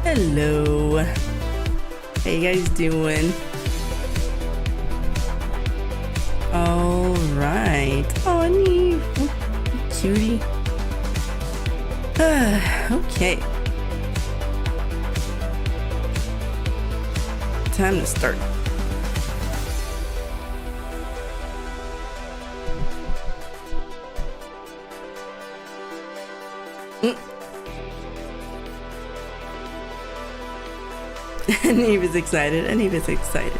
Hello. How you guys doing? All right. Oh, neat. Cutie. Okay. Time to start. And he was excited, and he was excited.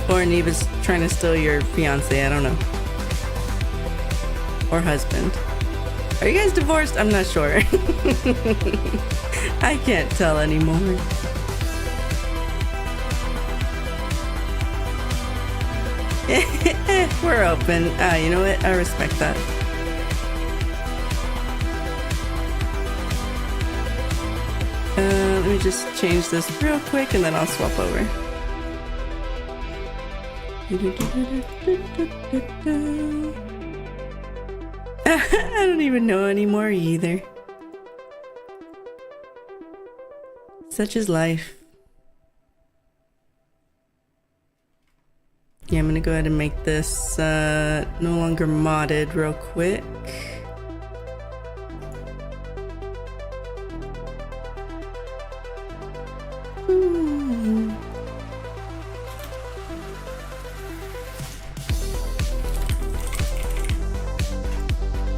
Or Neva's trying to steal your fiance, I don't know. Or husband. Are you guys divorced? I'm not sure. I can't tell anymore. We're open. You know what? I respect that. Let me just change this real quick and then I'll swap over. I don't even know anymore either. Such is life. Yeah, I'm gonna go ahead and make this no longer modded real quick.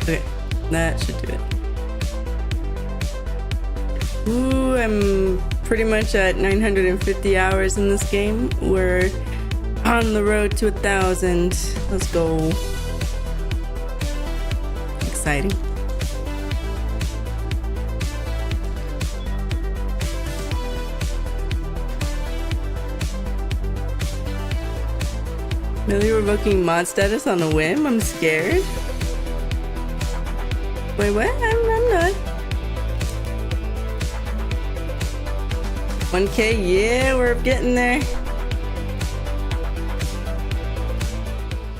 Okay, that should do it. Ooh, I'm pretty much at 950 hours in this game. We're on the road to 1,000. Let's go. Exciting. Really revoking mod status on a whim? I'm scared. Wait, what? I'm not. 1K? Yeah, we're getting there.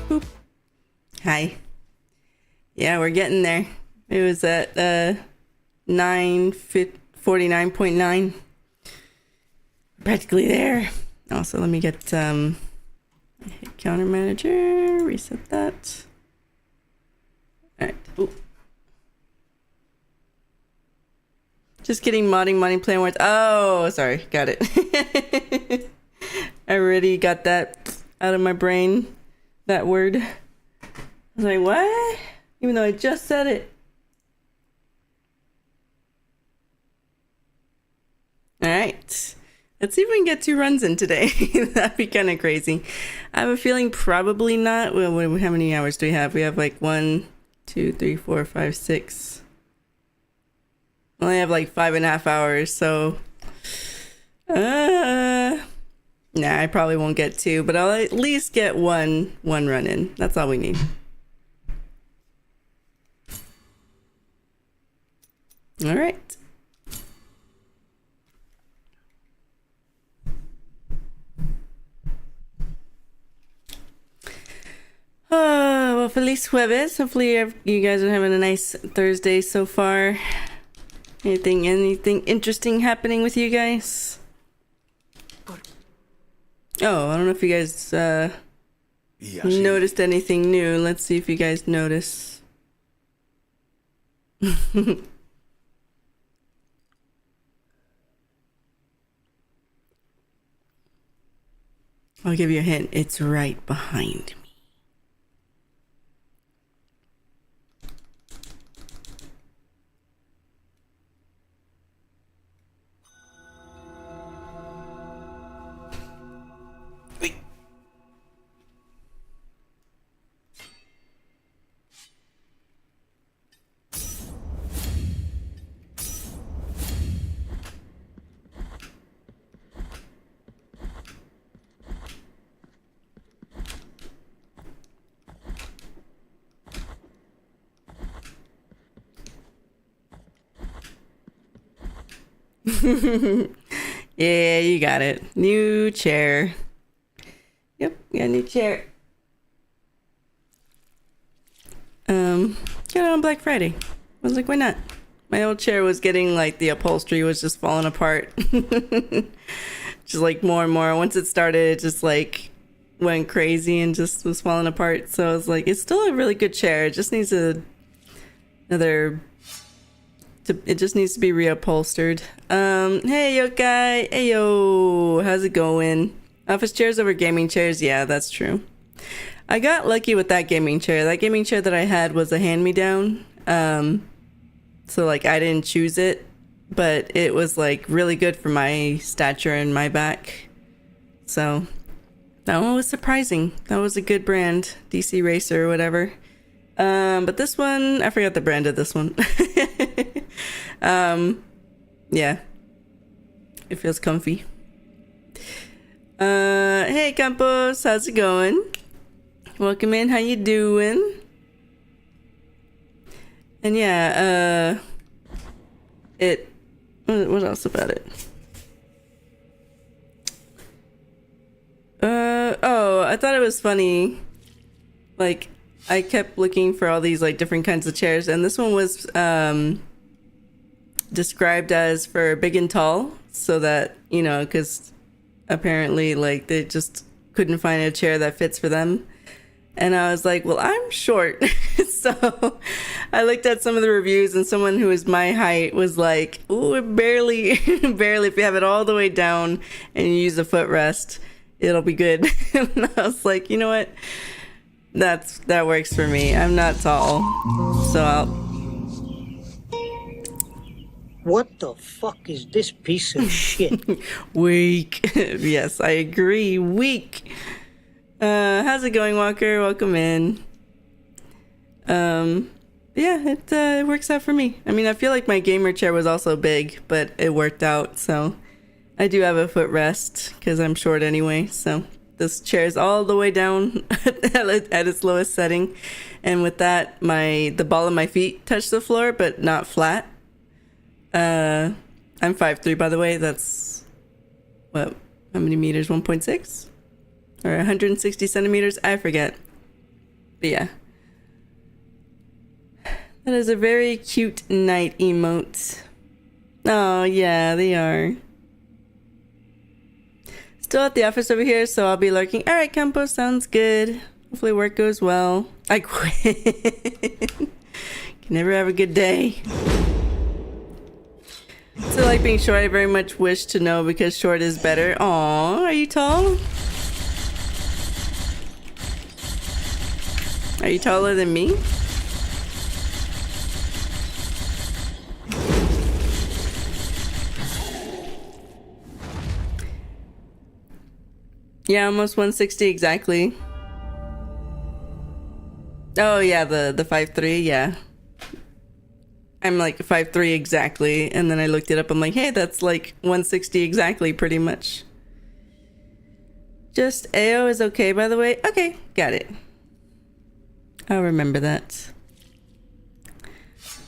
Boop. Hi. Yeah, we're getting there. It was at 49.9. Practically there. Also, let me get hit counter manager, reset that. Alright. Ooh. Just kidding, modding, playing words. Oh, sorry, got it. I already got that out of my brain, that word. I was like, what? Even though I just said it. Alright. Let's see if we can get 2 runs in today. That'd be kind of crazy. I have a feeling probably not. Well, how many hours do we have? We have like 1, 2, 3, 4, 5, 6. I only have like 5.5 hours, so nah, I probably won't get 2, but I'll at least get one run in. That's all we need. All right. Well, feliz jueves. Hopefully you guys are having a nice Thursday so far. Anything interesting happening with you guys? Oh, I don't know if you guys noticed anything new. Let's see if you guys notice. I'll give you a hint. It's right behind me. Yeah, you got it. New chair. Yep, got a new chair. Got it on Black Friday. I was like, why not? My old chair was getting like the upholstery was just falling apart. Just like more and more. Once it started, it just like went crazy and just was falling apart. So I was like, it's still a really good chair. It just needs it just needs to be reupholstered. Hey Yokai, hey yo, how's it going? Office chairs over gaming chairs, yeah, that's true. I got lucky with that gaming chair. That gaming chair that I had was a hand-me-down. So like I didn't choose it, but it was like really good for my stature and my back. So that one was surprising. That was a good brand, DC Racer or whatever. But this one, I forgot the brand of this one. Yeah, it feels comfy. Hey Campos, how's it going? Welcome in, how you doing? And yeah, what else about it? Oh, I thought it was funny. Like, I kept looking for all these like different kinds of chairs, and this one was described as for big and tall, so that, you know, because apparently like they just couldn't find a chair that fits for them. And I was like, well, I'm short. So I looked at some of the reviews, and someone who is my height was like, ooh, barely, barely. If you have it all the way down and you use a footrest, it'll be good. And I was like, you know what? That works for me. I'm not tall. So I'll... What the fuck is this piece of shit? Weak. Yes, I agree. Weak. How's it going, Walker? Welcome in. Yeah, it works out for me. I mean, I feel like my gamer chair was also big, but it worked out. So I do have a footrest because I'm short anyway. So this chair is all the way down at its lowest setting, and with that, the ball of my feet touch the floor, but not flat. I'm 5'3", by the way. That's what? How many meters? 1.6 or 160 centimeters? I forget. But yeah. That is a very cute night emote. Oh, yeah, they are. Still at the office over here, so I'll be lurking. All right, Campo, sounds good. Hopefully work goes well. I quit. Can never have a good day. So like being short, I very much wish to know because short is better. Aw, are you tall? Are you taller than me? Yeah, almost 160 exactly. Oh yeah, the 5'3", yeah. I'm like 5'3" exactly, and then I looked it up. I'm like, hey, that's like 160 exactly, pretty much. Just AO is okay, by the way. Okay, got it. I'll remember that.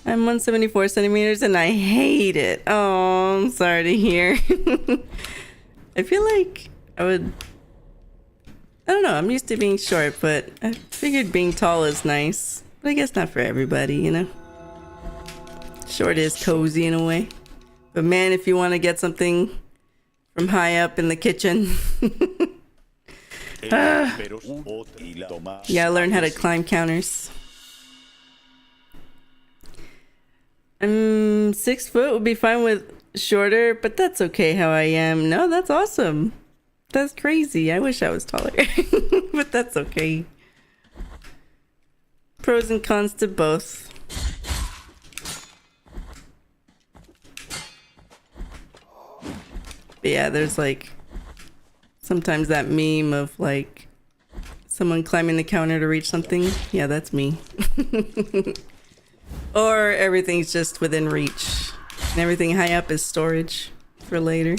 I'm 174 centimeters, and I hate it. Oh, I'm sorry to hear. I feel like I would... I don't know, I'm used to being short, but I figured being tall is nice. But I guess not for everybody, you know? Short is cozy in a way. But man, if you want to get something from high up in the kitchen... yeah, learn how to climb counters. 6 foot would be fine with shorter, but that's okay how I am. No, that's awesome. That's crazy. I wish I was taller. But that's okay. Pros and cons to both. But yeah, there's like sometimes that meme of like someone climbing the counter to reach something. Yeah, that's me. Or everything's just within reach. And everything high up is storage for later.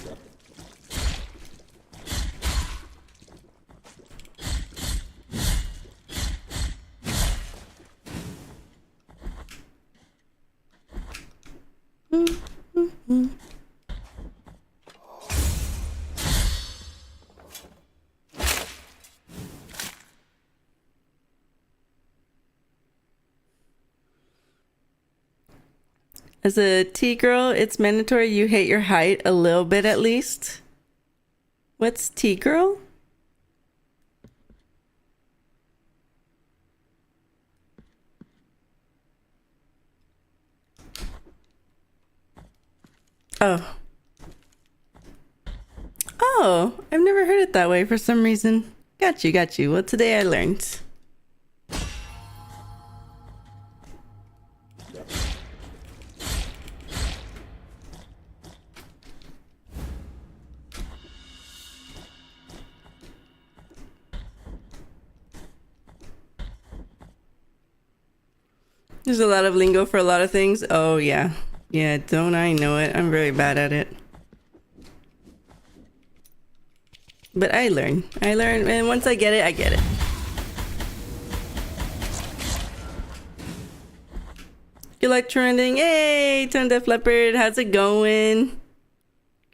As a T-girl, it's mandatory you hate your height a little bit at least. What's T-girl? Oh. Oh, I've never heard it that way for some reason. Got you, got you. Well, today I learned. There's a lot of lingo for a lot of things. Oh, yeah. Yeah, don't I know it? I'm very bad at it. But I learn. And once I get it, I get it. You like True Ending? Hey, Tone Deaf Leopard, how's it going?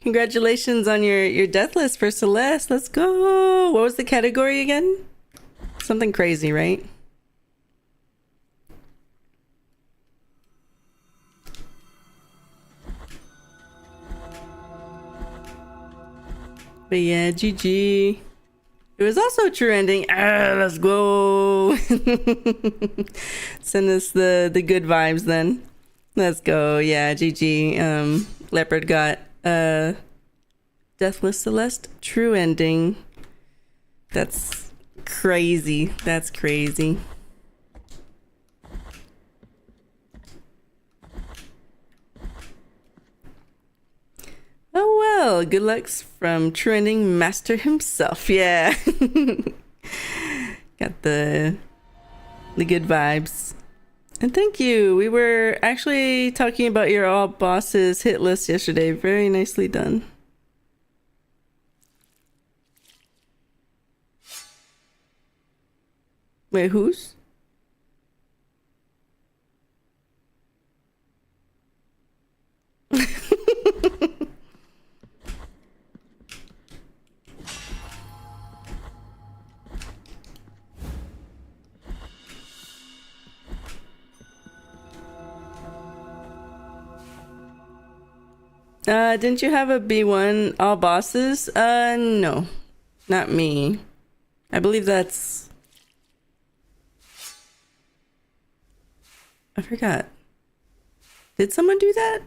Congratulations on your death list for Celeste. Let's go. What was the category again? Something crazy, right? But yeah, GG. It was also a true ending. Let's go. Send us the good vibes then. Let's go. Yeah, GG. Leopard got Deathless Celeste true ending. That's crazy. That's crazy. Oh well, good luck from true ending master himself. Yeah. Got the good vibes. And thank you. We were actually talking about your all bosses hit list yesterday. Very nicely done. Wait, whose? Didn't you have a B1 all bosses? No. Not me. I believe that's... I forgot. Did someone do that?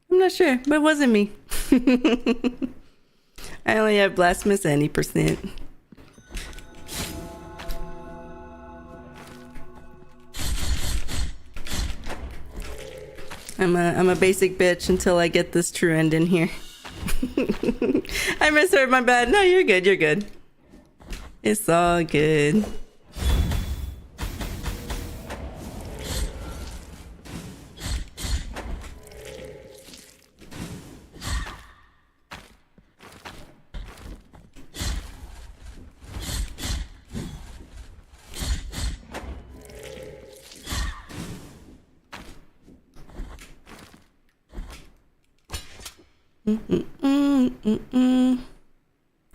I'm not sure, but it wasn't me. I only have Blasphemous any percent. I'm a basic bitch until I get this true end in here. I misheard, my bad. No, you're good, you're good. It's all good.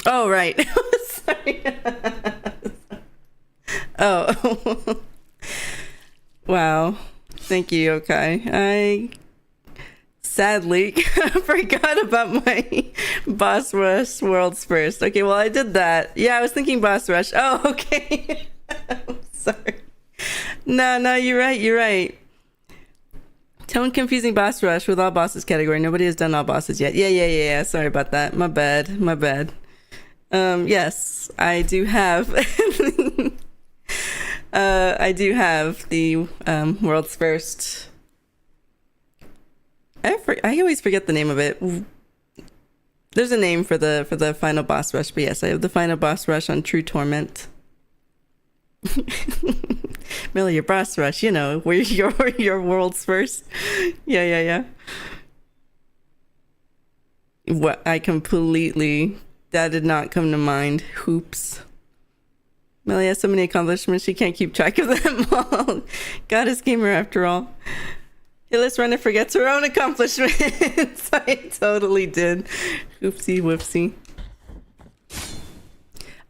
Oh, right. Sorry. Oh. Wow. Thank you, okay. I sadly forgot about my Boss Rush World's First. Okay, well, I did that. Yeah, I was thinking Boss Rush. Oh, okay. I'm sorry. No, you're right, you're right. Tone confusing boss rush with all bosses category. Nobody has done all bosses yet. Yeah. Sorry about that. My bad. Yes, I do have. I do have the world's first. I always forget the name of it. There's a name for the final boss rush, but yes, I have the final boss rush on True Torment. Millie, your boss rush, you know, where your world's first. Yeah. What I completely that did not come to mind. Hoops. Millie has so many accomplishments she can't keep track of them all. Goddess gamer after all. Hillis Runner forgets her own accomplishments. I totally did. Oopsie whoopsie.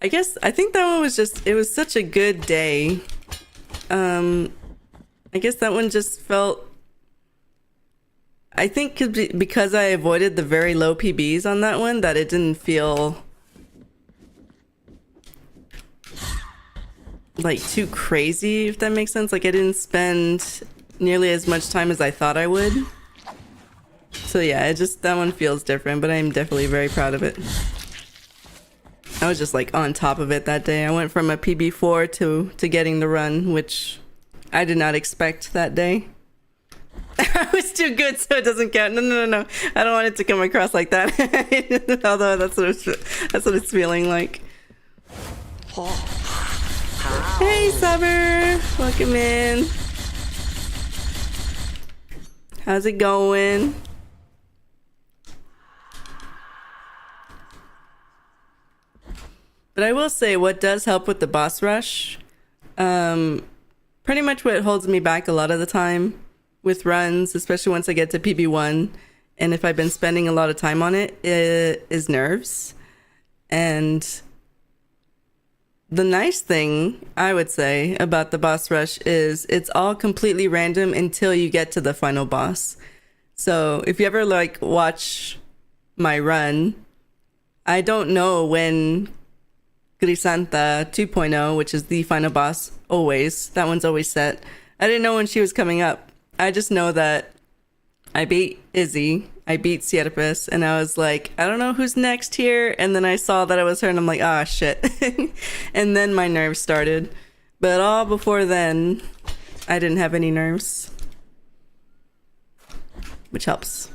I think that one was just, it was such a good day. I guess that one just felt, I think because I avoided the very low PBs on that one, that it didn't feel like too crazy, if that makes sense. Like I didn't spend nearly as much time as I thought I would. So yeah, that one feels different, but I'm definitely very proud of it. I was just like on top of it that day. I went from a PB4 to getting the run, which I did not expect that day. I was too good, so it doesn't count. No. I don't want it to come across like that. Although that's what it's feeling like. Hey, Saber, welcome in. How's it going? But I will say what does help with the boss rush, pretty much what holds me back a lot of the time with runs, especially once I get to PB1, and if I've been spending a lot of time on it, is nerves. And the nice thing, I would say, about the boss rush is it's all completely random until you get to the final boss. So if you ever like watch my run, I don't know when Grisanta 2.0, which is the final boss. Always. That one's always set. I didn't know when she was coming up. I just know that I beat Izzy, I beat Sierpes, and I was like, I don't know who's next here. And then I saw that it was her, and I'm like, ah, shit. And then my nerves started. But all before then, I didn't have any nerves. Which helps.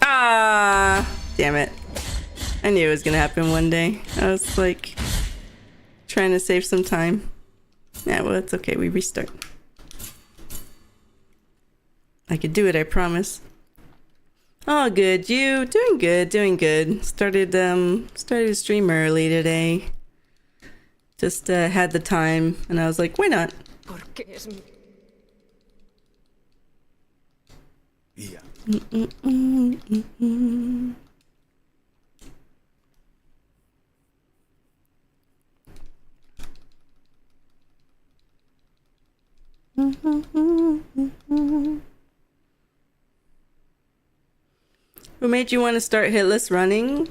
Ah, damn it. I knew it was gonna happen one day. I was like, trying to save some time. Yeah, well, it's okay. We restart. I could do it, I promise. Oh, good. You doing good? Doing good. Started to stream early today. Just had the time, and I was like, why not? Yeah. What made you want to start hitless running?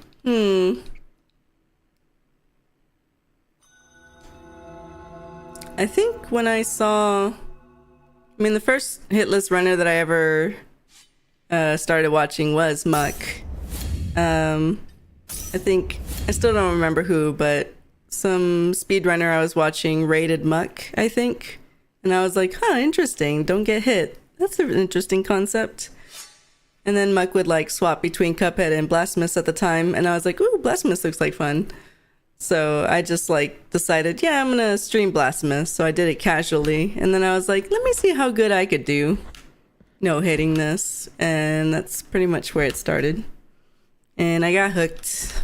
I think when I saw... I mean, the first hitless runner that I ever started watching was Muck. I think... I still don't remember who, but some speedrunner I was watching rated Muck, I think. And I was like, huh, interesting. Don't get hit. That's an interesting concept. And then Muck would like swap between Cuphead and Blasphemous at the time. And I was like, ooh, Blasphemous looks like fun. So I just like decided, yeah, I'm gonna stream Blasphemous. So I did it casually. And then I was like, let me see how good I could do hitting this. And that's pretty much where it started. And I got hooked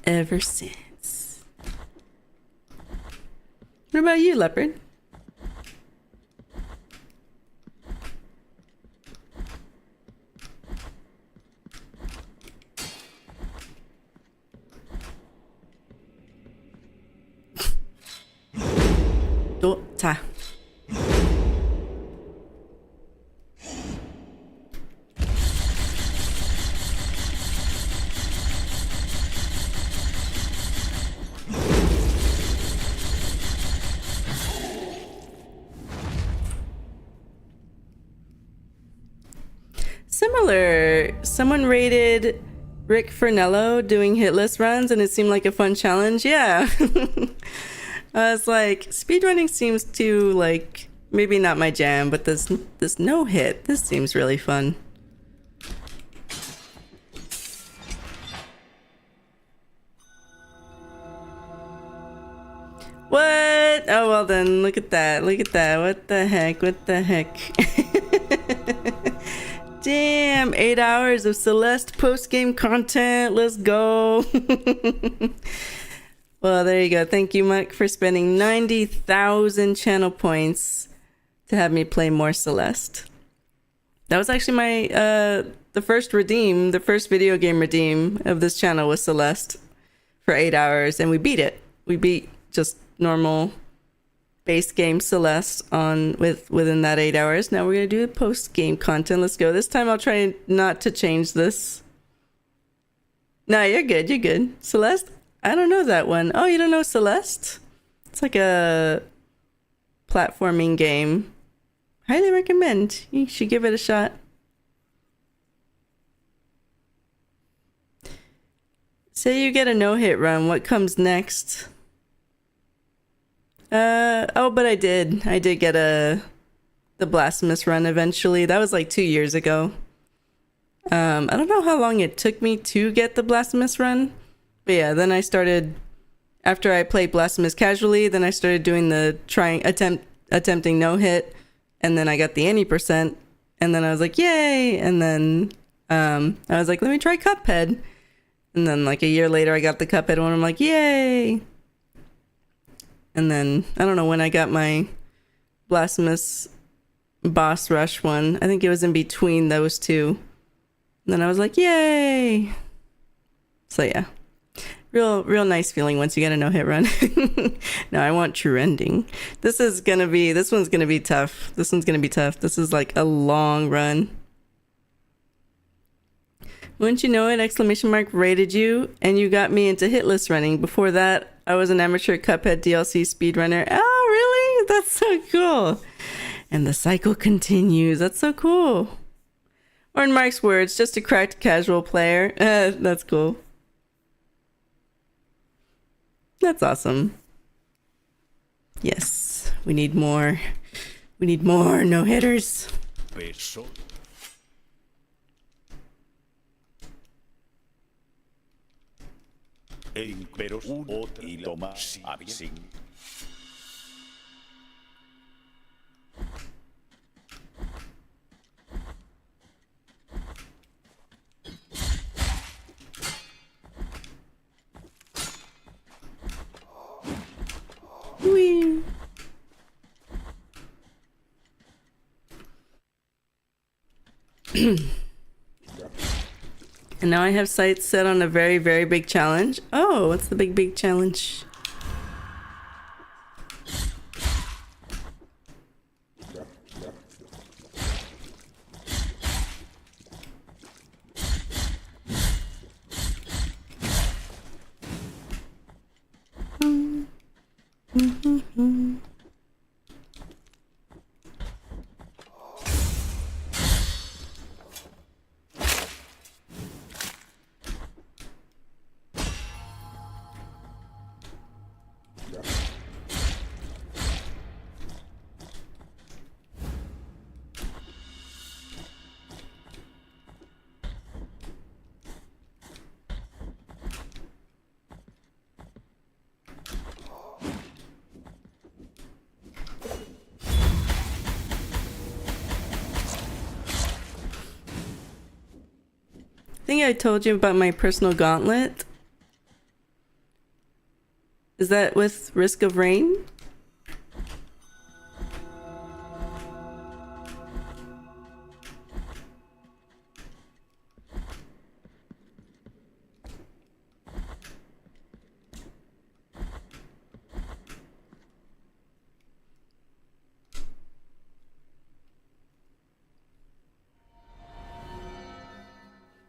ever since. What about you, Leopard? Dota. Similar. Someone rated Rick Fernello doing hitless runs, and it seemed like a fun challenge. Yeah. I was like, speedrunning seems to, like, maybe not my jam, but this no-hit, this seems really fun. What? Oh, well then, look at that, look at that. What the heck, what the heck? Damn, 8 hours of Celeste post-game content, let's go. Well, there you go. Thank you, Mike, for spending 90,000 channel points to have me play more Celeste. That was actually my, the first video game redeem of this channel was Celeste for 8 hours, and we beat it. We beat just normal base game Celeste within that 8 hours. Now we're going to do the post-game content. Let's go. This time I'll try not to change this. No, you're good. You're good. Celeste? I don't know that one. Oh, you don't know Celeste? It's like a platforming game. Highly recommend. You should give it a shot. Say you get a no-hit run, what comes next? Oh, but I did. I did get the Blasphemous run eventually. That was like 2 years ago. I don't know how long it took me to get the Blasphemous run. But yeah, then I started, after I played Blasphemous casually, then I started doing the attempting no hit, and then I got the any percent, and then I was like, yay! And then I was like, let me try Cuphead. And then like a year later, I got the Cuphead one. I'm like, yay! And then I don't know when I got my Blasphemous boss rush one. I think it was in between those two. And then I was like, yay! So yeah. Real nice feeling once you get a no-hit run. No, I want true ending. This one's gonna be tough. This is like a long run. Wouldn't you know it? Exclamation mark rated you, and you got me into hitless running. Before that, I was an amateur Cuphead DLC speedrunner. Oh, really? That's so cool. And the cycle continues. That's so cool. Or in Mark's words, just a cracked casual player. That's cool. That's awesome. Yes, we need more. We need more no-hitters. Peso. Pero otro y lo más sin. Whee. And now I have sights set on a very, very big challenge. Oh, what's the big challenge? I think I told you about my personal gauntlet. Is that with Risk of Rain?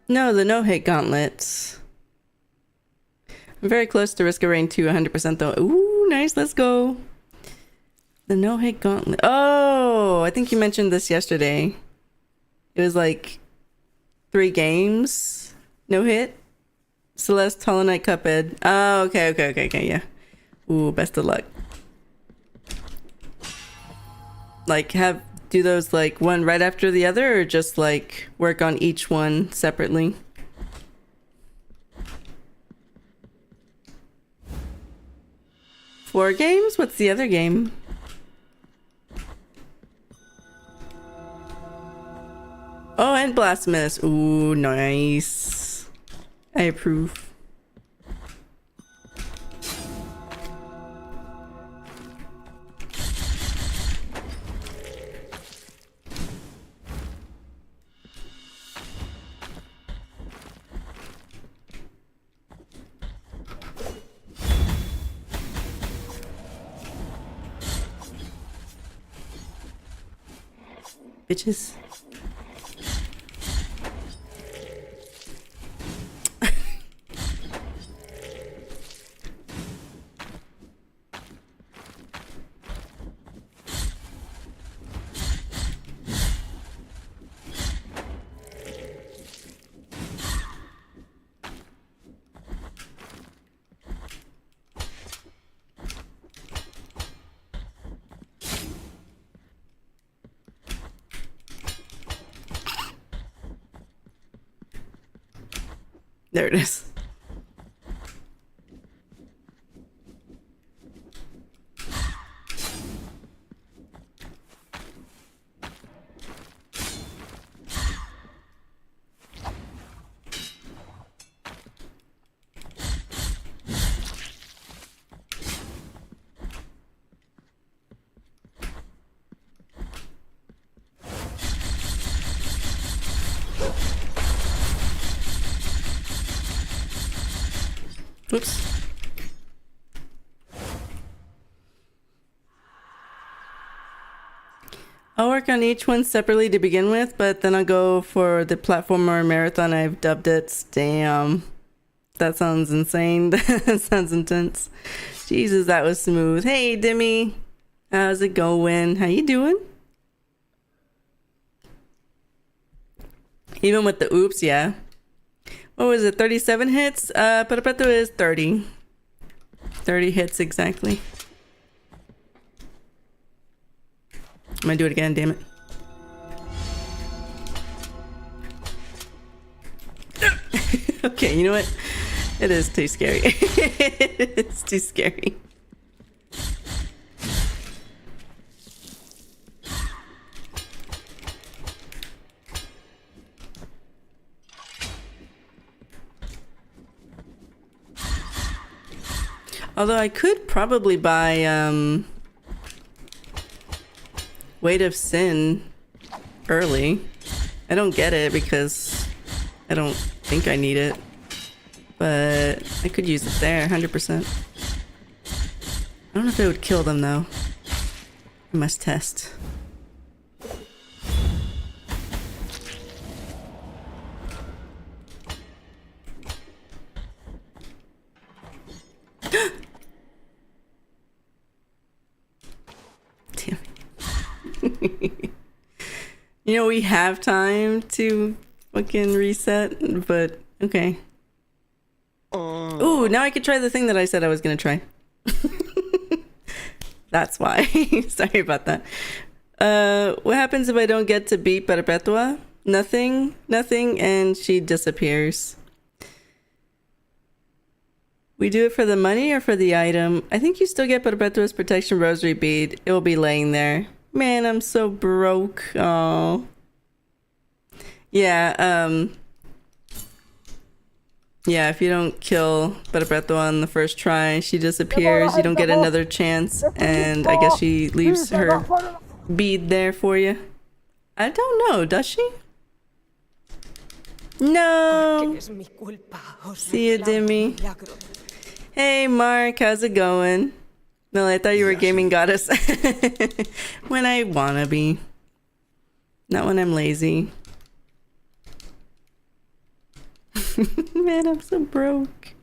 No, the no-hit gauntlets. I'm very close to Risk of Rain 2, 100% though. Ooh, nice, let's go. The no-hit gauntlet. Oh, I think you mentioned this yesterday. It was like 3 games. No-hit. Celeste, Hollow Knight, Cuphead. Oh, okay, yeah. Ooh, best of luck. Like, do those like one right after the other, or just like work on each one separately? Four games? What's the other game? Oh, and Blasphemous. Ooh, nice. I approve. Bitches. There it is. Whoops. I'll work on each one separately to begin with, but then I'll go for the platformer marathon. I've dubbed it. Damn. That sounds insane. That sounds intense. Jesus, that was smooth. Hey, Dimmy. How's it going? How you doing? Even with the oops, yeah. What was it? 37 hits? Parapeto is 30. 30 hits exactly. I'm gonna do it again, damn it. Okay, you know what? It is too scary. It's too scary. Although I could probably buy Weight of Sin early. I don't get it because I don't think I need it. But I could use it there, 100%. I don't know if it would kill them though. I must test. Damn it. You know, we have time to fucking reset, but okay. Ooh, now I could try the thing that I said I was gonna try. That's why. Sorry about that. What happens if I don't get to beat Perpetua? Nothing, and she disappears. We do it for the money or for the item? I think you still get Perpetua's Protection Rosary Bead. It will be laying there. Man, I'm so broke. Oh. Yeah, yeah, if you don't kill Perpetua on the first try, she disappears. You don't get another chance, and I guess she leaves her bead there for you. I don't know, does she? No! See you, Dimmy. Hey, Mark, how's it going? No, I thought you were a gaming goddess. When I wanna be. Not when I'm lazy. Man, I'm so broke.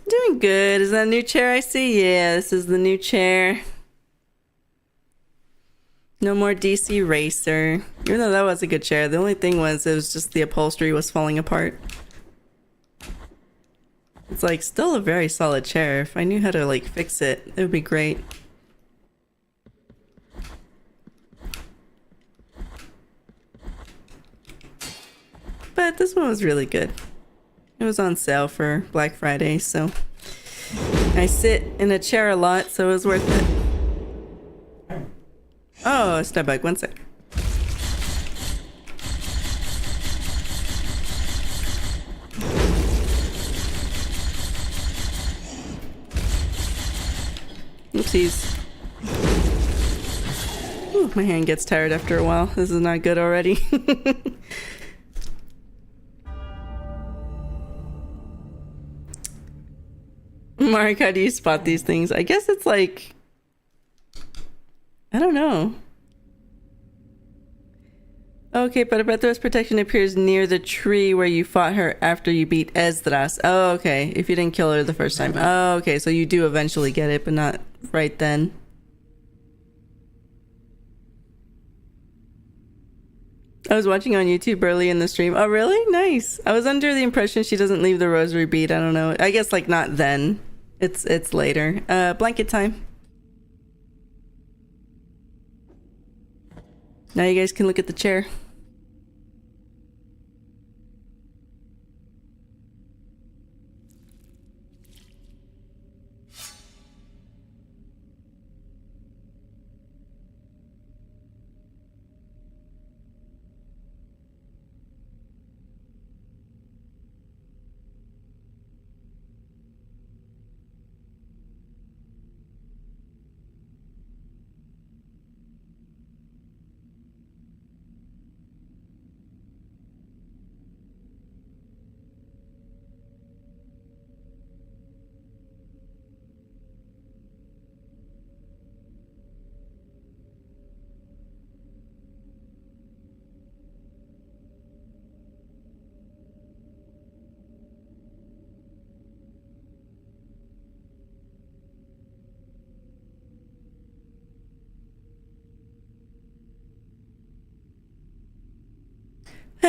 Doing good. Is that a new chair I see? Yeah, this is the new chair. No more DC Racer. Even though that was a good chair, the only thing was it was just the upholstery was falling apart. It's like still a very solid chair. If I knew how to like fix it, it would be great. But this one was really good. It was on sale for Black Friday, so I sit in a chair a lot, so it was worth it. Oh, step back, 1 sec. Oopsies. Ooh, my hand gets tired after a while. This is not good already. Mark, how do you spot these things? I guess it's like... I don't know. Okay, but Perpetua's protection appears near the tree where you fought her after you beat Esdras. Oh, okay. If you didn't kill her the first time. Oh, okay. So you do eventually get it, but not right then. I was watching on YouTube early in the stream. Oh, really? Nice. I was under the impression she doesn't leave the rosary bead. I don't know. I guess like not then. It's later. Blanket time. Now you guys can look at the chair.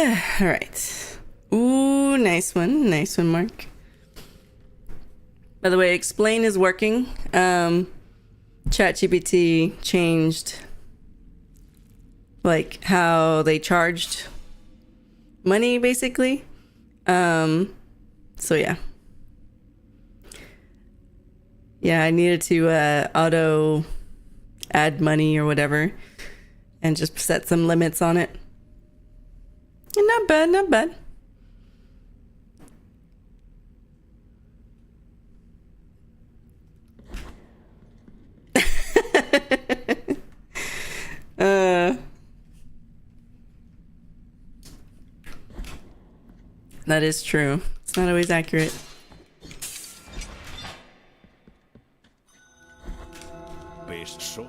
All right. Ooh, nice one. Nice one, Mark. By the way, Explain is working. ChatGPT changed like how they charged money, basically. So yeah. Yeah, I needed to auto add money or whatever and just set some limits on it. And not bad, not bad. That is true. It's not always accurate. Peso.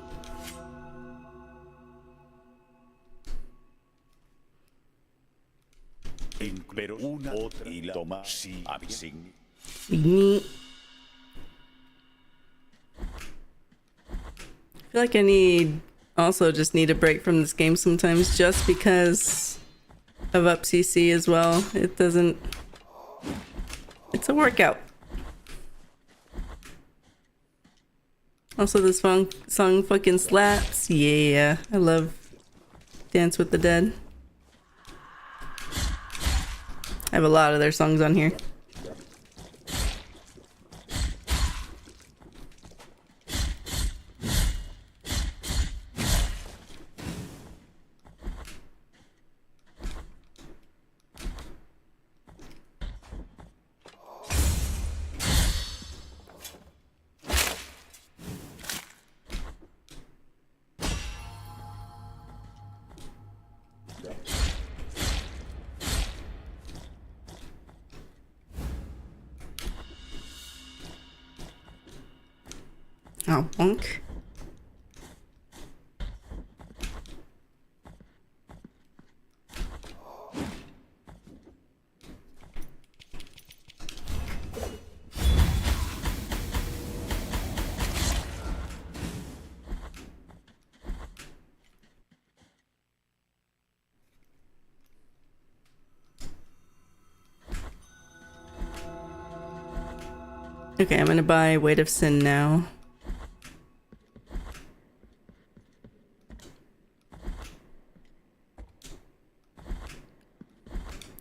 Pero una otra y la toma si avising. I feel like I just need a break from this game sometimes, just because of Up CC as well. It's a workout. Also, this song fucking slaps. Yeah, I love Dance with the Dead. I have a lot of their songs on here. Oh, bonk. Okay, I'm gonna buy Weight of Sin now.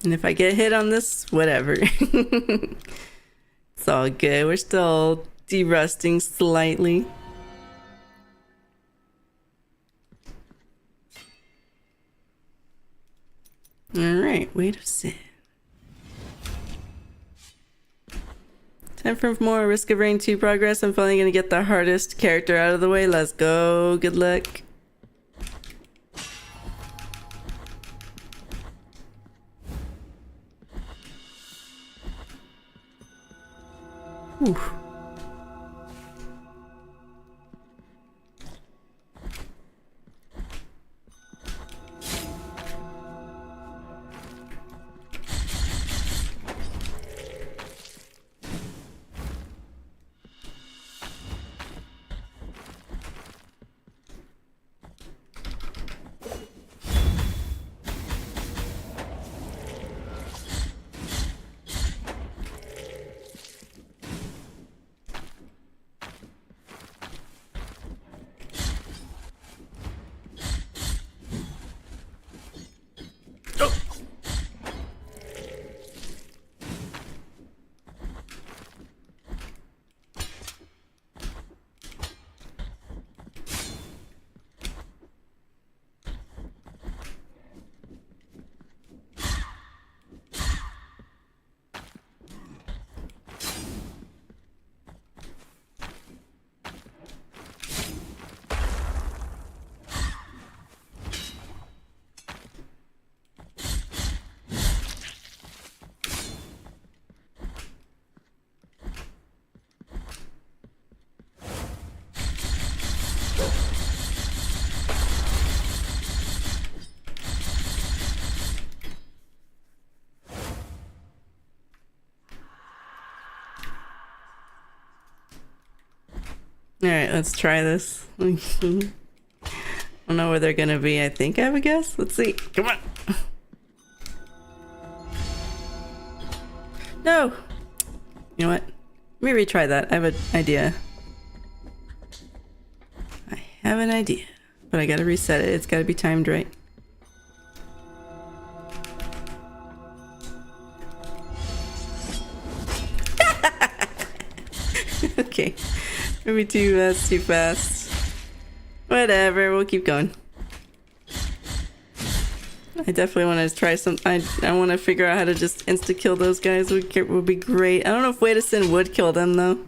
And if I get hit on this, whatever. It's all good. We're still de-rusting slightly. Alright, Weight of Sin. Time for more Risk of Rain 2 progress. I'm finally gonna get the hardest character out of the way. Let's go. Good luck. Ooh. Alright, let's try this. I don't know where they're gonna be. I think I have a guess. Let's see. Come on. No! You know what? Let me retry that. I have an idea. I have an idea. But I gotta reset it. It's gotta be timed right. Okay. Maybe too fast. Whatever, we'll keep going. I definitely want to try some. I want to figure out how to just insta kill those guys. Would be great. I don't know if Way to Sin would kill them though,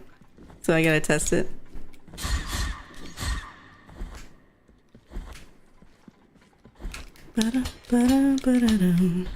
so I gotta test it. Ba-da, ba-da, ba-da-dum.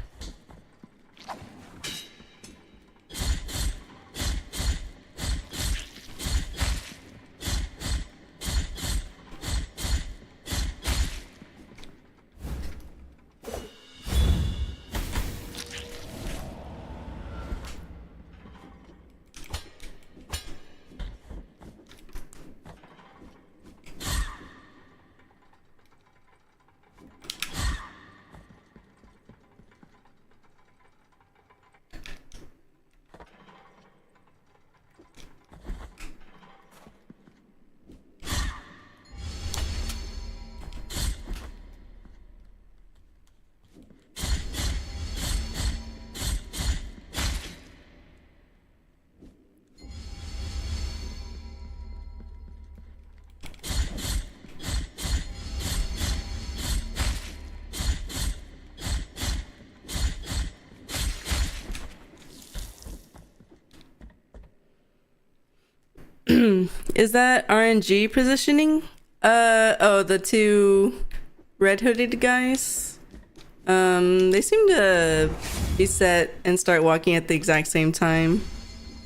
Is that RNG positioning? Oh, the two red hooded guys. They seem to be set and start walking at the exact same time.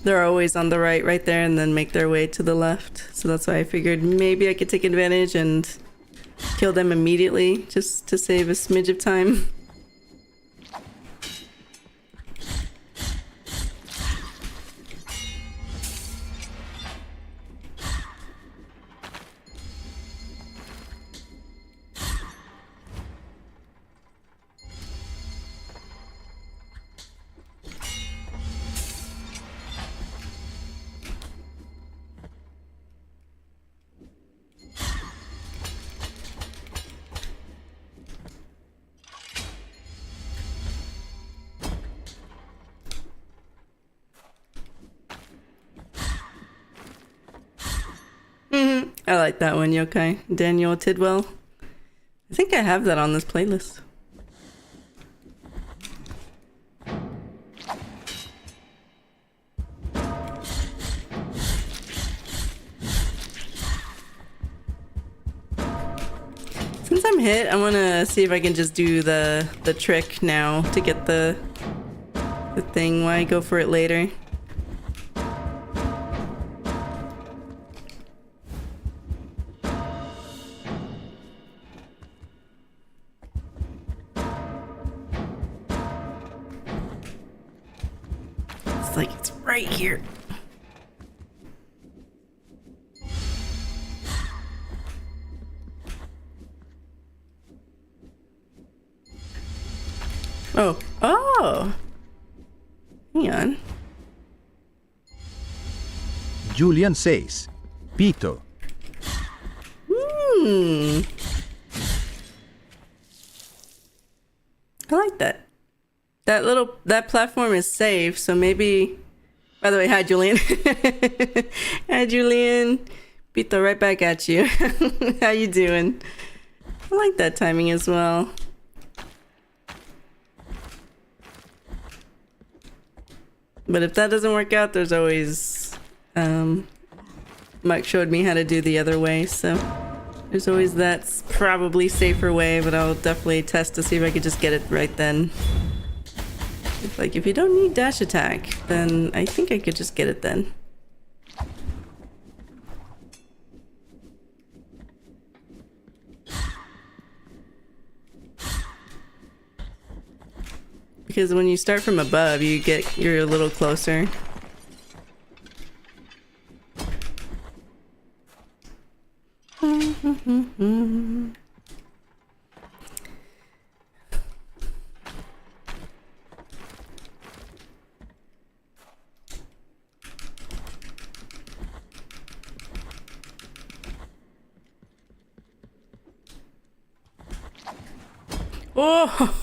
They're always on the right there, and then make their way to the left. So that's why I figured maybe I could take advantage and kill them immediately, just to save a smidge of time. I like that one, Yokai. Daniel Tidwell. I think I have that on this playlist. Since I'm hit, I want to see if I can just do the trick now to get the thing. Why go for it later? It's like it's right here. Oh. Oh! Hang on. Julian says, Pito. I like that. That platform is safe, so maybe. By the way, hi Julian. Hi Julian. Pito, right back at you. How you doing? I like that timing as well. But if that doesn't work out, there's always Mike showed me how to do the other way, so there's always that probably safer way, but I'll definitely test to see if I could just get it right then. Like, if you don't need dash attack, then I think I could just get it then. Because when you start from above, you're a little closer. Oh.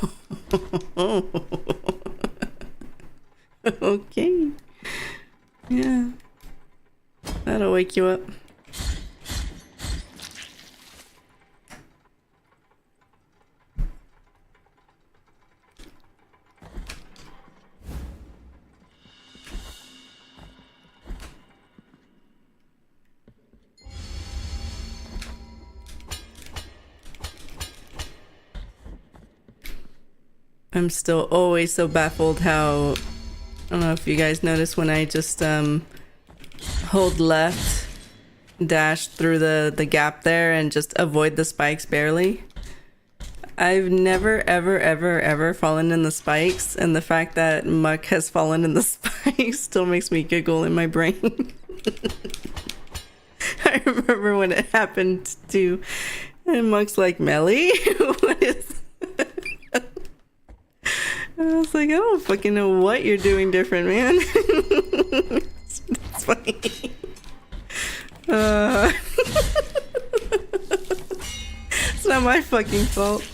Okay. Yeah. That'll wake you up. I'm still always so baffled how, I don't know if you guys notice when I just hold left, dash through the gap there and just avoid the spikes barely. I've never ever fallen in the spikes, and the fact that Muck has fallen in the spikes still makes me giggle in my brain. I remember when it happened to, and Muck's like, Melly? What is I was like, I don't fucking know what you're doing different, man. It's funny. It's not my fucking fault.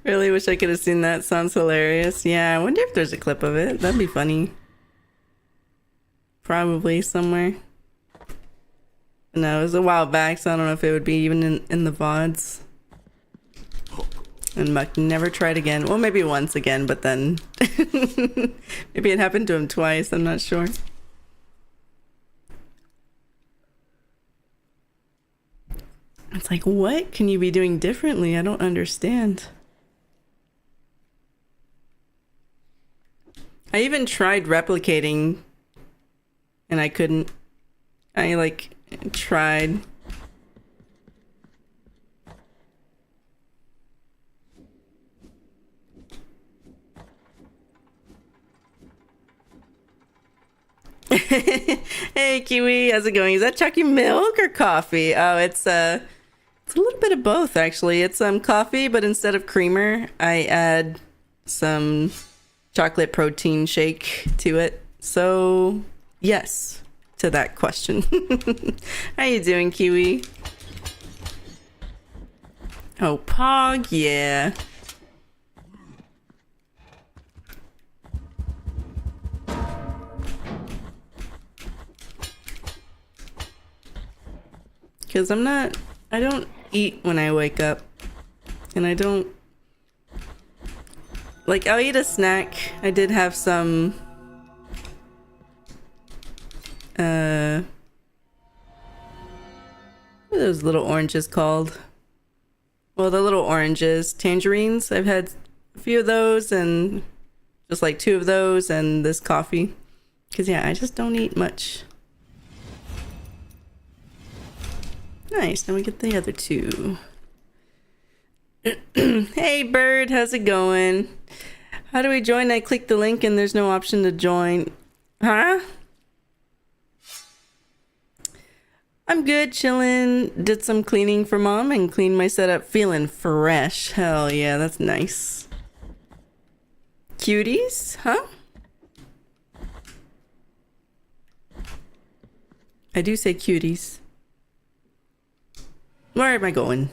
Really wish I could have seen that. Sounds hilarious. Yeah, I wonder if there's a clip of it. That'd be funny. Probably somewhere. No, it was a while back, so I don't know if it would be even in the VODs. And Muck never tried again. Well, maybe once again, but then maybe it happened to him twice. I'm not sure. It's like, what can you be doing differently? I don't understand. I even tried replicating and I couldn't. I like tried. Hey Kiwi, how's it going? Is that Chucky milk or coffee? Oh, it's a little bit of both actually. It's coffee, but instead of creamer, I add some chocolate protein shake to it. So, yes to that question. How you doing, Kiwi? Oh, Pog, yeah. Because I don't eat when I wake up. And I don't... Like, I'll eat a snack. I did have some... what are those little oranges called? Well, the little oranges. Tangerines. I've had a few of those and just like 2 of those and this coffee. Because, yeah, I just don't eat much. Nice, now we get the other 2. Hey Bird, how's it going? How do we join? I click the link and there's no option to join. Huh? I'm good, chillin'. Did some cleaning for mom and cleaned my setup, feeling fresh. Hell yeah, that's nice. Cuties, huh? I do say cuties. Where am I going?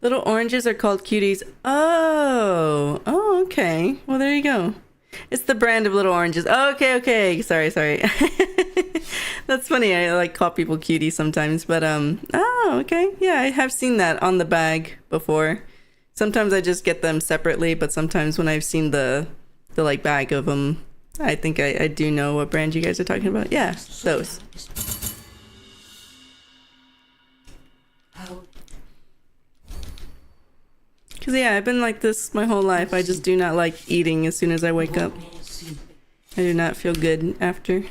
Little oranges are called cuties. Oh. Oh, okay. Well, there you go. It's the brand of little oranges. Oh, okay. Sorry. That's funny. I like call people cuties sometimes, but oh, okay. Yeah, I have seen that on the bag before. Sometimes I just get them separately, but sometimes when I've seen the like bag of them, I think I do know what brand you guys are talking about. Yeah, those. Because, yeah, I've been like this my whole life. I just do not like eating as soon as I wake up. I do not feel good after.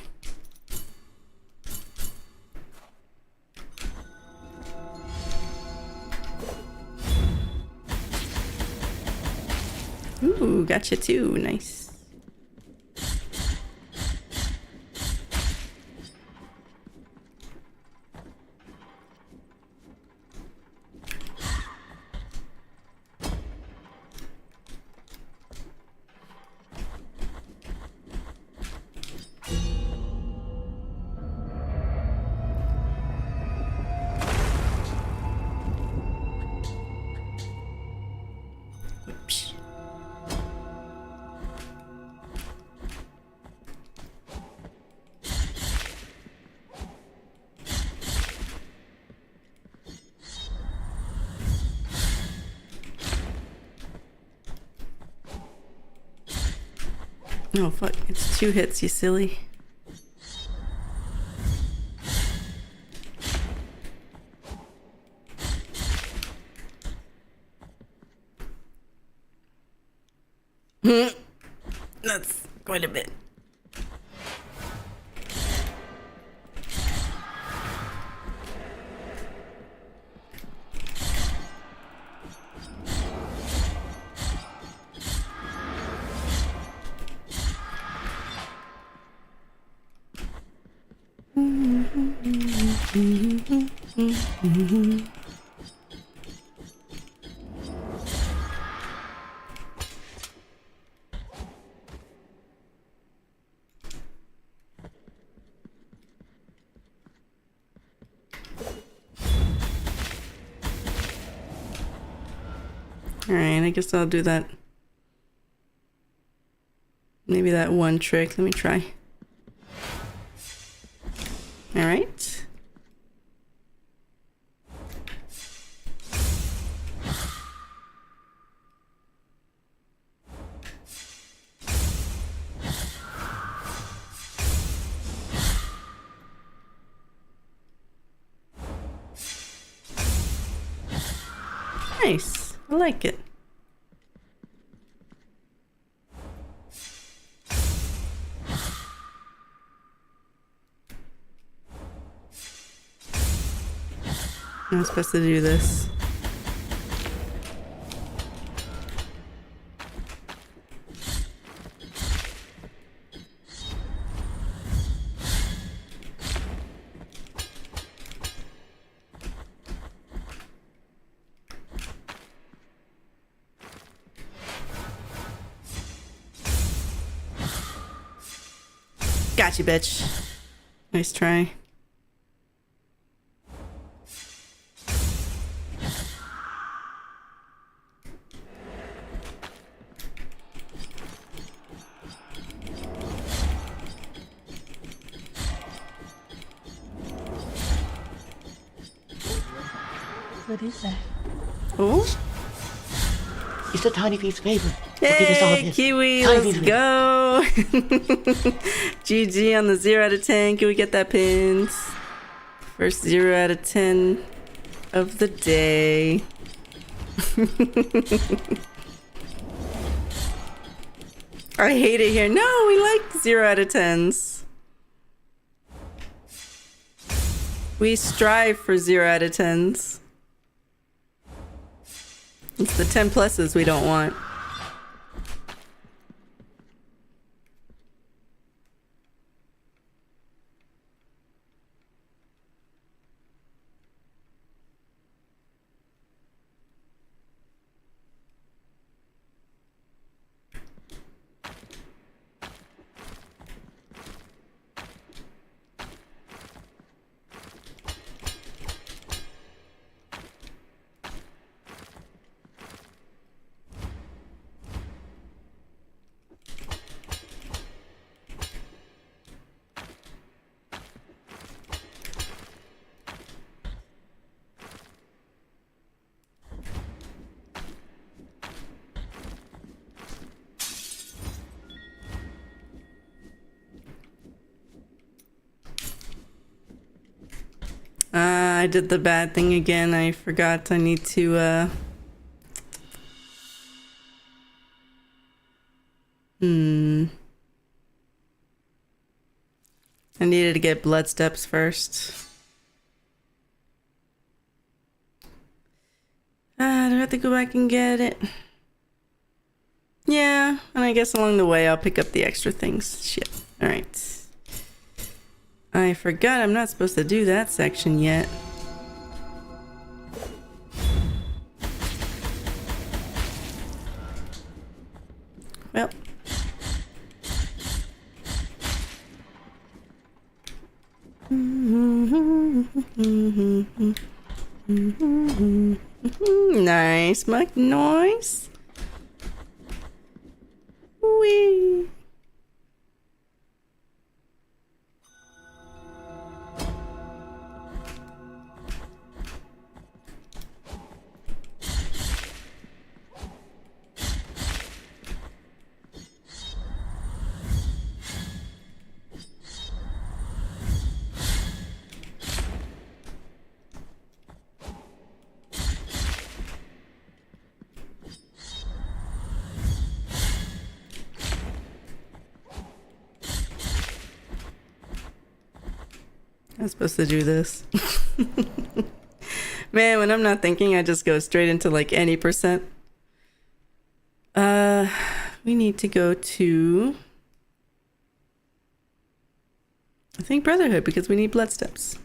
Ooh, gotcha too. Nice. Oh fuck, it's 2 hits, you silly. That's quite a bit. Alright, I guess I'll do that. Maybe that one trick. Let me try. Alright. Nice. I like it. I'm supposed to do this. Gotcha, bitch. Nice try. What is that? Oh? It's a tiny piece of paper. We'll give us all Hey, this. Kiwi, Tiny let's piece of go. GG on the 0 out of 10. Can we get that pins? First 0 out of 10 of the day. I hate it here. No, we like 0 out of 10s. We strive for 0 out of 10s. It's the 10 pluses we don't want. I did the bad thing again. I forgot I need to, I needed to get blood steps first. Do I have to go back and get it? Yeah, and I guess along the way I'll pick up the extra things. Shit. Alright. I forgot I'm not supposed to do that section yet. Well. Nice, Muck. Nice. Wee. I'm supposed to do this. Man, when I'm not thinking, I just go straight into like any percent. We need to go to, I think, Brotherhood, because we need blood steps.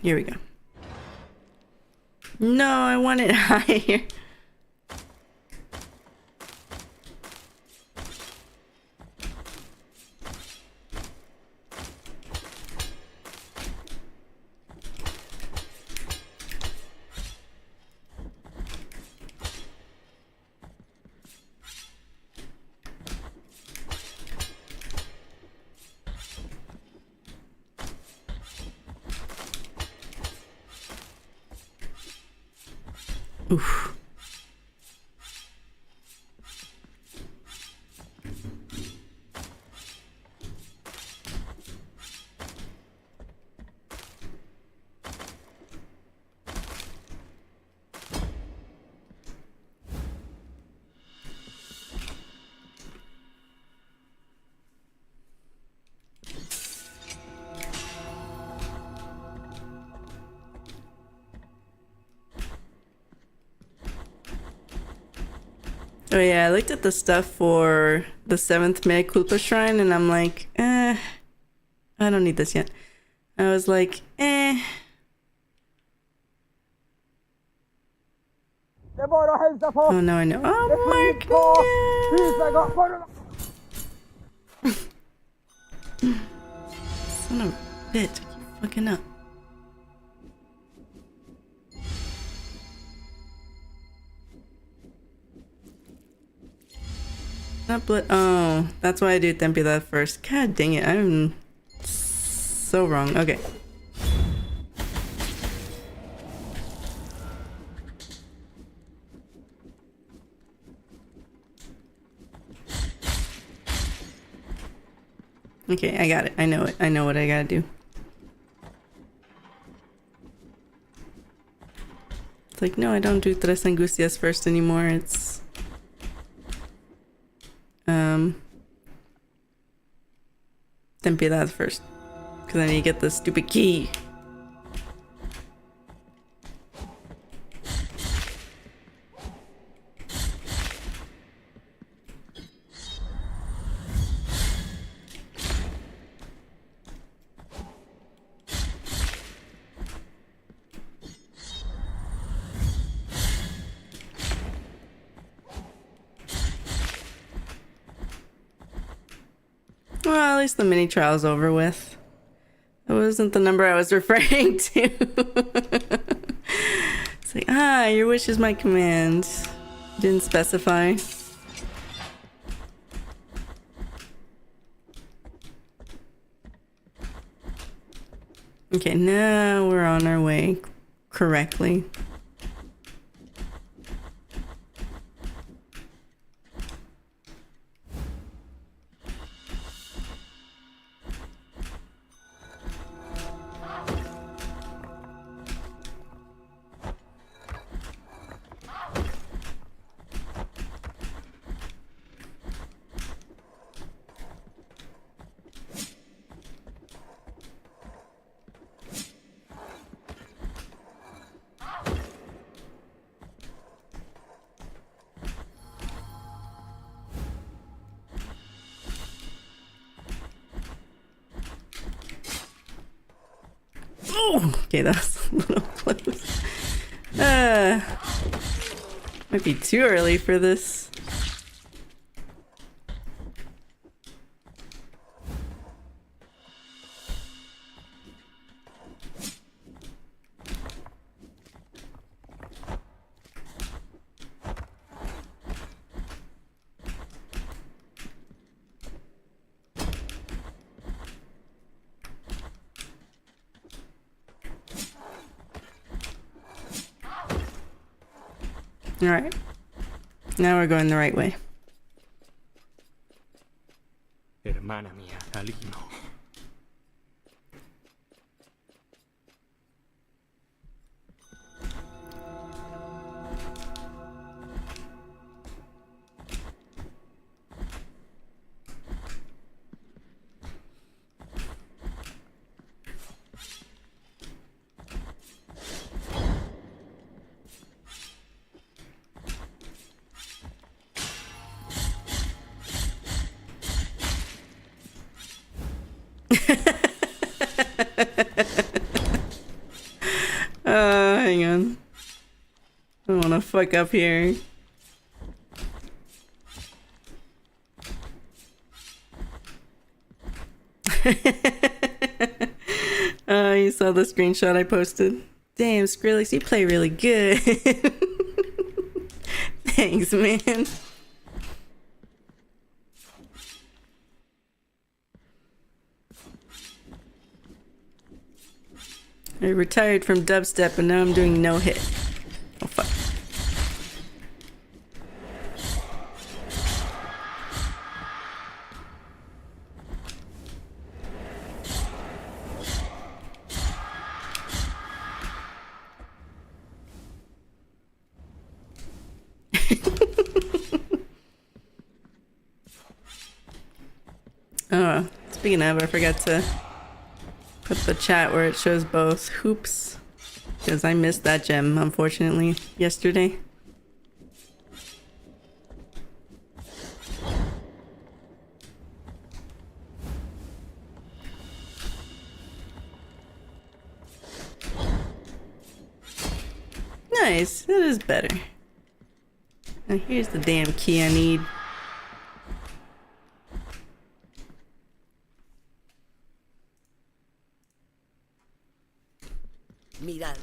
Here we go. No, I want it higher. Oof. Oh yeah, I looked at the stuff for the 7th Mea Culpa Shrine and I'm like, I don't need this yet. I was like, Oh, no, I know. Oh, Mark, no! Son of a bitch, I keep fucking up. Not blood. Oh, that's why I do Tempiedad first. God dang it, I'm so wrong. Okay. Okay, I got it. I know it. I know what I gotta do. It's like, no, I don't do Tres Angustias first anymore. It's piedad first. Because I need to get the stupid key. Well, at least the mini trial's over with. That wasn't the number I was referring to. It's like, your wish is my command. Didn't specify. Okay, now we're on our way correctly. Okay, that's a little close. Might be too early for this. Alright. Now we're going the right way. Hermana mía, Alino. Hang on. I don't wanna fuck up here. You saw the screenshot I posted. Damn, Skrillex, you play really good. Thanks, man. I retired from dubstep and now I'm doing no hit. Oh fuck. Oh, speaking of, I forgot to put the chat where it shows both hoops, because I missed that gem, unfortunately, yesterday. Nice, that is better. Now here's the damn key I need. Mirad.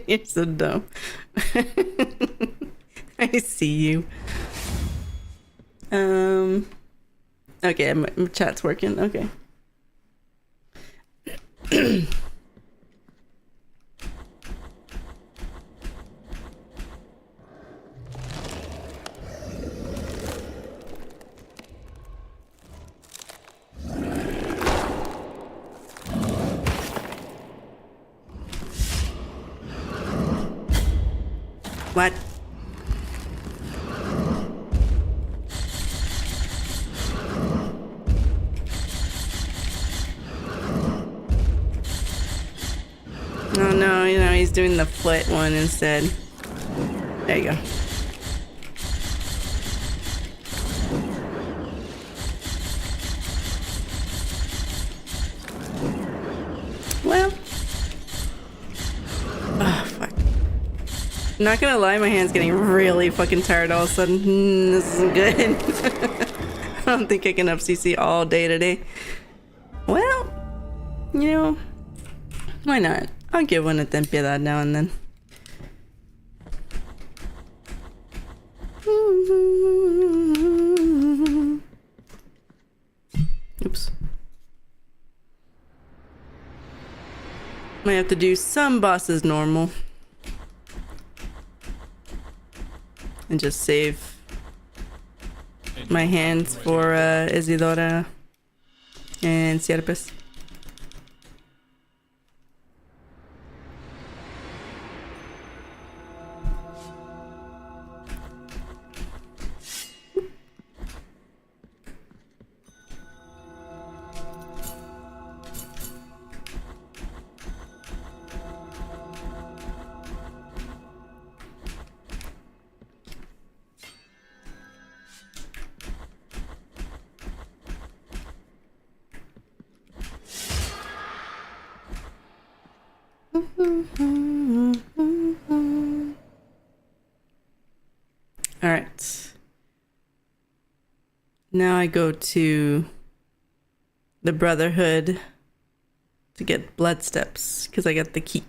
You're so dumb. I see you. Okay, my chat's working. Okay. What? Oh no, you know, he's doing the foot one instead. There you go. Well. Oh, fuck. Not gonna lie, my hand's getting really fucking tired all of a sudden. This isn't good. I don't think I can up CC all day today. Well, you know, why not? I'll give one a ten piedad now and then. Oops. Might have to do some bosses normal. And just save my hands for Isidora and Sierpes. Alright. Now I go to the Brotherhood to get blood steps because I got the key.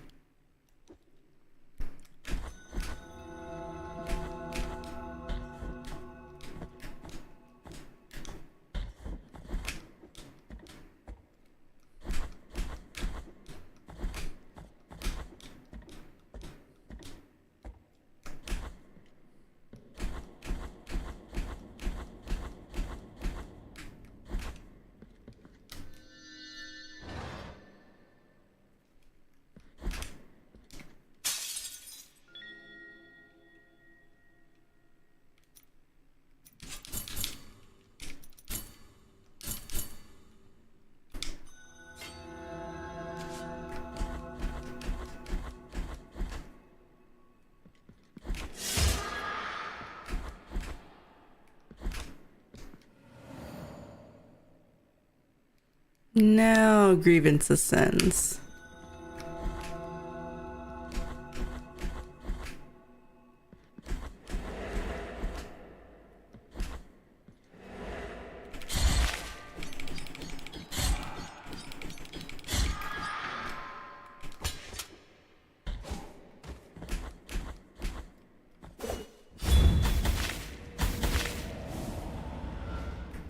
Now grievance ascends.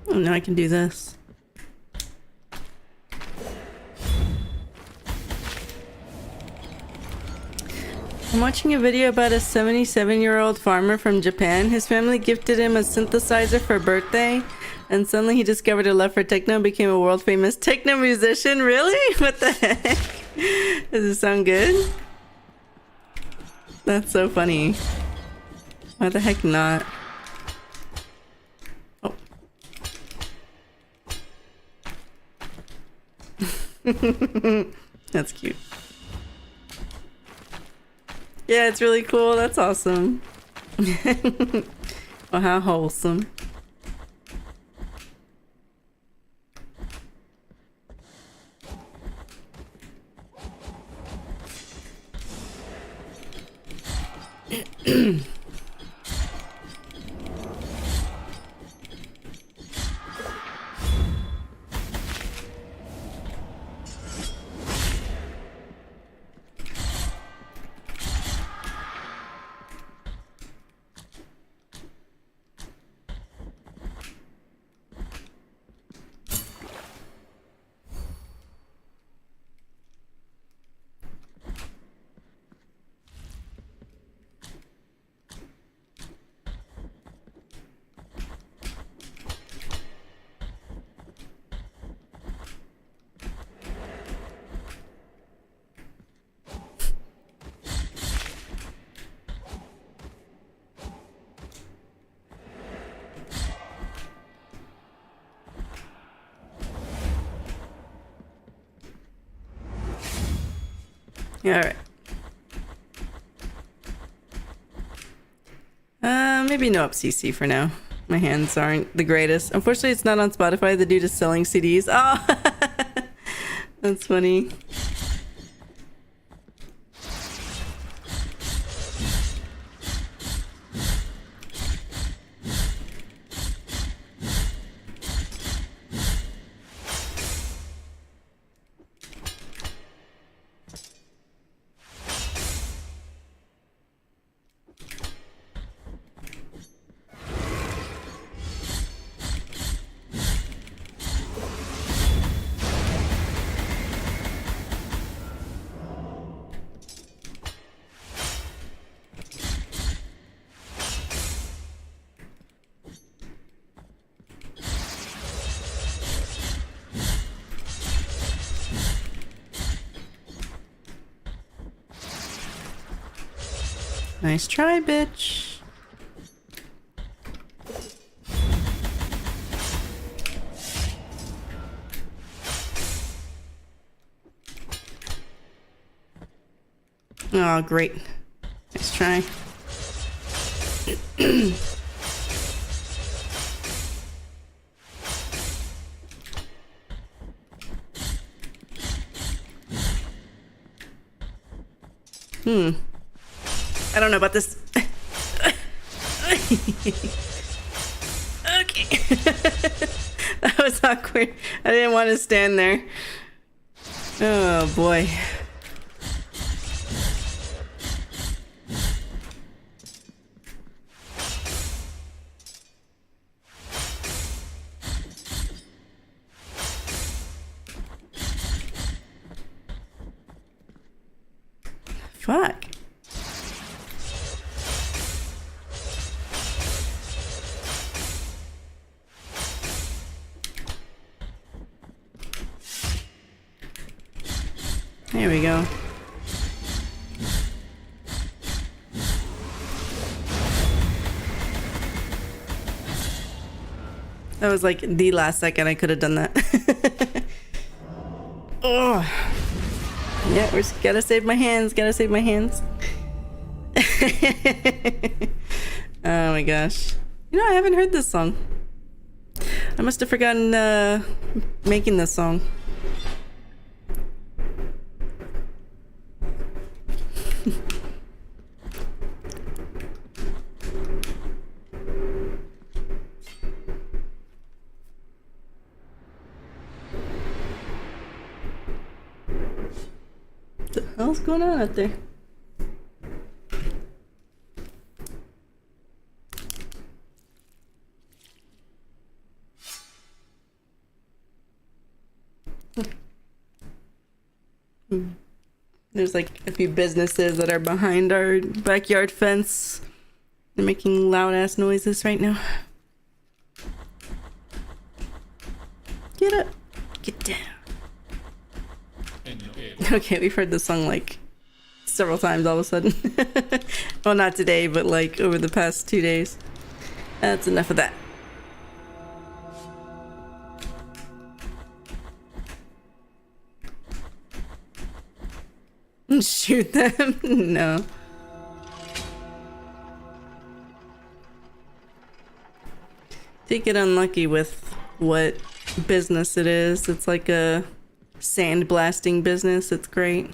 Oh, now I can do this. I'm watching a video about a 77-year-old farmer from Japan. His family gifted him a synthesizer for birthday, and suddenly he discovered a love for techno and became a world-famous techno musician. Really? What the heck? Does it sound good? That's so funny. Why the heck not? Oh. That's cute. Yeah, it's really cool. That's awesome. Well, how wholesome. Alright. Maybe no up CC for now. My hands aren't the greatest. Unfortunately, it's not on Spotify. The dude is selling CDs. Oh! That's funny. Nice try, bitch. Oh, great. Nice try. I don't know about this. Okay. That was awkward. I didn't want to stand there. Oh boy. Fuck. There we go. That was like the last second I could have done that. Oh. Yeah, we just gotta save my hands, gotta save my hands. Oh my gosh. You know, I haven't heard this song. I must have forgotten making this song. What the hell's going on out there? There's like a few businesses that are behind our backyard fence. They're making loud ass noises right now. Get up. Get down. Okay, we've heard this song like several times all of a sudden. Well, not today, but like over the past 2 days. That's enough of that. Shoot them? No. Did get unlucky with what business it is. It's like a sandblasting business. It's great.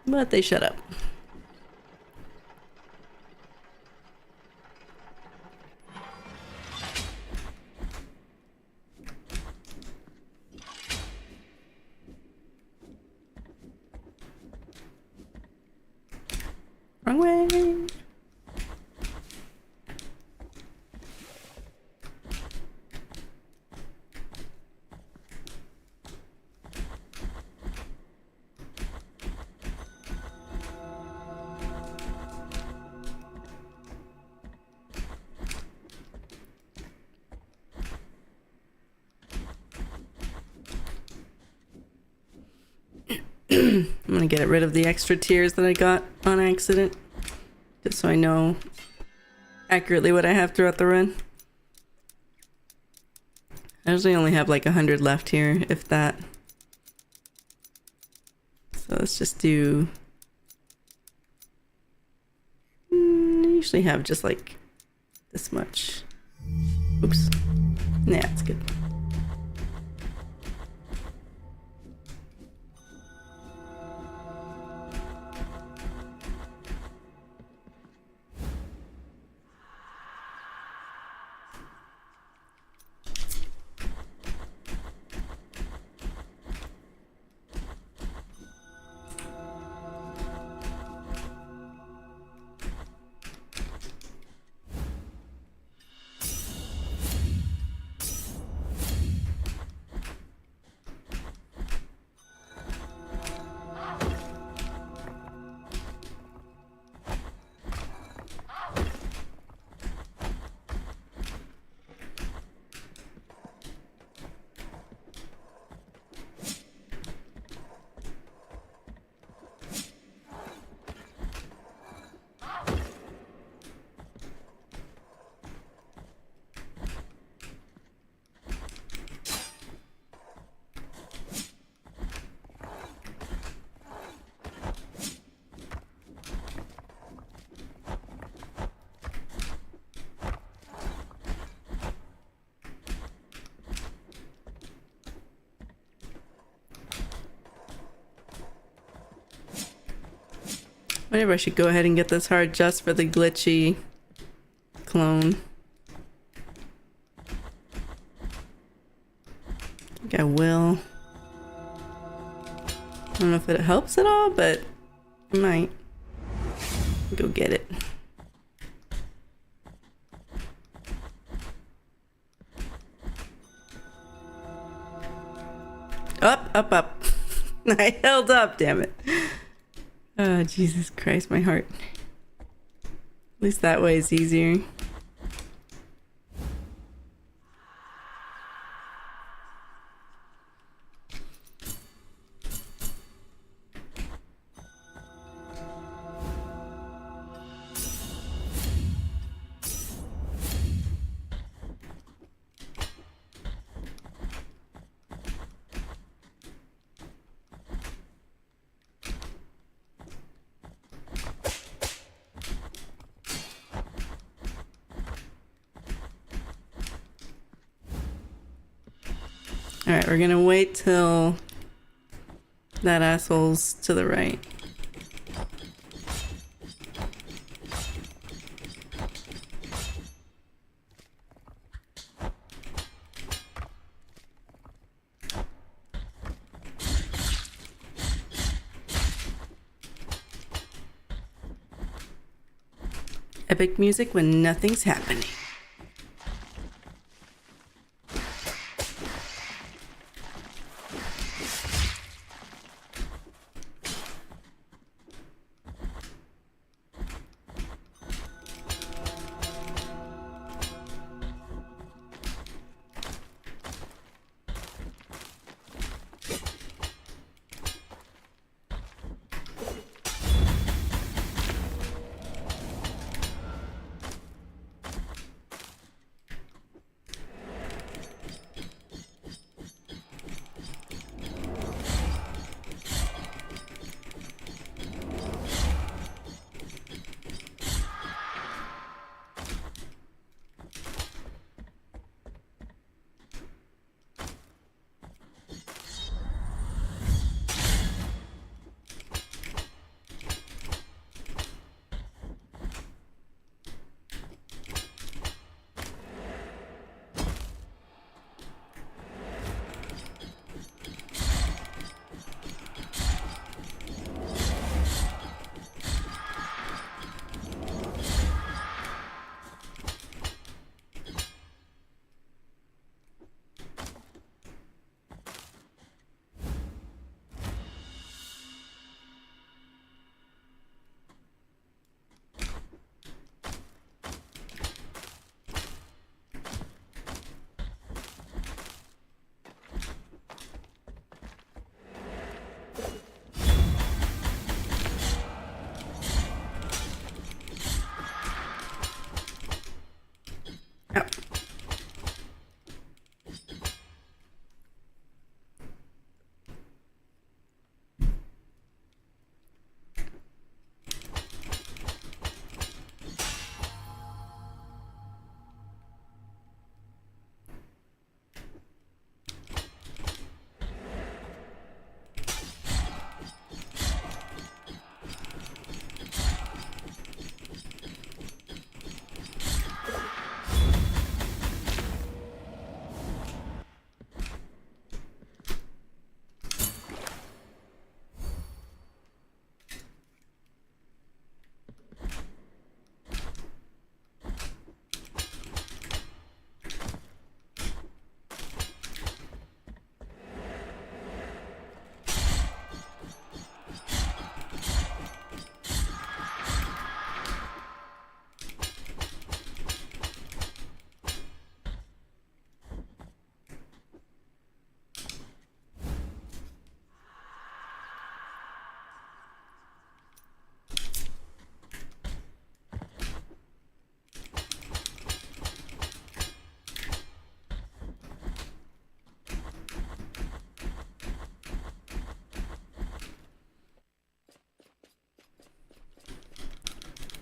But they shut up. Wrong way. I'm gonna get rid of the extra tears that I got on accident, just so I know accurately what I have throughout the run. I usually only have like 100 left here, if that. So let's just do... I usually have just like this much. Oops. Nah, it's good. Maybe I should go ahead and get this hard just for the glitchy clone. I think I will. I don't know if it helps at all, but it might. Go get it. Up, up, up. I held up, damn it. Oh, Jesus Christ, my heart. At least that way is easier. Alright, we're gonna wait till that asshole's to the right. Epic music when nothing's happening.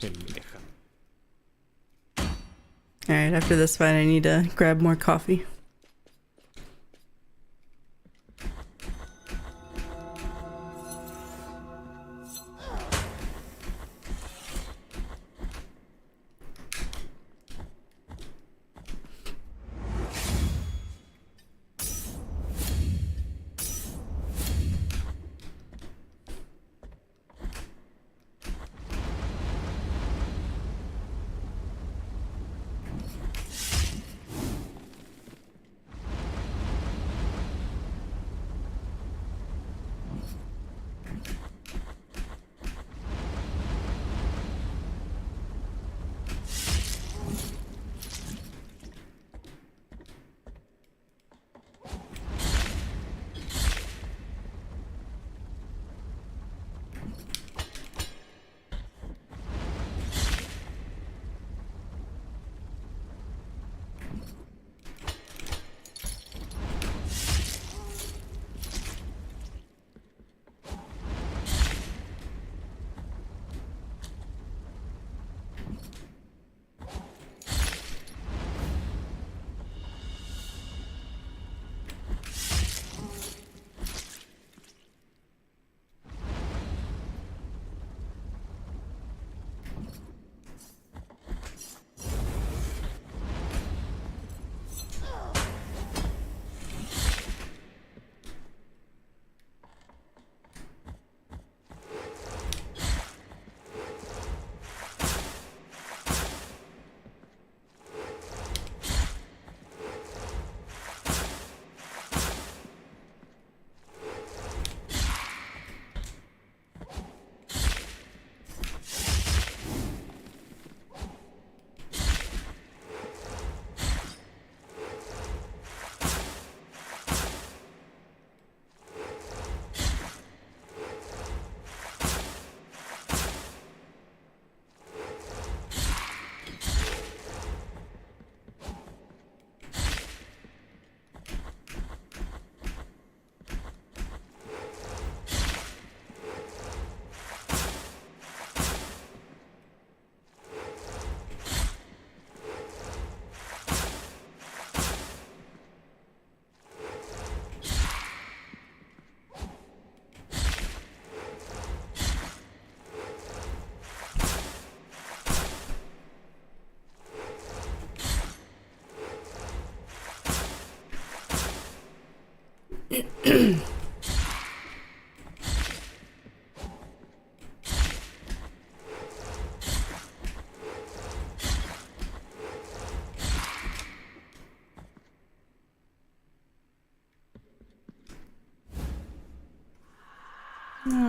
Alright, after this fight I need to grab more coffee.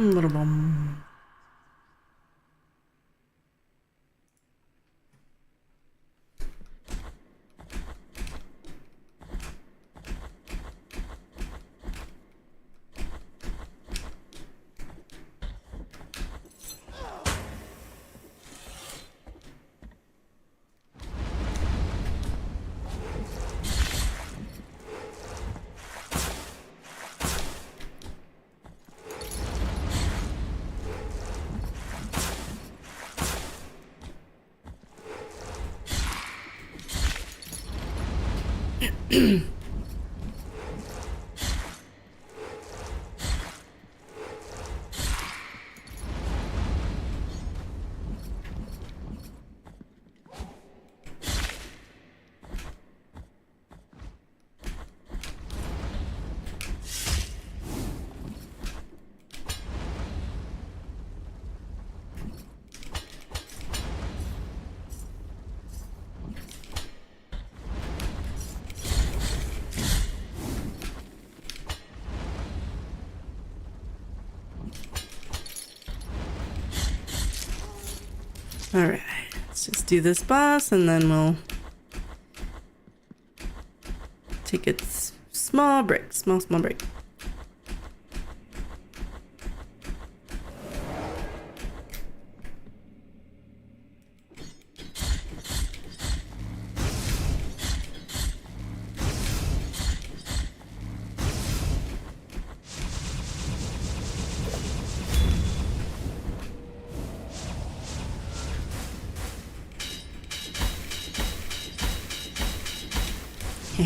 Little bum. Alright, let's just do this boss and then we'll take a small break, small break. I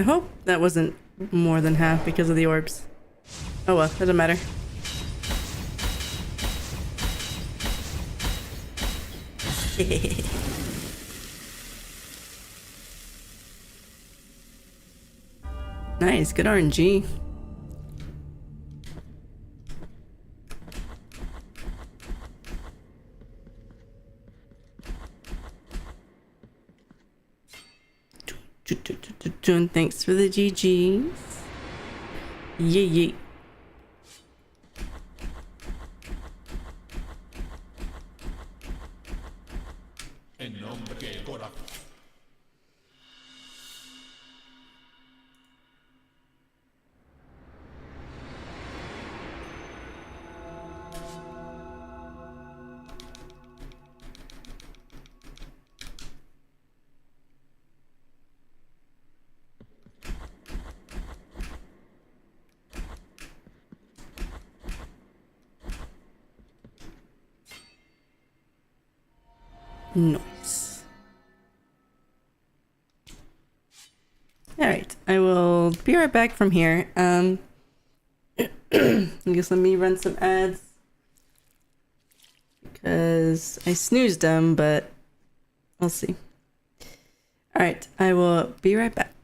hope that wasn't more than half because of the orbs. Oh well, doesn't matter. Nice, good RNG. Thanks for the GGs. Yeah. Nice. Alright, I will be right back from here. I guess let me run some ads. Because I snoozed them, but we'll see. Alright, I will be right back.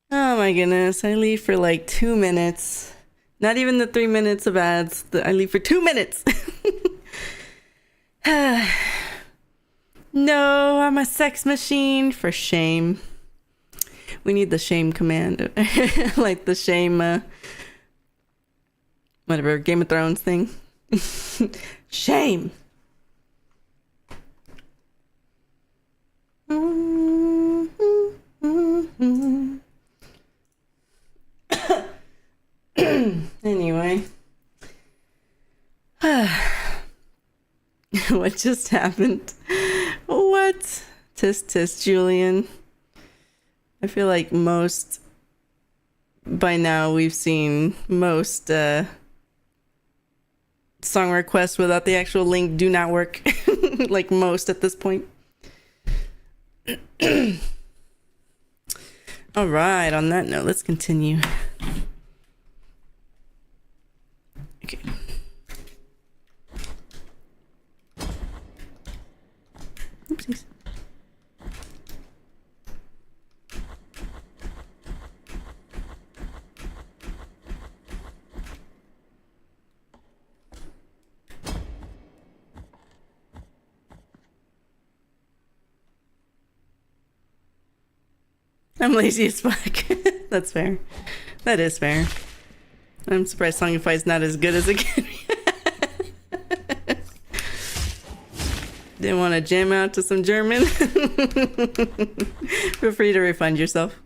Oh my goodness, I leave for like 2 minutes. Not even the 3 minutes of ads. I leave for 2 minutes. No, I'm a sex machine. For shame. We need the shame command. Like the shame, whatever, Game of Thrones thing. Shame. Anyway. What just happened? What? Tisk tisk, Julian. I feel like by now we've seen most song requests without the actual link do not work. Like most at this point. All right, on that note, let's continue. Okay. Oopsies. I'm lazy as fuck. That's fair. That is fair. I'm surprised Songify is not as good as it can be. Didn't want to jam out to some German? Feel free to refund yourself.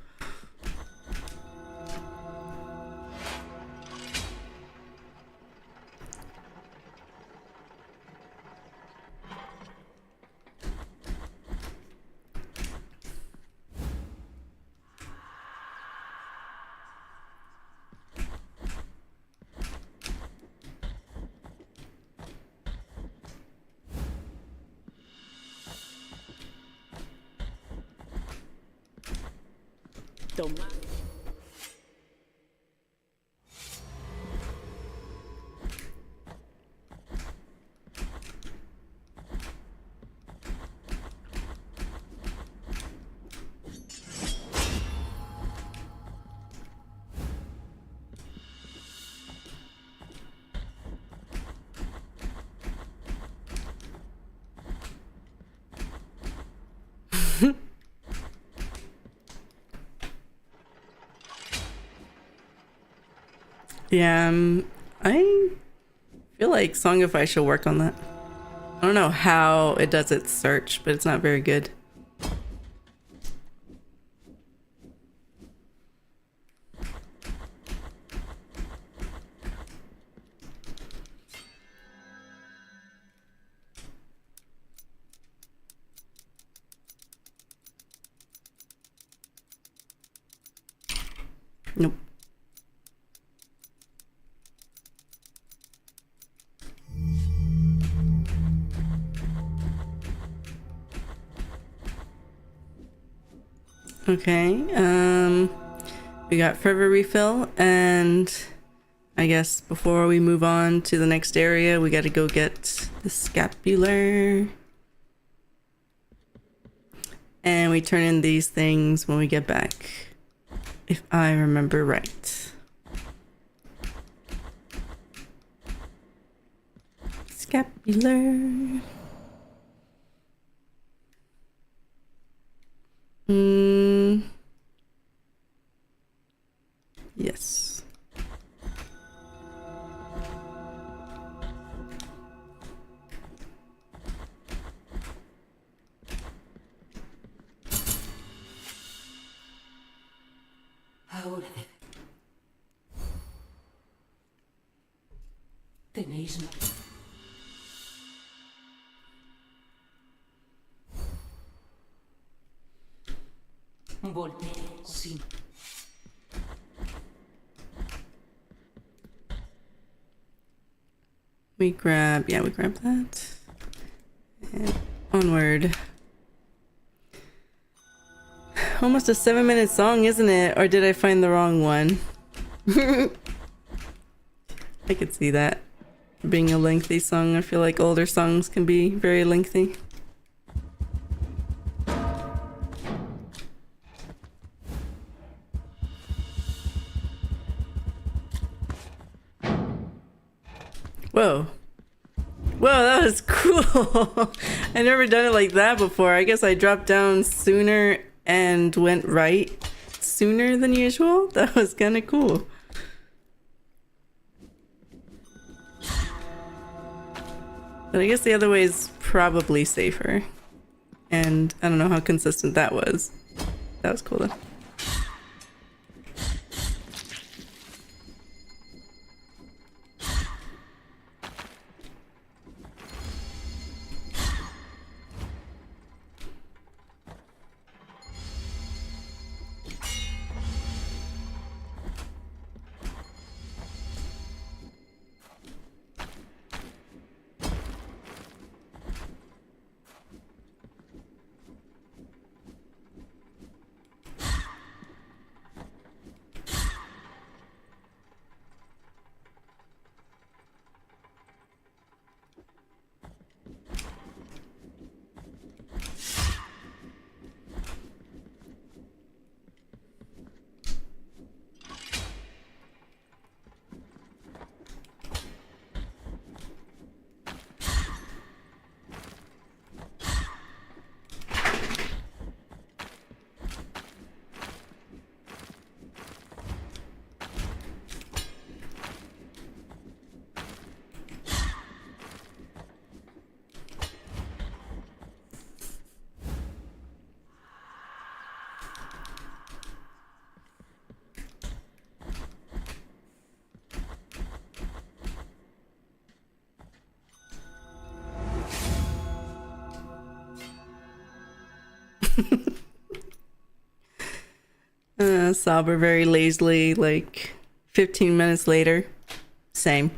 Yeah, I feel like Songify should work on that. I don't know how it does its search, but it's not very good. Nope. Okay, we got Fervor Refill, and I guess before we move on to the next area, we gotta go get the Scapular. And we turn in these things when we get back, if I remember right. Scapular. Yes. Ahora tenéis más. Volveré sin. We grab that. And onward. Almost a 7-minute song, isn't it? Or did I find the wrong one? I could see that being a lengthy song. I feel like older songs can be very lengthy. Whoa. Whoa, that was cool. I never done it like that before. I guess I dropped down sooner and went right sooner than usual. That was kind of cool. But I guess the other way is probably safer. And I don't know how consistent that was. That was cool though. Sober very lazily, like 15 minutes later. Same.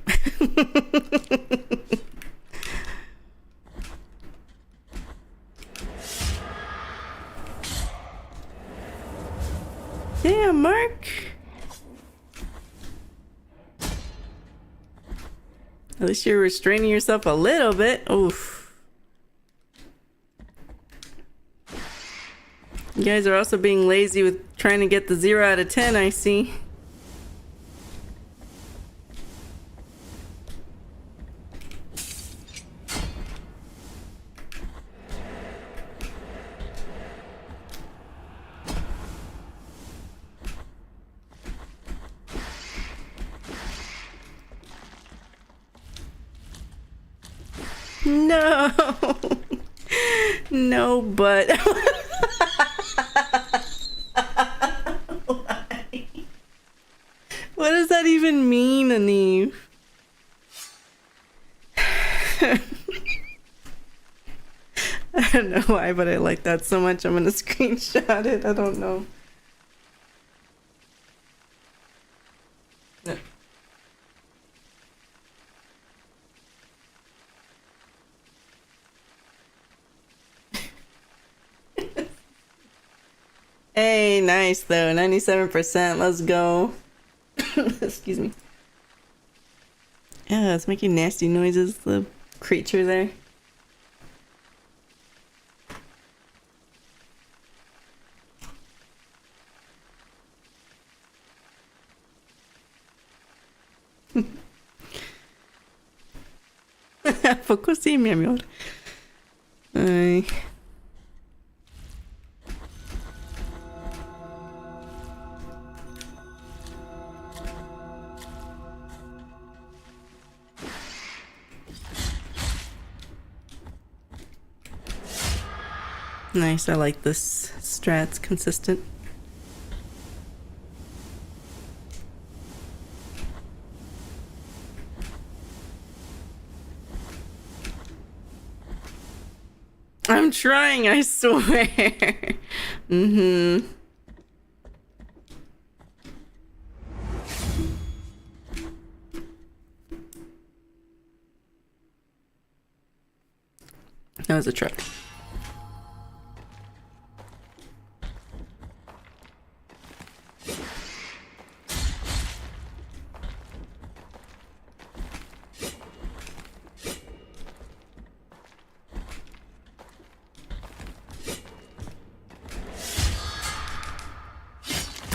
Damn, Mark. At least you're restraining yourself a little bit. Oof. You guys are also being lazy with trying to get the 0 out of 10, I see. No. No, but what does that even mean, Aneve? I don't know why, but I like that so much. I'm gonna screenshot it. I don't know. No. Hey, nice though. 97%. Let's go. Excuse me. Yeah, it's making nasty noises, the creature there. Poco sí, mi amor. Ay. Nice, I like this strat, it's consistent. I'm trying, I swear. Mm-hmm. That was a truck.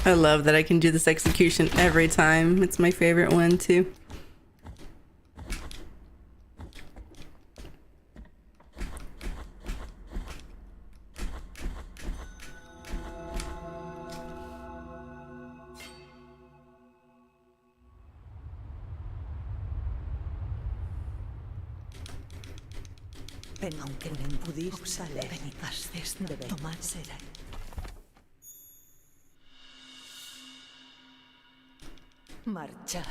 I love that I can do this execution every time. It's my favorite one too. Aunque no pudiste de tomar será. Marchar.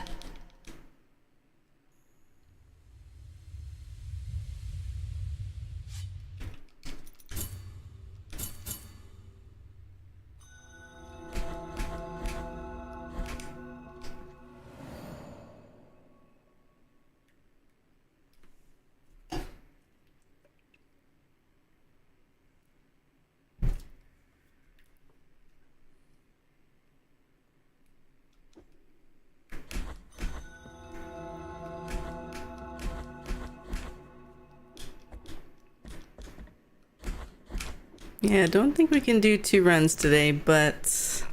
Yeah, I don't think we can do 2 runs today, but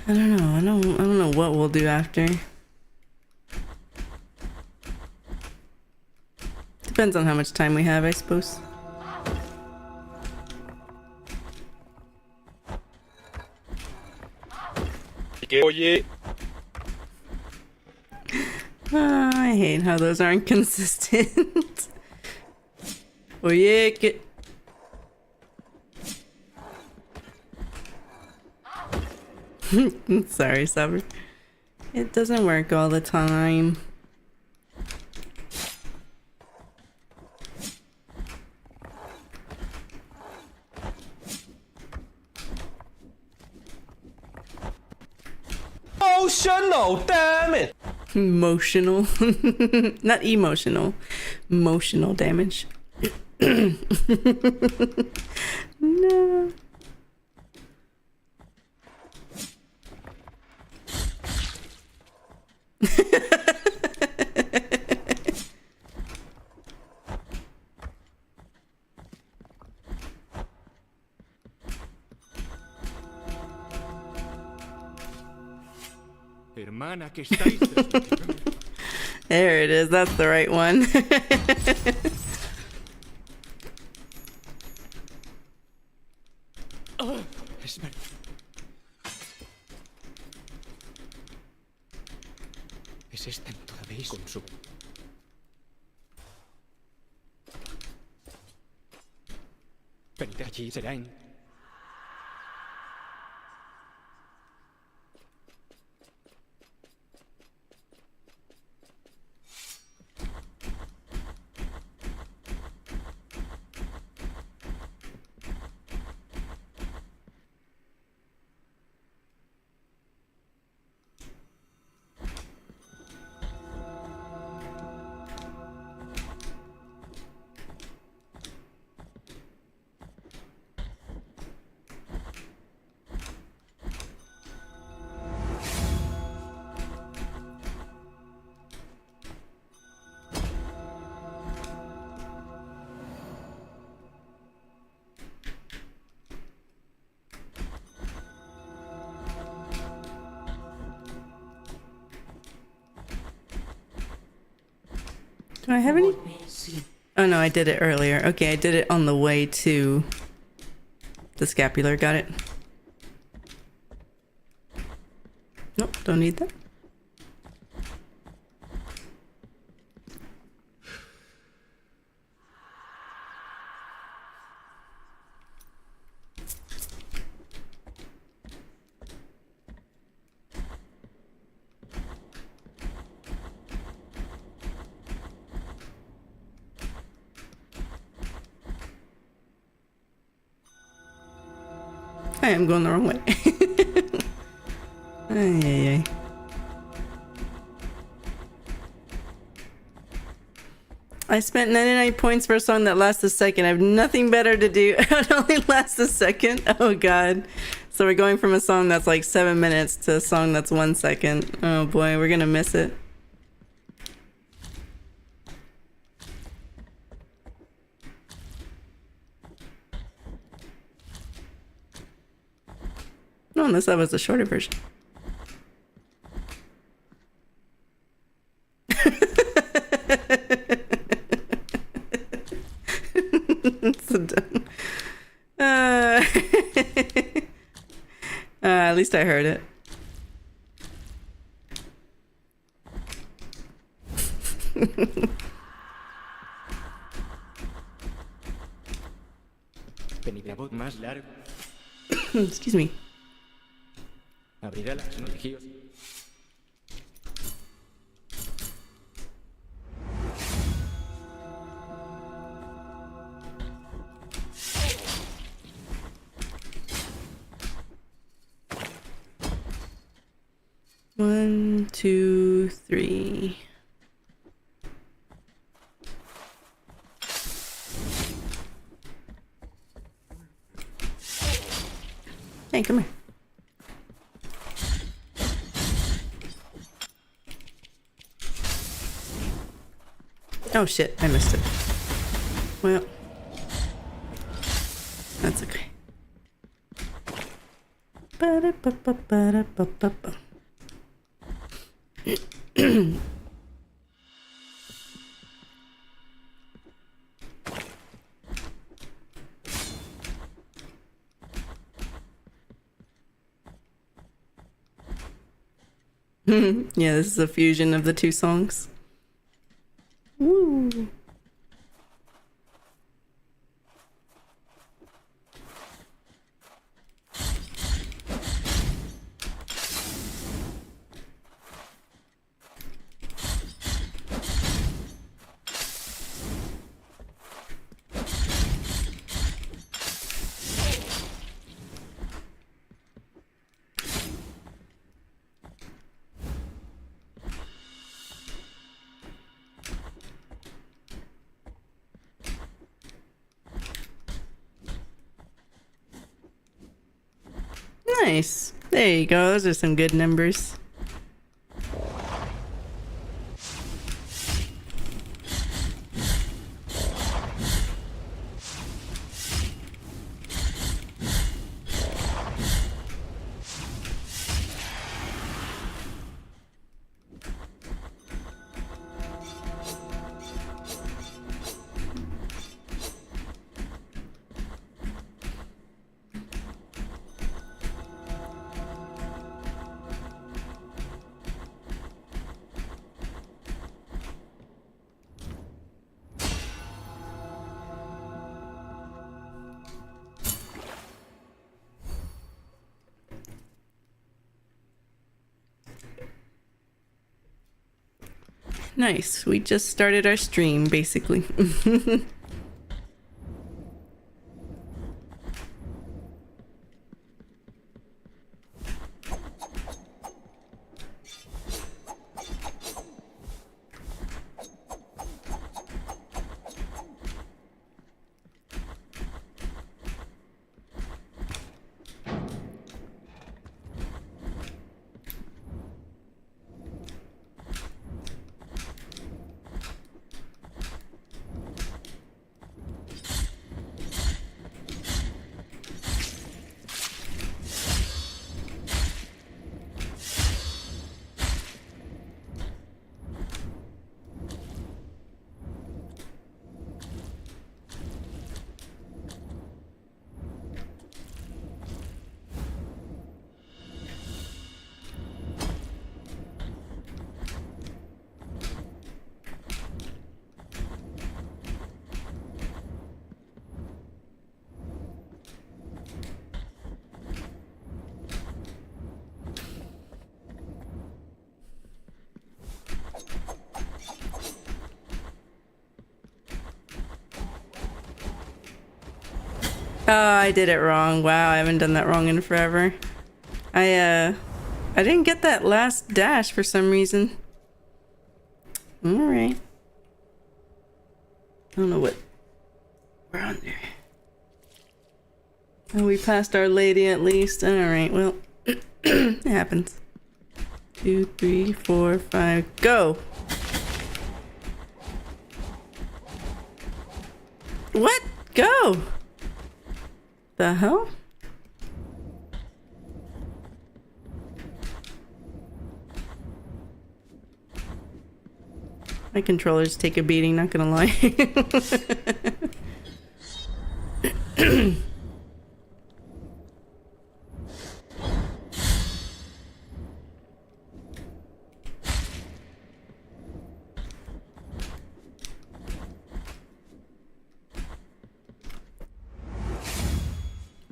I don't know. I don't know what we'll do after. Depends on how much time we have, I suppose. I hate how those aren't consistent. Oye, que... Sorry, Saber. It doesn't work all the time. Emotional, damn it! Emotional. Not emotional. Emotional damage. No. Hermana, que estáis There it is. That's the right one. Espera. Es esta todavía con su... Venid allí, Serain. Do I have any? Oh no, I did it earlier. Okay, I did it on the way to the scapular. Got it. Nope, don't need that. I am going the wrong way. Ay, ay, ay. I spent 99 points for a song that lasts a second. I have nothing better to do. It only lasts a second. Oh god. So we're going from a song that's like 7 minutes to a song that's 1 second. Oh boy, we're gonna miss it. No, unless that was the shorter version. So dumb. At least I heard it. Más largo. Excuse me. Abrirá las noticias. One, two, three. Hey, come here. Oh shit, I missed it. Well, that's okay. Ba-da-ba-ba-ba-da-ba-ba-ba. Yeah, this is a fusion of the two songs. Woo. Nice. There you go. Those are some good numbers. Nice. We just started our stream, basically. Oh, I did it wrong. Wow, I haven't done that wrong in forever. I didn't get that last dash for some reason. Alright. I don't know what... We're on there. Oh, we passed Our Lady at least. Alright, well... it happens. 2, 3, 4, 5, go! What? Go! The hell? My controllers take a beating, not gonna lie.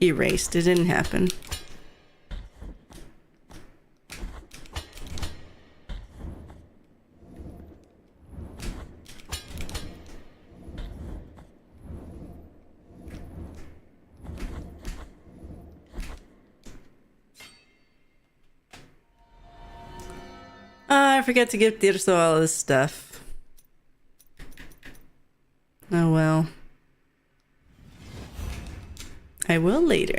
Erased. It didn't happen. I forgot to give Tirso all this stuff. Oh well. I will later.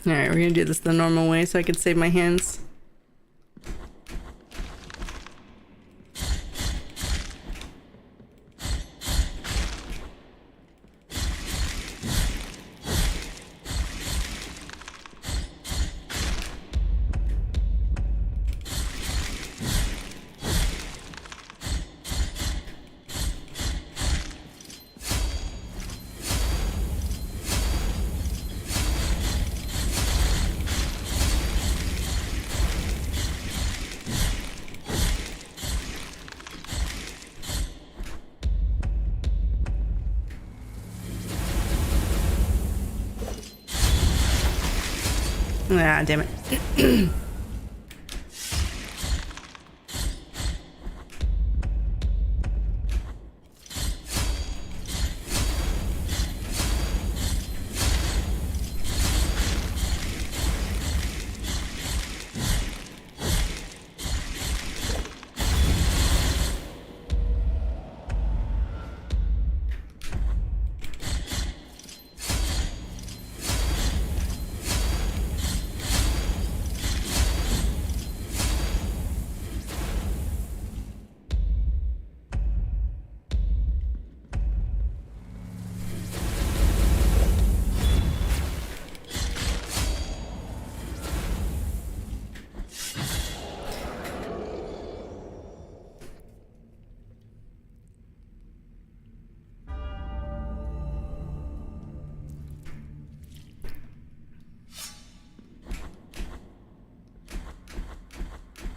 Alright, we're gonna do this the normal way so I can save my hands. Ah, damn it.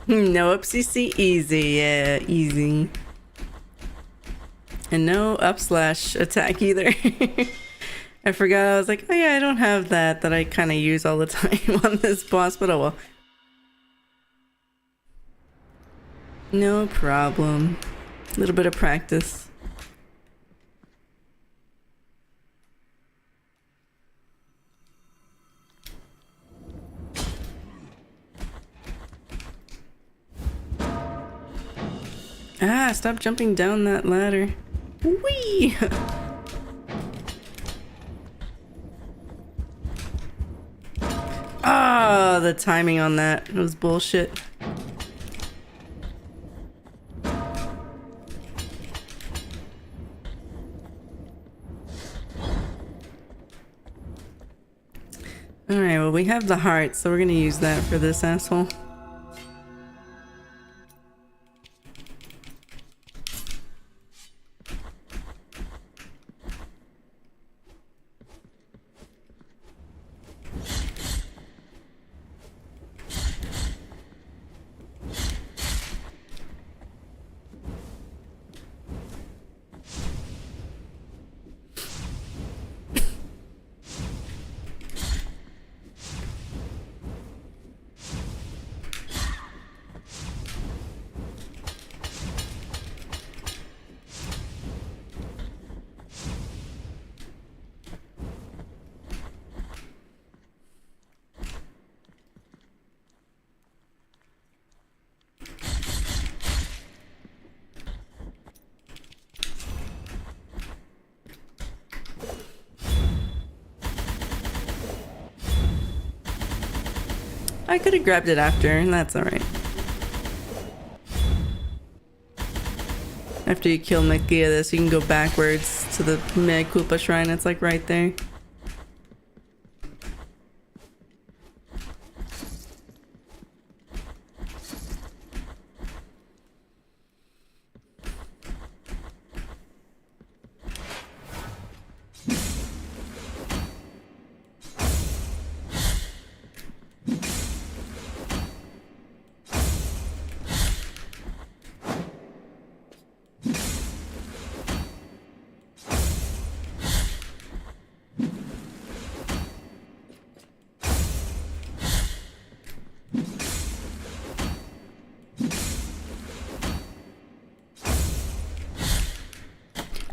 No upcc easy, yeah, easy. And no up slash attack either. I forgot, I was like, oh yeah, I don't have that I kind of use all the time on this boss, but oh well. No problem. A little bit of practice. Ah, stop jumping down that ladder. Whee! Ah, the timing on that was bullshit. Alright, well we have the heart, so we're gonna use that for this asshole. I could have grabbed it after, and that's alright. After you kill Makia this, you can go backwards to the Mea Koopa shrine. It's like right there.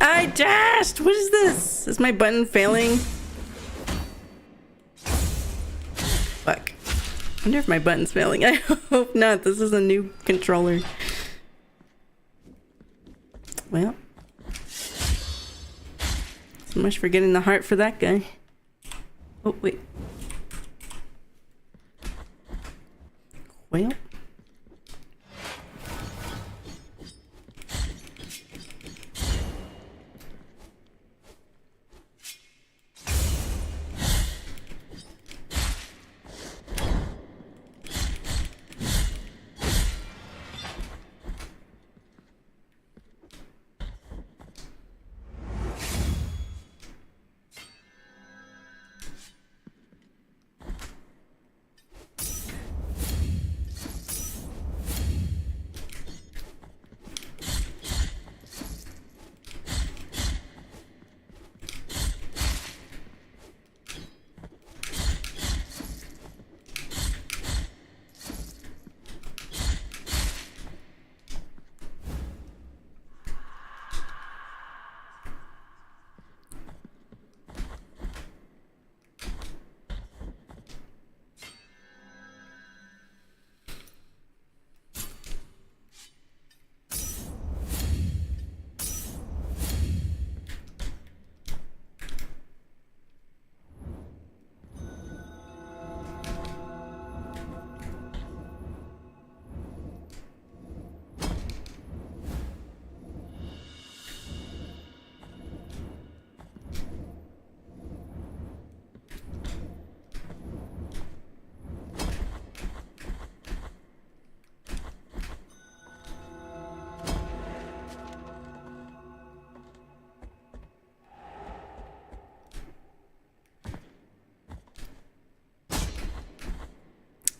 I dashed! What is this? Is my button failing? Fuck. I wonder if my button's failing. I hope not. This is a new controller. Well. So much for getting the heart for that guy. Oh, wait. Well.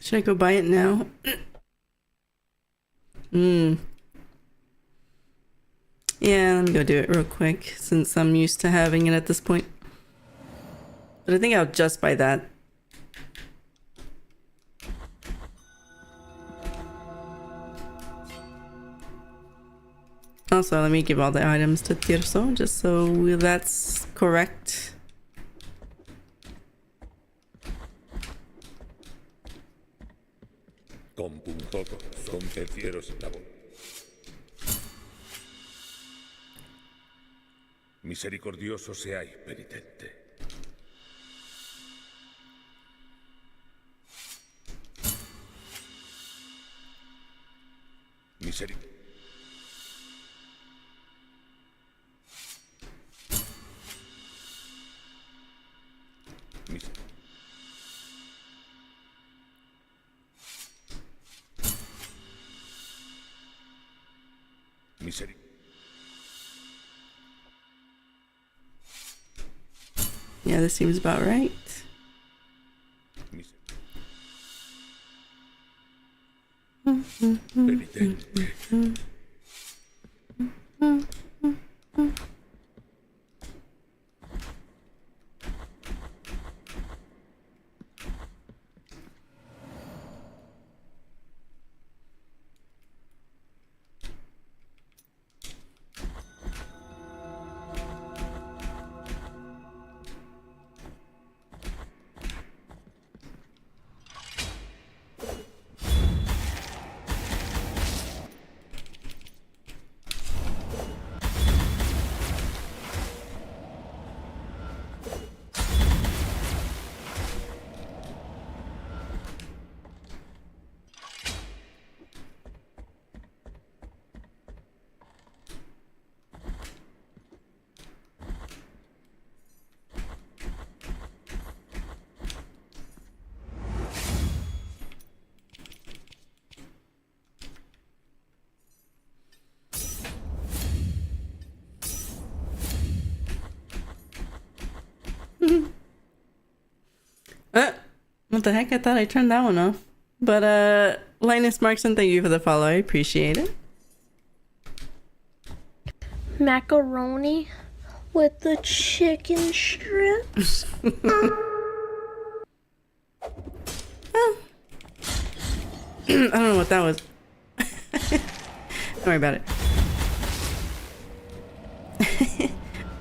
Should I go buy it now? Yeah, let me go do it real quick since I'm used to having it at this point. But I think I'll just buy that. Also, let me give all the items to Tirso just so that's correct. Con punto son tercieros labor. Misericordioso seáis, penitente. Miseric... Mis... Miseric... Yeah, this seems about right. Mis... Penitente. What the heck? I thought I turned that one off. But Linus Markson, thank you for the follow. I appreciate it. Macaroni with the chicken strips. Oh. I don't know what that was. Don't worry about it.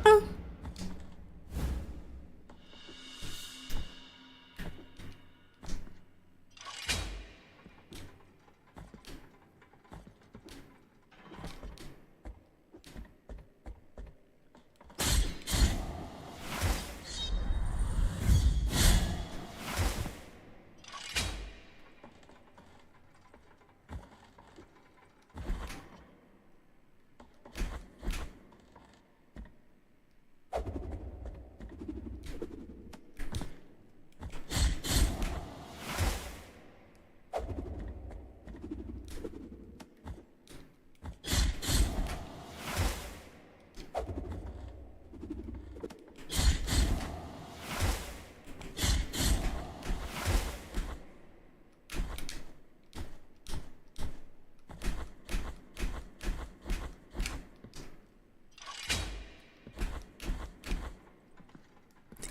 Oh.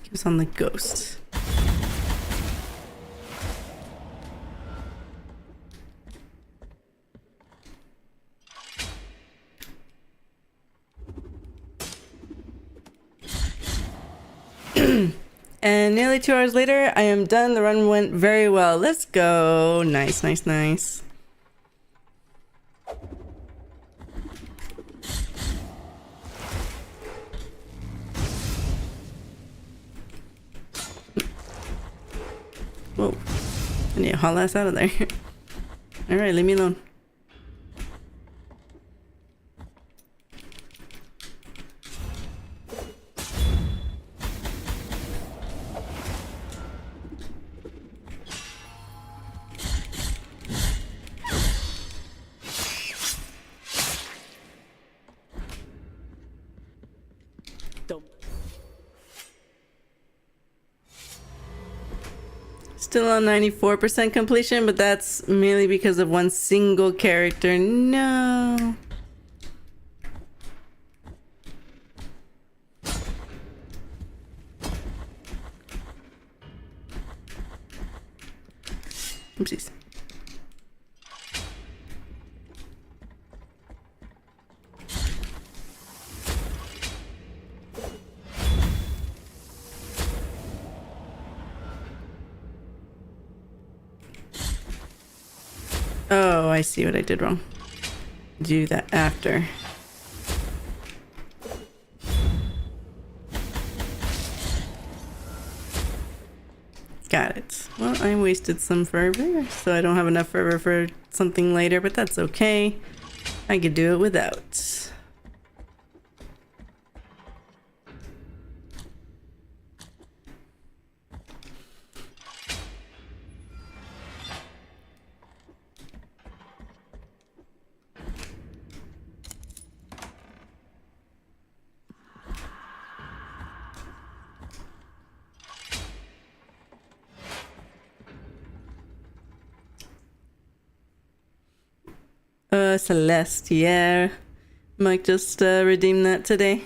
It was on the ghost. And nearly 2 hours later, I am done. The run went very well. Let's go. Nice, nice, nice. Whoa. I need to haul ass out of there. Alright, leave me alone. Still on 94% completion, but that's merely because of one single character. No. Oopsies. Oh, I see what I did wrong. Do that after. Got it. Well, I wasted some fervor, so I don't have enough fervor for something later, but that's okay. I could do it without. Celeste, yeah. Might just redeem that today.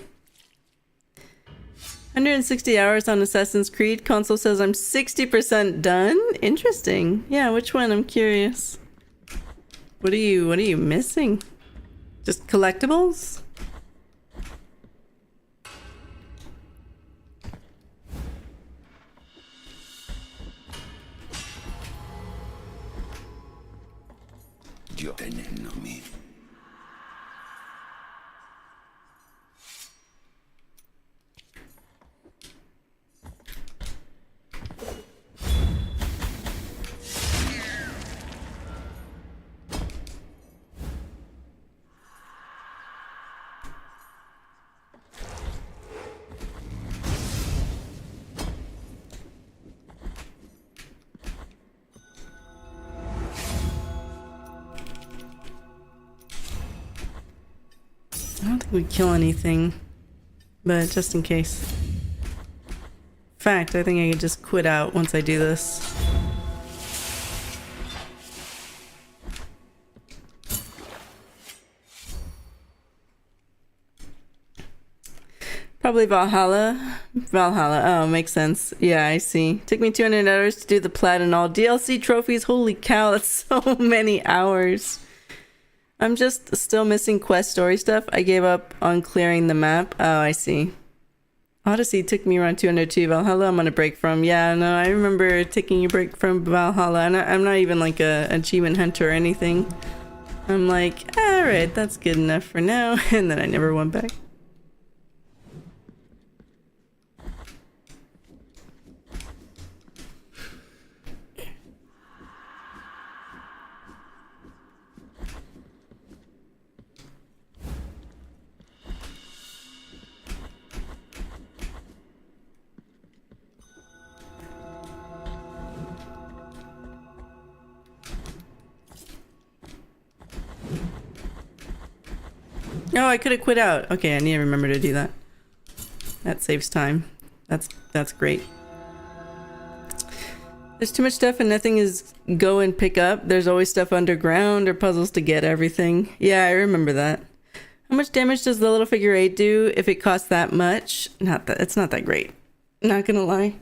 160 hours on Assassin's Creed. Console says I'm 60% done. Interesting. Yeah, which one? I'm curious. What are you missing? Just collectibles? Yo teniéndome. I don't think we kill anything, but just in case. In fact, I think I could just quit out once I do this. Probably Valhalla. Valhalla. Oh, makes sense. Yeah, I see. Took me 200 hours to do the plat and all. DLC trophies. Holy cow, that's so many hours. I'm just still missing quest story stuff. I gave up on clearing the map. Oh, I see. Odyssey took me around 202. Valhalla, I'm on a break from. Yeah, no, I remember taking a break from Valhalla. And I'm not even like a achievement hunter or anything. I'm like, alright, that's good enough for now. And then I never went back. Oh, I could have quit out. Okay, I need to remember to do that. That saves time. That's great. There's too much stuff and nothing is go and pick up. There's always stuff underground or puzzles to get everything. Yeah, I remember that. How much damage does the little figure 8 do if it costs that much? It's not that great. Not gonna lie.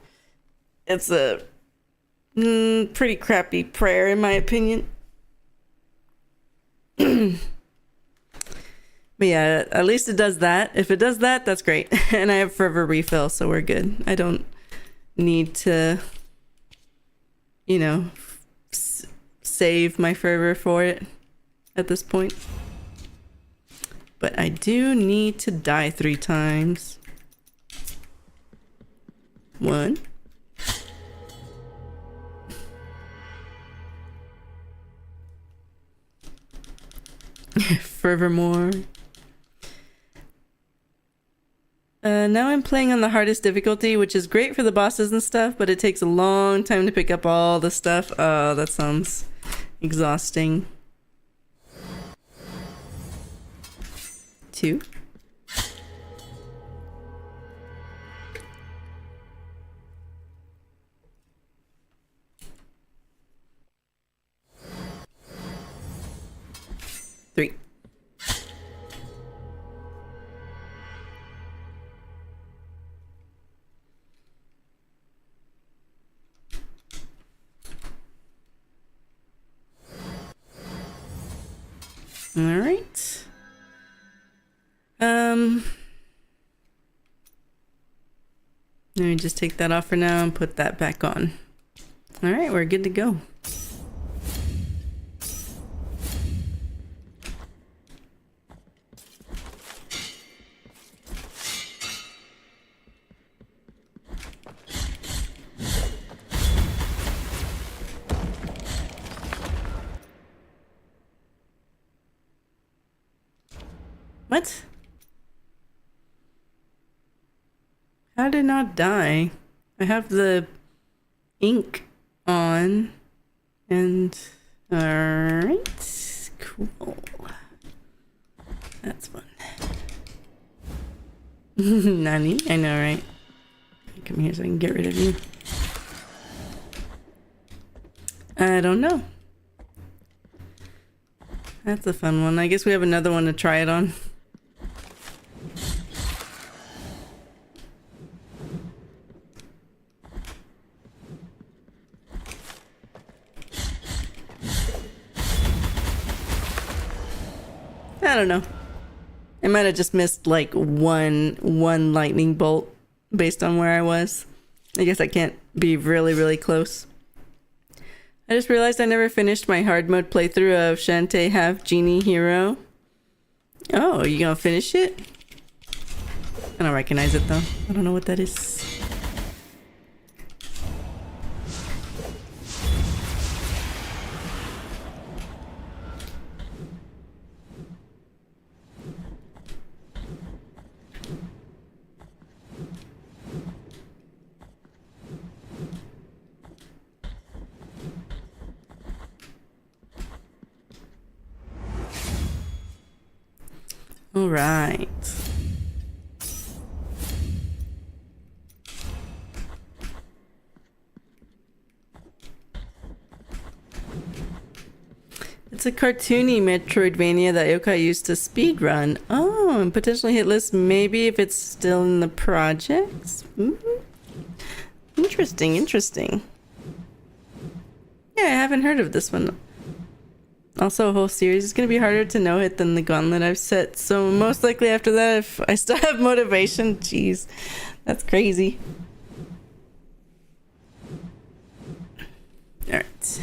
It's a pretty crappy prayer in my opinion. But yeah, at least it does that. If it does that, that's great. And I have fervor refill, so we're good. I don't need to, you know, save my fervor for it at this point. But I do need to die 3 times. 1. Fervor more. Now I'm playing on the hardest difficulty, which is great for the bosses and stuff, but it takes a long time to pick up all the stuff. Oh, that sounds exhausting. 2. Three. All right. Let me just take that off for now and put that back on. All right, we're good to go. What? How did not die? I have the ink on and alright, cool. That's fun. Nani? I know, right? Come here so I can get rid of you. I don't know. That's a fun one. I guess we have another one to try it on. I don't know. I might have just missed like one lightning bolt based on where I was. I guess I can't be really close. I just realized I never finished my hard mode playthrough of Shantae Half Genie Hero. Oh, you gonna finish it? I don't recognize it though. I don't know what that is. All right. It's a cartoony Metroidvania that Yokai used to speedrun. Oh, and potentially hit list maybe if it's still in the projects. Interesting, interesting. Yeah, I haven't heard of this one. Also, a whole series is going to be harder to no-hit than the gauntlet I've set. So most likely after that, if I still have motivation, jeez, that's crazy. All right.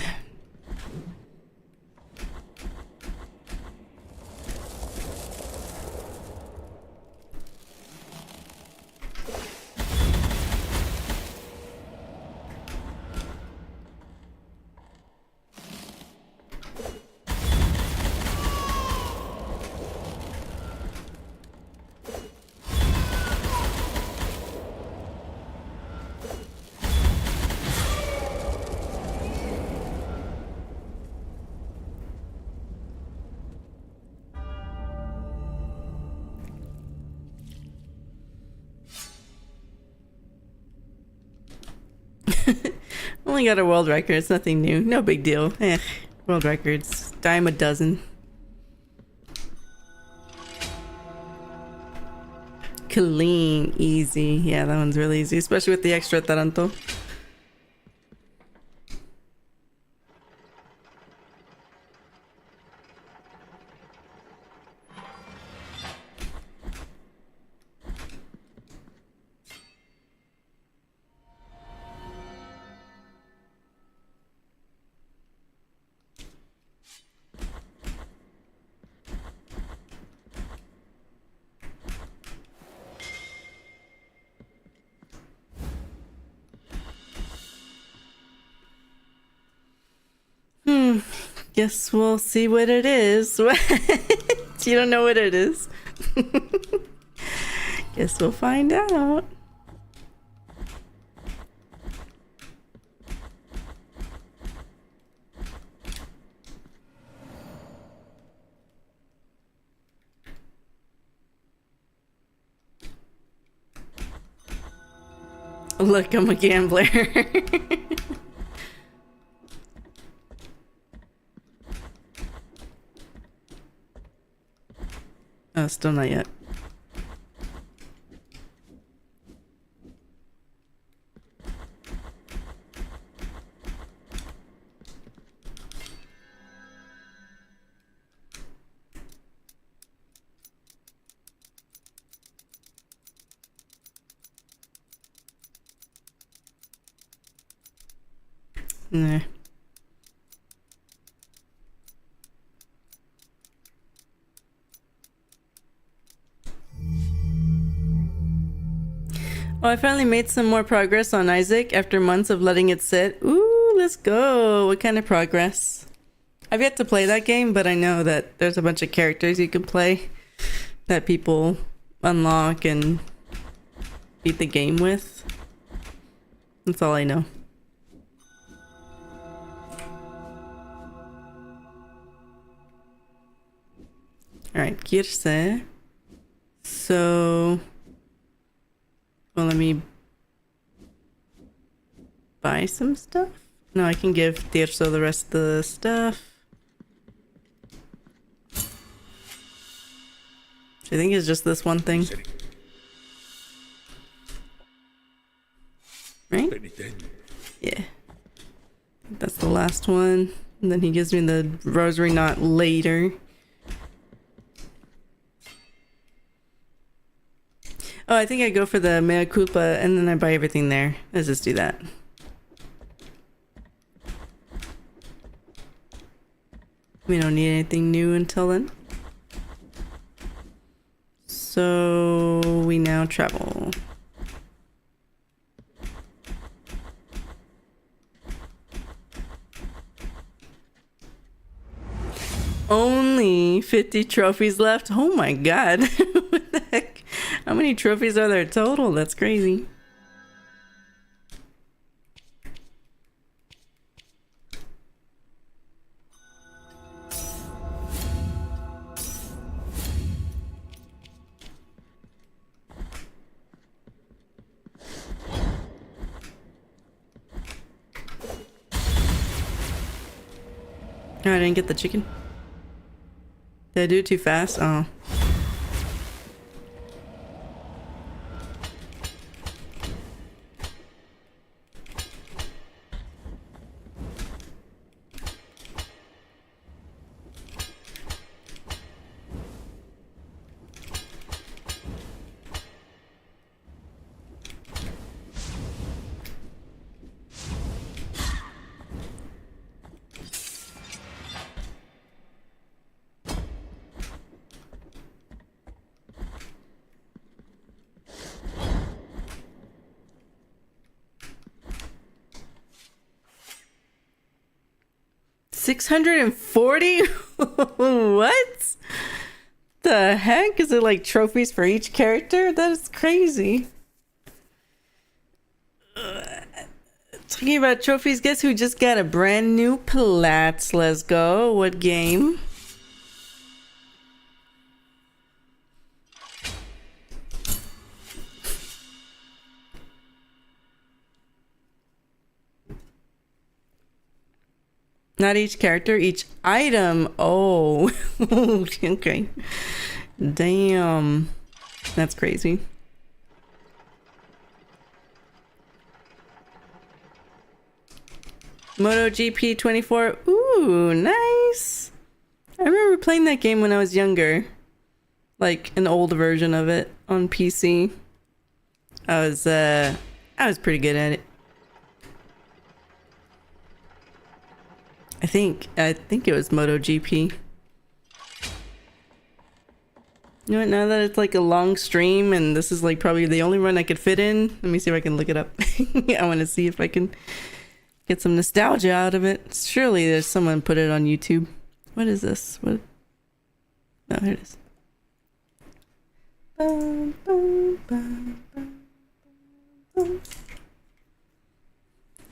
Only got a world record. It's nothing new. No big deal. World records. Dime a dozen. Clean. Easy. Yeah, that one's really easy. Especially with the extra taranto. Guess we'll see what it is. You don't know what it is. Guess we'll find out. Look, I'm a gambler. Oh, still not yet. Nah. Oh, I finally made some more progress on Isaac after months of letting it sit. Ooh, let's go. What kind of progress? I've yet to play that game, but I know that there's a bunch of characters you can play that people unlock and beat the game with. That's all I know. Alright, Kirse. So... well, let me buy some stuff. No, I can give Tirso the rest of the stuff. I think it's just this one thing. Right? Yeah. That's the last one. And then he gives me the rosary knot later. Oh, I think I go for the mea culpa and then I buy everything there. Let's just do that. We don't need anything new until then. So we now travel. Only 50 trophies left. Oh my god. What the heck? How many trophies are there total? That's crazy. Oh, I didn't get the chicken. Did I do it too fast? Oh. $640? What? The heck? Is it like trophies for each character? That is crazy. Talking about trophies, guess who just got a brand new Platts? Let's go. What game? Not each character, each item. Oh, okay. Damn. That's crazy. MotoGP 24. Ooh, nice. I remember playing that game when I was younger. Like an old version of it on PC. I was pretty good at it. I think it was MotoGP. You know what, now that it's like a long stream and this is like probably the only run I could fit in, let me see if I can look it up. I want to see if I can get some nostalgia out of it. Surely there's someone put it on YouTube. What is this? What? Oh, here it is.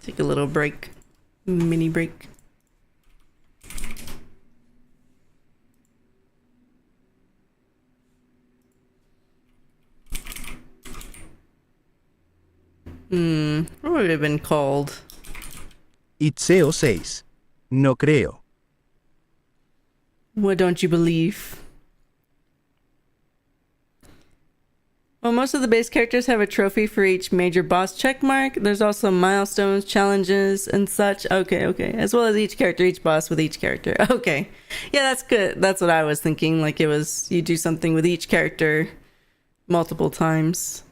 Take a little break. Mini break. What would it have been called? Itzeo 6. No creo. What don't you believe? Well, most of the base characters have a trophy for each major boss checkmark. There's also milestones, challenges, and such. Okay. As well as each character, each boss with each character. Okay. Yeah, that's good. That's what I was thinking. Like it was, you do something with each character multiple times.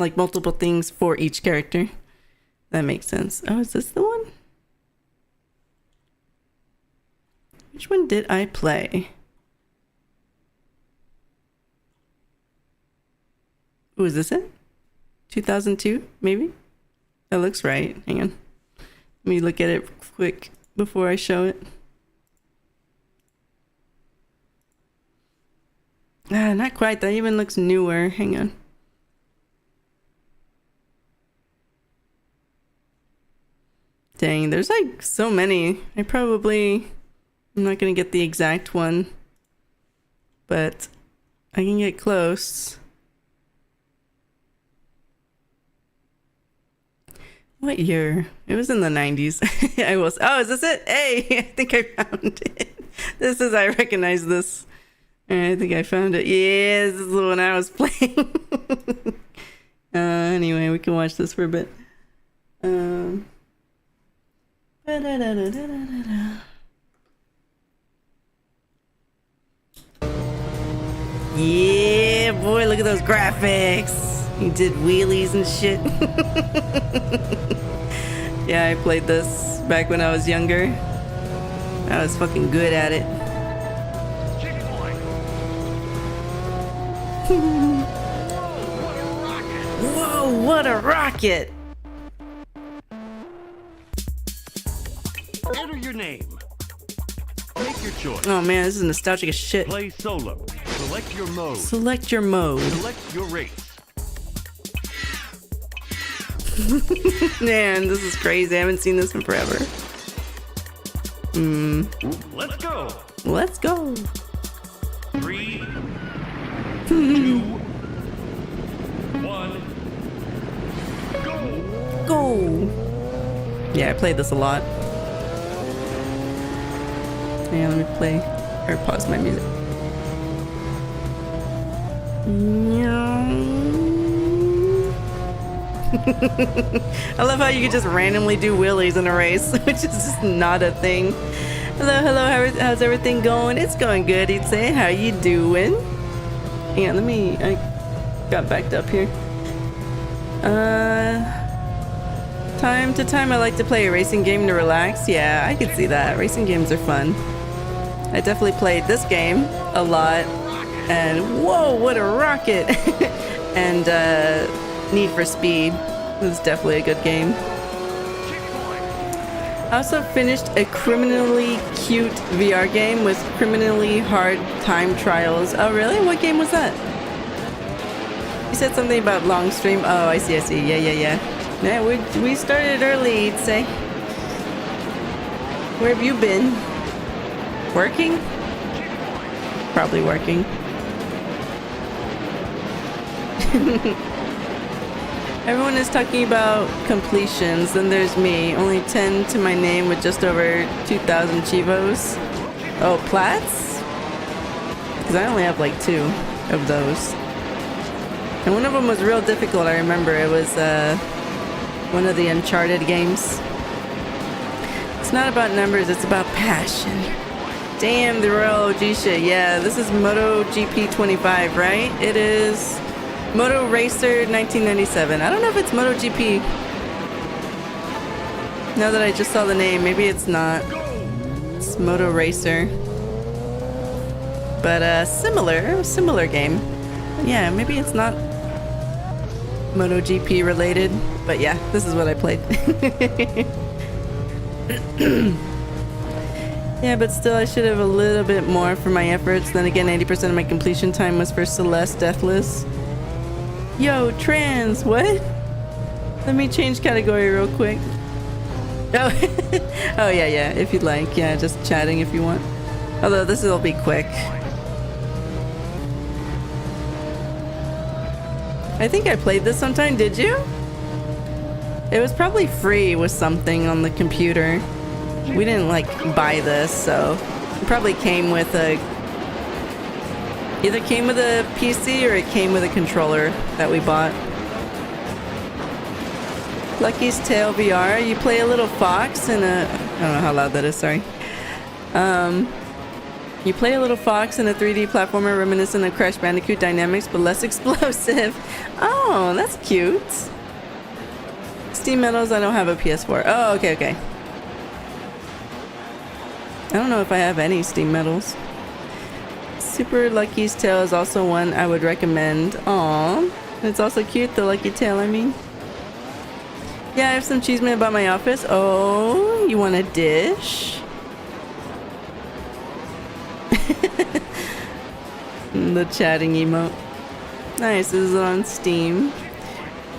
Like multiple things for each character. That makes sense. Oh, is this the one? Which one did I play? Ooh, is this it? 2002, maybe? That looks right. Hang on. Let me look at it quick before I show it. Ah, not quite. That even looks newer. Hang on. Dang, there's like so many. I'm not gonna get the exact one, but I can get close. What year? It was in the 90s. Oh, is this it? Hey, I think I found it. I recognize this. I think I found it. Yeah, this is the one I was playing. Anyway, we can watch this for a bit. Yeah, boy, look at those graphics. He did wheelies and shit. Yeah, I played this back when I was younger. I was fucking good at it. Whoa, what a rocket! Enter your name. Make your choice. Oh man, this is nostalgic as shit. Play solo. Select your mode. Select your mode. Select your race. Man, this is crazy. I haven't seen this in forever. Let's go. Let's go. 3, 2, 1, go. Go. Yeah, I played this a lot. Yeah, let me play or pause my music. I love how you can just randomly do wheelies in a race, which is just not a thing. Hello, how's everything going? It's going good, he'd say. How you doing? Yeah, I got backed up here. Time to time I like to play a racing game to relax. Yeah, I can see that. Racing games are fun. I definitely played this game a lot. And whoa, what a rocket! And Need for Speed was definitely a good game. I also finished a criminally cute VR game with criminally hard time trials. Oh really? What game was that? You said something about long stream. Oh, I see. Yeah. Yeah, we started early, you'd say. Where have you been? Working? Probably working. Everyone is talking about completions, then there's me. Only 10 to my name with just over 2,000 Chivos. Oh, Plats? Because I only have like 2 of those. And one of them was real difficult, I remember. It was one of the Uncharted games. It's not about numbers, it's about passion. Damn, the Royal OG shit. Yeah, this is MotoGP 25, right? It is Moto Racer 1997. I don't know if it's MotoGP. Now that I just saw the name, maybe it's not. It's Moto Racer. But similar game. Yeah, maybe it's not MotoGP related. But yeah, this is what I played. Yeah, but still, I should have a little bit more for my efforts. Then again, 80% of my completion time was for Celeste Deathless. Yo, trans, what? Let me change category real quick. Oh, oh yeah, if you'd like. Yeah, just chatting if you want. Although this will be quick. I think I played this sometime, did you? It was probably free with something on the computer. We didn't like buy this, so it probably came with either came with a PC or it came with a controller that we bought. Lucky's Tale VR. You play a little fox in a... I don't know how loud that is, sorry. You play a little fox in a 3D platformer reminiscent of Crash Bandicoot dynamics, but less explosive. Oh, that's cute. Steam Meadows, I don't have a PS4. Oh, okay. I don't know if I have any Steam medals. Super Lucky's Tale is also one I would recommend. Aww. It's also cute, the Lucky Tail, I mean. Yeah, I have some cheeseman about my office. Oh, you want a dish? The chatting emote. Nice, this is on Steam.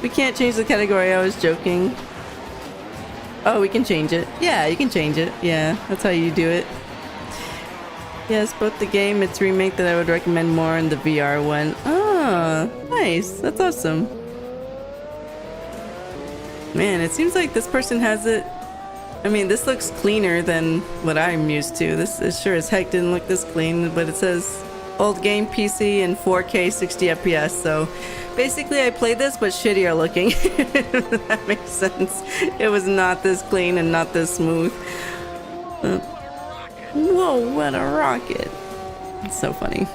We can't change the category, I was joking. Oh, we can change it. Yeah, you can change it. Yeah, that's how you do it. Yes, both the game, its remake that I would recommend more, and the VR one. Ah, nice. That's awesome. Man, it seems like this person has it. I mean, this looks cleaner than what I'm used to. This is sure as heck didn't look this clean, but it says old game PC and 4K 60 FPS. So basically I played this, but shittier looking. That makes sense. It was not this clean and not this smooth. Whoa, what a rocket. It's so funny.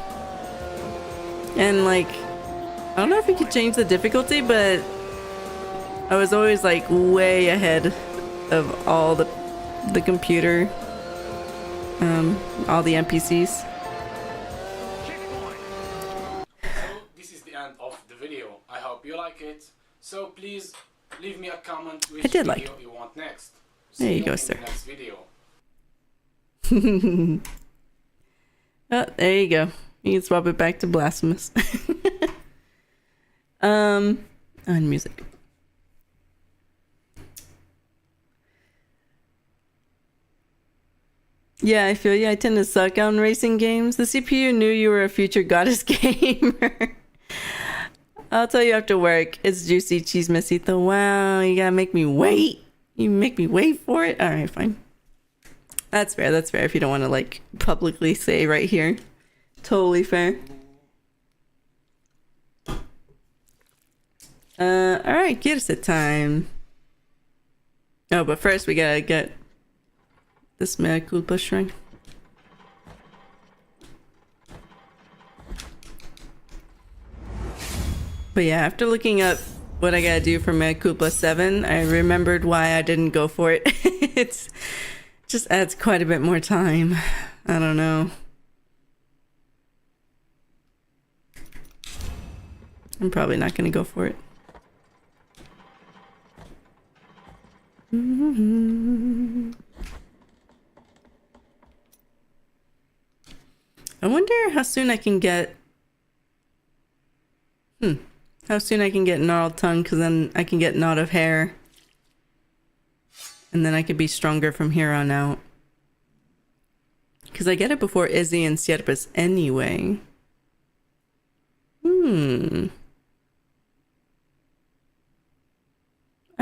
And like, I don't know if you could change the difficulty, but I was always like way ahead of all the computer, all the NPCs. This is the end of the video. I hope you like it. So please leave me a comment which I did video like. you want next. There See you go, in sir. the next video. Oh, there you go. You can swap it back to Blasphemous. On music. Yeah, I feel you. I tend to suck on racing games. The CPU knew you were a future goddess gamer. I'll tell you after work. It's juicy cheese mesito. Wow, you gotta make me wait. You make me wait for it? Alright, fine. That's fair, that's fair. If you don't want to, like, publicly say right here. Totally fair. Alright, get us a time. Oh, but first we gotta get this mea culpa shrine. But yeah, after looking up what I gotta do for mea culpa 7, I remembered why I didn't go for it. It's just adds quite a bit more time. I don't know. I'm probably not gonna go for it. I wonder how soon I can get... How soon I can get gnarled tongue, because then I can get knot of hair. And then I could be stronger from here on out. Because I get it before Izzy and Sierpes anyway. I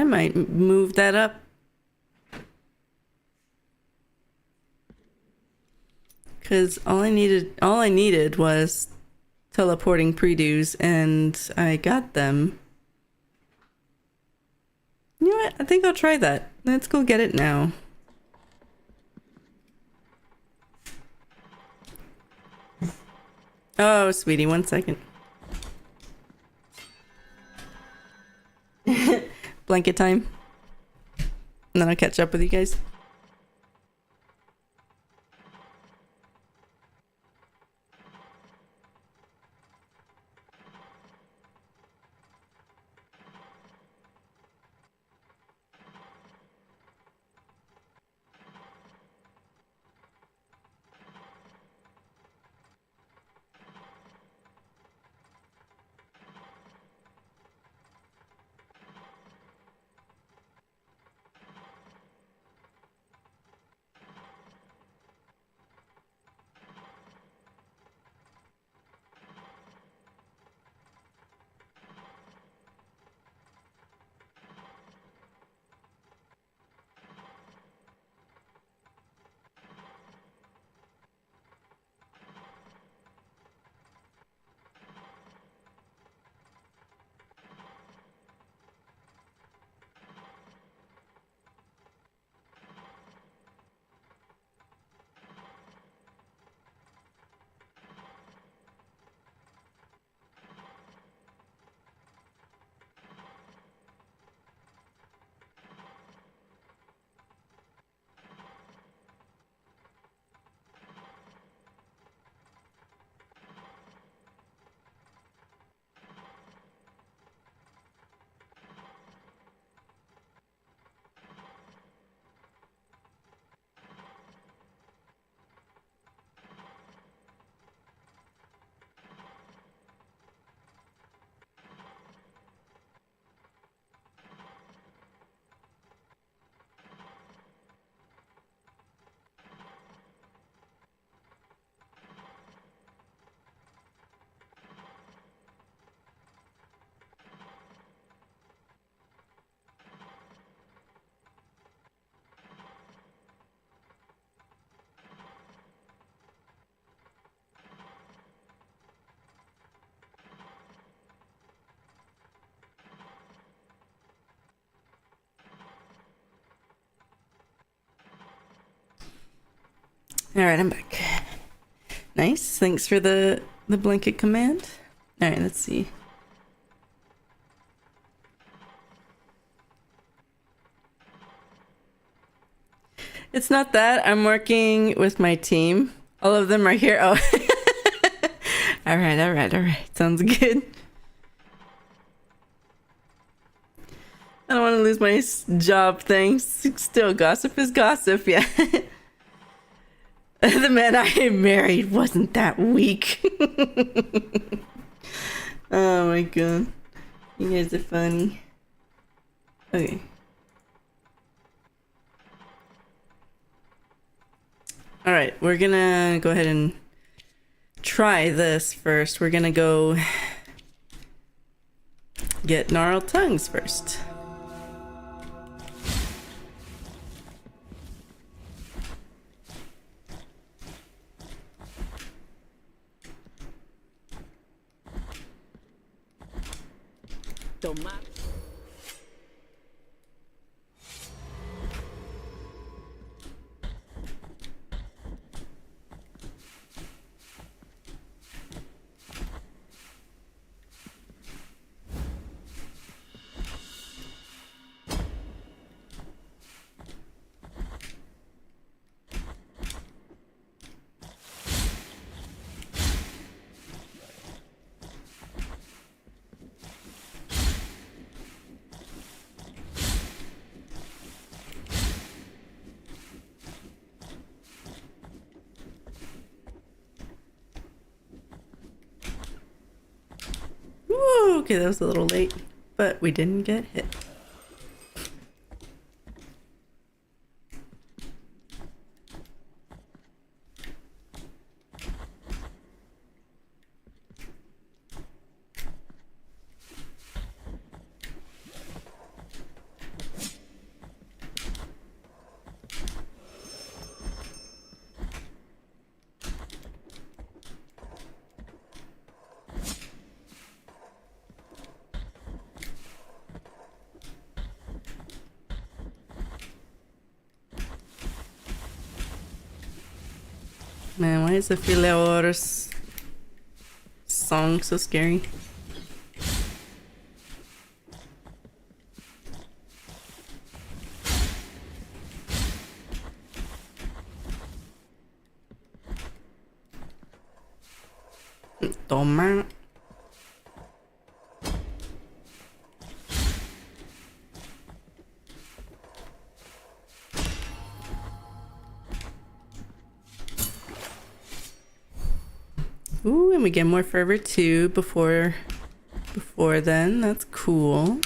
might move that up. Because all I needed was teleporting pre-dos, and I got them. You know what? I think I'll try that. Let's go get it now. Oh, sweetie, 1 second. Blanket time. And then I'll catch up with you guys. All right, I'm back. Nice. Thanks for the blanket command. All right, let's see. It's not that. I'm working with my team. All of them are here. Oh. All right. Sounds good. I don't want to lose my job, thanks. Still, gossip is gossip, yeah. The man I married wasn't that weak. Oh my god. You guys are funny. Okay. Alright, we're gonna go ahead and try this first. We're gonna go get gnarled tongues first. Woo, okay, that was a little late, but we didn't get hit. Man, why is the Fileor's song so scary? Toma. Ooh, and we get more fervor too before then. That's cool.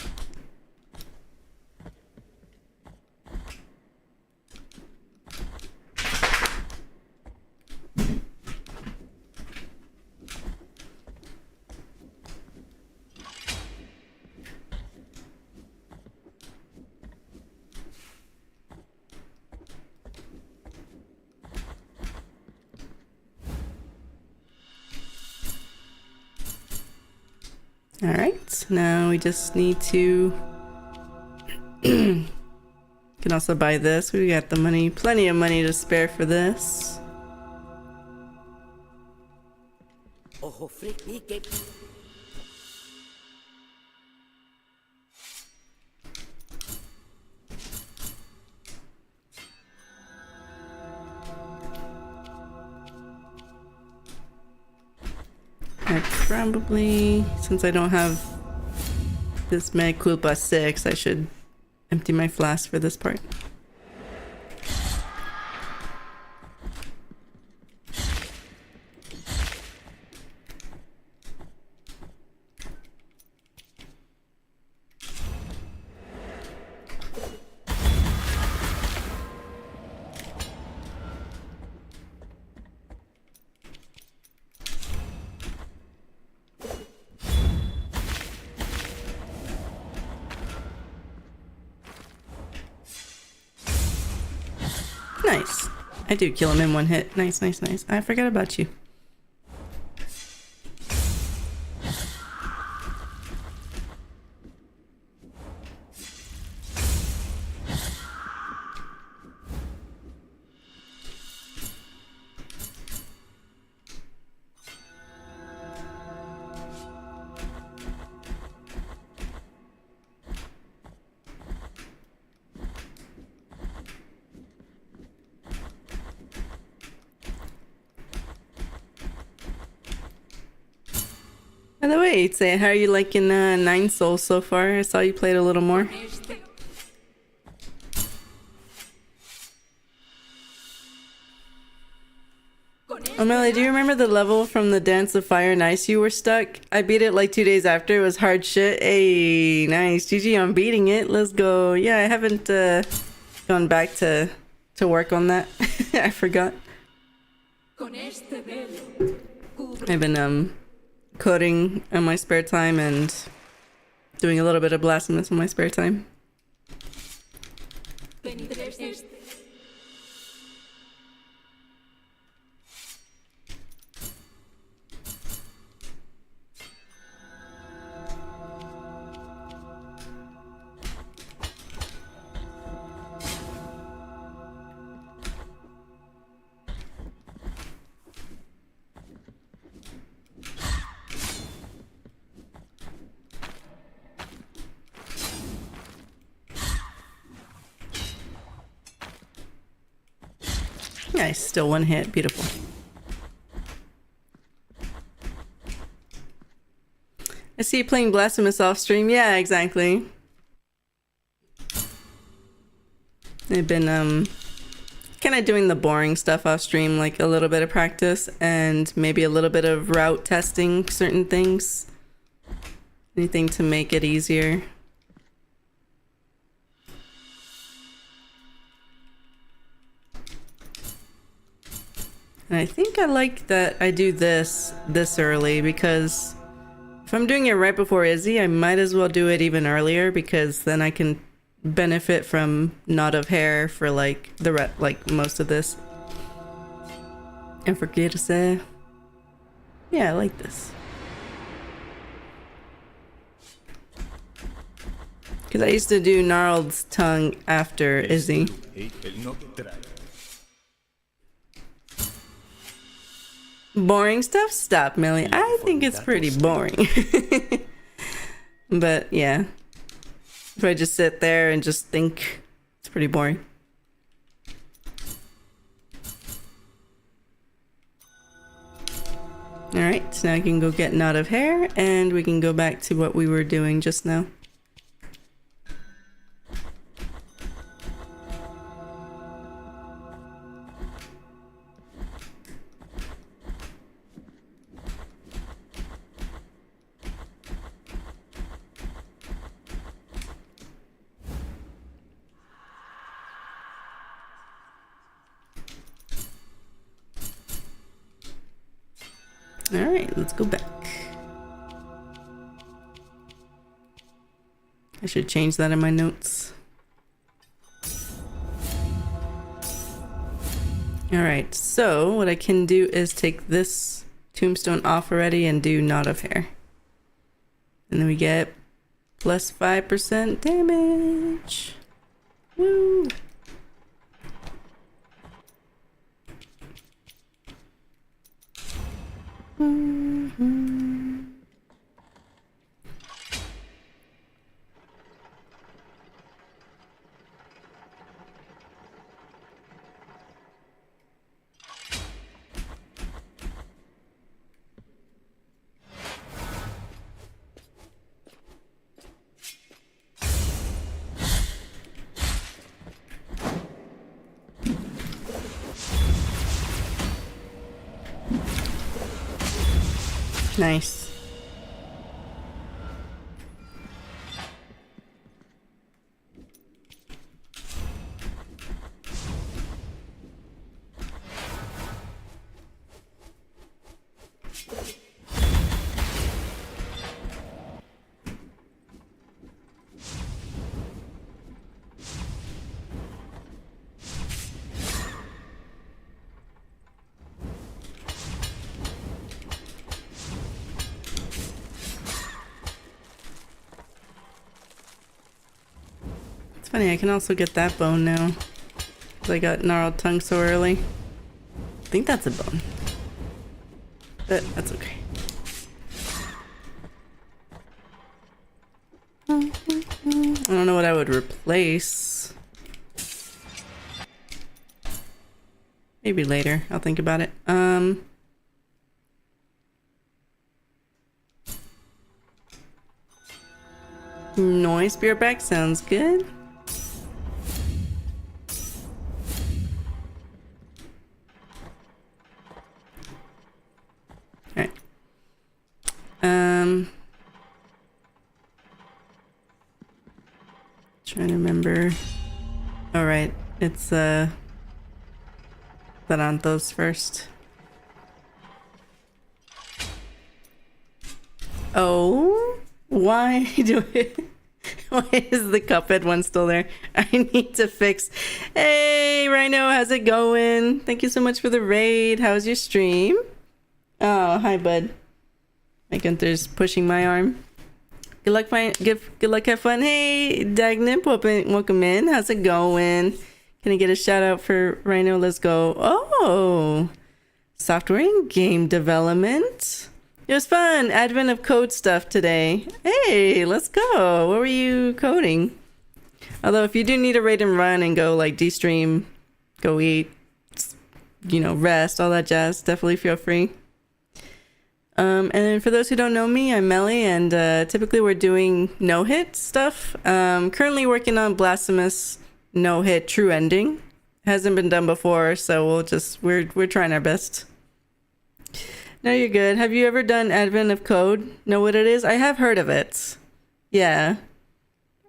All right, now we just need to can also buy this. We got the money, plenty of money to spare for this. I probably, since I don't have this Mea Culpa 6, I should empty my flask for this part. Nice. I do kill him in one hit. Nice, nice, nice. I forgot about you. By the way, say, how are you liking Nine Souls so far? I saw you played a little more. Oh, Melly, do you remember the level from the Dance of Fire and Ice you were stuck? I beat it like 2 days after. It was hard shit. Hey, nice. GG on beating it. Let's go. Yeah, I haven't gone back to work on that. I forgot. I've been coding in my spare time and doing a little bit of Blasphemous in my spare time. Nice, still one hit. Beautiful. I see you playing Blasphemous off stream. Yeah, exactly. I've been kind of doing the boring stuff off stream, like a little bit of practice and maybe a little bit of route testing certain things. Anything to make it easier. And I think I like that I do this early, because if I'm doing it right before Izzy, I might as well do it even earlier, because then I can benefit from knot of hair for like most of this. And forget to say, yeah, I like this. Because I used to do Gnarled's tongue after Izzy. Boring stuff? Stop, Millie. I think it's pretty boring. But yeah, if I just sit there and just think, it's pretty boring. Alright, so now I can go get knot of hair and we can go back to what we were doing just now. Alright, let's go back. I should change that in my notes. Alright, so what I can do is take this tombstone off already and do knot of hair. And then we get plus 5% damage. Woo! Mm-hmm. Nice. Funny, I can also get that bone now. Because I got gnarled tongue so early. I think that's a bone. But that's okay. I don't know what I would replace. Maybe later. I'll think about it. Noise beer back sounds good. Alright. Trying to remember. Alright, it's Tarantos first. Oh, why do it? Why is the Cuphead one still there? I need to fix. Hey, Rhino, how's it going? Thank you so much for the raid. How's your stream? Oh, hi, bud. My Gunther's pushing my arm. Good luck, good luck, have fun. Hey, Dagnip, welcome in. How's it going? Can I get a shout out for Rhino? Let's go. Oh, software and game development. It was fun. Advent of code stuff today. Hey, let's go. What were you coding? Although if you do need a raid and run and go like de-stream, go eat, you know, rest, all that jazz, definitely feel free. And then for those who don't know me, I'm Melly, and typically we're doing no-hit stuff. Currently working on Blasphemous No-Hit True Ending. Hasn't been done before, so we're trying our best. No, you're good. Have you ever done Advent of Code? Know what it is? I have heard of it. Yeah.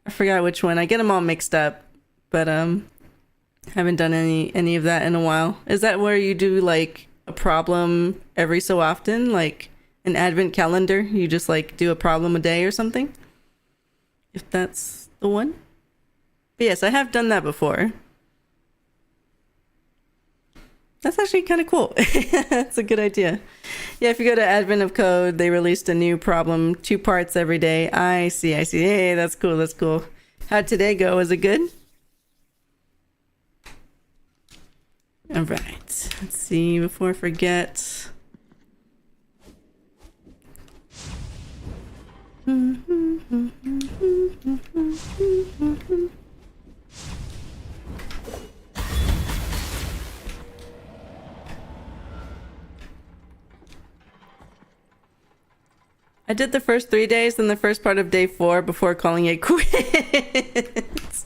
I forgot which one. I get them all mixed up, but haven't done any of that in a while. Is that where you do like a problem every so often, like an advent calendar? You just like do a problem a day or something? If that's the one. But yes, I have done that before. That's actually kind of cool. That's a good idea. Yeah, if you go to Advent of Code, they released a new problem, 2 parts every day. I see. Hey, that's cool. That's cool. How'd today go? Was it good? All right. Let's see before I forget. I did the first 3 days and the first part of day 4 before calling it quits.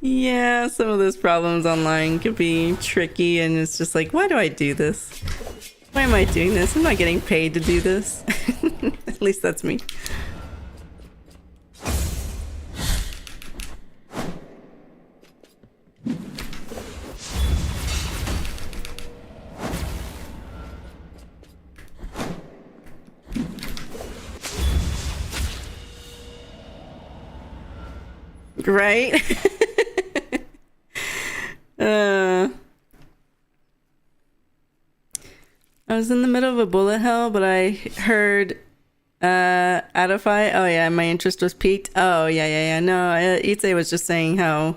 Yeah, some of those problems online could be tricky, and it's just like, why do I do this? Why am I doing this? I'm not getting paid to do this. At least that's me. Right? I was in the middle of a bullet hell, but I heard Adify. Oh yeah, my interest was piqued. Oh yeah. No, Itze was just saying how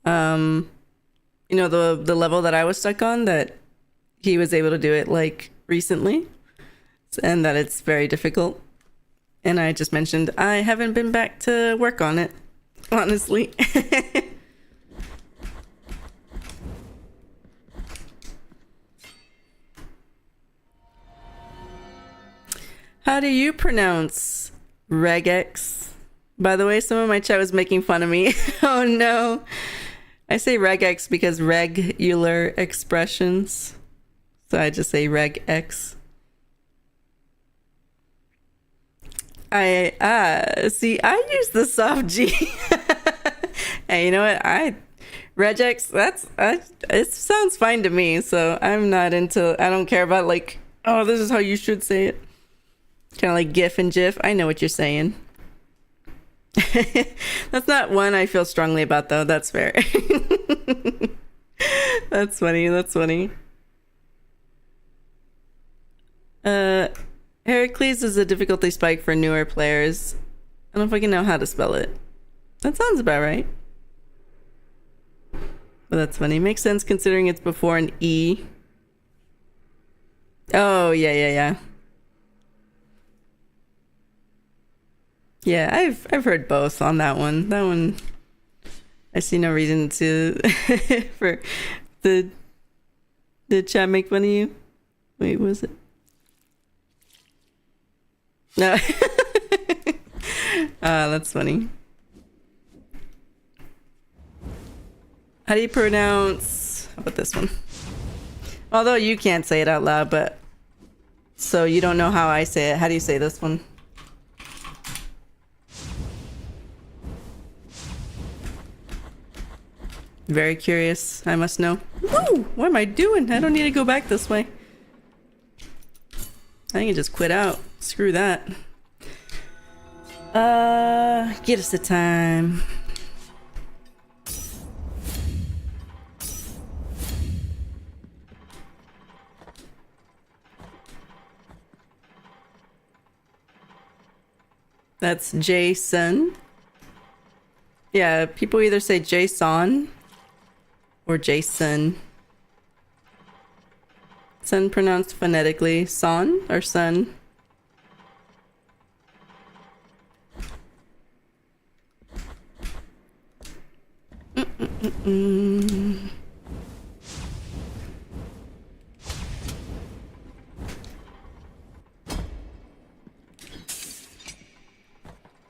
you know, the level that I was stuck on, that he was able to do it like recently, and that it's very difficult. And I just mentioned I haven't been back to work on it, honestly. How do you pronounce regex? By the way, some of my chat was making fun of me. Oh no. I say regex because regular expressions. So I just say regex. See, I use the soft G. Hey, you know what? Regex, it sounds fine to me, so I'm not into, I don't care about like, oh, this is how you should say it. Kind of like GIF and GIF. I know what you're saying. That's not one I feel strongly about, though. That's fair. That's funny. That's funny. Heracles is a difficulty spike for newer players. I don't fucking know how to spell it. That sounds about right. But that's funny. Makes sense considering it's before an E. Oh, yeah. Yeah, I've heard both on that one. That one, I see no reason to for the chat make fun of you. Wait, was it? No. That's funny. How do you pronounce... How about this one? Although you can't say it out loud, but... So you don't know how I say it. How do you say this one? Very curious. I must know. Woo! What am I doing? I don't need to go back this way. I can just quit out. Screw that. Get us the time. That's Jason. Yeah, people either say Jason or Jason. Son pronounced phonetically. Son or son?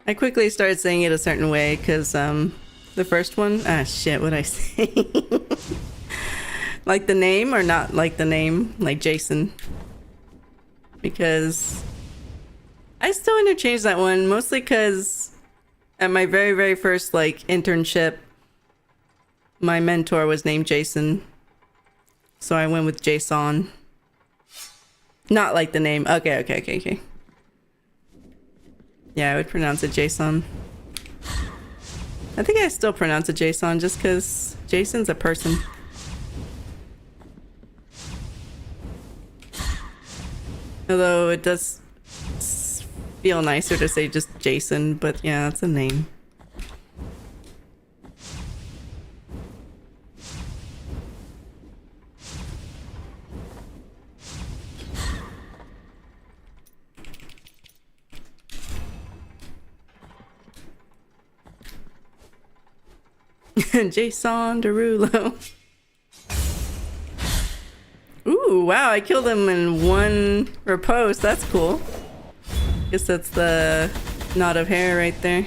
I quickly started saying it a certain way because the first one, shit, what'd I say? Like the name or not like the name, like Jason? Because I still interchange that one, mostly because at my very, very first like internship, my mentor was named Jason. So I went with Jason. Not like the name. Okay. Yeah, I would pronounce it Jason. I think I still pronounce it Jason just because Jason's a person. Although it does feel nicer to say just Jason, but yeah, it's a name. Jason Derulo. Ooh, wow, I killed him in one riposte. That's cool. Guess that's the knot of hair right there.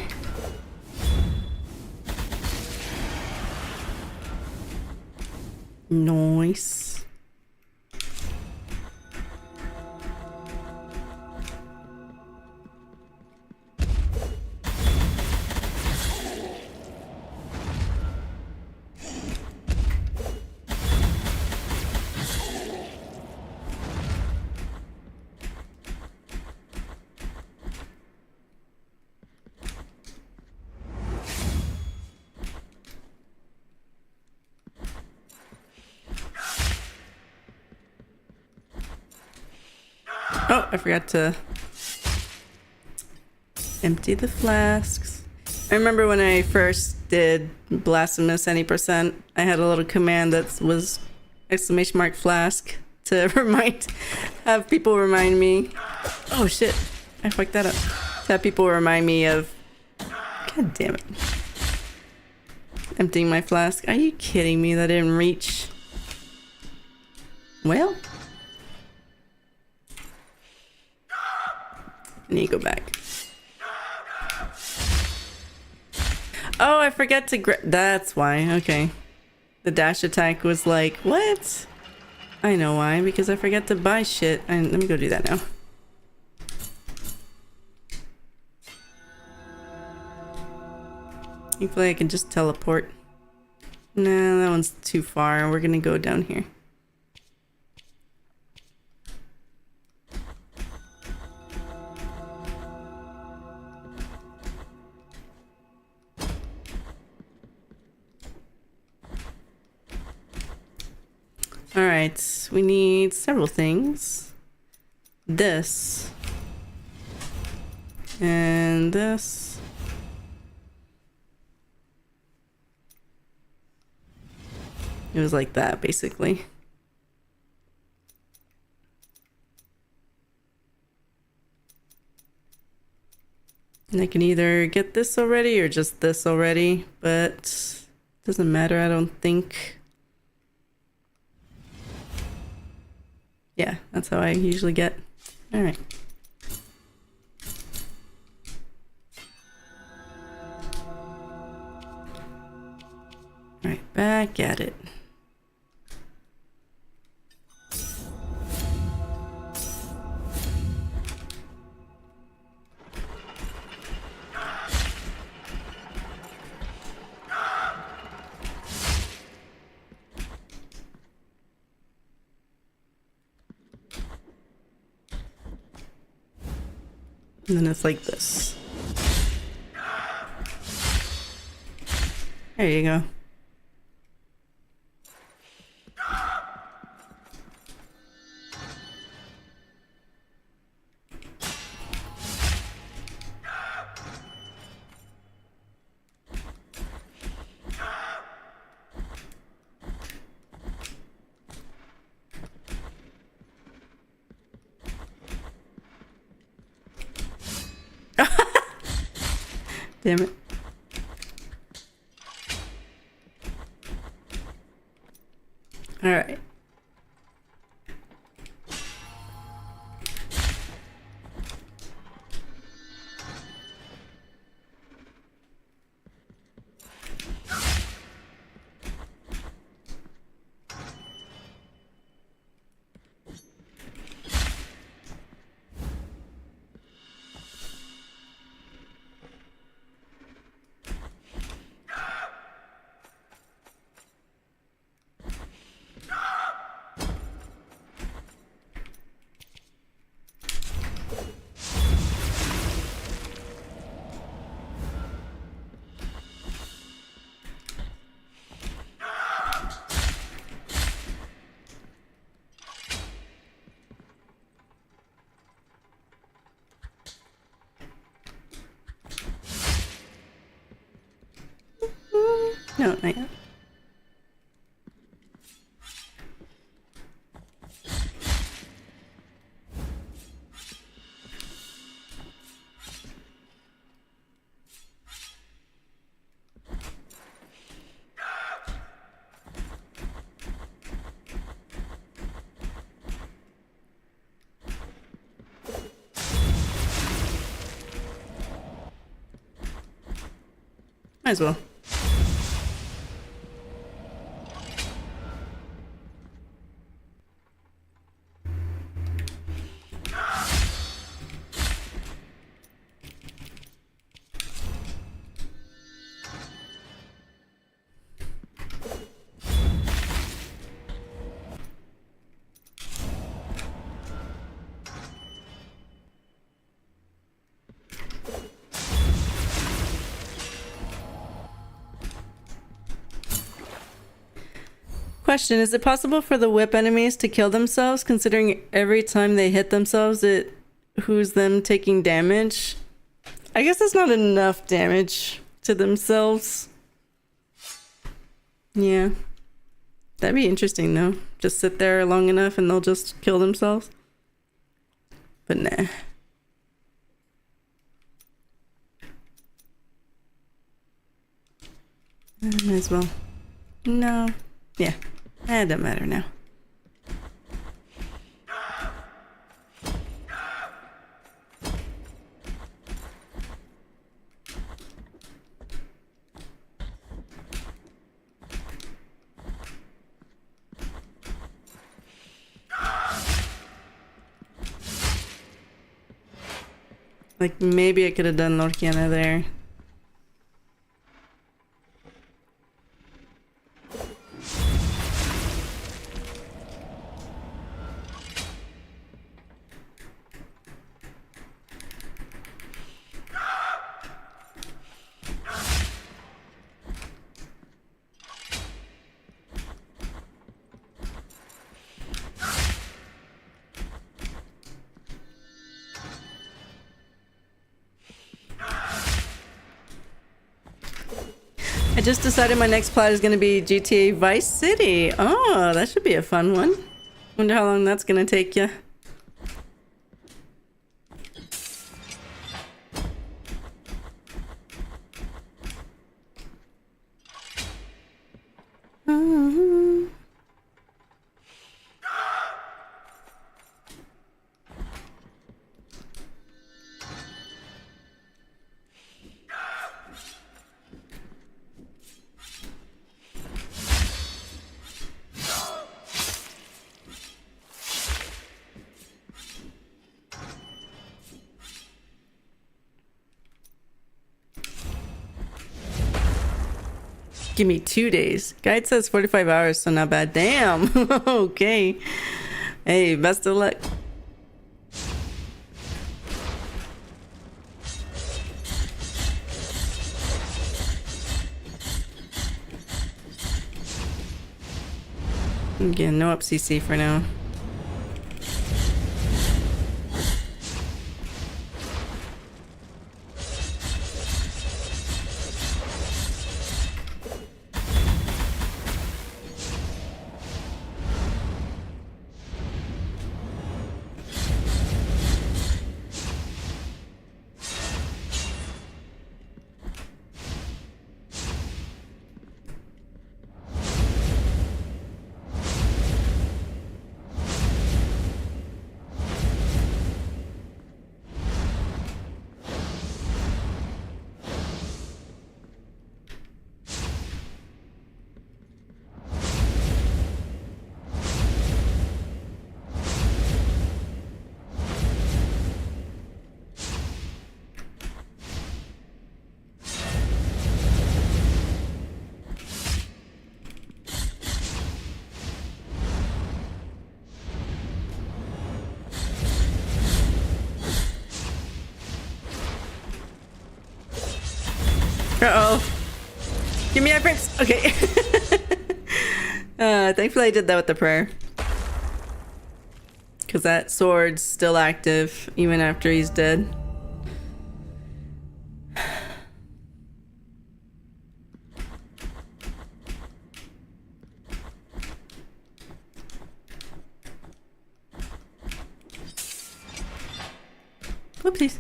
Nice. Oh, I forgot to empty the flasks. I remember when I first did Blasphemous any %, I had a little command that was ! flask to have people remind me. Oh shit, I fucked that up. To have people remind me of, god damn it, emptying my flask. Are you kidding me? That didn't reach. Well, I need to go back. Oh, I forgot to that's why. Okay. The dash attack was like, what? I know why. Because I forgot to buy shit. And let me go do that now. Hopefully I can just teleport. Nah, that one's too far. We're gonna go down here. Alright, we need several things. This. And this. It was like that, basically. And I can either get this already or just this already, but it doesn't matter, I don't think. Yeah, that's how I usually get. Alright. Back at it. And then it's like this. There you go. Damn it. All right. No, not yet. Might as well. Question, is it possible for the whip enemies to kill themselves, considering every time they hit themselves it who's them taking damage? I guess that's not enough damage to themselves. Yeah. That'd be interesting though. Just sit there long enough and they'll just kill themselves. But nah. Might as well. No. Yeah. It doesn't matter now. Like, maybe I could have done Lorquiana there. I just decided my next plot is going to be GTA Vice City. Oh, that should be a fun one. Wonder how long that's going to take you. Give me 2 days. Guide says 45 hours, so not bad. Damn. Okay. Hey, best of luck. Again, no up CC for now. Uh-oh. Give me iframes. Okay. Thankfully I did that with the prayer. Because that sword's still active even after he's dead. Whoopsies.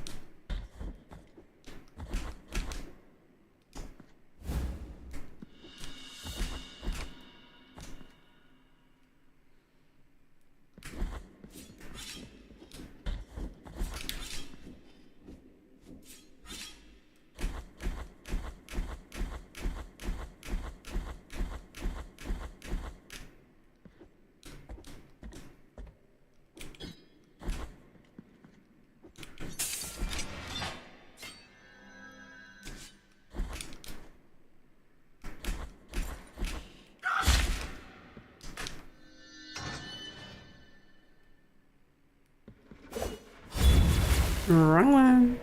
Wrong one.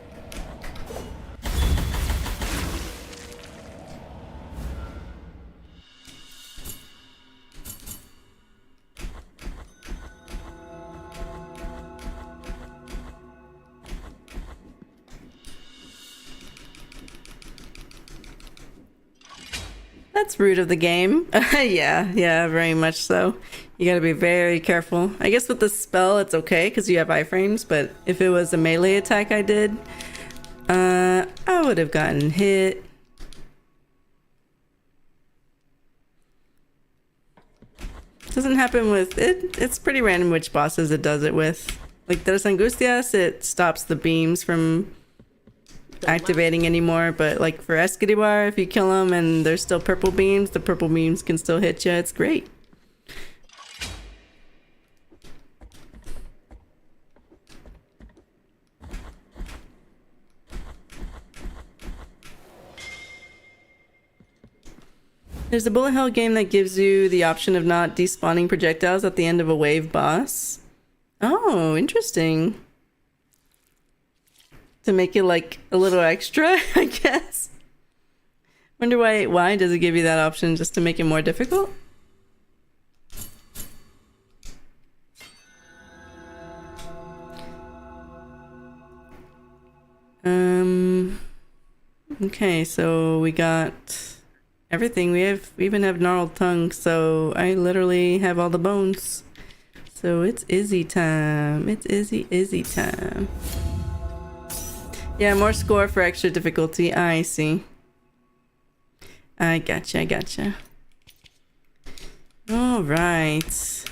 That's rude of the game. Yeah, very much so. You gotta be very careful. I guess with the spell it's okay because you have iframes, but if it was a melee attack I did, I would have gotten hit. Doesn't happen with it. It's pretty random which bosses it does it with. Like Tres Angustias, it stops the beams from activating anymore, but like for Escadibar, if you kill them and there's still purple beams, the purple beams can still hit you. It's great. There's a bullet hell game that gives you the option of not despawning projectiles at the end of a wave boss. Oh, interesting. To make it like a little extra, I guess. Wonder why does it give you that option, just to make it more difficult? Okay, so we got everything. We even have gnarled tongue, so I literally have all the bones. So it's Izzy time. It's Izzy time. Yeah, more score for extra difficulty. I see. I gotcha. All right.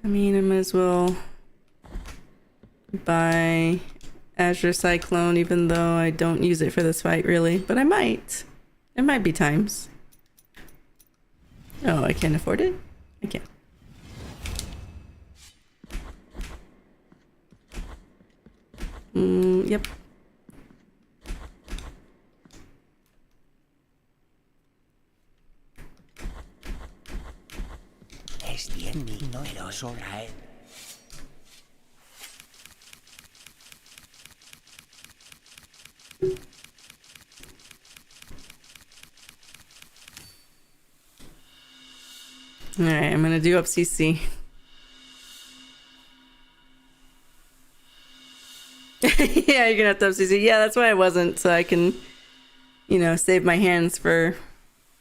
I mean, I might as well buy Azure Cyclone, even though I don't use it for this fight, really. But I might. There might be times. Oh, I can't afford it? I can't. Yep. alright. Alright, I'm gonna do up CC. Yeah, you're gonna have to up CC. Yeah, that's why I wasn't, so I can, you know, save my hands for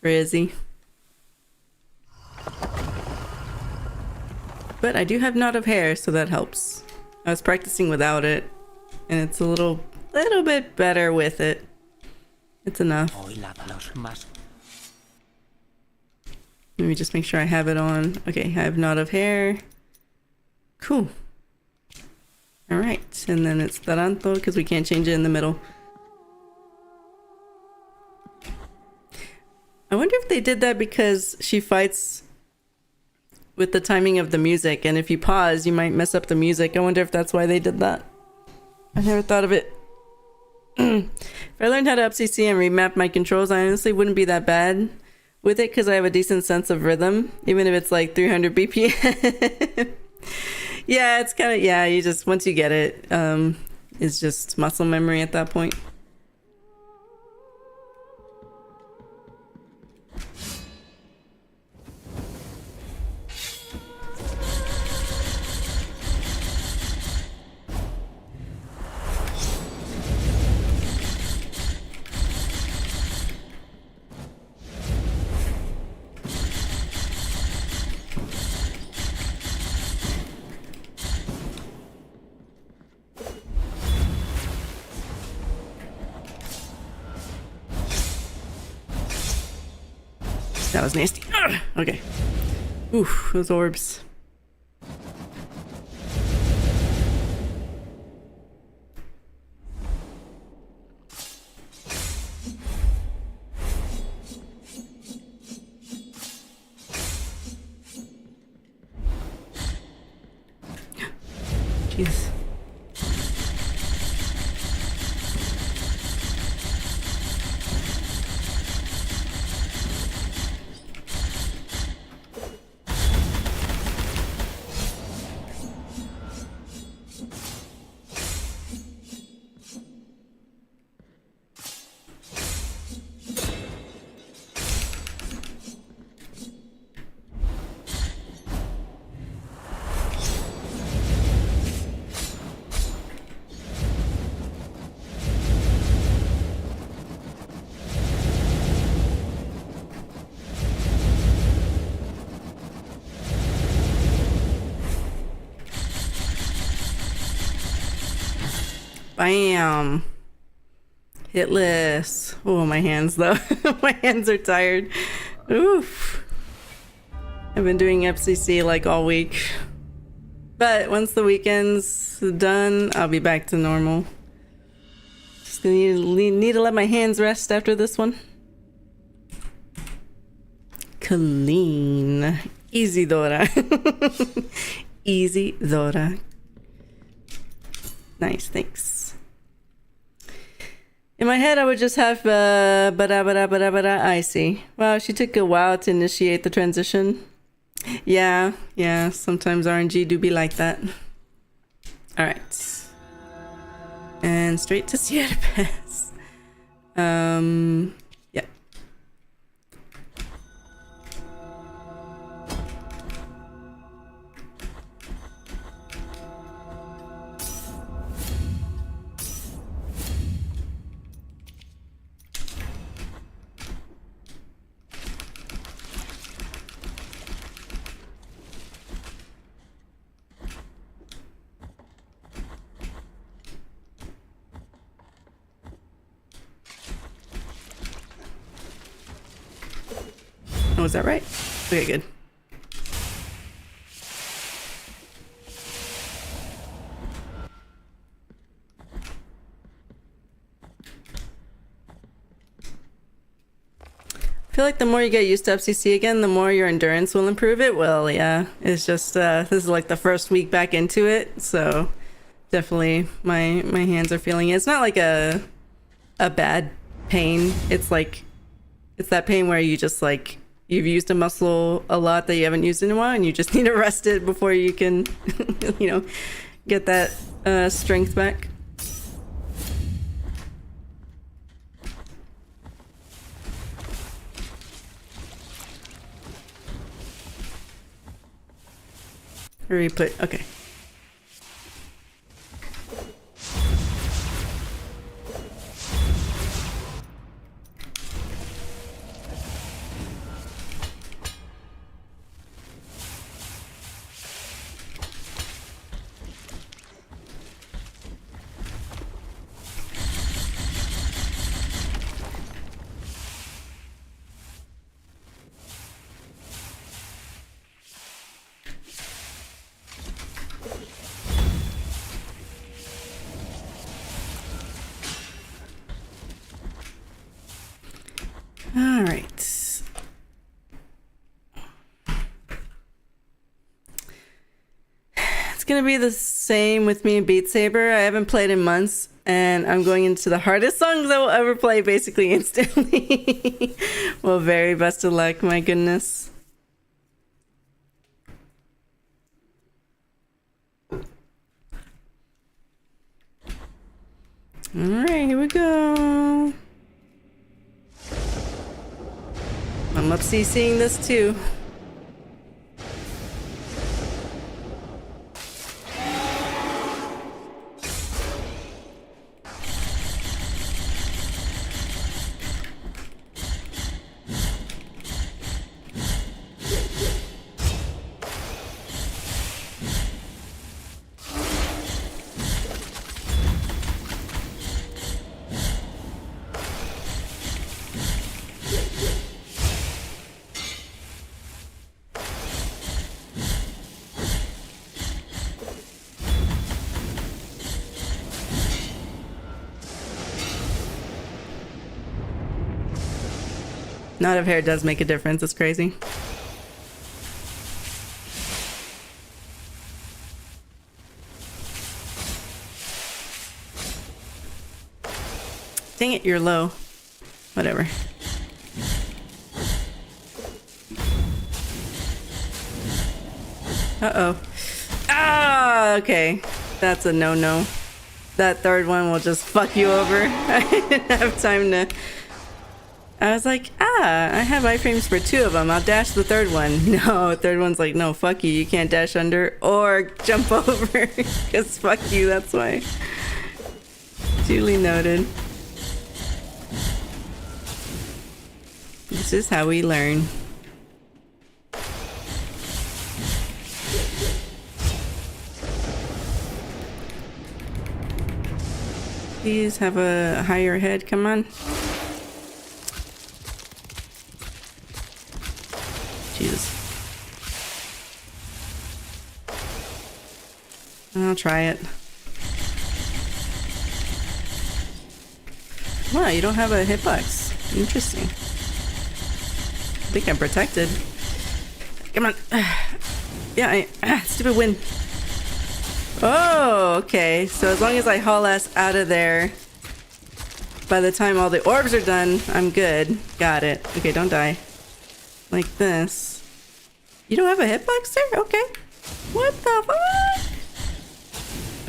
Izzy. But I do have knot of hair, so that helps. I was practicing without it, and it's a little bit better with it. It's enough. Let me just make sure I have it on. Okay, I have knot of hair. Cool. Alright, and then it's Taranto, because we can't change it in the middle. I wonder if they did that because she fights with the timing of the music, and if you pause, you might mess up the music. I wonder if that's why they did that. I never thought of it. If I learned how to up CC and remap my controls, I honestly wouldn't be that bad with it because I have a decent sense of rhythm, even if it's like 300 BPM. Yeah, it's kind of, yeah, you just, once you get it, it's just muscle memory at that point. That was nasty. Ugh, okay. Oof, those orbs. Jeez. Bam. Hitless. Oh, my hands though. My hands are tired. Oof. I've been doing FCC like all week. But once the weekend's done, I'll be back to normal. Just need to let my hands rest after this one. Clean. Easy, Dora. Easy, Dora. Nice, thanks. In my head, I would just have I see. Wow, she took a while to initiate the transition. Yeah, sometimes RNG do be like that. Alright. And straight to Sierra Pass. Yeah. Oh, is that right? Okay, good. I feel like the more you get used to FCC again, the more your endurance will improve. It will, yeah. It's just, this is like the first week back into it, so definitely my hands are feeling it. It's not like a bad pain. It's like, it's that pain where you just like, you've used a muscle a lot that you haven't used in a while, and you just need to rest it before you can, you know, get that strength back. Where do we put? Okay. All right. It's gonna be the same with me and Beat Saber. I haven't played in months, and I'm going into the hardest songs I will ever play basically instantly. Well, very best of luck, my goodness. All right, here we go. I'm up seeing this too. Knot of hair does make a difference. It's crazy. Dang it, you're low. Whatever. Uh-oh. Ah, okay. That's a no-no. That third one will just fuck you over. I didn't have time to... I was like, I have iframes for 2 of them. I'll dash the third one. No, the third one's like, no, fuck you. You can't dash under or jump over. Because fuck you, that's why. Duly noted. This is how we learn. Please have a higher head, come on. Jesus. I'll try it. Wow, you don't have a hitbox. Interesting. I think I'm protected. Come on. Yeah, stupid win. Oh, okay. So as long as I haul ass out of there, by the time all the orbs are done, I'm good. Got it. Okay, don't die. Like this. You don't have a hitbox there? Okay. What the fuck?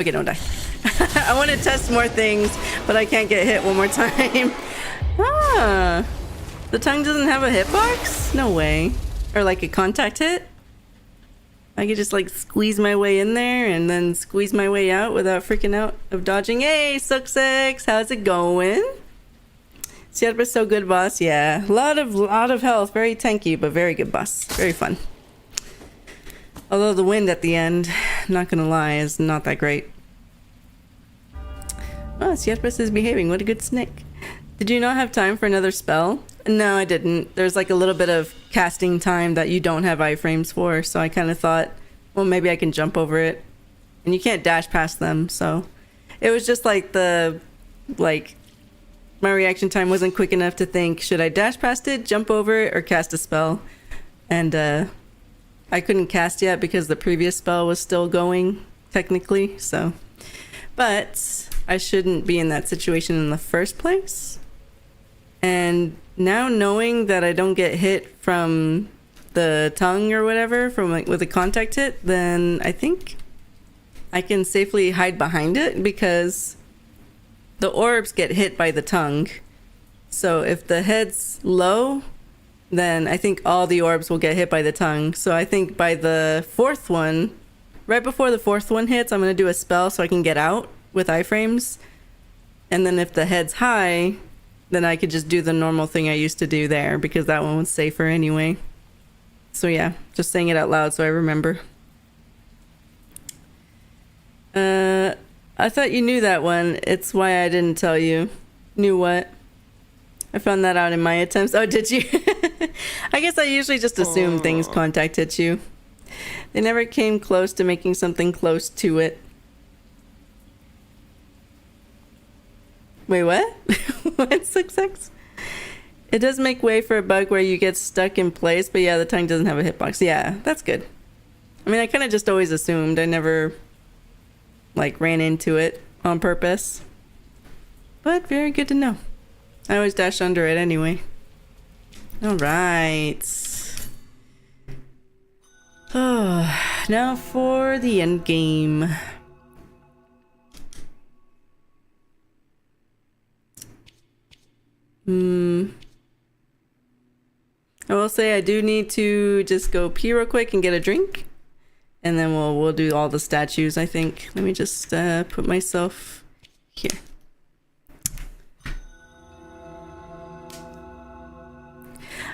Okay, don't die. I want to test more things, but I can't get hit one more time. Ah. The tongue doesn't have a hitbox? No way. Or like a contact hit? I could just like squeeze my way in there and then squeeze my way out without freaking out of dodging. Hey, Success, how's it going? Sierra's so good, boss. Yeah, a lot of health. Very tanky, but very good, boss. Very fun. Although the wind at the end, not gonna lie, is not that great. Oh, Sierra's is behaving. What a good snake. Did you not have time for another spell? No, I didn't. There's like a little bit of casting time that you don't have iframes for, so I kind of thought, well, maybe I can jump over it. And you can't dash past them, so it was just like my reaction time wasn't quick enough to think, should I dash past it, jump over it, or cast a spell? And I couldn't cast yet because the previous spell was still going, technically, so. But I shouldn't be in that situation in the first place. And now knowing that I don't get hit from the tongue or whatever from like with a contact hit, then I think I can safely hide behind it because the orbs get hit by the tongue. So if the head's low, then I think all the orbs will get hit by the tongue. So I think by the fourth one, right before the fourth one hits, I'm going to do a spell so I can get out with iframes. And then if the head's high, then I could just do the normal thing I used to do there because that one was safer anyway. So yeah, just saying it out loud so I remember. I thought you knew that one. It's why I didn't tell you. Knew what? I found that out in my attempts. Oh, did you? I guess I usually just assume things contacted you. They never came close to making something close to it. Wait, what? What, 6X? It does make way for a bug where you get stuck in place, but yeah, the tongue doesn't have a hitbox. Yeah, that's good. I mean, I kind of just always assumed. I never, like, ran into it on purpose. But very good to know. I always dash under it anyway. Alright. Oh, now for the end game. I will say I do need to just go pee real quick and get a drink. And then we'll do all the statues, I think. Let me just put myself here.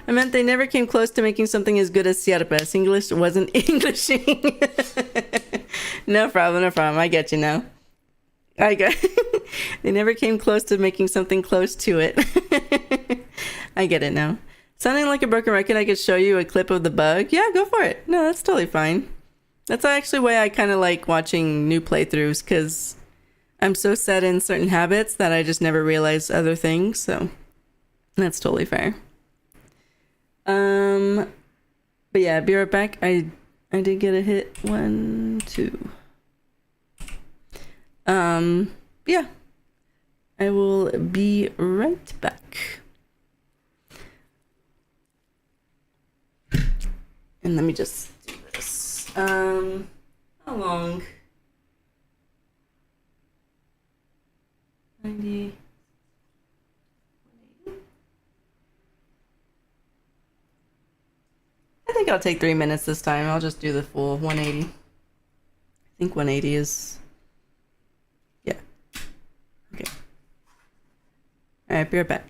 I meant they never came close to making something as good as Sierpes. English wasn't Englishing. No problem, no problem. I get you now. I get. They never came close to making something close to it. I get it now. Sounding like a broken record, I could show you a clip of the bug. Yeah, go for it. No, that's totally fine. That's actually why I kind of like watching new playthroughs, because I'm so set in certain habits that I just never realize other things, so that's totally fair. But yeah, be right back. I did get a hit. 1, 2. Yeah. I will be right back. And let me just do this. How long? 90. I think I'll take 3 minutes this time. I'll just do the full 180. I think 180 is... Yeah. Okay. Alright, be right back.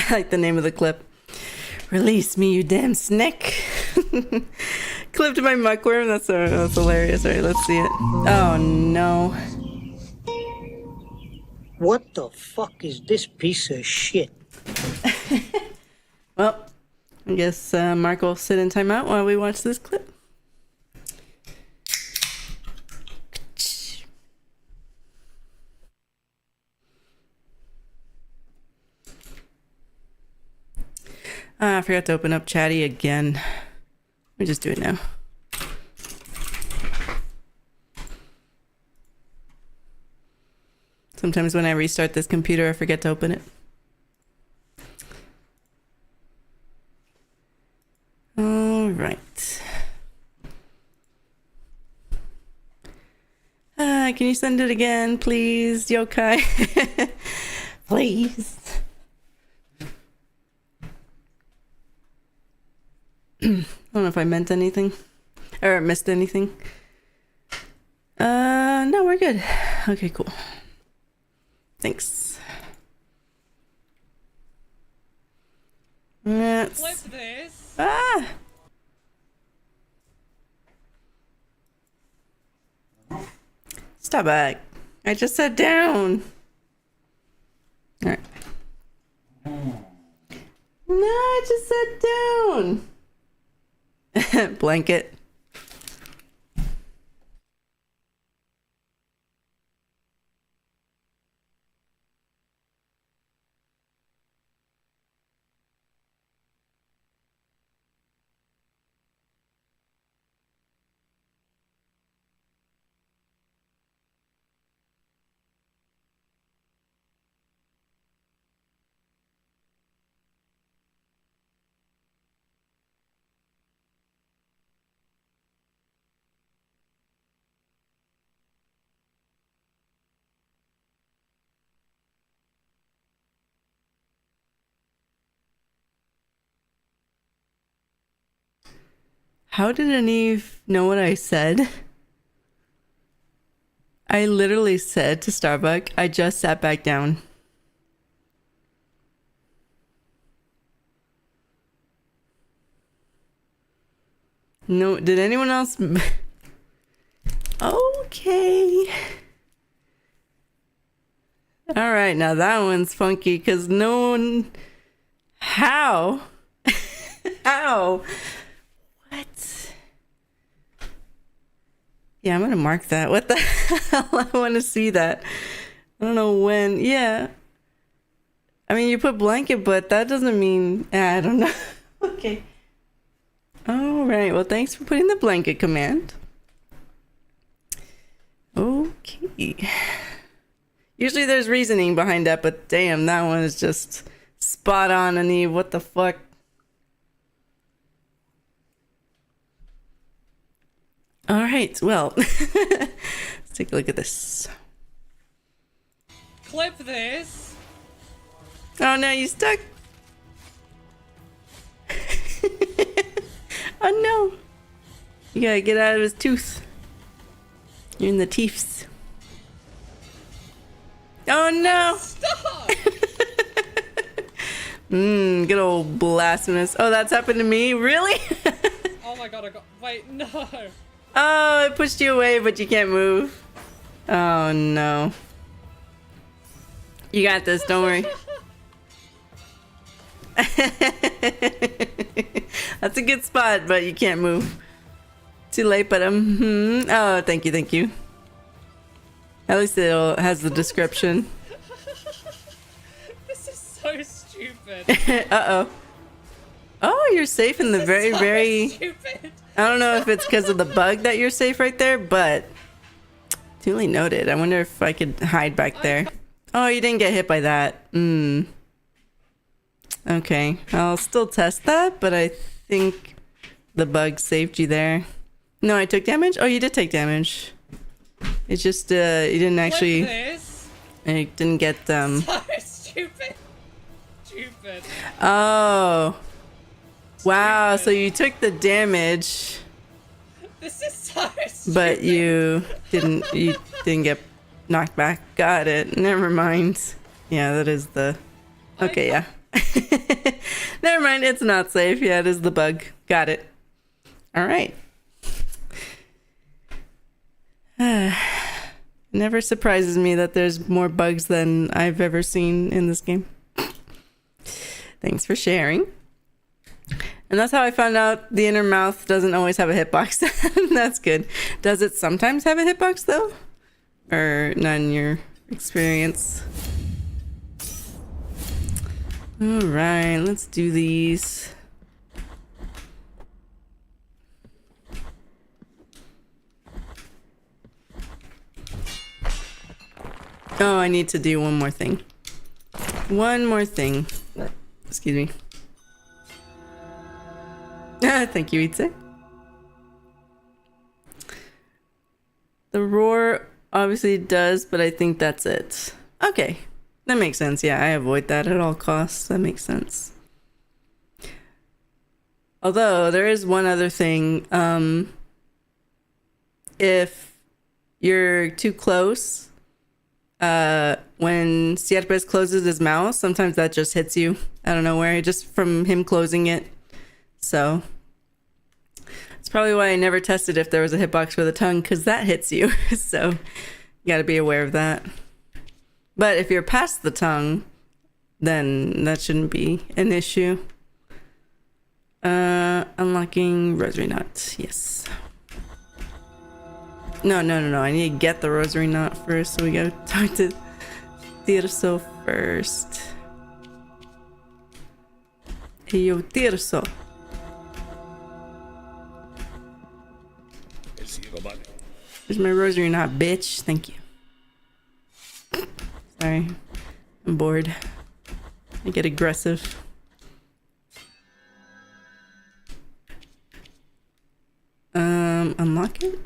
I like the name of the clip. Release me, you damn snake. Clipped my muckworm. That's hilarious. All right, let's see it. Oh no. What the fuck is this piece of shit? Well, I guess Mark will sit in timeout while we watch this clip. I forgot to open up Chatty again. Let me just do it now. Sometimes when I restart this computer, I forget to open it. All right. Can you send it again, please, Yokai? Please. I don't know if I meant anything or missed anything. No, we're good. Okay, cool. Thanks. Let's... Flip this. Ah! Stop back. I just sat down. Alright. No, I just sat down. Blanket. How did Eve know what I said? I literally said to Starbuck, I just sat back down. No, did anyone else? Okay. All right, now that one's funky because no one. How? How? What? Yeah, I'm gonna mark that. What the hell? I want to see that. I don't know when. Yeah. I mean, you put blanket, but that doesn't mean. I don't know. Okay. All right. Well, thanks for putting the blanket command. Okay. Usually there's reasoning behind that, but damn, that one is just spot on, Eve. What the fuck? All right, well, let's take a look at this. Clip this. Oh no, you stuck. Oh no. You gotta get out of his tooth. You're in the teeths. Oh no. Stop. Good old Blasphemous. Oh, that's happened to me? Really? Oh my god, wait, no. Oh, it pushed you away, but you can't move. Oh no. You got this, don't worry. That's a good spot, but you can't move. Too late, but oh, thank you. At least it has the description. This is so stupid. Uh-oh. Oh, you're safe in the very, so very... stupid. I don't know if it's because of the bug that you're safe right there, but... Duly noted. I wonder if I could hide back there. Oh, you didn't get hit by that. Okay. I'll still test that, but I think the bug saved you there. No, I took damage? Oh, you did take damage. It's just, you didn't actually... You didn't get, So stupid. Stupid. Oh. Wow, so you took the damage. This is so stupid. But you didn't get knocked back. Got it. Never mind. Yeah, that is the... Okay, yeah. Never mind, it's not safe. Yeah, it is the bug. Got it. All right. Never surprises me that there's more bugs than I've ever seen in this game. Thanks for sharing. And that's how I found out the inner mouth doesn't always have a hitbox. That's good. Does it sometimes have a hitbox though? Or not in your experience? Alright, let's do these. Oh, I need to do one more thing. One more thing. Excuse me. Thank you, Itze. The roar obviously does, but I think that's it. Okay, that makes sense. Yeah, I avoid that at all costs. That makes sense. Although, there is one other thing. If you're too close, when Sierpes closes his mouth, sometimes that just hits you out of nowhere, just from him closing it. So it's probably why I never tested if there was a hitbox for the tongue, because that hits you. So you got to be aware of that. But if you're past the tongue, then that shouldn't be an issue. Unlocking Rosary Knot. Yes. No. I need to get the Rosary Knot first, so we gotta talk to Tirso first. Hey, yo, Tirso. Here's my Rosary Knot, bitch. Thank you. Sorry. I'm bored. I get aggressive. Unlock it?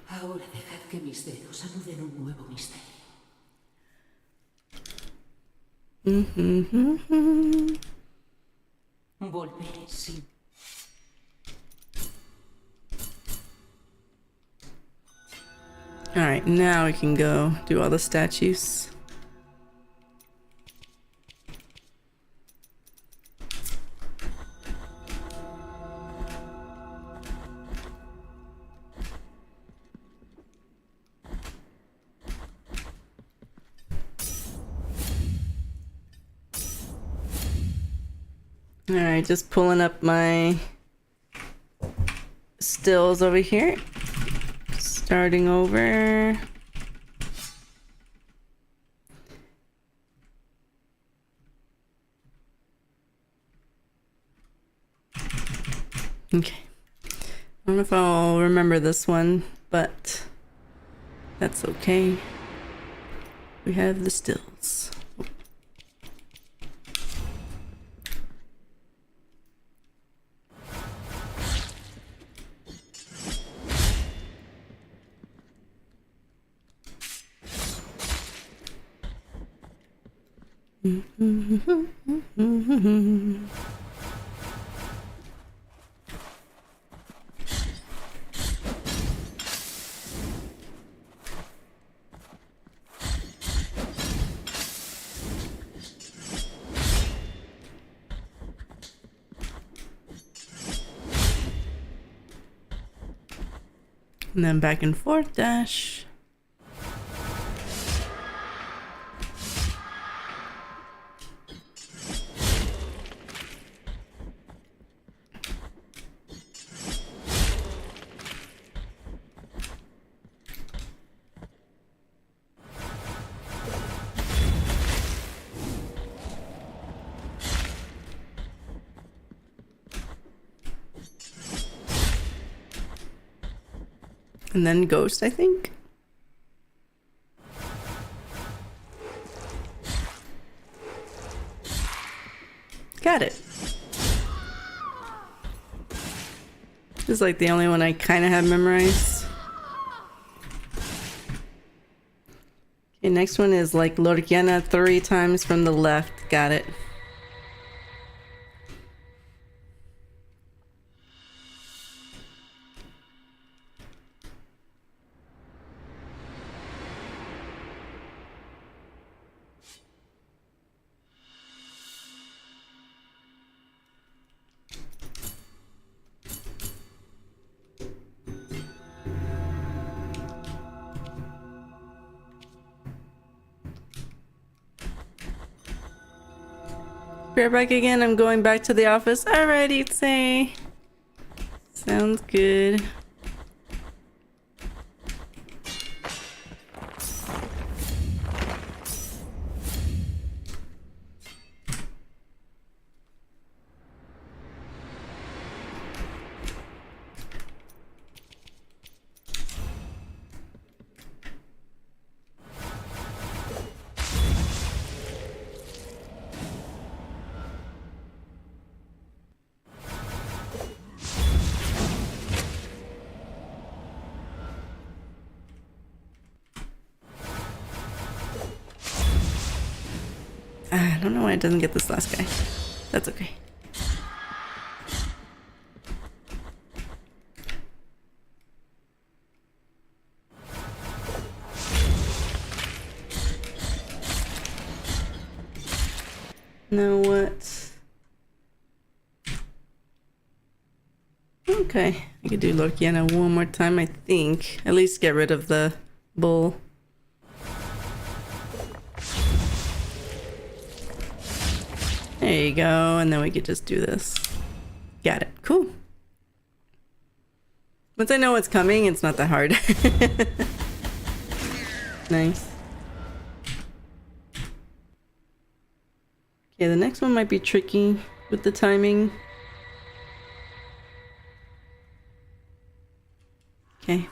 Ahora dejad que mis dedos anuden un nuevo misterio. Volveré sin. Alright, now we can go do all the statues. Alright, just pulling up my stills over here. Starting over. Okay. I don't know if I'll remember this one, but that's okay. We have the stills. And then back and forth dash. And then ghost, I think. Got it. This is like the only one I kind of have memorized. Okay, next one is like Lorgiana 3 times from the left. Got it. We're back again. I'm going back to the office. Alrighty, say. Sounds good. I don't know why it doesn't get this last guy. That's okay. Now what? Okay, I could do Lorgiana one more time, I think. At least get rid of the bull. There you go, and then we could just do this. Got it. Cool. Once I know what's coming, it's not that hard. Nice. Okay, the next one might be tricky with the timing. Okay.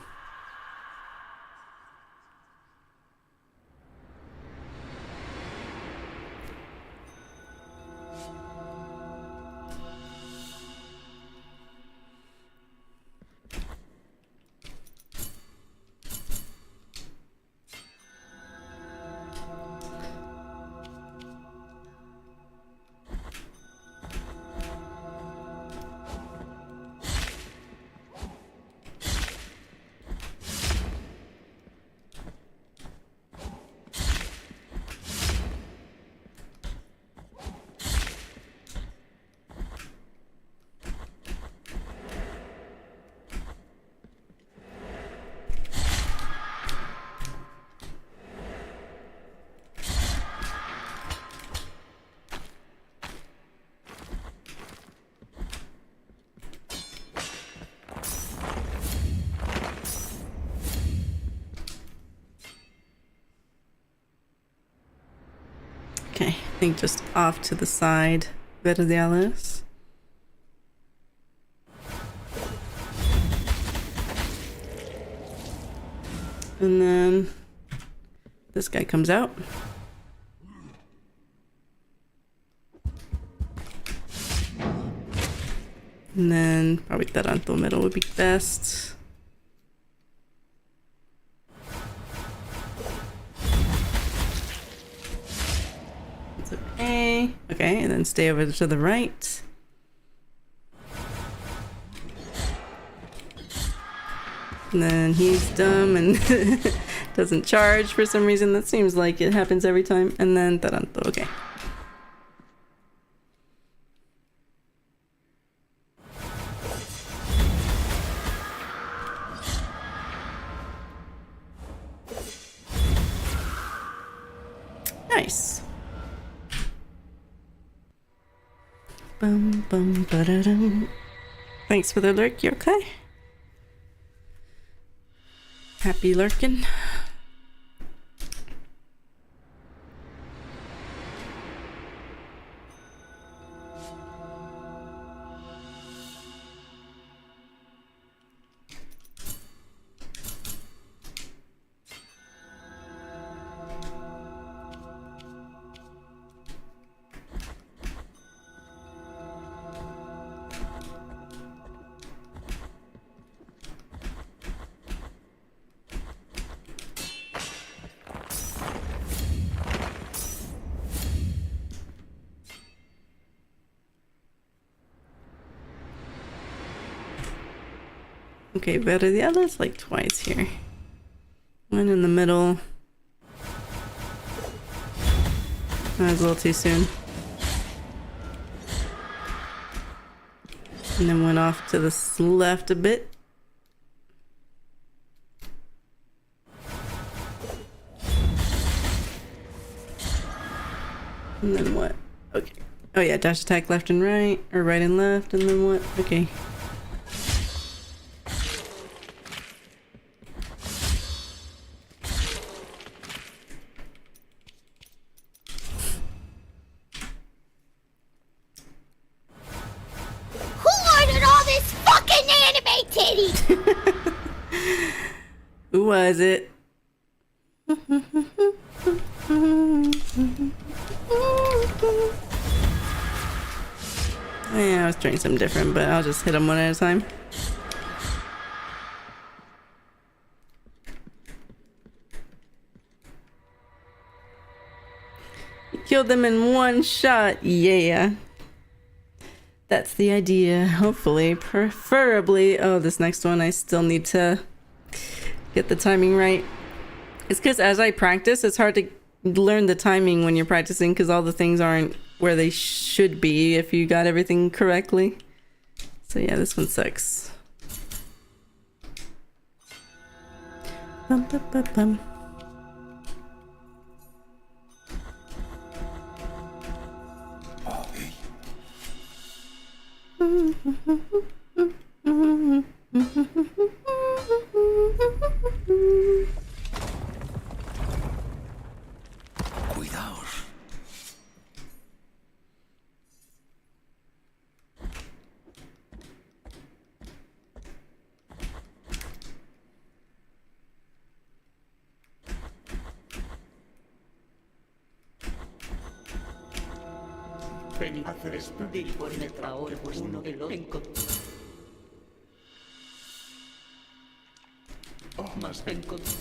Okay, I think just off to the side. Better the Alice. And then this guy comes out. And then probably Taranto middle would be best. It's okay. Okay, and then stay over to the right. And then he's dumb and doesn't charge for some reason. That seems like it happens every time. And then Taranto. Okay. Nice. Bum bum ba-da-dum. Thanks for the lurk. You okay? Happy lurking. Okay, better the others like twice here. One in the middle. That was a little too soon. And then went off to the left a bit. And then what? Okay. Oh yeah, dash attack left and right, or right and left, and then what? Okay. Who ordered all this fucking anime titties? Who was it? Yeah, I was trying something different, but I'll just hit them one at a time. You killed them in one shot, yeah. That's the idea, hopefully, preferably. Oh, this next one, I still need to get the timing right. It's because as I practice, it's hard to learn the timing when you're practicing because all the things aren't where they should be if you got everything correctly. So yeah, this one sucks. Bum, bum, bum, bum. Cuidaos. Venid a hacer esto. Disponed ahora pues uno de los encontró. Oh, más encontró.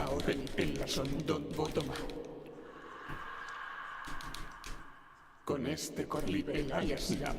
Ahora en la son don Botoma. Con este corlipe alias Yam.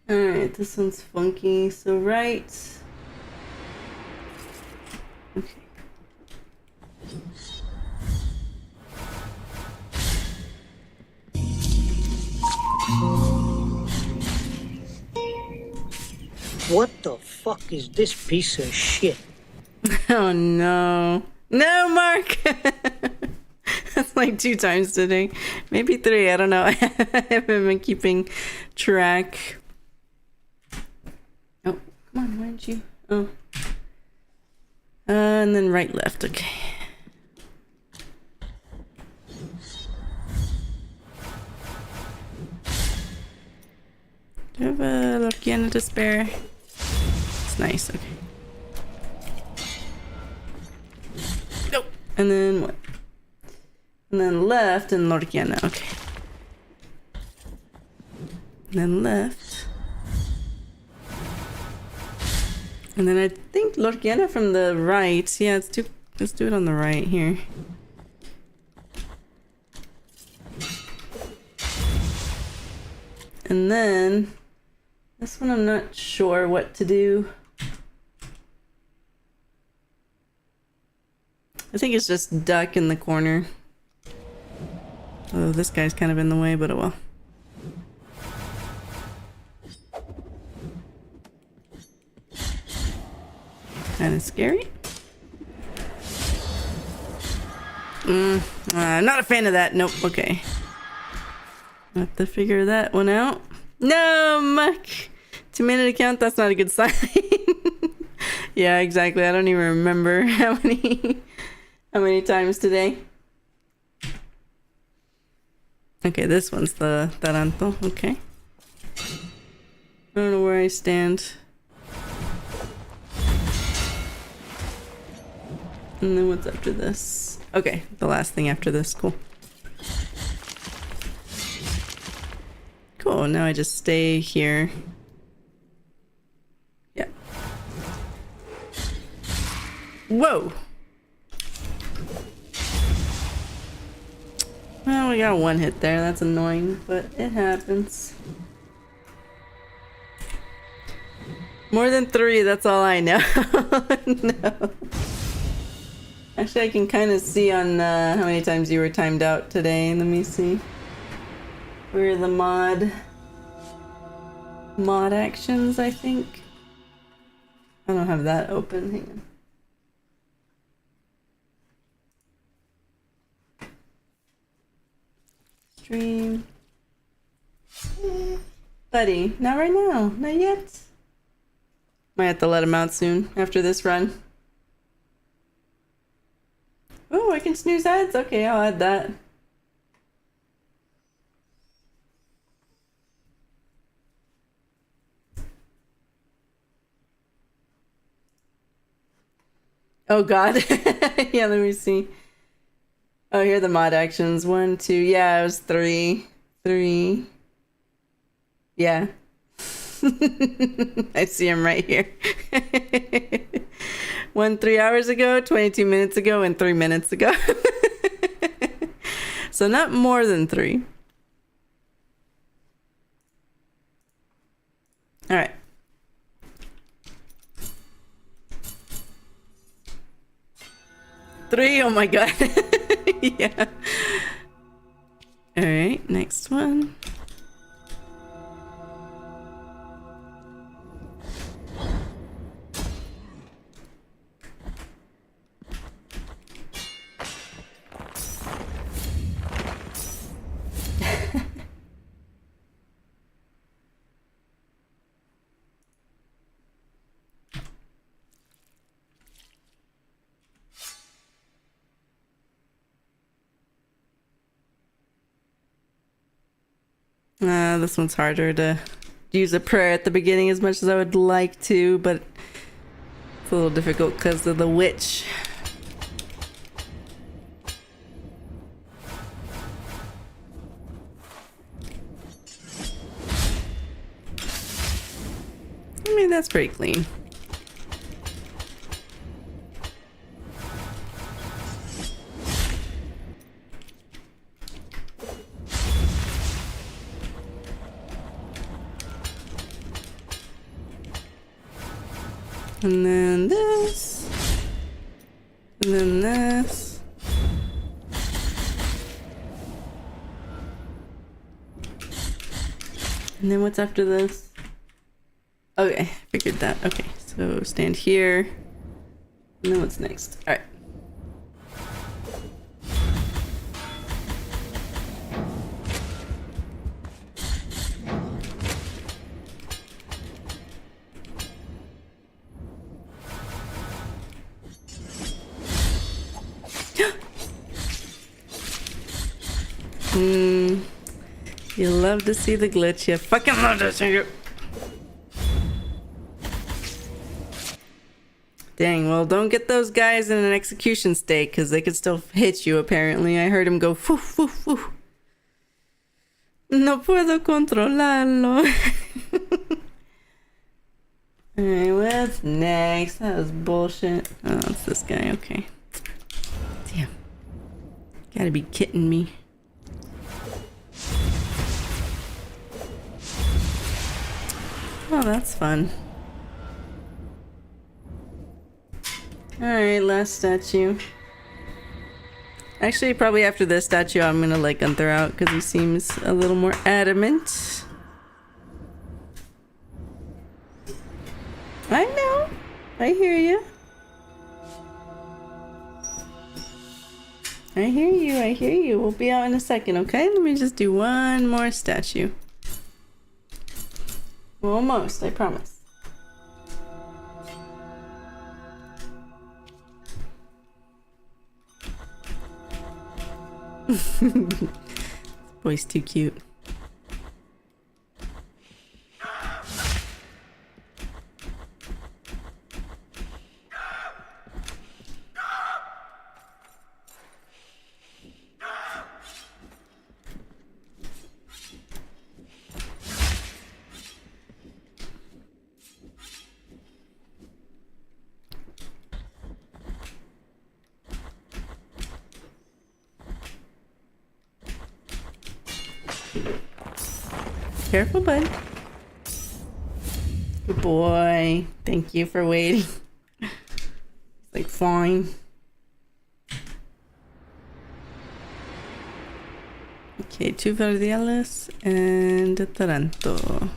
Alright, this one's funky. So right. Okay. What the fuck is this piece of shit? Oh no. No, Mark! That's like 2 times today. Maybe 3, I don't know. I haven't been keeping track. Oh, come on, why aren't you? Oh. And then right, left, okay. Do you have a Lokiana to spare? It's nice, okay. Nope. And then what? And then left and Lorkiana, okay. And then left. And then I think Lorkiana from the right. Yeah, let's do it on the right here. And then this one I'm not sure what to do. I think it's just duck in the corner. Oh, this guy's kind of in the way, but oh well. Kind of scary. Not a fan of that. Nope. Okay. Have to figure that one out. No, Muck. 2-minute account. That's not a good sign. Yeah, exactly. I don't even remember how many times today. Okay, this one's the Taranto. Okay. I don't know where I stand. And then what's after this? Okay, the last thing after this. Cool. Cool, now I just stay here. Yeah. Whoa! Well, we got one hit there. That's annoying, but it happens. More than 3, that's all I know. No. Actually, I can kind of see on how many times you were timed out today. Let me see. Where are the mod actions, I think. I don't have that open. Hang on. Stream. Buddy, not right now. Not yet. Might have to let him out soon after this run. Oh, I can snooze ads? Okay, I'll add that. Oh god. Yeah, let me see. Oh, here are the mod actions. 1, 2. Yeah, it was 3. 3. Yeah. I see him right here. 1 3 hours ago, 22 minutes ago, and 3 minutes ago. So not more than 3. All right. Three. Oh my god. Yeah. All right, next one. This one's harder to use a prayer at the beginning as much as I would like to, but it's a little difficult because of the witch. I mean, that's pretty clean. And then this. And then this. And then what's after this? Okay, figured that. Okay, so stand here. And then what's next? Alright. You love to see the glitch. You fucking love to see it. Dang, well, don't get those guys in an execution state, because they could still hit you, apparently. I heard him go, foo, foo, foo. No puedo controlarlo. Alright, what's next? That was bullshit. Oh, it's this guy, okay. Damn. Gotta be kidding me. Oh, that's fun. Alright, last statue. Actually, probably after this statue, I'm gonna let Gunther out because he seems a little more adamant. I know. I hear you. I hear you. I hear you. We'll be out in a second, okay? Let me just do one more statue. Almost, I promise. This boy's too cute. Careful, bud. Good boy. Thank you for waiting. Like, fine. Okay, 2 Verdiales and a Taranto.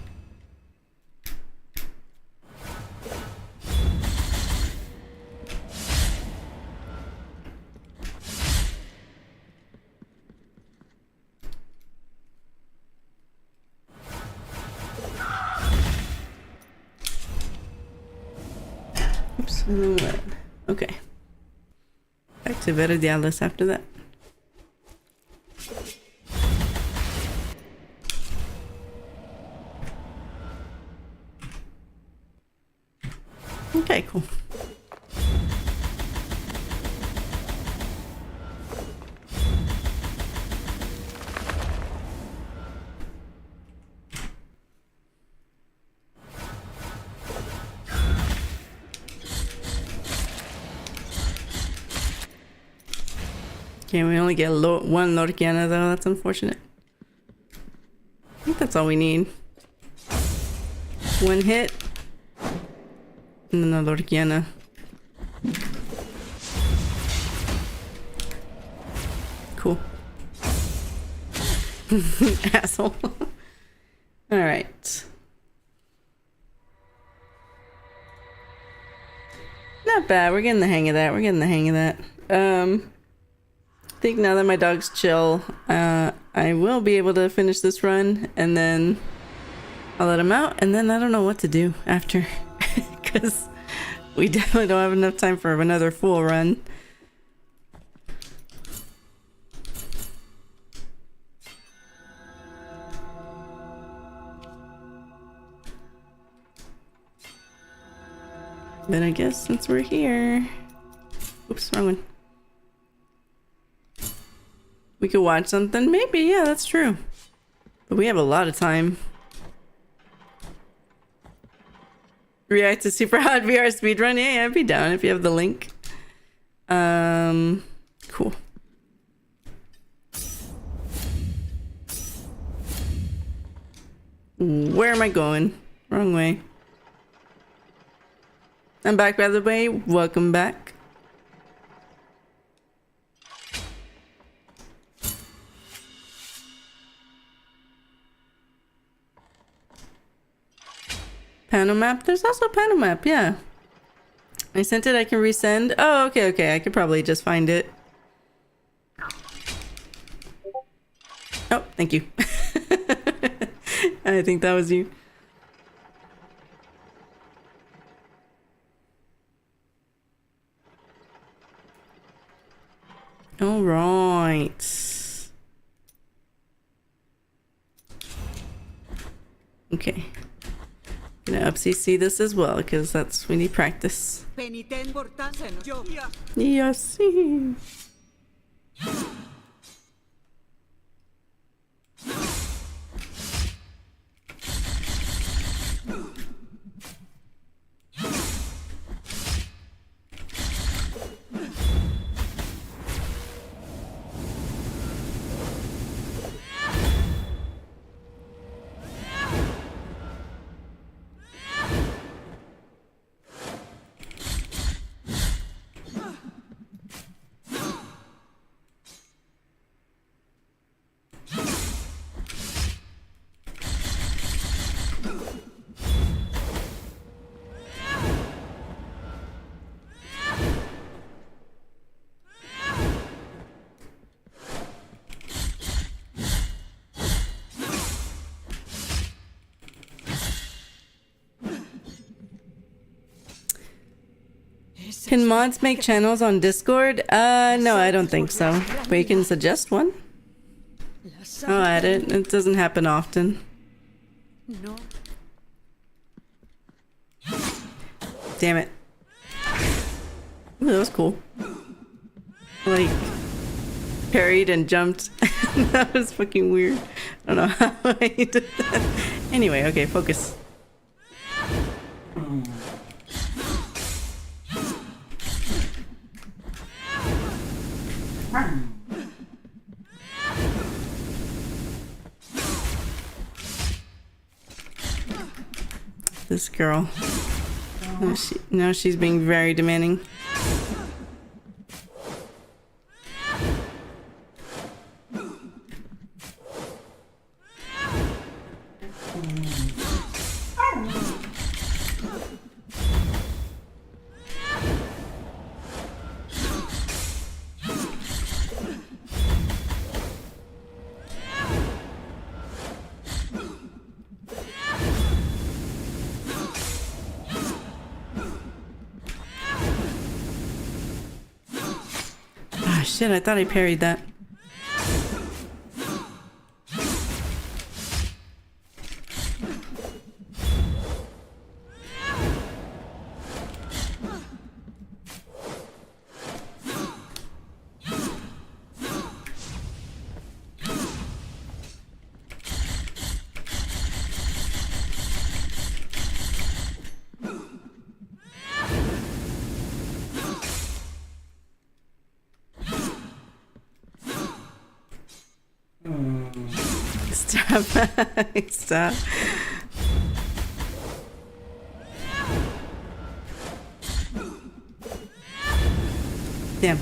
Oops, okay. Back to Verdiales after that. Okay, cool. Okay, we only get one Lorquiana though, that's unfortunate. I think that's all we need. One hit. And then a Lorquiana. Cool. Asshole. Alright. Not bad, we're getting the hang of that, I think now that my dog's chill, I will be able to finish this run, and then I'll let him out, and then I don't know what to do after, because we definitely don't have enough time for another full run. But I guess since we're here... Oops, wrong one. We could watch something? Maybe, yeah, that's true. But we have a lot of time. React to Super Hot VR speedrun? Yeah, I'd be down if you have the link. Cool. Where am I going? Wrong way. I'm back, by the way. Welcome back. Panomap? There's also Panomap, yeah. I sent it, I can resend. Oh, okay, okay. I could probably just find it. Oh, thank you. I think that was you. All right. Okay. I'm gonna up CC this as well because we need practice. Yes. Can mods make channels on Discord? No, I don't think so. But you can suggest one. I'll add it. It doesn't happen often. No. Damn it. Ooh, that was cool. Like, parried and jumped. That was fucking weird. I don't know how I did that. Anyway, okay, focus. This girl. Now she's being very demanding. Shit, I thought I parried that. Stop. Stop. Damn.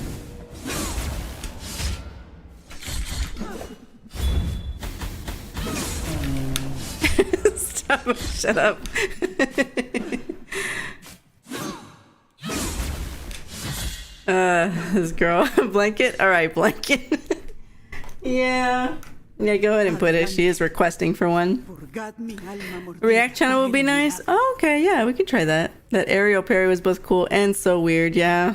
Stop. Shut up. This girl. Blanket? Alright, blanket. Yeah. Yeah, go ahead and put it. She is requesting for one. React channel would be nice. Oh, okay, yeah, we could try that. That aerial parry was both cool and so weird, yeah.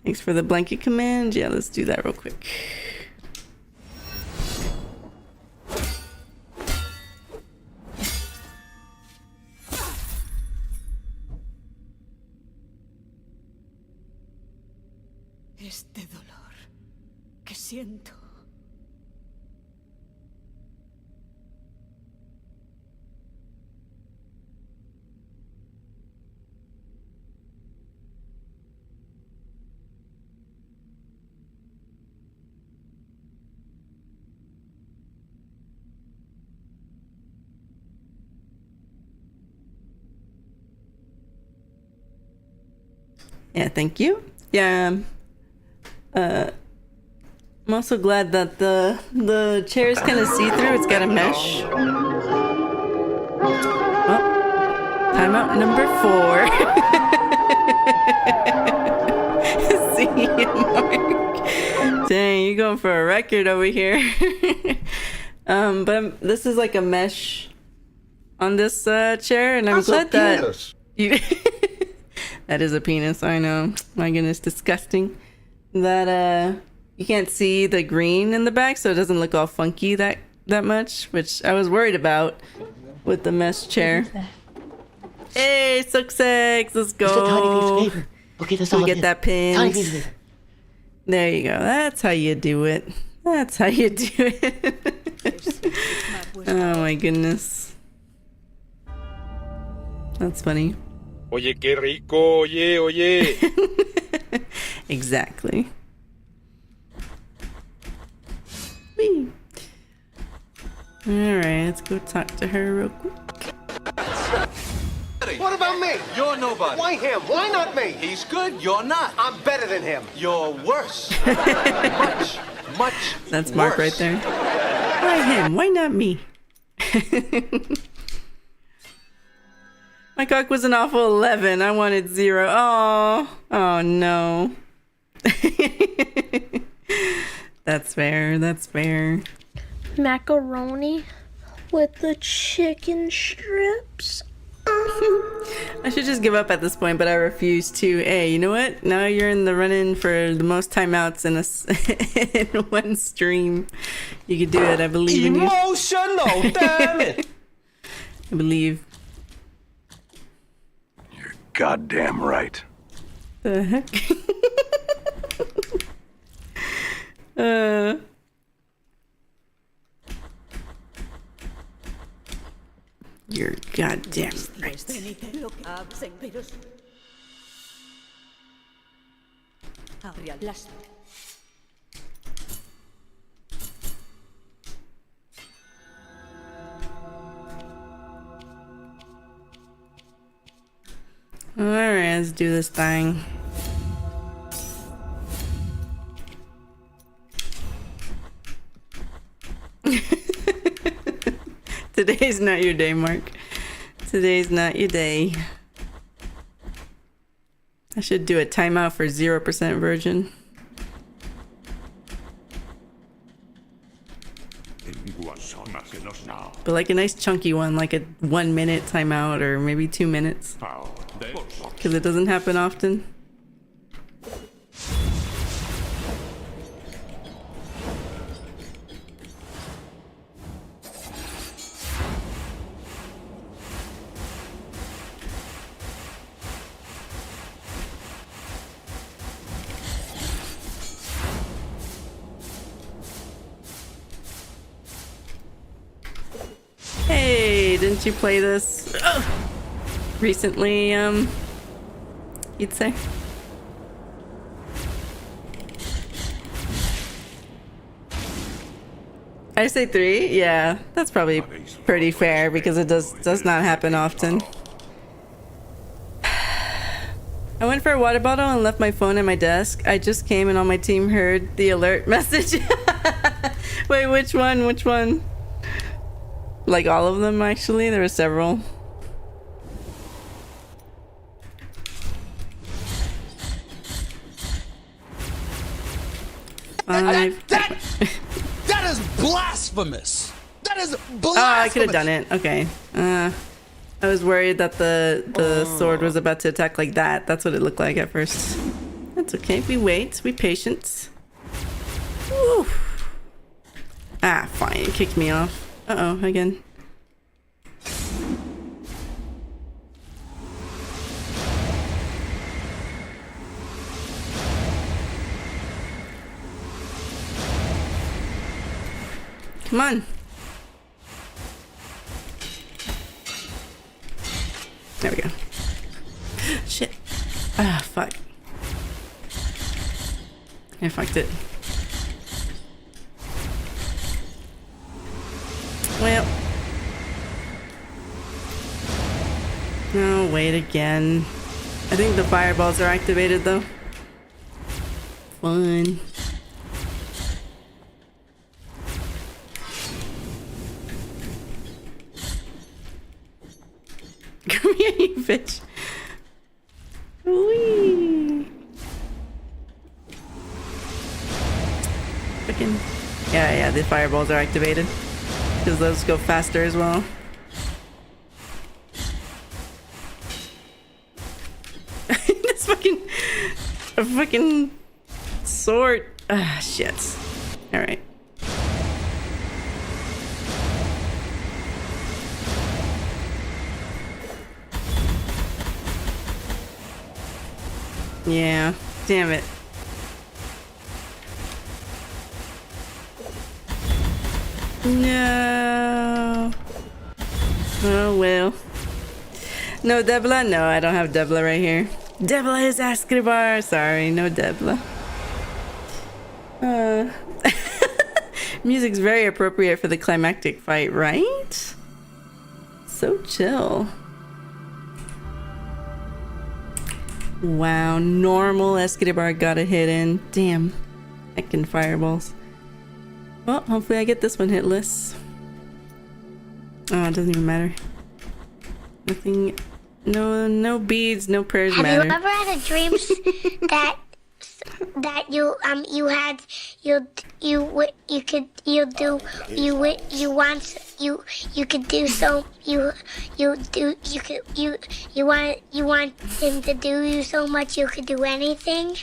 Thanks for the blanket command. Yeah, let's do that real quick. Este dolor que siento. Yeah, thank you. Yeah. I'm also glad that the chair is kind of see-through. It's got a mesh. Well, timeout number 4. See you, Mark. Dang, you're going for a record over here. But this is like a mesh on this chair, and I'm glad that you. That is a penis, I know. My goodness, disgusting. That you can't see the green in the back, so it doesn't look all funky that much, which I was worried about with the mesh chair. Hey, success! Let's go. Just a tiny piece of paper. Okay, that's all. We get that pin. Tiny piece of paper. There you go. That's how you do it. That's how you do it. Oh my goodness. That's funny. Oye, qué rico, oye, oye. Exactly. Whee. Alright, let's go talk to her real quick. What about me? You're nobody. Why him? Why not me? He's good, you're not. I'm better than him. You're worse. much That's Mark right there. Why him? Why not me? My cock was an awful 11. I wanted 0. Oh, oh no. That's fair. That's fair. Macaroni with the chicken strips. I should just give up at this point, but I refuse to. Hey, you know what? Now you're in the run-in for the most timeouts in in one stream. You could do it. I believe in you. Emotional, damn it! I believe. You're goddamn right. The heck? You're goddamn right. Alright, let's do this thing. Today's not your day, Mark. Today's not your day. I should do a timeout for 0% virgin. But like a nice chunky one, like a 1 minute timeout or maybe 2 minutes. Because it doesn't happen often. Hey, didn't you play this recently, you'd say? I say 3? Yeah, that's probably pretty fair because it does not happen often. I went for a water bottle and left my phone at my desk. I just came and all my team heard the alert message. Wait, which one? Which one? Like all of them, actually. There were several. That is blasphemous. That is blasphemous. Oh, I could have done it. Okay. I was worried that the sword was about to attack like that. That's what it looked like at first. That's okay. We wait. We patient. Woo. Ah, fine. It kicked me off. Uh-oh, again. Come on. There we go. Shit. Ah, fuck. I fucked it. Well. No, wait again. I think the fireballs are activated though. Fun. Come here, you bitch. Whee. Freaking. Yeah, the fireballs are activated. Because those go faster as well. This fucking sword. Ah, shit. Alright. Yeah, damn it. No. Oh well. No Debla? No, I don't have Debla right here. Debla is Escribar. Sorry, no Debla. Music's very appropriate for the climactic fight, right? So chill. Wow, normal Escribar got a hit in. Damn. Heckin' fireballs. Well, hopefully I get this one hitless. Oh, it doesn't even matter. Nothing. No beads, no prayers matter. Have you ever had a dream that you you could you do you want you could do so you could you want him to do you so much you could do anything.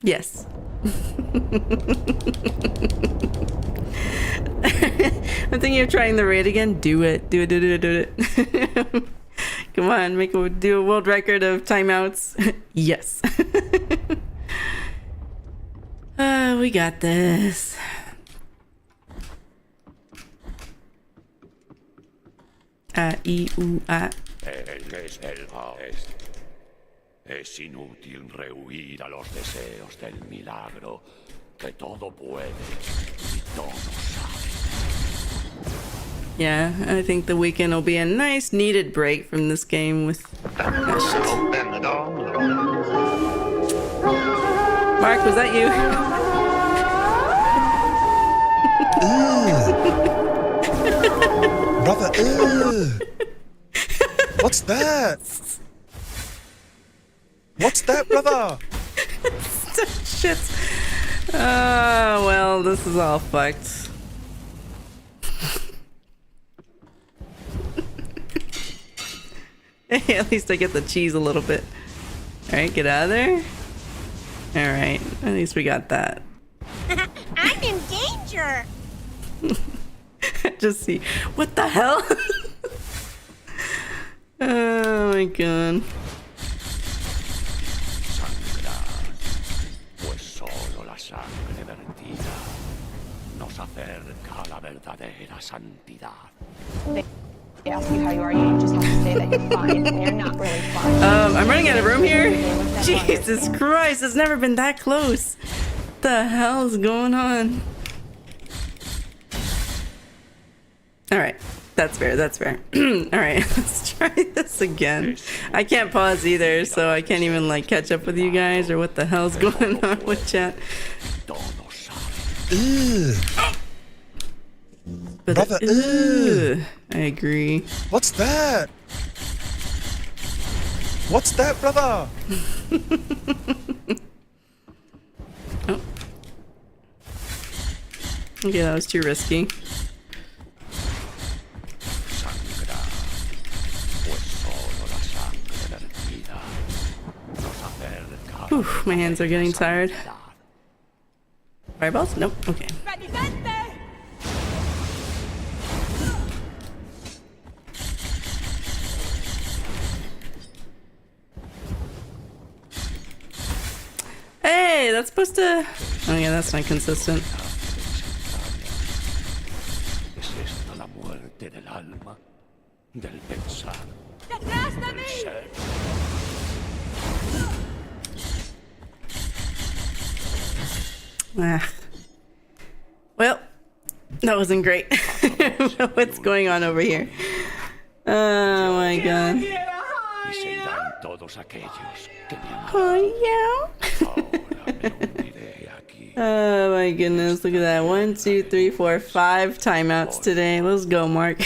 Yes. I'm thinking of trying the raid again. Do it. Do it. Come on, do a world record of timeouts. Yes. We got this. Es inútil rehuir a los deseos del milagro, que todo puede y todo sabe. Yeah, I think the weekend will be a nice needed break from this game with that shit. Mark, was that you? Brother, what's that? What's that, brother? Shit. Well, this is all fucked. Hey, at least I get the cheese a little bit. Alright, get out of there. Alright, at least we got that. I'm in danger. Just see. What the hell? Oh my god. Pues solo la sangre vertida nos acerca a la verdadera santidad. They ask you how you are, you just have to say that you're fine, and you're not really fine. I'm running out of room here. Jesus Christ, it's never been that close. What the hell is going on? Alright, that's fair, that's fair. Alright, let's try this again. I can't pause either, so I can't even like catch up with you guys or what the hell's going on with chat. But brother, I agree. What's that? What's that, brother? Oh. Okay, that was too risky. Whew, my hands are getting tired. Fireballs? Nope. Okay. Hey, that's supposed to... Oh yeah, that's not consistent. Ah. Well, that wasn't great. What's going on over here? Oh my god. Oh yeah. Oh my goodness, look at that. 1, 2, 3, 4, 5 timeouts today. Let's go, Mark.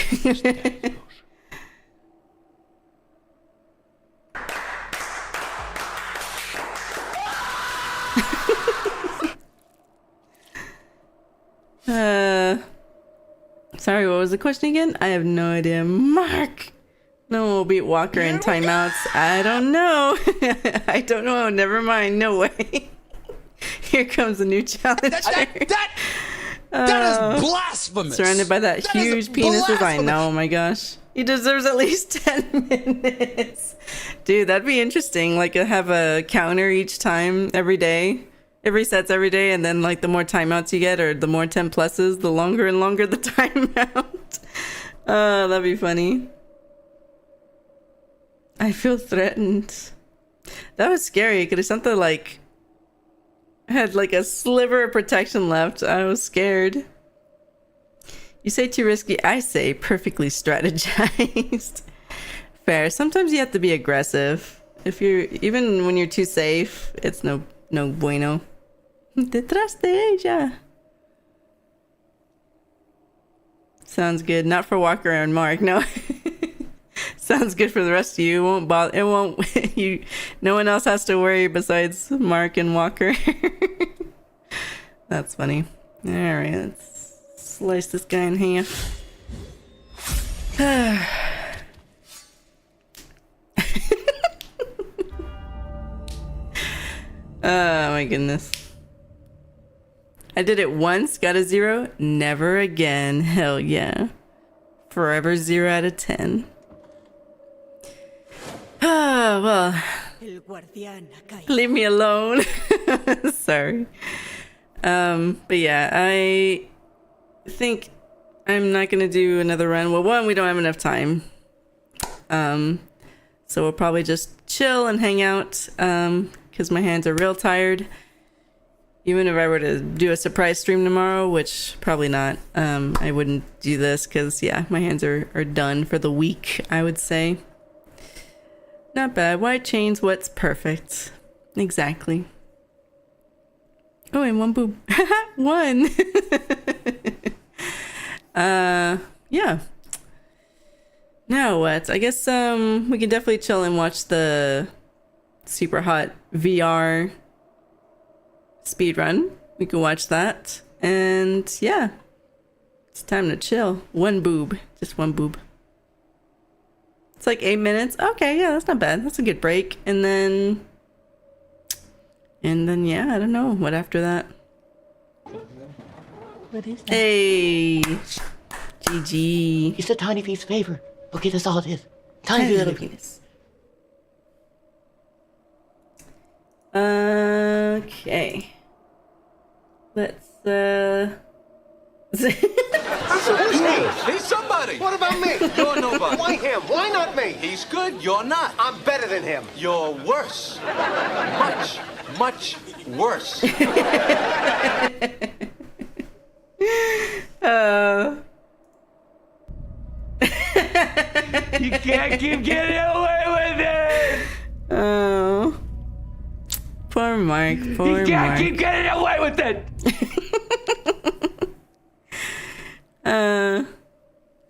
Sorry, what was the question again? I have no idea. Mark! No one will beat Walker in timeouts. I don't know. I don't know. Never mind. No way. Here comes a new challenger. That is blasphemous! Surrounded by that huge penis design. No, oh my gosh. He deserves at least 10 minutes. Dude, that'd be interesting. Like, have a counter each time every day. It resets every day, and then like the more timeouts you get, or the more 10 pluses, the longer and longer the timeout. That'd be funny. I feel threatened. That was scary because something like had like a sliver of protection left. I was scared. You say too risky. I say perfectly strategized. Fair. Sometimes you have to be aggressive. If you're even when you're too safe, it's no bueno. Detrás de ella. Sounds good. Not for Walker and Mark. No. Sounds good for the rest of you. It won't bother. It won't. You. No one else has to worry besides Mark and Walker. That's funny. All right, let's slice this guy in half. Oh my goodness. I did it once, got a 0. Never again. Hell yeah. Forever 0 out of 10. Oh, well. Leave me alone. Sorry. But yeah, I think I'm not gonna do another run. Well, one, we don't have enough time. So we'll probably just chill and hang out, because my hands are real tired. Even if I were to do a surprise stream tomorrow, which probably not, I wouldn't do this because, yeah, my hands are done for the week, I would say. Not bad. White chains, what's perfect? Exactly. Oh, and one boob. One! Yeah. Now what? I guess, we can definitely chill and watch the Super Hot VR speedrun. We can watch that. And yeah, it's time to chill. One boob. Just one boob. It's like 8 minutes. Okay, yeah, that's not bad. That's a good break. And then yeah, I don't know what after that. What is that? Hey, GG. It's a tiny piece of paper. Okay, that's all it is. Tiny little penis. Okay. Let's Who's He's somebody. What about me? You're nobody. Why him? Why not me? He's good. You're not. I'm better than him. You're worse. Much, much worse. You can't keep getting away with it. Oh, poor Mark. Poor Mark. You can't keep getting away with it.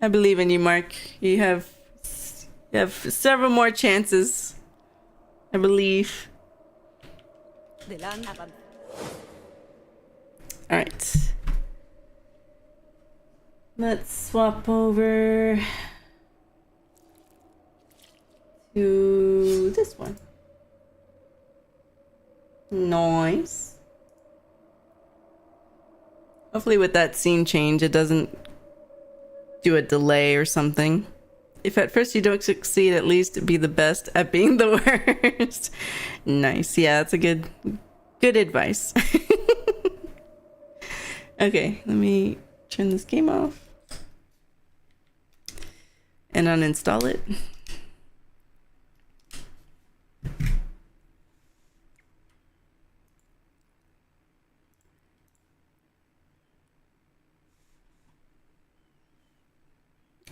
I believe in you, Mark. You have several more chances. I believe. All right. Let's swap over to this one. Nice. Hopefully with that scene change, it doesn't do a delay or something. If at first you don't succeed, at least be the best at being the worst. Nice. Yeah, that's a good advice. Okay, let me turn this game off and uninstall it.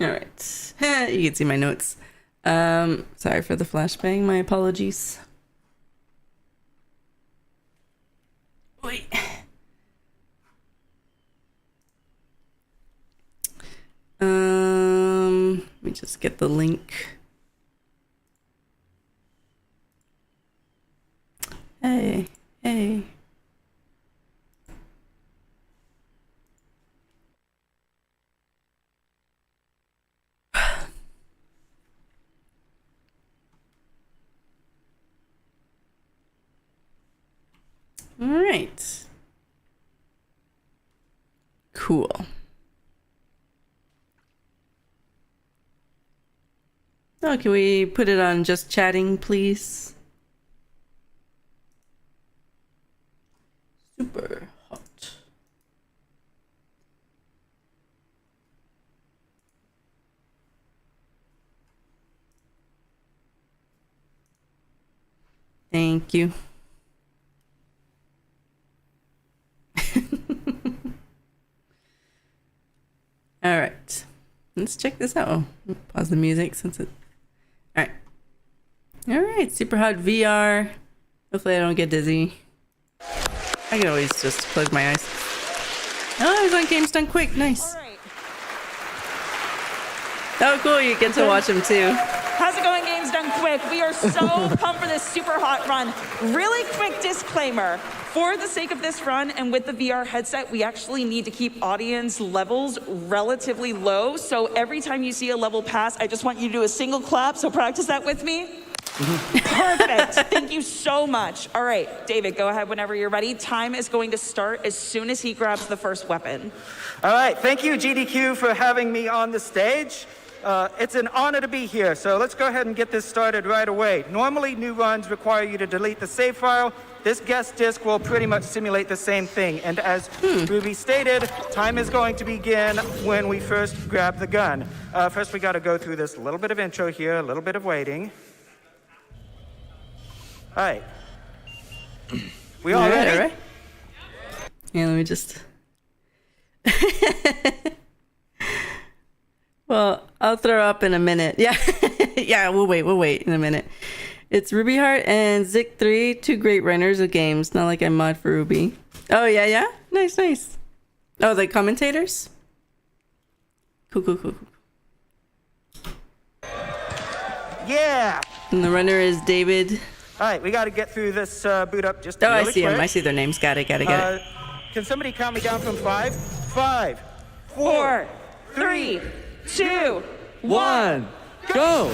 All right, you can see my notes. Sorry for the flashbang, my apologies. Wait. Let me just get the link. Hey. All right. Cool. Oh, can we put it on just chatting, please? Super hot. Thank you. All right, let's check this out. Oh, pause the music since it. All right, Super Hot VR. Hopefully I don't get dizzy. I can always just close my eyes. Oh, he's on Games Done Quick. Nice. Oh, cool. You get to watch him too. How to Going Games Done Quick. We are so pumped for this super hot run. Really quick disclaimer. For the sake of this run and with the VR headset, we actually need to keep audience levels relatively low. So every time you see a level pass, I just want you to do a single clap. So practice that with me. Perfect. Thank you so much. All right, David, go ahead whenever you're ready. Time is going to start as soon as he grabs the first weapon. All right, thank you, GDQ, for having me on the stage. It's an honor to be here, so let's go ahead and get this started right away. Normally, new runs require you to delete the save file. This guest disc will pretty much simulate the same thing. And as Ruby stated, time is going to begin when we first grab the gun. First, we got to go through this little bit of intro here, a little bit of waiting. All right. We all ready? All right. Yeah, let me just... Well, I'll throw up in a minute. Yeah. Yeah, we'll wait in a minute. It's Ruby Heart and Zik3, two great runners of games. Not like I mod for Ruby. Oh, yeah? Nice. Oh, the commentators? Cool. Yeah! And the runner is David. All right, we got to get through this boot up just really quick. I see them. I see their names. Got it. Can somebody count me down from 5? 5, 4, 3, 2, 1, go!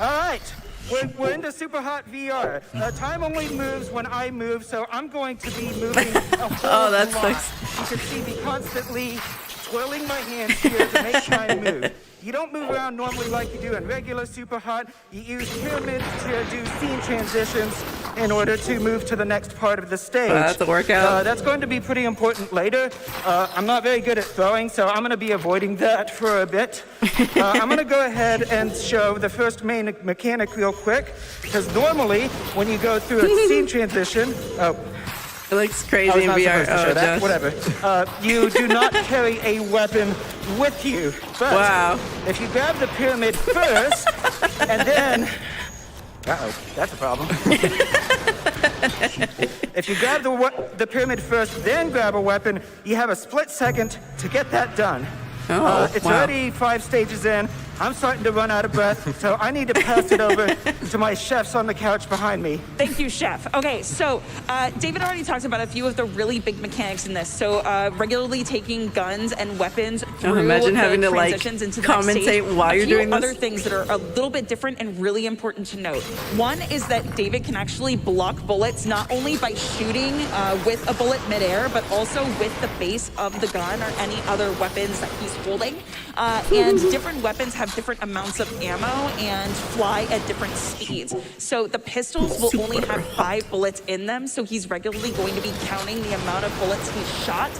All right, we're into Super Hot VR. Time only moves when I move, so I'm going to be moving a whole lot. Sucks. You can see me constantly twirling my hands here to make time move. You don't move around normally like you do in regular Super Hot. You use pyramids to do scene transitions in order to move to the next part of the stage. That's a workout. That's going to be pretty important later. I'm not very good at throwing, so I'm going to be avoiding that for a bit. I'm going to go ahead and show the first main mechanic real quick, because normally when you go through a scene transition... It looks crazy in VR. Whatever. You do not carry a weapon with you. But wow. If you grab the pyramid first, and then... Uh-oh, that's a problem. If you grab the pyramid first, then grab a weapon, you have a split second to get that done. It's already 5 stages in. I'm starting to run out of breath, so I need to pass it over to my chefs on the couch behind me. Thank you, Chef. Okay, so David already talked about a few of the really big mechanics in this. So regularly taking guns and weapons through imagine having to transitions into commentate while you're doing this. Other things that are a little bit different and really important to note. One is that David can actually block bullets not only by shooting with a bullet midair, but also with the base of the gun or any other weapons that he's holding. And different weapons have different amounts of ammo and fly at different speeds. So the pistols will only have 5 bullets in them, so he's regularly going to be counting the amount of bullets he's shot.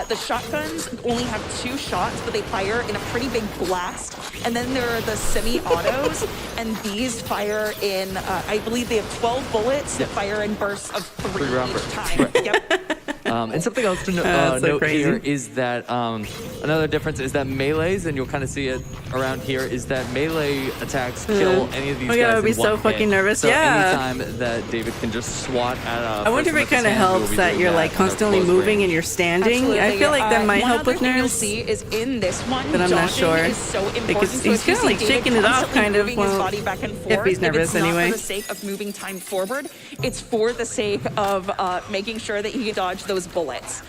The shotguns only have 2 shots, but they fire in a pretty big blast. And then there are the semi-autos, and these fire in, I believe they have 12 bullets that fire in bursts of 3 each time. Right. Yep. And something else to note here is that another difference is that melees, and you'll kind of see it around here, is that melee attacks kill any of these guys. I would be so fucking nervous. So anytime that David can just swat at a I wonder if it kind of helps that you're like constantly moving and you're standing. Absolutely. I feel like that might help with nerves. You'll see is in this one, but I'm not sure. Is so important. Because he's kind of like shaking it off, kind of. Moving his body back and forth. If he's nervous anyway. It's not for the sake of moving time forward. It's for the sake of making sure that he can dodge those bullets.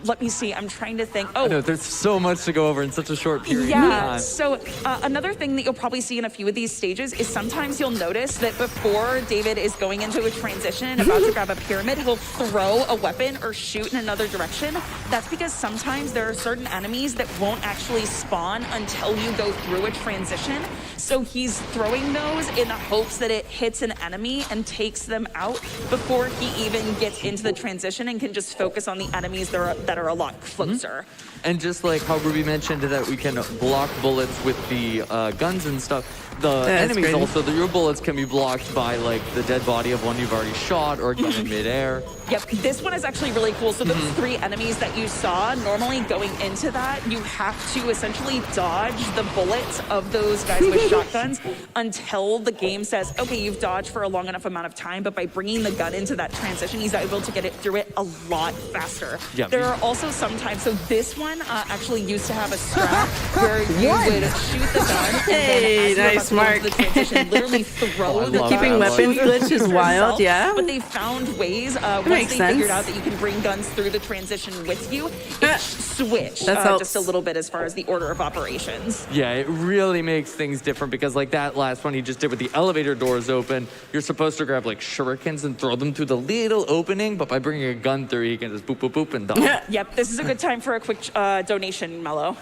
Let me see. I'm trying to think. I know, there's so much to go over in such a short period of time. So another thing that you'll probably see in a few of these stages is sometimes you'll notice that before David is going into a transition and about to grab a pyramid, he'll throw a weapon or shoot in another direction. That's because sometimes there are certain enemies that won't actually spawn until you go through a transition. So he's throwing those in the hopes that it hits an enemy and takes them out before he even gets into the transition and can just focus on the enemies that are a lot closer. And just like how Ruby mentioned that we can block bullets with the guns and stuff, the enemies also, your bullets can be blocked by like the dead body of one you've already shot or a gun in midair. Yep, this one is actually really cool. So those 3 enemies that you saw, normally going into that, you have to essentially dodge the bullets of those guys with shotguns until the game says, okay, you've dodged for a long enough amount of time, but by bringing the gun into that transition, he's able to get it through it a lot faster. Yeah, there are are also sometimes, so this one actually used to have a strap where you would shoot the gun and Hey, then nice, as you're about to go into the transition, literally throw the gun. Keeping weapons glitch is wild, yourself. yeah. But they found ways, once makes they sense. figured out that you can bring guns through the transition with you, it switched That helps. just a little bit as far as the order of operations. Yeah, it really makes things different because like that last one he just did with the elevator doors open, you're supposed to grab like shurikens and throw them through the little opening, but by bringing a gun through, you can just boop, boop, boop, and done. Yep, this is a good time for a quick donation, Mello.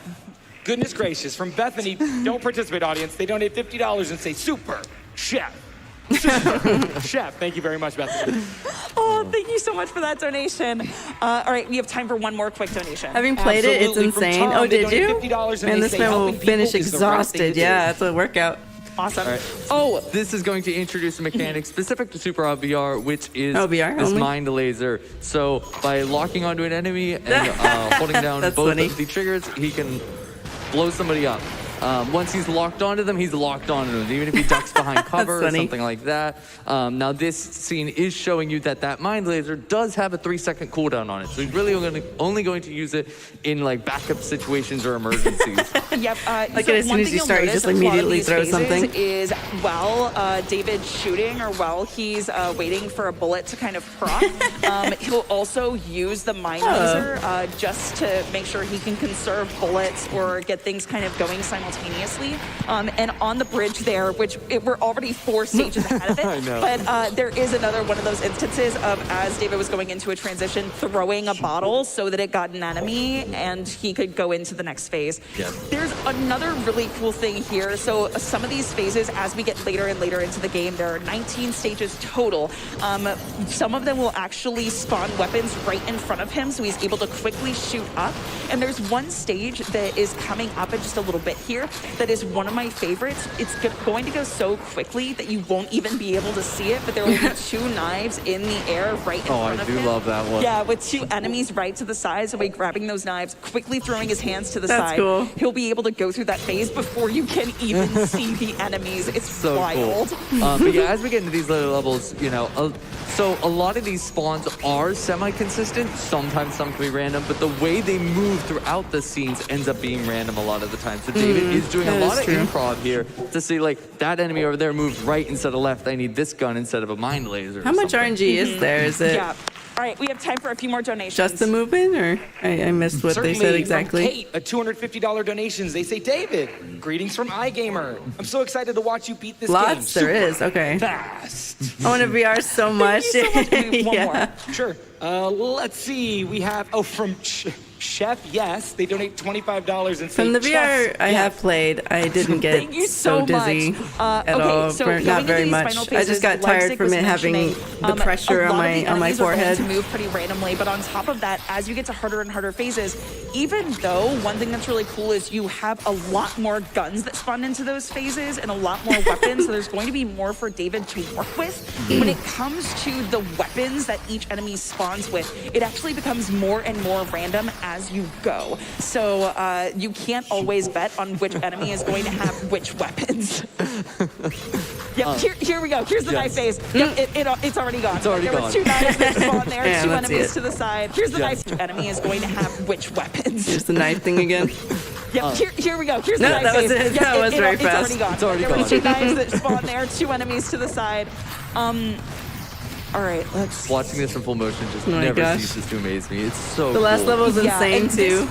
Goodness gracious, from Bethany, don't participate, audience. They donate $50 and say, super, chef. Super, chef. Thank you very much, Bethany. Oh, thank you so much for that donation. All right, we have time for one more quick donation. Having played it, it's Absolutely. From insane. Tom, Oh, they did donate you? $50 and Man, they this say man will helping people finish is the right thing to exhausted. do. Yeah, that's a workout. Awesome. All right. Oh, this is going to introduce a mechanic specific to Super Hot VR, which is VR this only? mind laser. So by locking onto an enemy and holding down That's both funny. of the triggers, he can blow somebody up. Once he's locked onto them, he's locked onto them, even if he ducks behind cover or funny. something like that. Now this scene is showing you that mind laser does have a 3-second cooldown on it. So he's really only going to use it in like backup situations or emergencies. Yep. Like as soon as you start, you just immediately throw something. Is while David's shooting or while he's waiting for a bullet to kind of proc, he'll also use the mind laser just to make sure he can conserve bullets or get things kind of going simultaneously. And on the bridge there, which we're already 4 stages ahead of it, I know. but there is another one of those instances of as David was going into a transition, throwing a bottle so that it got an enemy and he could go into the next phase. Yes. There's another really cool thing here. So some of these phases, as we get later and later into the game, there are 19 stages total. Some of them will actually spawn weapons right in front of him, so he's able to quickly shoot up. And there's one stage that is coming up in just a little bit here that is one of my favorites. It's going to go so quickly that you won't even be able to see it, but there will be 2 knives in the air right in front of him. I do love that one. Yeah, with 2 enemies right to the side, so by grabbing those knives, quickly throwing his hands to the That's side, cool. he'll be able to go through that phase before you can even see the enemies. It's So wild. cool. But yeah, as we get into these later levels, you know, so a lot of these spawns are semi-consistent. Sometimes some can be random, but the way they move throughout the scenes ends up being random a lot of the time. So David is doing a lot of improv here to see like that enemy over there moved right instead of left. I need this gun instead of a mind laser. How much RNG is there? Is it Yeah. All right, we have time for a few more donations. just the movement, or I missed what Certainly, they said from exactly? Kate, a $250 donations. They say, David, greetings from iGamer. I'm so excited to watch you beat this game. Lots there is. Okay. Fast. I want to VR so much. One Yeah. more. Sure. Let's see. We have, from Chef, yes. They donate $25 and say, From the VR Chef, I yes. have played, I didn't get Thank you so dizzy much. at Okay, all. so Not going very into these much. final I phases, just got like tired Sig from was it having mentioning, the pressure a on lot of the my enemies are going forehead. to move pretty randomly, but on top of that, as you get to harder and harder phases, even though one thing that's really cool is you have a lot more guns that spawn into those phases and a lot more weapons, so there's going to be more for David to work with. When it comes to the weapons that each enemy spawns with, it actually becomes more and more random as you go. So you can't always bet on which enemy is going to have which weapons. Yep, here we go. Here's the knife phase. Yep, it's already gone. It's already there gone. were 2 knives that spawned there, Yeah, 2 let's see enemies it. to the side. Here's the knife. Which enemy is going to have which weapons. Here's the knife thing again. Yep, here we go. Here's the No, knife that was phase. it. Yep, That was very it's fast. already gone. It's already there were gone. 2 knives that spawned there, 2 enemies to the side. All right, let's... Watching this in full motion just my never gosh. ceases to amaze me. It's so The last cool. level's insane and too.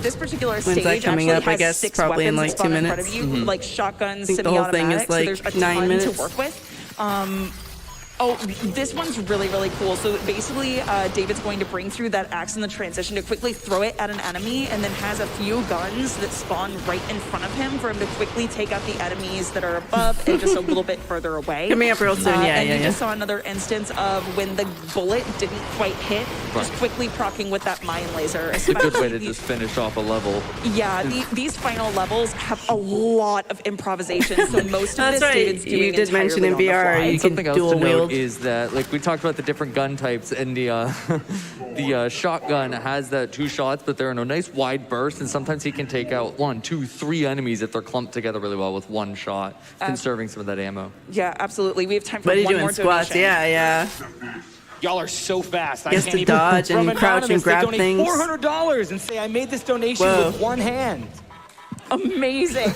This particular When's stage that coming actually up? I has guess 6 probably in weapons like 2 that spawn in front minutes. of you, like shotguns, I think the whole thing is semi-automatics, so like there's a 9 ton minutes. to work with. Oh, this one's really, really cool. So basically, David's going to bring through that axe in the transition to quickly throw it at an enemy, and then has a few guns that spawn right in front of him for him to quickly take out the enemies that are above and just a little bit further away. Coming up real soon, And you just saw another instance of when the bullet didn't quite hit, just quickly proccing with that mind laser. It's a good way to just finish off a level. Yeah, these final levels have a lot of improvisation, so most of That's this right. David's doing You did mention in entirely on the VR fly. you can Something else dual to note wield. is that, like we talked about the different gun types, and the shotgun has that 2 shots, but they're in a nice wide burst, and sometimes he can take out 1, 2, 3 enemies if they're clumped together really well with 1 shot, conserving some of that ammo. Yeah, absolutely. We have time for But he's one doing more squats. donation. Yeah. Y'all are so fast. He has to dodge and crouch and grab things. $400 and say I made this donation with one hand. Amazing.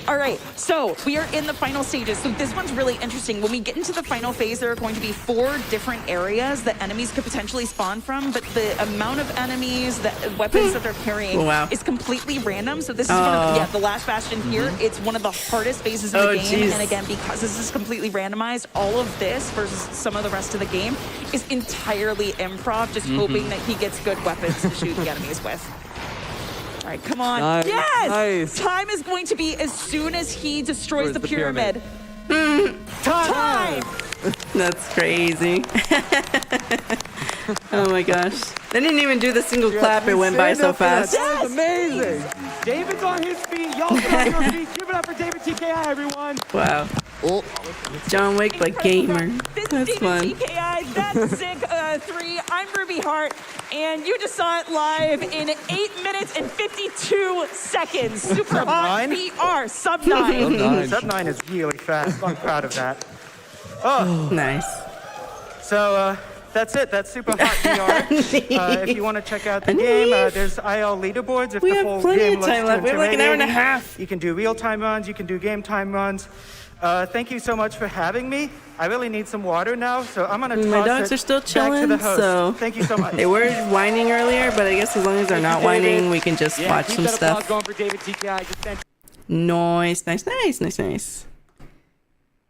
All right, so we are in the final stages. So this one's really interesting. When we get into the final phase, there are going to be 4 different areas that enemies could potentially spawn from, but the amount of enemies, the weapons that they're carrying is completely random. So this is one of the last bastion here. It's one of the hardest phases in the game. And again, because this is completely randomized, all of this versus some of the rest of the game is entirely improv, just hoping that he gets good weapons to shoot the enemies with. All right, come on. Nice, yes! nice. Time is going to be as soon as he destroys the pyramid. Time! That's crazy. Oh my gosh. They didn't even do the single clap. It went by so fast. That was amazing. David's on his feet. Y'all get on your feet. Give it up for David TKI, everyone. Wow. John Wick, but gamer. That's fun. TKI, that's Zig 3. I'm Ruby Hart, and you just saw it live in 8 minutes and 52 seconds. Super hot VR, sub 9. Sub 9 is really fast. I'm proud of that. Oh, nice. So, that's it. That's super hot VR. If you want to check out the game, there's IL leaderboards. If We the have whole plenty game of looks time left. We have like an hour and a intimidating, half. You can do real-time runs. You can do game-time runs. Thank you so much for having me. I really need some water now, so I'm gonna toss My dogs it are still back to chilling, the host. so Thank you so much. they were whining earlier, but I guess as long as they're not whining, we can just watch keep some that applause stuff. going for David TKI. Just thank Nice.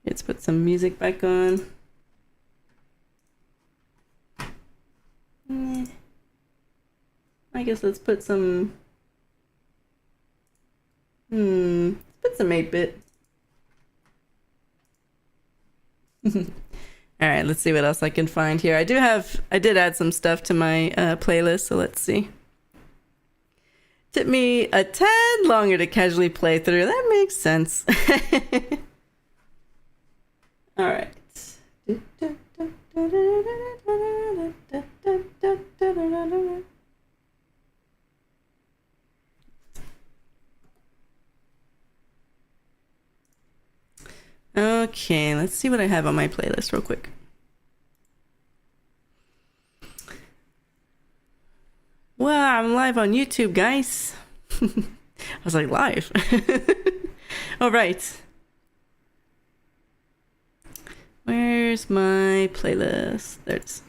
Let's put some music back on. I guess let's put some. Let's put some 8-bit. All right, let's see what else I can find here. I did add some stuff to my playlist, so let's see. Took me a tad longer to casually play through. That makes sense. All right. Okay, let's see what I have on my playlist real quick. Wow, I'm live on YouTube, guys. I was like, live? All right. Where's my playlist? There it is.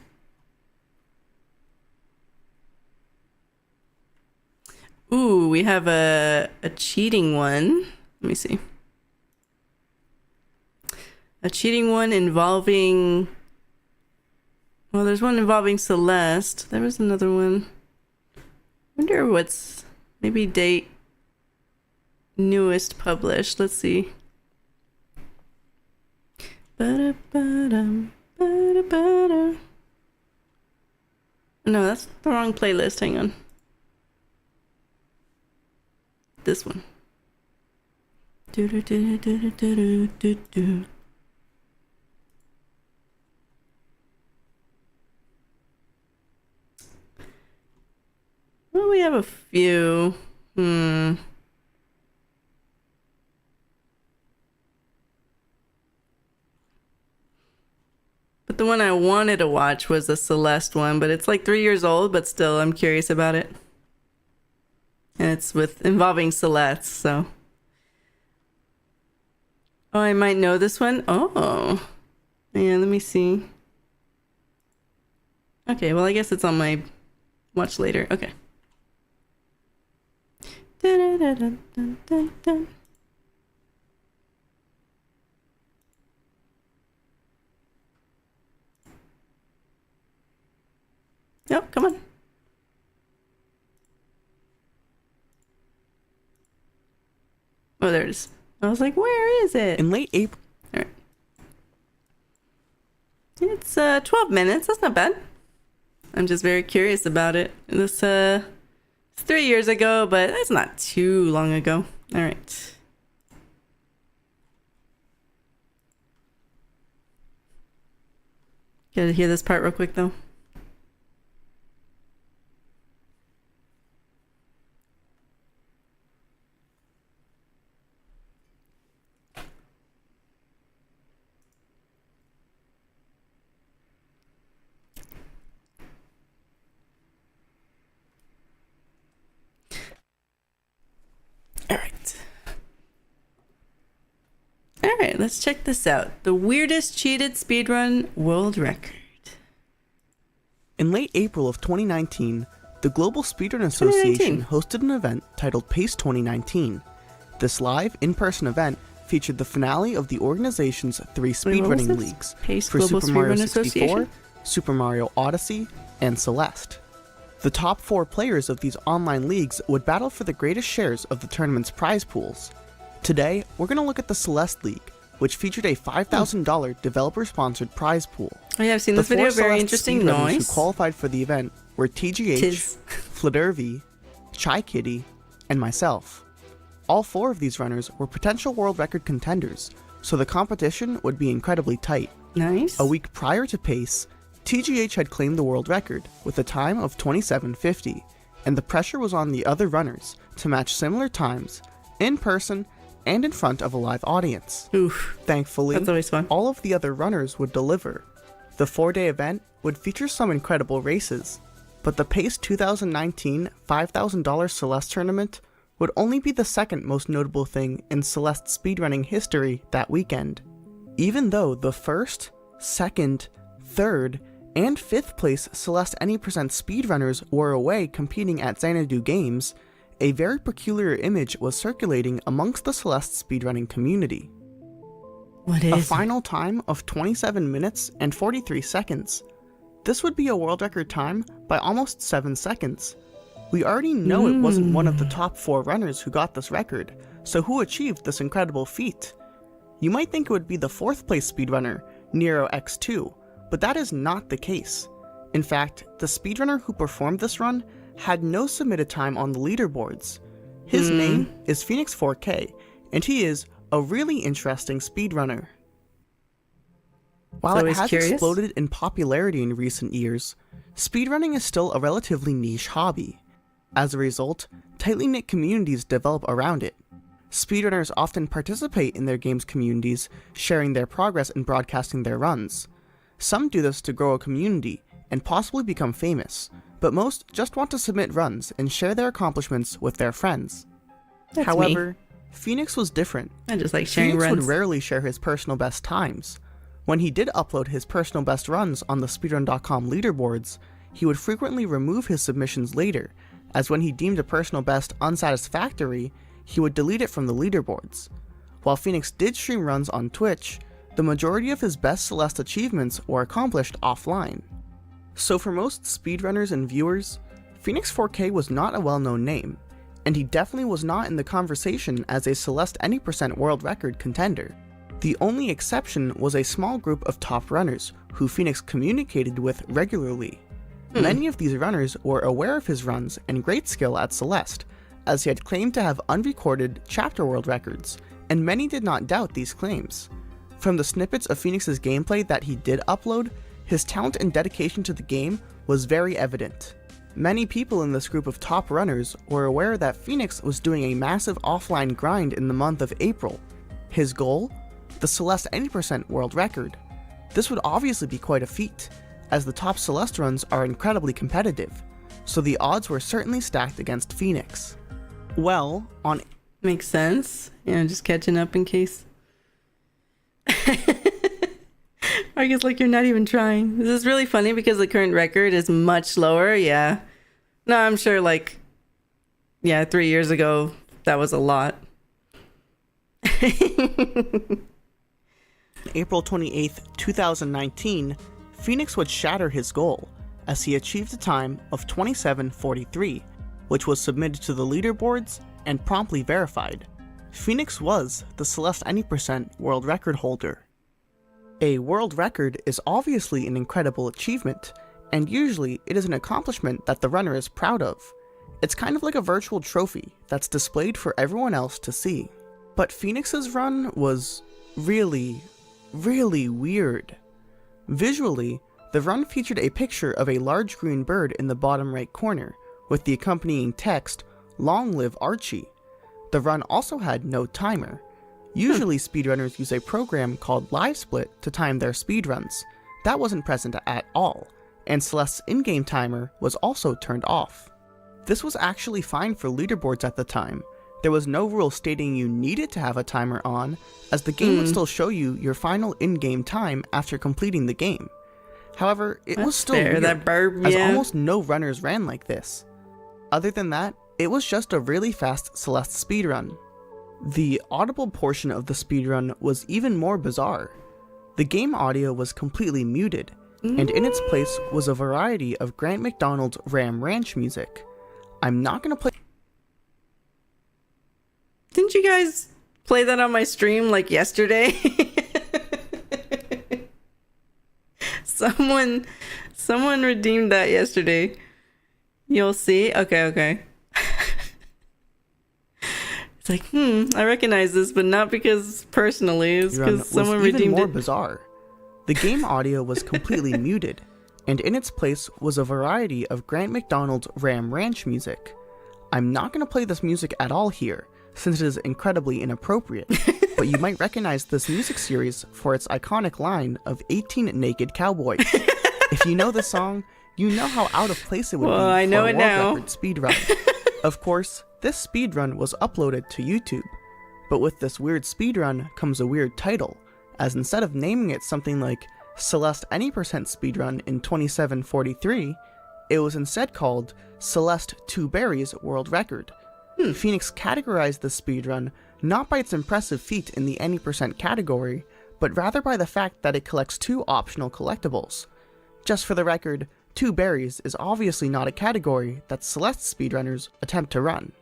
Ooh, we have a cheating one. Let me see. A cheating one involving... Well, there's one involving Celeste. There was another one. I wonder what's... Maybe date... Newest published. Let's see. Ba-da-ba-dum, ba-da-ba-da. No, that's the wrong playlist. Hang on. This one. Do-do-do-do-do-do-do-do. Well, we have a few. But the one I wanted to watch was the Celeste one, but it's like 3 years old, but still I'm curious about it. And it's involving Celeste, so. Oh, I might know this one. Oh. Yeah, let me see. Okay, well, I guess it's on my watch later. Okay. Dun-dun-dun-dun-dun-dun. Oh, come on. Oh, there it is. I was like, where is it? In late April. All right. It's 12 minutes. That's not bad. I'm just very curious about it. This it's 3 years ago, but that's not too long ago. All right. Gotta hear this part real quick though. Alright, let's check this out. The weirdest cheated speedrun world record. In late April of 2019, the Global Speedrun Association hosted an event titled PACE 2019. This live, in-person event featured the finale of the organization's 3 speedrunning leagues for Global Super Mario Speedrun 64, Association? Super Mario Odyssey, and Celeste. The top 4 players of these online leagues would battle for the greatest shares of the tournament's prize pools. Today, we're going to look at the Celeste League, which featured a $5,000 developer-sponsored prize pool. Oh yeah, I've seen this video. Very interesting. Noise. Who qualified for the event were TGH, Flittervy, Chai Kitty, and myself. All 4 of these runners were potential world record contenders, so the competition would be incredibly tight. Nice. A week prior to PACE, TGH had claimed the world record with a time of 27:50, and the pressure was on the other runners to match similar times, in person and in front of a live audience. Oof. Thankfully, That's always fun. all of the other runners would deliver. The 4-day event would feature some incredible races, but the PACE 2019 $5,000 Celeste tournament would only be the second most notable thing in Celeste speedrunning history that weekend. Even though the first, second, third, and 5th place Celeste Any% speedrunners were away competing at Xanadu Games, a very peculiar image was circulating amongst the Celeste speedrunning community. What is a final time of 27 minutes and 43 seconds. This would be a world record time by almost 7 seconds. We already know it wasn't one of the top 4 runners who got this record, so who achieved this incredible feat? You might think it would be the 4th place speedrunner, Nero X2, but that is not the case. In fact, the speedrunner who performed this run had no submitted time on the leaderboards. His name is Phoenix 4K, and he is a really interesting speedrunner. While it has exploded in popularity in recent years, speedrunning is still a relatively niche hobby. As a result, tightly knit communities develop around it. Speedrunners often participate in their games' communities, sharing their progress and broadcasting their runs. Some do this to grow a community and possibly become famous, but most just want to submit runs and share their accomplishments with their friends. However, Phoenix was different. I just like sharing Phoenix runs. would rarely share his personal best times. When he did upload his personal best runs on the speedrun.com leaderboards, he would frequently remove his submissions later, as when he deemed a personal best unsatisfactory, he would delete it from the leaderboards. While Phoenix did stream runs on Twitch, the majority of his best Celeste achievements were accomplished offline. So for most speedrunners and viewers, Phoenix 4K was not a well-known name, and he definitely was not in the conversation as a Celeste Any% world record contender. The only exception was a small group of top runners who Phoenix communicated with regularly. Many of these runners were aware of his runs and great skill at Celeste, as he had claimed to have unrecorded chapter world records, and many did not doubt these claims. From the snippets of Phoenix's gameplay that he did upload, his talent and dedication to the game was very evident. Many people in this group of top runners were aware that Phoenix was doing a massive offline grind in the month of April. His goal? The Celeste Any% world record. This would obviously be quite a feat, as the top Celeste runs are incredibly competitive, so the odds were certainly stacked against Phoenix. Well, on... Makes sense. Yeah, just catching up in case. I guess like you're not even trying. This is really funny because the current record is much lower. Yeah. No, I'm sure like, yeah, 3 years ago, that was a lot. April 28th, 2019, Phoenix would shatter his goal as he achieved a time of 27:43, which was submitted to the leaderboards and promptly verified. Phoenix was the Celeste Any% world record holder. A world record is obviously an incredible achievement, and usually it is an accomplishment that the runner is proud of. It's kind of like a virtual trophy that's displayed for everyone else to see. But Phoenix's run was really weird. Visually, the run featured a picture of a large green bird in the bottom right corner, with the accompanying text, "Long live Archie." The run also had no timer. Usually speedrunners use a program called LiveSplit to time their speedruns. That wasn't present at all, and Celeste's in-game timer was also turned off. This was actually fine for leaderboards at the time, There was no rule stating you needed to have a timer on, as the game would still show you your final in-game time after completing the game. However, it was still fair, weird, that burp, as yeah. almost no runners ran like this. Other than that, it was just a really fast Celeste speedrun. The audible portion of the speedrun was even more bizarre. The game audio was completely muted, and in its place was a variety of Grant McDonald's Ram Ranch music. I'm not gonna play. Didn't you guys play that on my stream like yesterday? Someone redeemed that yesterday. You'll see. Okay. It's like, I recognize this, but not because personally. It's because someone redeemed even more it. Bizarre. The game audio was completely muted, and in its place was a variety of Grant McDonald's Ram Ranch music. I'm not going to play this music at all here, since it is incredibly inappropriate, but you might recognize this music series for its iconic line of 18 naked cowboys. If you know the song, you know how out of place it would be for I know a it world now. record speedrun. Of course, this speedrun was uploaded to YouTube, but with this weird speedrun comes a weird title, as instead of naming it something like Celeste Any% Speedrun in 2743, it was instead called Celeste 2 Berries World Record. Phoenix categorized the speedrun not by its impressive feat in the Any% category, but rather by the fact that it collects 2 optional collectibles. Just for the record, 2 berries is obviously not a category that Celeste speedrunners attempt to run.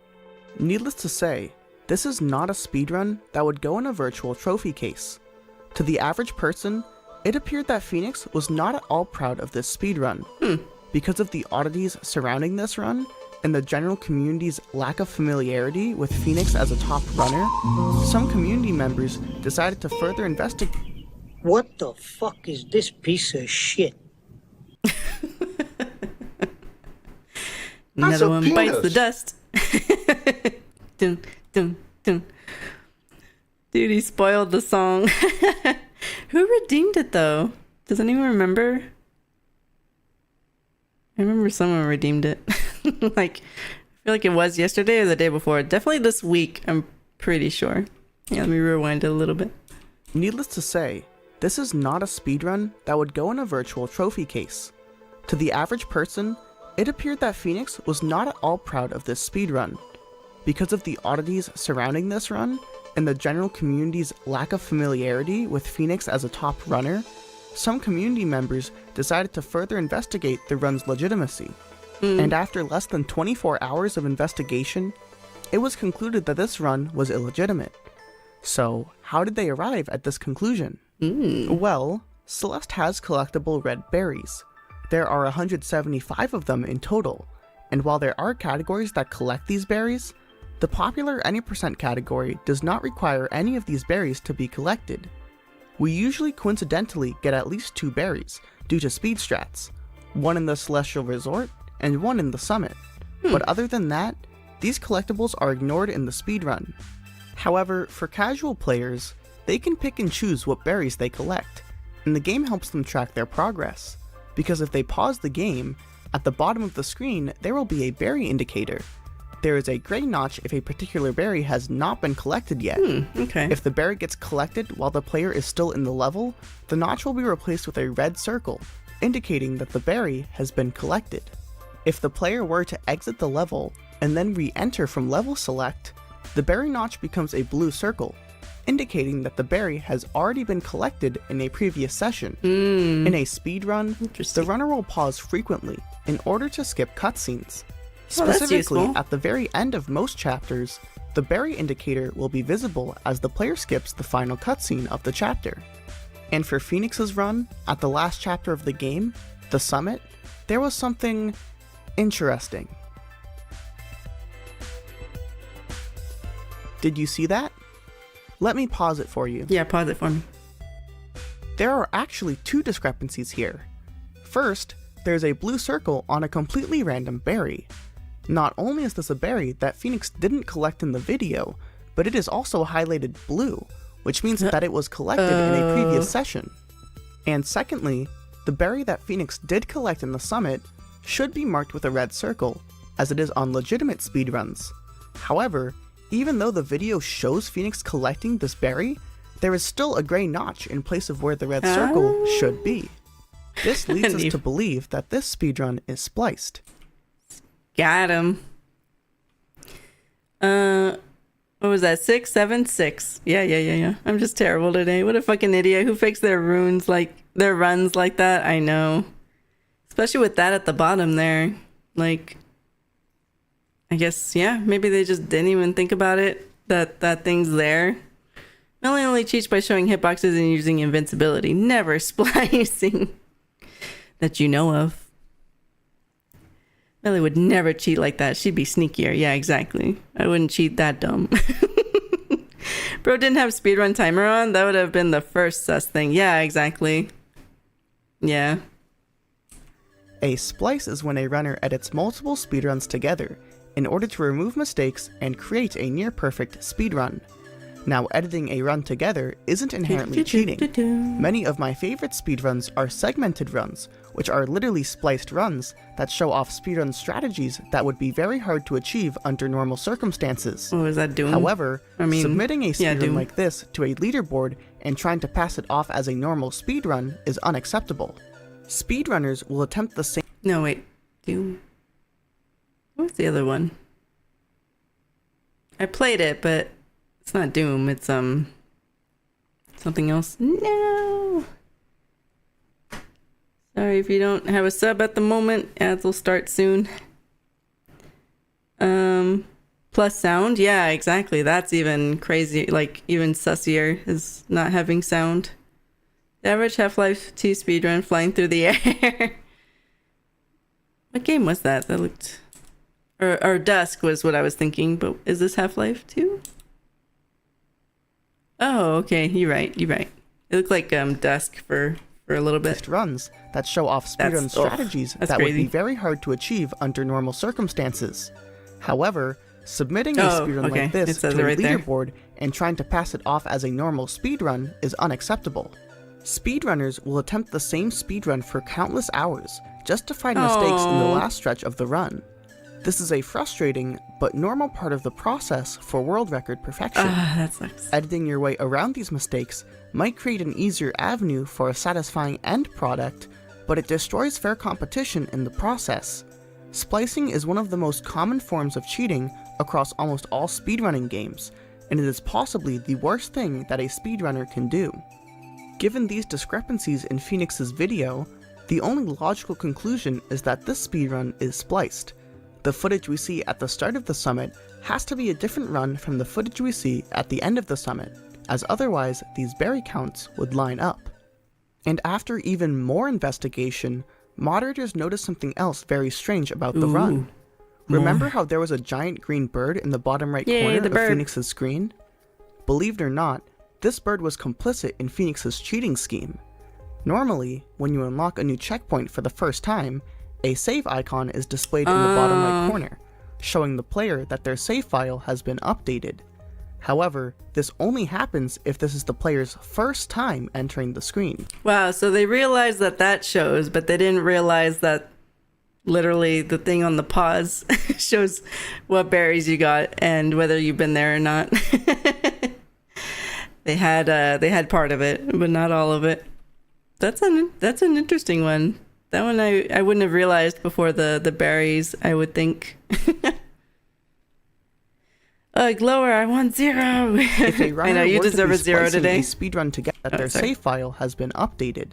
Needless to say, this is not a speedrun that would go in a virtual trophy case. To the average person, it appeared that Phoenix was not at all proud of this speedrun. Because of the oddities surrounding this run, and the general community's lack of familiarity with Phoenix as a top runner, some community members decided to further investigate. What the fuck is this piece of shit? Another one bites the dust. Dun, dun, dun. Dude, he spoiled the song. Who redeemed it though? Does anyone remember? I remember someone redeemed it. Like, I feel like it was yesterday or the day before. Definitely this week, I'm pretty sure. Yeah, let me rewind it a little bit. Needless to say, this is not a speedrun that would go in a virtual trophy case. To the average person, it appeared that Phoenix was not at all proud of this speedrun. Because of the oddities surrounding this run, and the general community's lack of familiarity with Phoenix as a top runner, some community members decided to further investigate the run's legitimacy. And after less than 24 hours of investigation, it was concluded that this run was illegitimate. So, how did they arrive at this conclusion? Well, Celeste has collectible red berries. There are 175 of them in total, and while there are categories that collect these berries, the popular Any% category does not require any of these berries to be collected. We usually coincidentally get at least 2 berries due to speed strats, one in the Celestial Resort and one in the Summit. But other than that, these collectibles are ignored in the speedrun. However, for casual players, they can pick and choose what berries they collect, and the game helps them track their progress, because if they pause the game, at the bottom of the screen there will be a berry indicator. There is a gray notch if a particular berry has not been collected yet. Okay. If the berry gets collected while the player is still in the level, the notch will be replaced with a red circle, indicating that the berry has been collected. If the player were to exit the level and then re-enter from level select, the berry notch becomes a blue circle, indicating that the berry has already been collected in a previous session. In a speedrun, the runner will pause frequently in order to skip cutscenes. Specifically, at the very end of most chapters, the berry indicator will be visible as the player skips the final cutscene of the chapter. And for Phoenix's run, at the last chapter of the game, the Summit, there was something interesting. Did you see that? Let me pause it for you. Yeah, pause it for me. There are actually 2 discrepancies here. First, there's a blue circle on a completely random berry. Not only is this a berry that Phoenix didn't collect in the video, but it is also highlighted blue, which means that it was collected in a previous session. And secondly, the berry that Phoenix did collect in the Summit should be marked with a red circle, as it is on legitimate speedruns. However, Even though the video shows Phoenix collecting this berry, there is still a gray notch in place of where the red circle should be. This leads us to believe that this speedrun is spliced. Got him. What was that? 6, 7, 6. Yeah. I'm just terrible today. What a fucking idiot. Who fakes their runs like that? I know. Especially with that at the bottom there. Like, I guess, yeah, maybe they just didn't even think about it, that thing's there. Melly only cheats by showing hitboxes and using invincibility, never splicing. That you know of. Melly would never cheat like that. She'd be sneakier. Yeah, exactly. I wouldn't cheat that dumb. Bro didn't have speedrun timer on? That would have been the first sus thing. Yeah, exactly. Yeah. A splice is when a runner edits multiple speedruns together in order to remove mistakes and create a near-perfect speedrun. Now, editing a run together isn't inherently cheating. Many of my favorite speedruns are segmented runs, which are literally spliced runs that show off speedrun strategies that would be very hard to achieve under normal circumstances. What was that doing? However, submitting a speedrun like this to a leaderboard and trying to pass it off as a normal speedrun is unacceptable. Speedrunners will attempt the same— No, wait. Doom? What's the other one? I played it, but it's not Doom. It's, something else. No! Sorry if you don't have a sub at the moment. Ads will start soon. Plus sound? Yeah, exactly. That's even crazy. Like, even sussier is not having sound. The average Half-Life 2 speedrun flying through the air. What game was that? That looked... Or Dusk was what I was thinking, but is this Half-Life 2? Oh, okay. You're right. It looked like Dusk for a little bit. Runs that show off speedrun strategies that would be very hard to achieve under normal circumstances. However, submitting a speedrun like this to a leaderboard and trying to pass it off as a normal speedrun is unacceptable. Speedrunners will attempt the same speedrun for countless hours just to find mistakes in the last stretch of the run. This is a frustrating but normal part of the process for world record perfection. That sucks. Editing your way around these mistakes might create an easier avenue for a satisfying end product, but it destroys fair competition in the process. Splicing is one of the most common forms of cheating across almost all speedrunning games, and it is possibly the worst thing that a speedrunner can do. Given these discrepancies in Phoenix's video, the only logical conclusion is that this speedrun is spliced. The footage we see at the start of the summit has to be a different run from the footage we see at the end of the summit, as otherwise these berry counts would line up. And after even more investigation, moderators noticed something else very strange about the run. Remember how there was a giant green bird in the bottom right corner of Phoenix's screen? Believe it or not, this bird was complicit in Phoenix's cheating scheme. Normally, when you unlock a new checkpoint for the first time, a save icon is displayed in the bottom right corner, showing the player that their save file has been updated. However, this only happens if this is the player's first time entering the screen. Wow, so they realized that shows, but they didn't realize that literally the thing on the pause shows what berries you got and whether you've been there or not. They had part of it, but not all of it. That's an interesting one. That one I wouldn't have realized before the berries, I would think. Lower, I want 0. If a runner I know, you deserve a 0 today. A speedrun to get that their save file has been updated.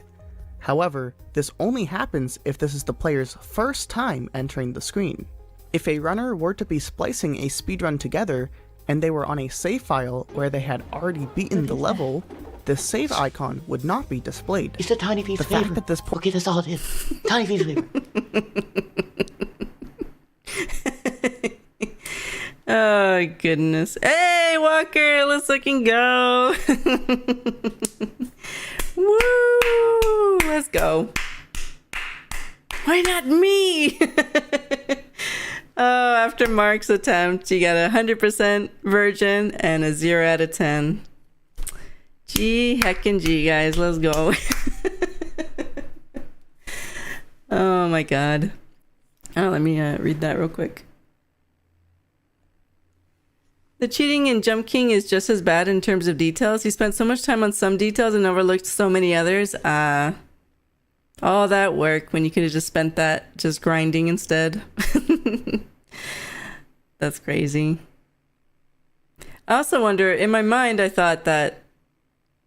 However, this only happens if this is the player's first time entering the screen. If a runner were to be splicing a speedrun together, and they were on a save file where they had already beaten the level, the save icon would not be displayed. It's a tiny piece of fact paper. that this Okay, that's all it is. Tiny piece of paper. Oh, goodness. Hey, Walker, let's fucking go. Woo! Let's go. Why not me? Oh, after Mark's attempt, you got 100% virgin and a 0 out of 10. G heckin' G, guys. Let's go. Oh, my God. Oh, let me read that real quick. The cheating in Jump King is just as bad in terms of details. He spent so much time on some details and overlooked so many others. All that work when you could have just spent that just grinding instead. That's crazy. I also wonder, in my mind, I thought that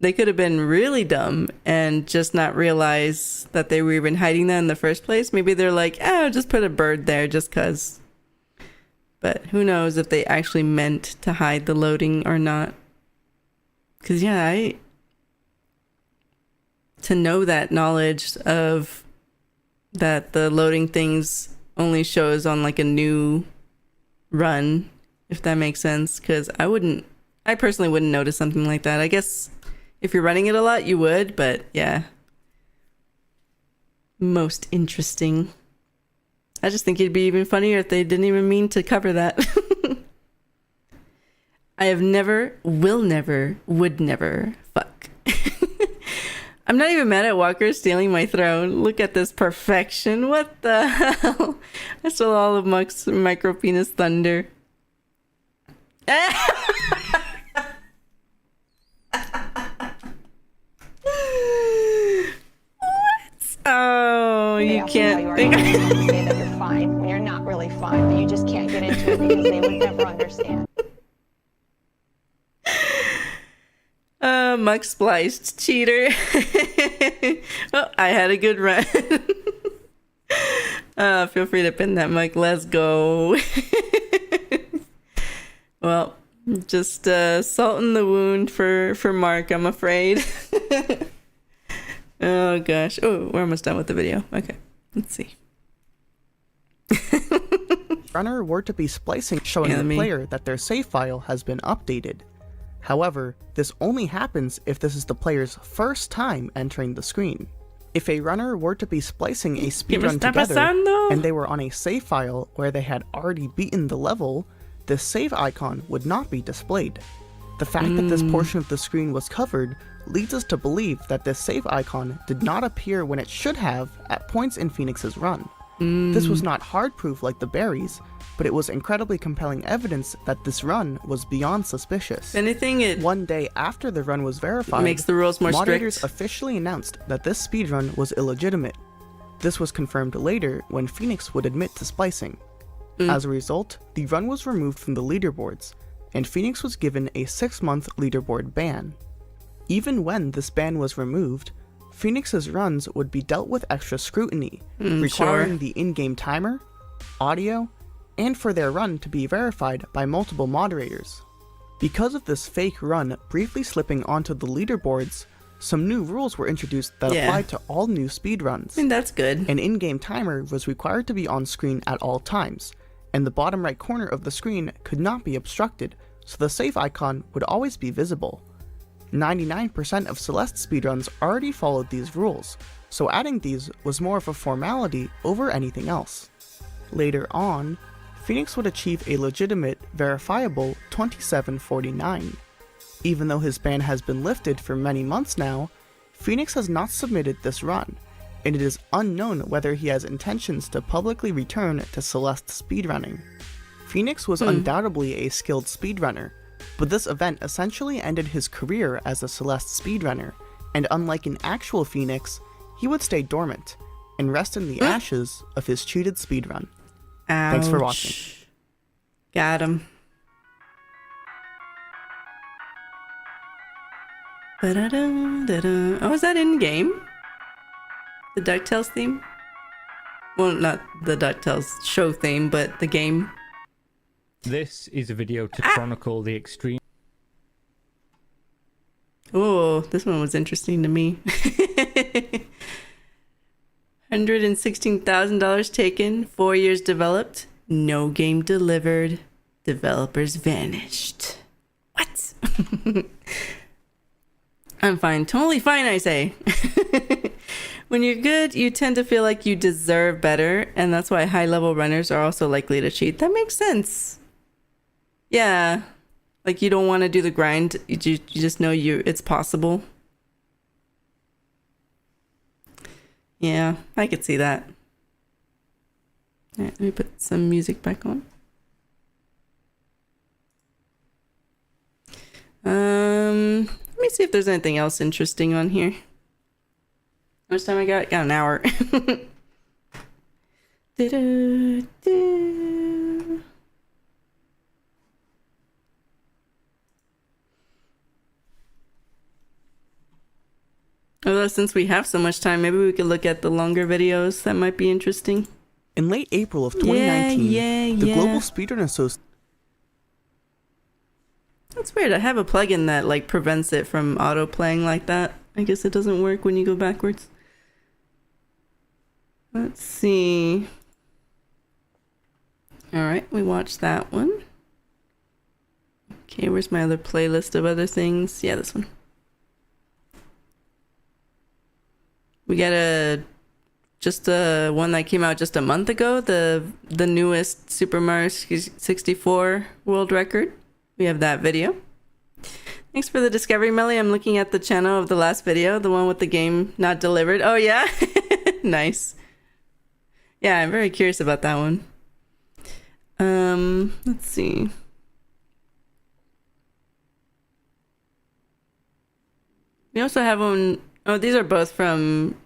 they could have been really dumb and just not realize that they were even hiding that in the first place. Maybe they're like, oh, just put a bird there just cause. But who knows if they actually meant to hide the loading or not. Because, yeah, to know that knowledge of that the loading things only shows on like a new run, if that makes sense. Because I personally wouldn't notice something like that. I guess if you're running it a lot, you would, but yeah. Most interesting. I just think it'd be even funnier if they didn't even mean to cover that. I have never, will never, would never fuck. I'm not even mad at Walker stealing my throne. Look at this perfection. What the hell? I stole all of Muck's micro penis thunder. Oh, you can't. Say that you're fine when you're not really fine, but you just can't get into it because they would never understand. Muck spliced, cheater. Oh, I had a good run. Feel free to pin that, Muck. Let's go. Well, just salt in the wound for Mark, I'm afraid. Oh gosh. Oh, we're almost done with the video. Okay, let's see. Runner were to be splicing, showing the player that their save file has been updated. However, this only happens if this is the player's first time entering the screen. If a runner were to be splicing a speedrun together and they were on a save file where they had already beaten the level, this save icon would not be displayed. The fact that this portion of the screen was covered leads us to believe that this save icon did not appear when it should have at points in Phoenix's run. This was not hard proof like the berries, but it was incredibly compelling evidence that this run was beyond suspicious. One day after the run was verified, makes the rules more moderators strict. officially announced that this speedrun was illegitimate. This was confirmed later when Phoenix would admit to splicing. As a result, the run was removed from the leaderboards, and Phoenix was given a 6-month leaderboard ban. Even when this ban was removed, Phoenix's runs would be dealt with extra scrutiny, requiring the in-game timer, audio, and for their run to be verified by multiple moderators. Because of this fake run briefly slipping onto the leaderboards, some new rules were introduced that applied to all new speedruns. I mean, that's good. An in-game timer was required to be on screen at all times, and the bottom right corner of the screen could not be obstructed, so the save icon would always be visible. 99% of Celeste speedruns already followed these rules, so adding these was more of a formality over anything else. Later on, Phoenix would achieve a legitimate, verifiable 2749. Even though his ban has been lifted for many months now, Phoenix has not submitted this run, and it is unknown whether he has intentions to publicly return to Celeste speedrunning. Phoenix was undoubtedly a skilled speedrunner, but this event essentially ended his career as a Celeste speedrunner, and unlike an actual Phoenix, he would stay dormant and rest in the ashes of his cheated speedrun. Thanks for watching. Got him. Oh, is that in game? The DuckTales theme? Well, not the DuckTales show theme, but the game. This is a video to chronicle the extreme. Oh, this one was interesting to me. $116,000 taken, 4 years developed, no game delivered, developers vanished. What? I'm fine, totally fine, I say. When you're good, you tend to feel like you deserve better, and that's why high-level runners are also likely to cheat. That makes sense. Yeah, like you don't want to do the grind. You just know it's possible. Yeah, I could see that. All right, let me put some music back on. me see if there's anything else interesting on here. How much time I got? Got an hour. Although since we have so much time, maybe we could look at the longer videos. That might be interesting. In late April of 2019, the Global Speedrun Association... That's weird. I have a plugin that like prevents it from auto playing like that. I guess it doesn't work when you go backwards. Let's see. Alright, we watched that one. Okay, where's my other playlist of other things? Yeah, this one. We got just a one that came out just a month ago, the newest Super Mario 64 world record. We have that video. Thanks for the discovery, Melly. I'm looking at the channel of the last video, the one with the game not delivered. Oh yeah? Nice. Yeah, I'm very curious about that one. Let's see. We also have one. Oh, these are both from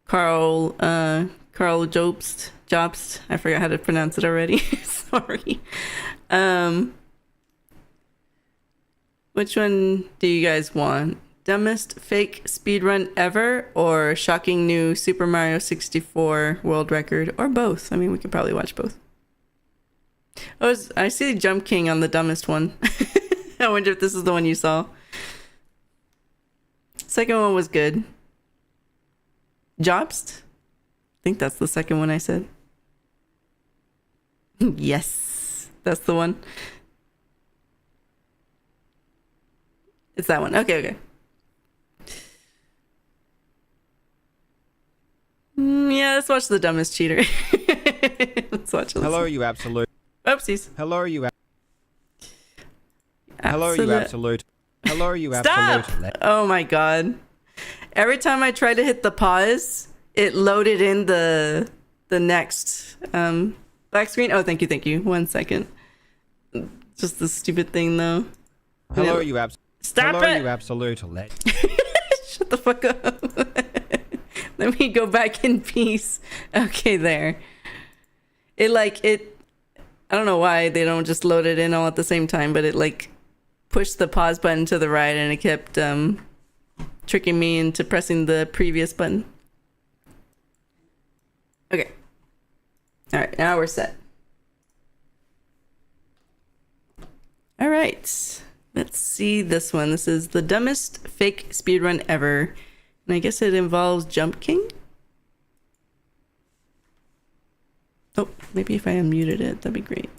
Carl Jobst. I forgot how to pronounce it already. Sorry. Which one do you guys want? Dumbest fake speedrun ever or shocking new Super Mario 64 world record? Or both. I mean, we could probably watch both. Oh, I see Jump King on the dumbest one. I wonder if this is the one you saw. Second one was good. Jobst? I think that's the second one I said. Yes, that's the one. It's that one. Okay. Yeah, let's watch the dumbest cheater. Let's watch this. Hello, you absolute. Oopsies. Hello, you. Hello, you absolute. Hello, you Stop! absolute. Oh my god. Every time I try to hit the pause, it loaded in the next black screen. Oh, thank you. 1 second. Just the stupid thing though. Hello, you absolute. Stop Hello, it! you absolute. Shut the fuck up. Let me go back in peace. Okay, there. I don't know why they don't just load it in all at the same time, but it like pushed the pause button to the right and it kept tricking me into pressing the previous button. Okay. Alright, now we're set. Alright. Let's see this one. This is the dumbest fake speedrun ever. And I guess it involves Jump King? Oh, maybe if I unmuted it, that'd be great.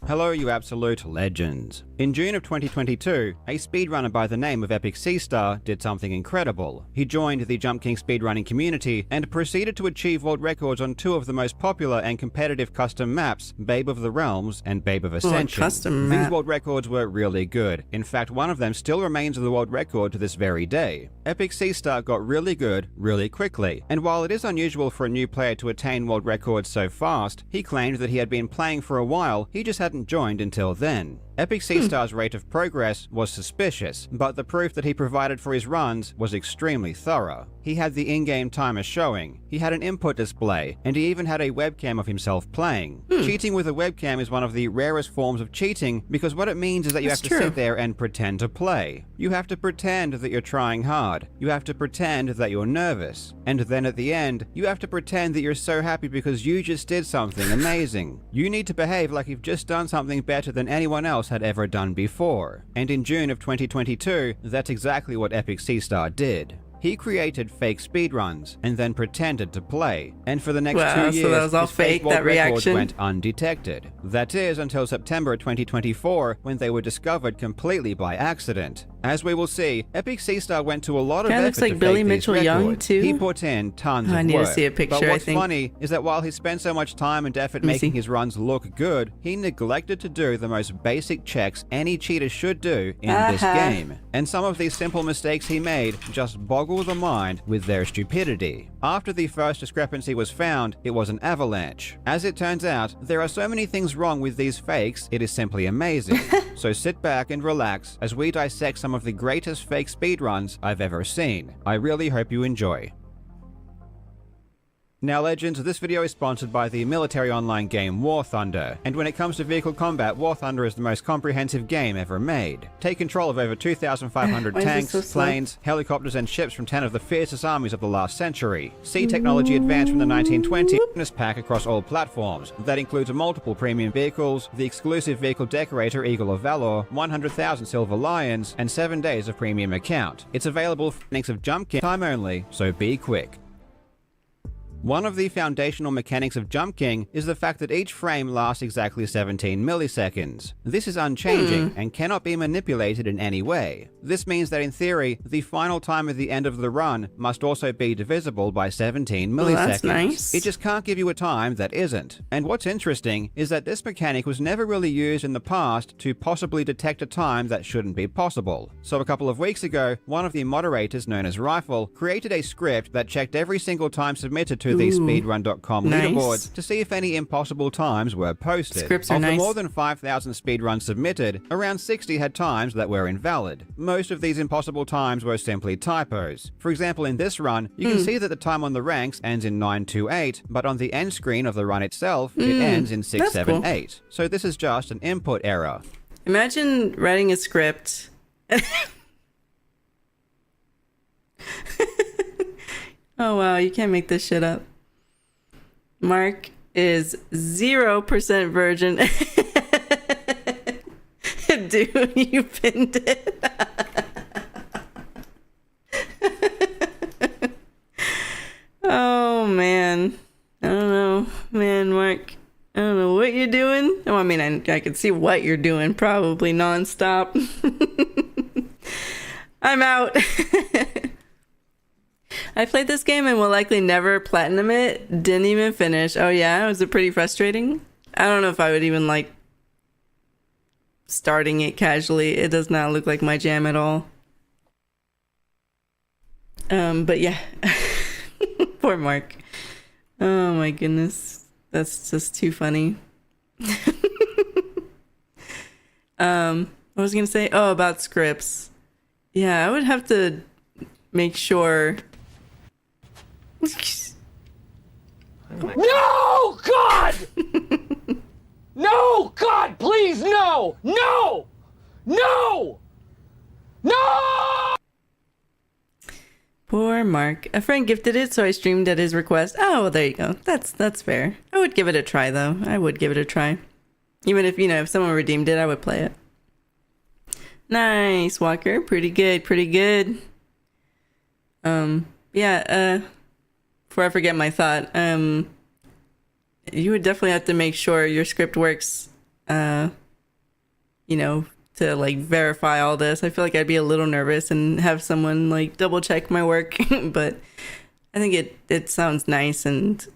Hello, you absolute legends. In June of 2022, a speedrunner by the name of Epic Seastar did something incredible. He joined the Jump King speedrunning community and proceeded to achieve world records on two of the most popular and competitive custom maps, Babe of the Realms and Babe of Ascension. These world records were really good. In fact, one of them still remains the world record to this very day. Epic Seastar got really good really quickly, and while it is unusual for a new player to attain world records so fast, he claimed that he had been playing for a while, he just hadn't joined until then. Epic Seastar's rate of progress was suspicious, but the proof that he provided for his runs was extremely thorough. He had the in-game timer showing, he had an input display, and he even had a webcam of himself playing. Cheating with a webcam is one of the rarest forms of cheating because what it means is that you have to sit there and pretend to play. You have to pretend that you're trying hard. You have to pretend that you're nervous. And then at the end, you have to pretend that you're so happy because you just did something amazing. You need to behave like you've just done something better than anyone else had ever done before. And in June of 2022, that's exactly what Epic Seastar did. He created fake speedruns and then pretended to play, and for the next 2 years, so that was all his fake, world that records reaction? went undetected. That is until September 2024, when they were discovered completely by accident. As we will see, Epic Seastar went to a lot of Kinda effort looks like to Billy fake these Mitchell Young, records. too. He put in tons I of need to work. see a picture, But I what's think. funny is that while he spent so much time and effort Let me making see. his runs look good, he neglected to do the most basic checks any cheater should do in this game. And some of these simple mistakes he made just boggle the mind with their stupidity. After the first discrepancy was found, it was an avalanche. As it turns out, there are so many things wrong with these fakes, it is simply amazing. So sit back and relax as we dissect some of the greatest fake speedruns I've ever seen. I really hope you enjoy. Now legends, this video is sponsored by the military online game War Thunder, and when it comes to vehicle combat, War Thunder is the most comprehensive game ever made. Take control of over 2,500 Why is it tanks, so slow? planes, helicopters and ships from 10 of the fiercest armies of the last century. See technology advanced from the 1920s, fitness pack across all platforms. That includes multiple premium vehicles, the exclusive vehicle decorator Eagle of Valor, 100,000 Silver Lions, and 7 days of premium account. It's available for mechanics of Jump King time only, so be quick. One of the foundational mechanics of Jump King is the fact that each frame lasts exactly 17 milliseconds. This is unchanging and cannot be manipulated in any way. This means that in theory, the final time at the end of the run must also be divisible by 17 milliseconds. Well, that's nice. It just can't give you a time that isn't. And what's interesting is that this mechanic was never really used in the past to possibly detect a time that shouldn't be possible. So a couple of weeks ago, one of the moderators known as Rifle created a script that checked every single time submitted to the speedrun.com nice. leaderboards to see if any impossible times were posted. Scripts are Of the nice. more than 5,000 speedruns submitted, around 60 had times that were invalid. Most of these impossible times were simply typos. For example, in this run, you can see that the time on the ranks ends in 928, but on the end screen of the run itself, it ends in that's 678. So this is just an input error. Imagine writing a script. Oh wow, you can't make this shit up. Mark is 0% virgin. Dude, you pinned it. Oh man. I don't know. Man, Mark. I don't know what you're doing. Oh, I mean, I can see what you're doing probably nonstop. I'm out. I played this game and will likely never platinum it. Didn't even finish. Oh yeah, was it pretty frustrating? I don't know if I would even like starting it casually. It does not look like my jam at all. But yeah. Poor Mark. Oh my goodness. That's just too funny. What was I gonna say? Oh, about scripts. Yeah, I would have to make sure. No, God! No, God, please, no! No! No! No! Poor Mark. A friend gifted it, so I streamed at his request. Oh, well, there you go. That's fair. I would give it a try, though. I would give it a try. Even if, if someone redeemed it, I would play it. Nice, Walker. Pretty good, pretty good. Yeah, before I forget my thought, you would definitely have to make sure your script works, to like verify all this. I feel like I'd be a little nervous and have someone like double check my work, but I think it sounds nice and,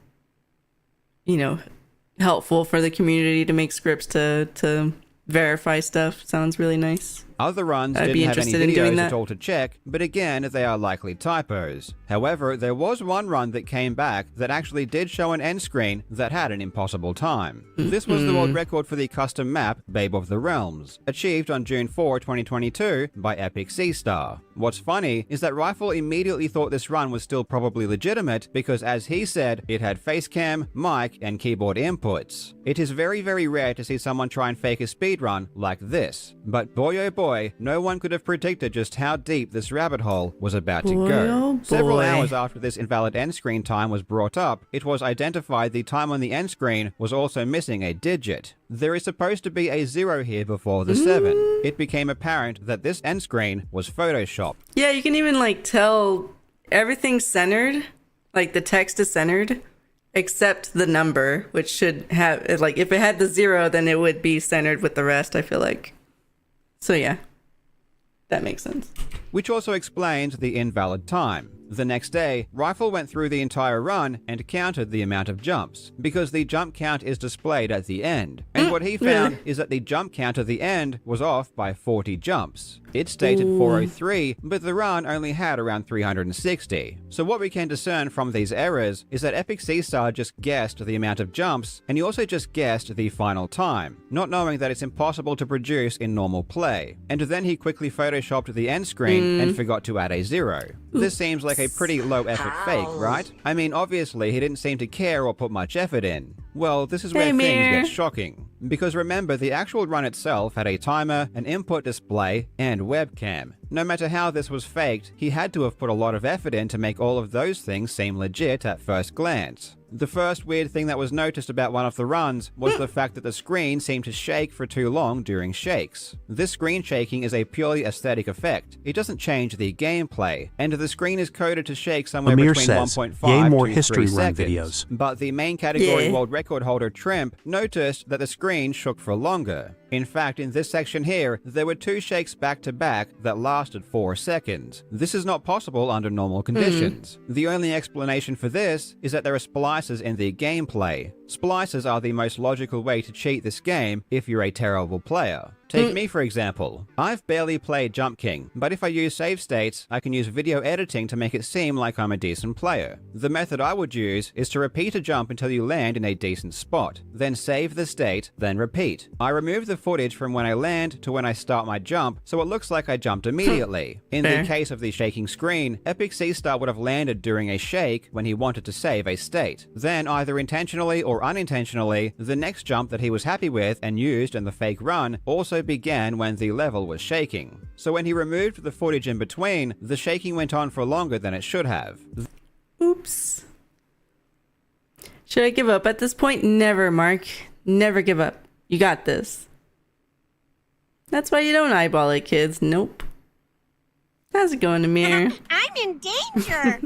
helpful for the community to make scripts to verify stuff. Sounds really nice. Other runs I'd didn't be have any interested in doing videos that. at all to check, but again, they are likely typos. However, there was one run that came back that actually did show an end screen that had an impossible time. This was the world record for the custom map, Babe of the Realms, achieved on June 4, 2022 by Epic Seastar. What's funny is that Rifle immediately thought this run was still probably legitimate because, as he said, it had facecam, mic, and keyboard inputs. It is very, very rare to see someone try and fake a speedrun like this, but boy oh boy, no one could have predicted just how deep this rabbit hole was about to go. Oh Several boy. hours after this invalid end screen time was brought up, it was identified the time on the end screen was also missing a digit. There is supposed to be a 0 here before the 7. It became apparent that this end screen was photoshopped. Yeah, you can even like tell everything's centered, like the text is centered, except the number, which should have, like, if it had the 0, then it would be centered with the rest, I feel like. So yeah. That makes sense. Which also explains the invalid time. The next day, Rifle went through the entire run and counted the amount of jumps, because the jump count is displayed at the end. And what he found is that the jump count at the end was off by 40 jumps. It stated 403, but the run only had around 360. So what we can discern from these errors is that Epic Seastar just guessed the amount of jumps, and he also just guessed the final time, not knowing that it's impossible to produce in normal play. And then he quickly photoshopped the end screen and forgot to add a 0. This seems like a pretty low effort fake, right? I mean, obviously he didn't seem to care or put much effort in. Well, this is where things get shocking. Because remember, the actual run itself had a timer, an input display, and webcam. No matter how this was faked, he had to have put a lot of effort in to make all of those things seem legit at first glance. The first weird thing that was noticed about one of the runs was the fact that the screen seemed to shake for too long during shakes. This screen shaking is a purely aesthetic effect. It doesn't change the gameplay, and the screen is coded to shake somewhere between 1.5 to 3 seconds. But the main category world record holder Trimp noticed that the screen shook for longer. In fact, in this section here, there were 2 shakes back to back that lasted 4 seconds. This is not possible under normal conditions. The only explanation for this is that there are splices in the gameplay. Splices are the most logical way to cheat this game if you're a terrible player. Take me for example. I've barely played Jump King, but if I use save states, I can use video editing to make it seem like I'm a decent player. The method I would use is to repeat a jump until you land in a decent spot, then save the state, then repeat. I remove the footage from when I land to when I start my jump, so it looks like I jumped immediately. In the case of the shaking screen, Epic Seastar would have landed during a shake when he wanted to save a state. Then, either intentionally or unintentionally, the next jump that he was happy with and used in the fake run also began when the level was shaking. So when he removed the footage in between, the shaking went on for longer than it should have. Oops. Should I give up at this point? Never, Mark. Never give up. You got this. That's why you don't eyeball it, kids. Nope. How's it going, Amir? I'm in danger.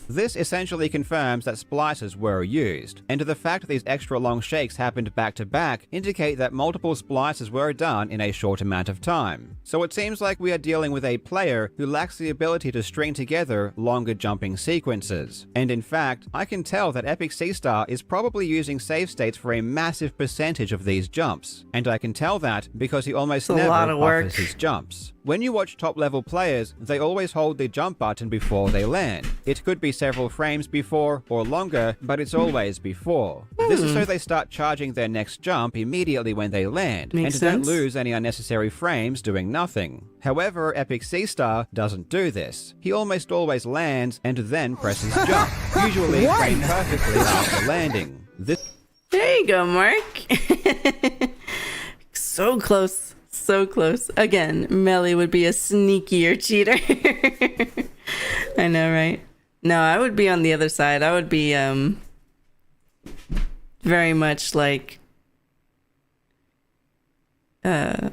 This essentially confirms that splices were used, and the fact these extra long shakes happened back to back indicate that multiple splices were done in a short amount of time. So it seems like we are dealing with a player who lacks the ability to string together longer jumping sequences. And in fact, I can tell that Epic Seastar is probably using save states for a massive percentage of these jumps. And I can tell that because he almost never buffers his jumps. When you watch top-level players, they always hold the jump button before they land. It could be several frames before or longer, but it's always before. This is so they start charging their next jump immediately when they land, and don't lose any unnecessary frames doing nothing. However, Epic Seastar doesn't do this. He almost always lands and then presses jump, usually frame perfectly after landing. There you go, Mark. So close. So close. Again, Melly would be a sneakier cheater. I know, right? No, I would be on the other side. I would be very much like what's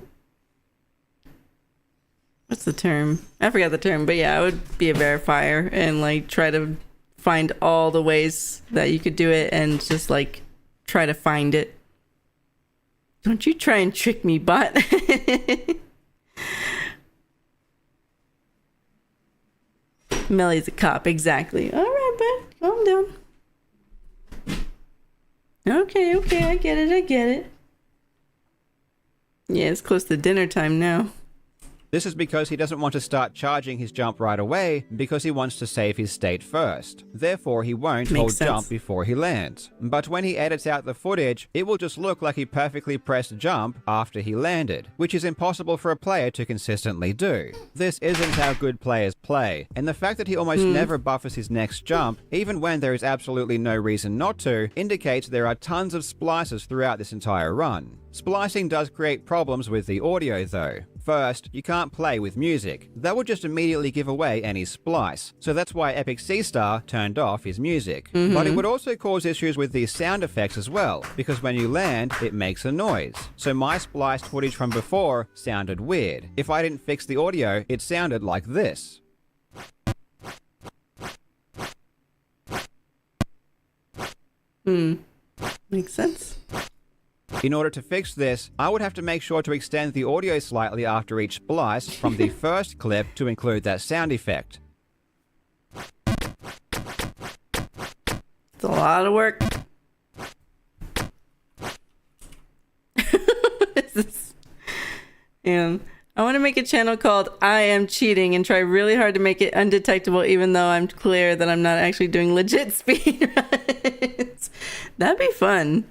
the term? I forgot the term, but yeah, I would be a verifier and like try to find all the ways that you could do it and just like try to find it. Don't you try and trick me, bot. Melly's a cop, exactly. All right, bud, calm down. Okay, I get it. Yeah, it's close to dinner time now. This is because he doesn't want to start charging his jump right away because he wants to save his state first. Therefore, he won't hold jump before he lands. But when he edits out the footage, it will just look like he perfectly pressed jump after he landed, which is impossible for a player to consistently do. This isn't how good players play, and the fact that he almost never buffers his next jump, even when there is absolutely no reason not to, indicates there are tons of splices throughout this entire run. Splicing does create problems with the audio though. First, you can't play with music. That would just immediately give away any splice. So that's why Epic Seastar turned off his music. But it would also cause issues with the sound effects as well, because when you land, it makes a noise. So my spliced footage from before sounded weird. If I didn't fix the audio, it sounded like this. Makes sense. In order to fix this, I would have to make sure to extend the audio slightly after each splice from the first clip to include that sound effect. It's a lot of work. What is this? And I want to make a channel called I Am Cheating and try really hard to make it undetectable, even though I'm clear that I'm not actually doing legit speedruns. That'd be fun.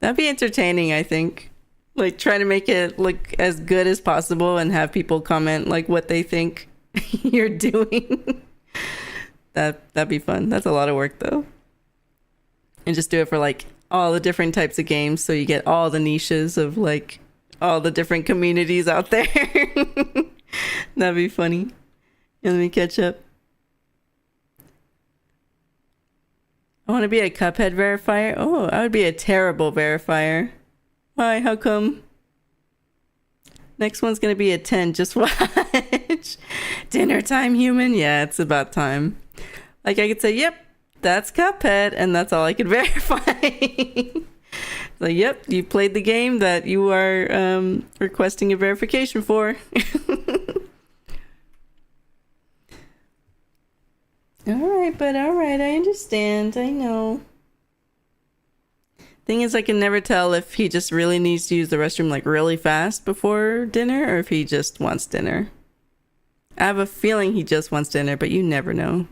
That'd be entertaining, I think. Like, try to make it look as good as possible and have people comment, like, what they think you're doing. That'd be fun. That's a lot of work, though. And just do it for, like, all the different types of games, so you get all the niches of, like, all the different communities out there. That'd be funny. Let me catch up. I want to be a Cuphead verifier. Oh, I would be a terrible verifier. Why? How come? Next one's going to be a 10. Just watch. Dinner time, human? Yeah, it's about time. Like, I could say, yep, that's Cuphead, and that's all I could verify. So, yep, you played the game that you are requesting a verification for. Alright, I understand. I know. Thing is, I can never tell if he just really needs to use the restroom, like, really fast before dinner, or if he just wants dinner. I have a feeling he just wants dinner, but you never know.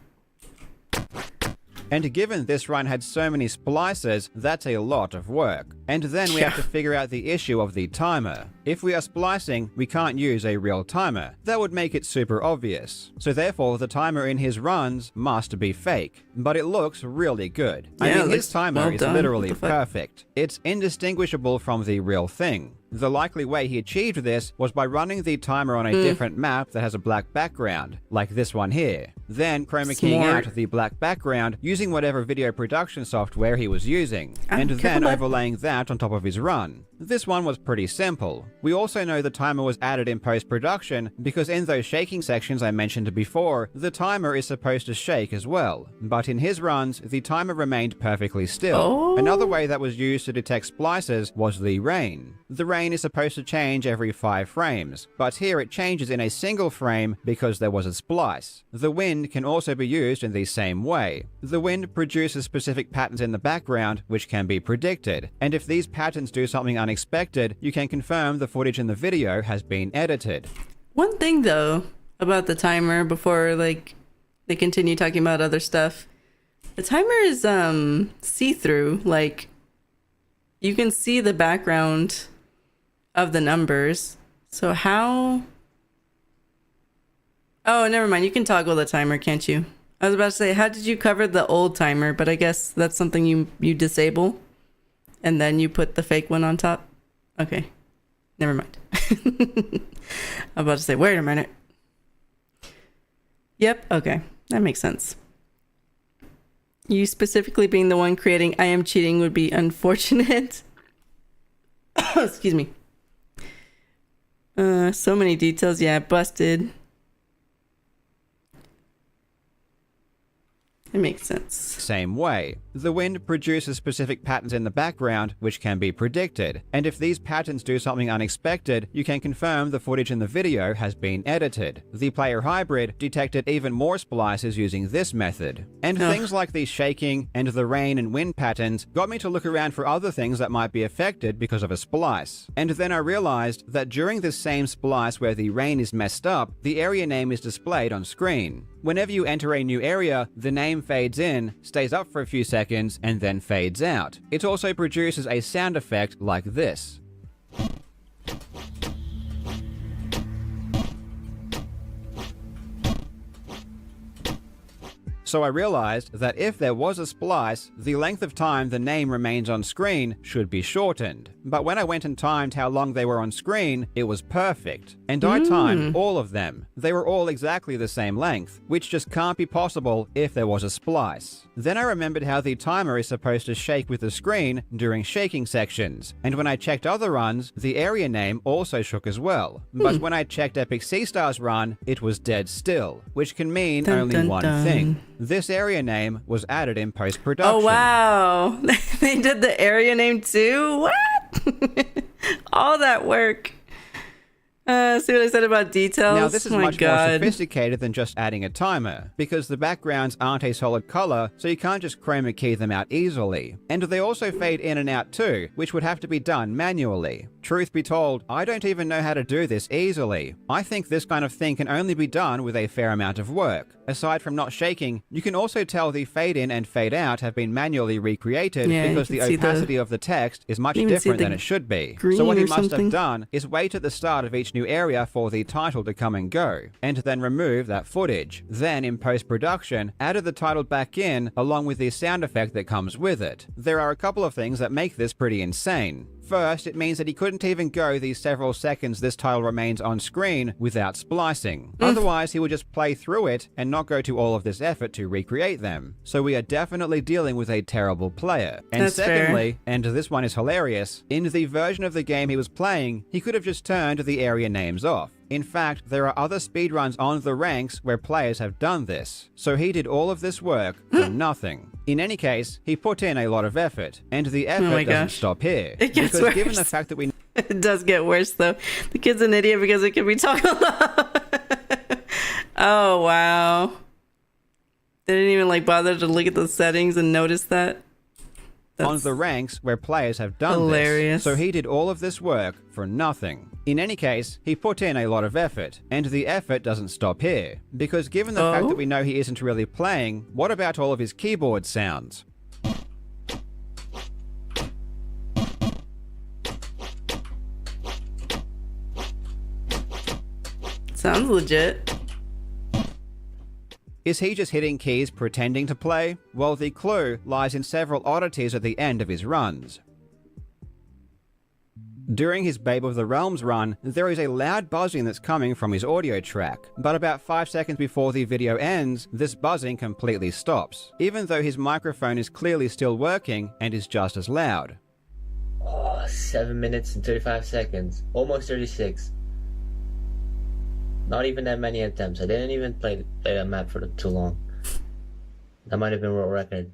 And given this run had so many splices, that's a lot of work. And then we have to figure out the issue of the timer. If we are splicing, we can't use a real timer. That would make it super obvious. So therefore, the timer in his runs must be fake. But it looks really good. I mean, his timer is literally perfect. It's indistinguishable from the real thing. The likely way he achieved this was by running the timer on a different map that has a black background, like this one here. Then chroma keying out the black background using whatever video production software he was using, and then overlaying that on top of his run. This one was pretty simple. We also know the timer was added in post-production because in those shaking sections I mentioned before, the timer is supposed to shake as well. But in his runs, the timer remained perfectly still. Another way that was used to detect splices was the rain. The rain is supposed to change every 5 frames, but here it changes in a single frame because there was a splice. The wind can also be used in the same way. The wind produces specific patterns in the background which can be predicted, and if these patterns do something unexpected, you can confirm the footage in the video has been edited. One thing though about the timer before like they continue talking about other stuff, the timer is see-through. Like, you can see the background of the numbers. So how... Oh, never mind. You can toggle the timer, can't you? I was about to say, how did you cover the old timer? But I guess that's something you disable. And then you put the fake one on top. Okay. Never mind. I'm about to say, wait a minute. Yep. Okay. That makes sense. You specifically being the one creating I Am Cheating would be unfortunate. Excuse me. So many details. Yeah, busted. It makes sense. Same way. The wind produces specific patterns in the background which can be predicted, and if these patterns do something unexpected, you can confirm the footage in the video has been edited. The player hybrid detected even more splices using this method. And things like the shaking and the rain and wind patterns got me to look around for other things that might be affected because of a splice. And then I realized that during this same splice where the rain is messed up, the area name is displayed on screen. Whenever you enter a new area, the name fades in, stays up for a few seconds, and then fades out. It also produces a sound effect like this. So I realized that if there was a splice, the length of time the name remains on screen should be shortened. But when I went and timed how long they were on screen, it was perfect. And I timed all of them. They were all exactly the same length, which just can't be possible if there was a splice. Then I remembered how the timer is supposed to shake with the screen during shaking sections. And when I checked other runs, the area name also shook as well. But when I checked Epic Seastar's run, it was dead still, which can mean only one thing. This area name was added in post-production. Oh, wow. They did the area name too? What? All that work. See what I said about details? Now, this is much more sophisticated than just adding a timer, because the backgrounds aren't a solid color, so you can't just chroma key them out easily. And they also fade in and out too, which would have to be done manually. Truth be told, I don't even know how to do this easily. I think this kind of thing can only be done with a fair amount of work. Aside from not shaking, you can also tell the fade in and fade out have been manually recreated because the opacity of the text is much different than it should be. So what he must have done is wait at the start of each new area for the title to come and go, and then remove that footage. Then in post-production, added the title back in along with the sound effect that comes with it. There are a couple of things that make this pretty insane. First, it means that he couldn't even go the several seconds this title remains on screen without splicing. Otherwise, he would just play through it and not go to all of this effort to recreate them. So we are definitely dealing with a terrible player. And secondly, and this one is hilarious, in the version of the game he was playing, he could have just turned the area names off. In fact, there are other speedruns on the ranks where players have done this. So he did all of this work for nothing. In any case, he put in a lot of effort, and the effort doesn't stop here. It gets because worse. Given the fact that we It does get worse though. The kid's an idiot because it can be talking a lot. Oh wow. They didn't even like bother to look at the settings and notice that. on the ranks where players have done this. So he did all of this work for nothing. In any case, he put in a lot of effort, and the effort doesn't stop here. Because given the fact that we know he isn't really playing, what about all of his keyboard sounds? Sounds legit. Is he just hitting keys pretending to play? Well, the clue lies in several oddities at the end of his runs. During his Babe of the Realms run, there is a loud buzzing that's coming from his audio track, but about 5 seconds before the video ends, this buzzing completely stops, even though his microphone is clearly still working and is just as loud. 7 minutes and 35 seconds, almost 36. Not even that many attempts. I didn't even play that map for too long. That might have been world record.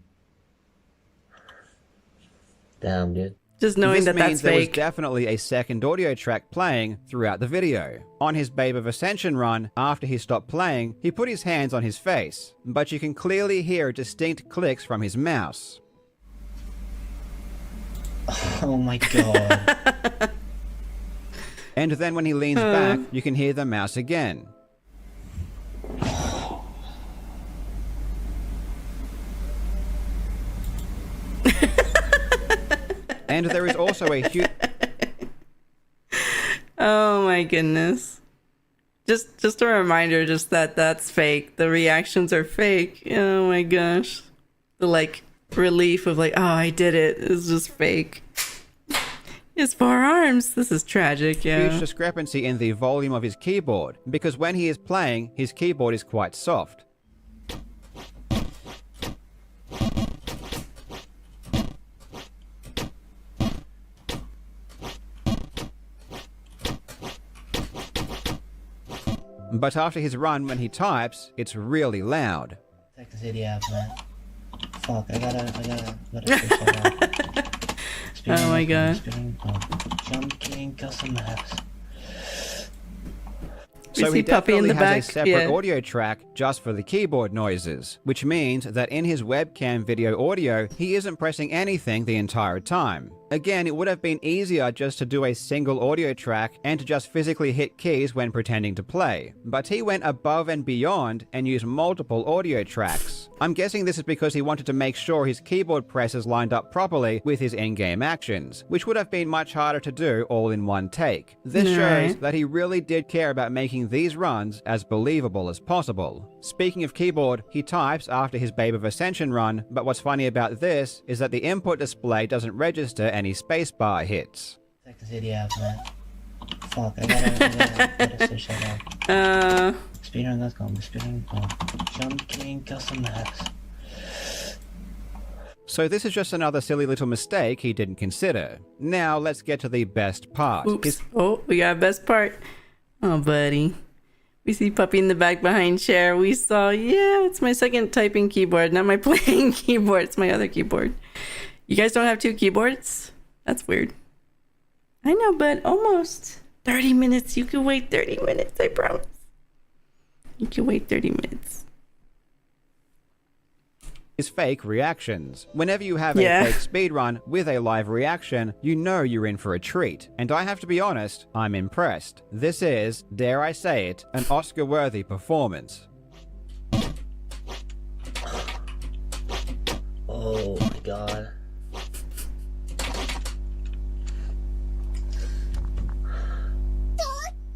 Damn, dude. Just knowing that that's there was fake. definitely a second audio track playing throughout the video. On his Babe of Ascension run, after he stopped playing, he put his hands on his face, but you can clearly hear distinct clicks from his mouse. Oh my god. And then when he leans back, you can hear the mouse again. And there is also a huge... Oh my goodness. Just a reminder, just that that's fake. The reactions are fake. Oh my gosh. The like relief of like, oh, I did it. It's just fake. His forearms. This is tragic, yeah. Huge discrepancy in the volume of his keyboard, because when he is playing, his keyboard is quite soft. But after his run, when he types, it's really loud. Check this idiot out, man. Fuck, I gotta fix that out. Oh my god. Jump King custom maps. So he Puppy in definitely the has back? a separate Yeah. audio track just for the keyboard noises, which means that in his webcam video audio, he isn't pressing anything the entire time. Again, it would have been easier just to do a single audio track and to just physically hit keys when pretending to play, but he went above and beyond and used multiple audio tracks. I'm guessing this is because he wanted to make sure his keyboard presses lined up properly with his in-game actions, which would have been much harder to do all in one take. This shows that he really did care about making these runs as believable as possible. Speaking of keyboard, he types after his Babe of Ascension run, but what's funny about this is that the input display doesn't register any spacebar hits. Check this idiot out, man. Fuck, I gotta search that out. Speedrun.com, speedrun.com. Jump King custom maps. So this is just another silly little mistake he didn't consider. Now let's get to the best part. Oops. Oh, we got best part. Oh, buddy. We see Puppy in the back behind chair. We saw, yeah, it's my second typing keyboard, not my playing keyboard. It's my other keyboard. You guys don't have two keyboards? That's weird. I know, but almost 30 minutes. You can wait 30 minutes, I promise. You can wait 30 minutes. Is fake reactions. Whenever you have a fake speedrun with a live reaction, you know you're in for a treat. And I have to be honest, I'm impressed. This is, dare I say it, an Oscar-worthy performance. Oh my god.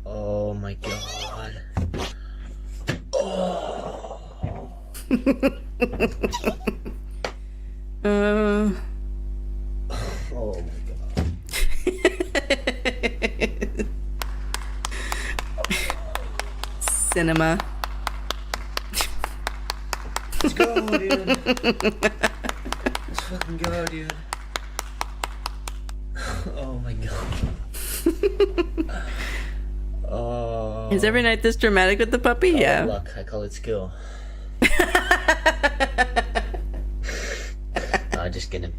Oh my god. Oh. Oh my god. Cinema. Let's go, dude. Let's fucking go, dude. Oh my god. Oh. Is every night this dramatic with the puppy? Yeah. Luck. I call it skill. Just kidding.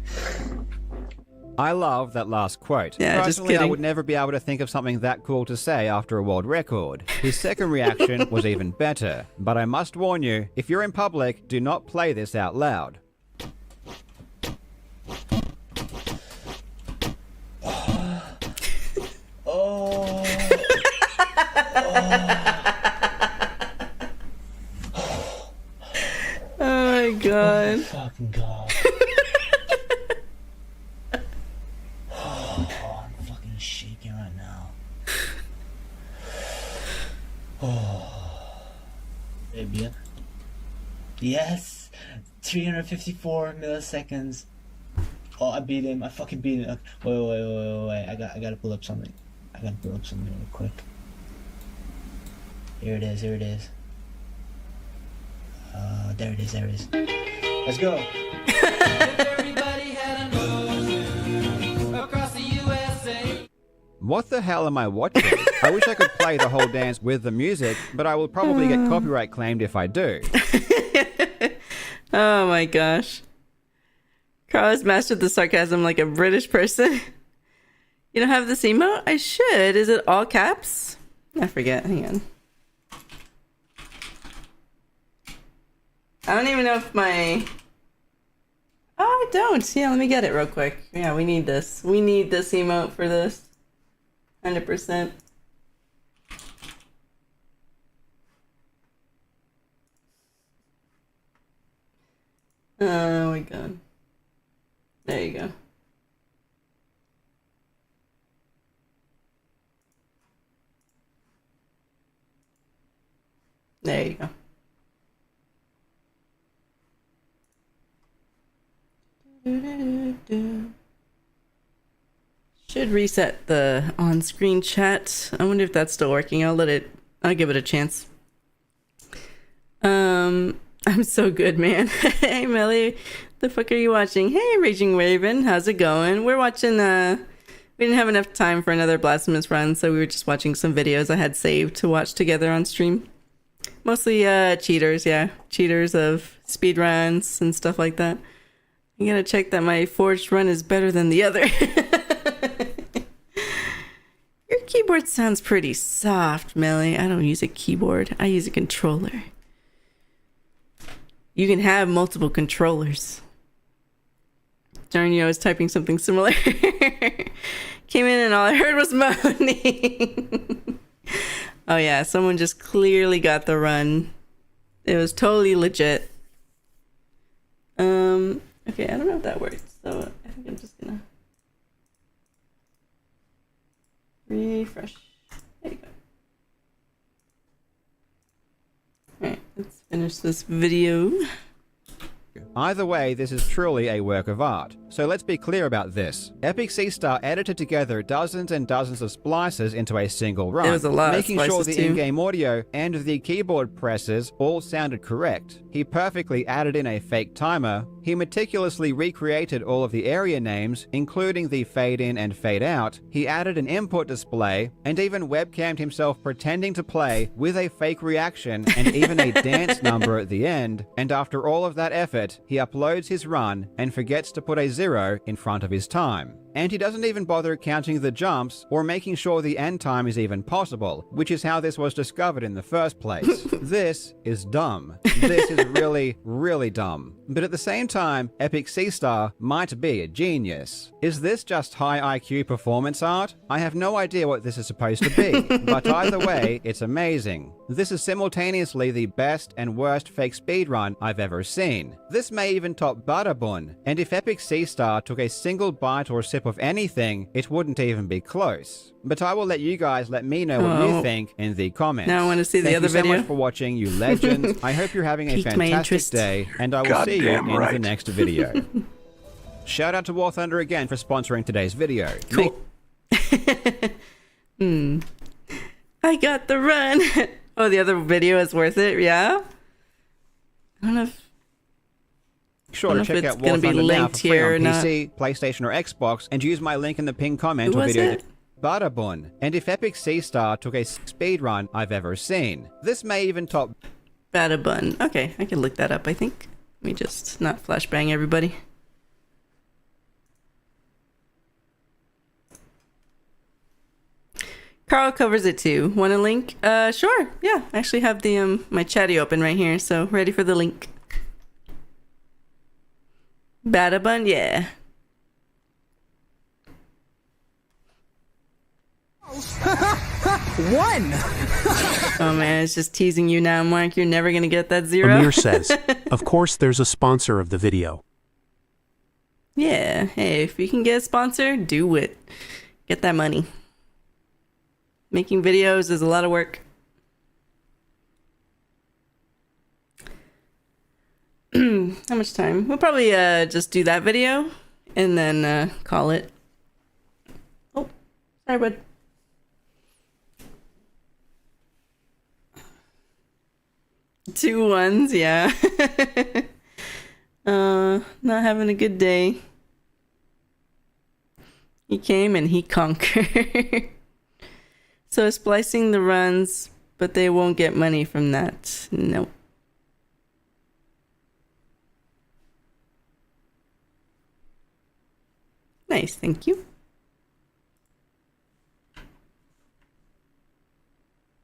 I love that last quote. Yeah, just Personally, I kidding. would never be able to think of something that cool to say after a world record. His second reaction was even better. But I must warn you, if you're in public, do not play this out loud. Oh. Oh my god. Oh my fucking god. Oh, I'm fucking shaking right now. Oh. Baby. Yes! 354 milliseconds. Oh, I beat him. I fucking beat him. Wait. I gotta pull up something. I gotta pull up something real quick. Here it is. There it is. Let's go. What the hell am I watching? I wish I could play the whole dance with the music, but I will probably get copyright claimed if I do. Oh my gosh. Carlos mastered the sarcasm like a British person. You don't have this emote? I should. Is it all caps? I forget. Hang on. I don't even know if my... Oh, I don't. Yeah, let me get it real quick. Yeah, we need this. We need this emote for this. 100%. Oh my god. There you go. There you go. Should reset the on-screen chat. I wonder if that's still working. I'll give it a chance. I'm so good, man. Hey, Melly. The fuck are you watching? Hey, Raging Raven. How's it going? We're watching, we didn't have enough time for another Blasphemous run, so we were just watching some videos I had saved to watch together on stream. Mostly, cheaters, yeah. Cheaters of speedruns and stuff like that. I gotta check that my forged run is better than the other. Your keyboard sounds pretty soft, Melly. I don't use a keyboard. I use a controller. You can have multiple controllers. Darn you, I was typing something similar. Came in and all I heard was moaning. Oh yeah, someone just clearly got the run. It was totally legit. Okay, I don't know if that works, so I think I'm just gonna refresh. There you go. Alright, let's finish this video. Either way, this is truly a work of art. So let's be clear about this. Epic C-Star edited together dozens and dozens of splices into a single run, There was a lot of making sure splices the too. in-game audio and the keyboard presses all sounded correct. He perfectly added in a fake timer. He meticulously recreated all of the area names, including the fade in and fade out. He added an input display, and even webcammed himself pretending to play with a fake reaction and even a dance number at the end. And after all of that effort, he uploads his run and forgets to put a 0 in front of his time. and he doesn't even bother counting the jumps or making sure the end time is even possible, which is how this was discovered in the first place. This is dumb. This is really, really dumb. But at the same time, Epic Seastar might be a genius. Is this just high IQ performance art? I have no idea what this is supposed to be, but either way, it's amazing. This is simultaneously the best and worst fake speedrun I've ever seen. This may even top Butterbun, and if Epic Seastar took a single bite or sip of anything, it wouldn't even be close. But I will let you guys let me know what you think in the comments. Now I want to see the other video. Thank you so much for watching, you legends. I hope you're having a fantastic day, and I will see you in the next video. Shout out to War Thunder again for sponsoring today's video. Cool. I got the run. Oh, the other video is worth it, yeah? I don't know if... Sure to check out War Thunder now for free on PC, PlayStation, or Xbox, and use my link in the pinned comment or video. Butterbun. And if Epic Seastar took a speedrun I've ever seen, this may even top Butterbun. Okay, I can look that up, I think. Let me just not flashbang everybody. Carl covers it too. Want a link? Sure. Yeah, I actually have the my chatty open right here, so ready for the link. Butterbun, yeah. One! Oh man, it's just teasing you now, Mark. You're never gonna get that 0. Amir says, of course there's a sponsor of the video. Yeah, hey, if you can get a sponsor, do it. Get that money. Making videos is a lot of work. How much time? We'll probably just do that video and then call it. Oh, sorry, bud. Two ones, yeah. Not having a good day. He came and he conquered. So splicing the runs, but they won't get money from that. Nope. Nice, thank you.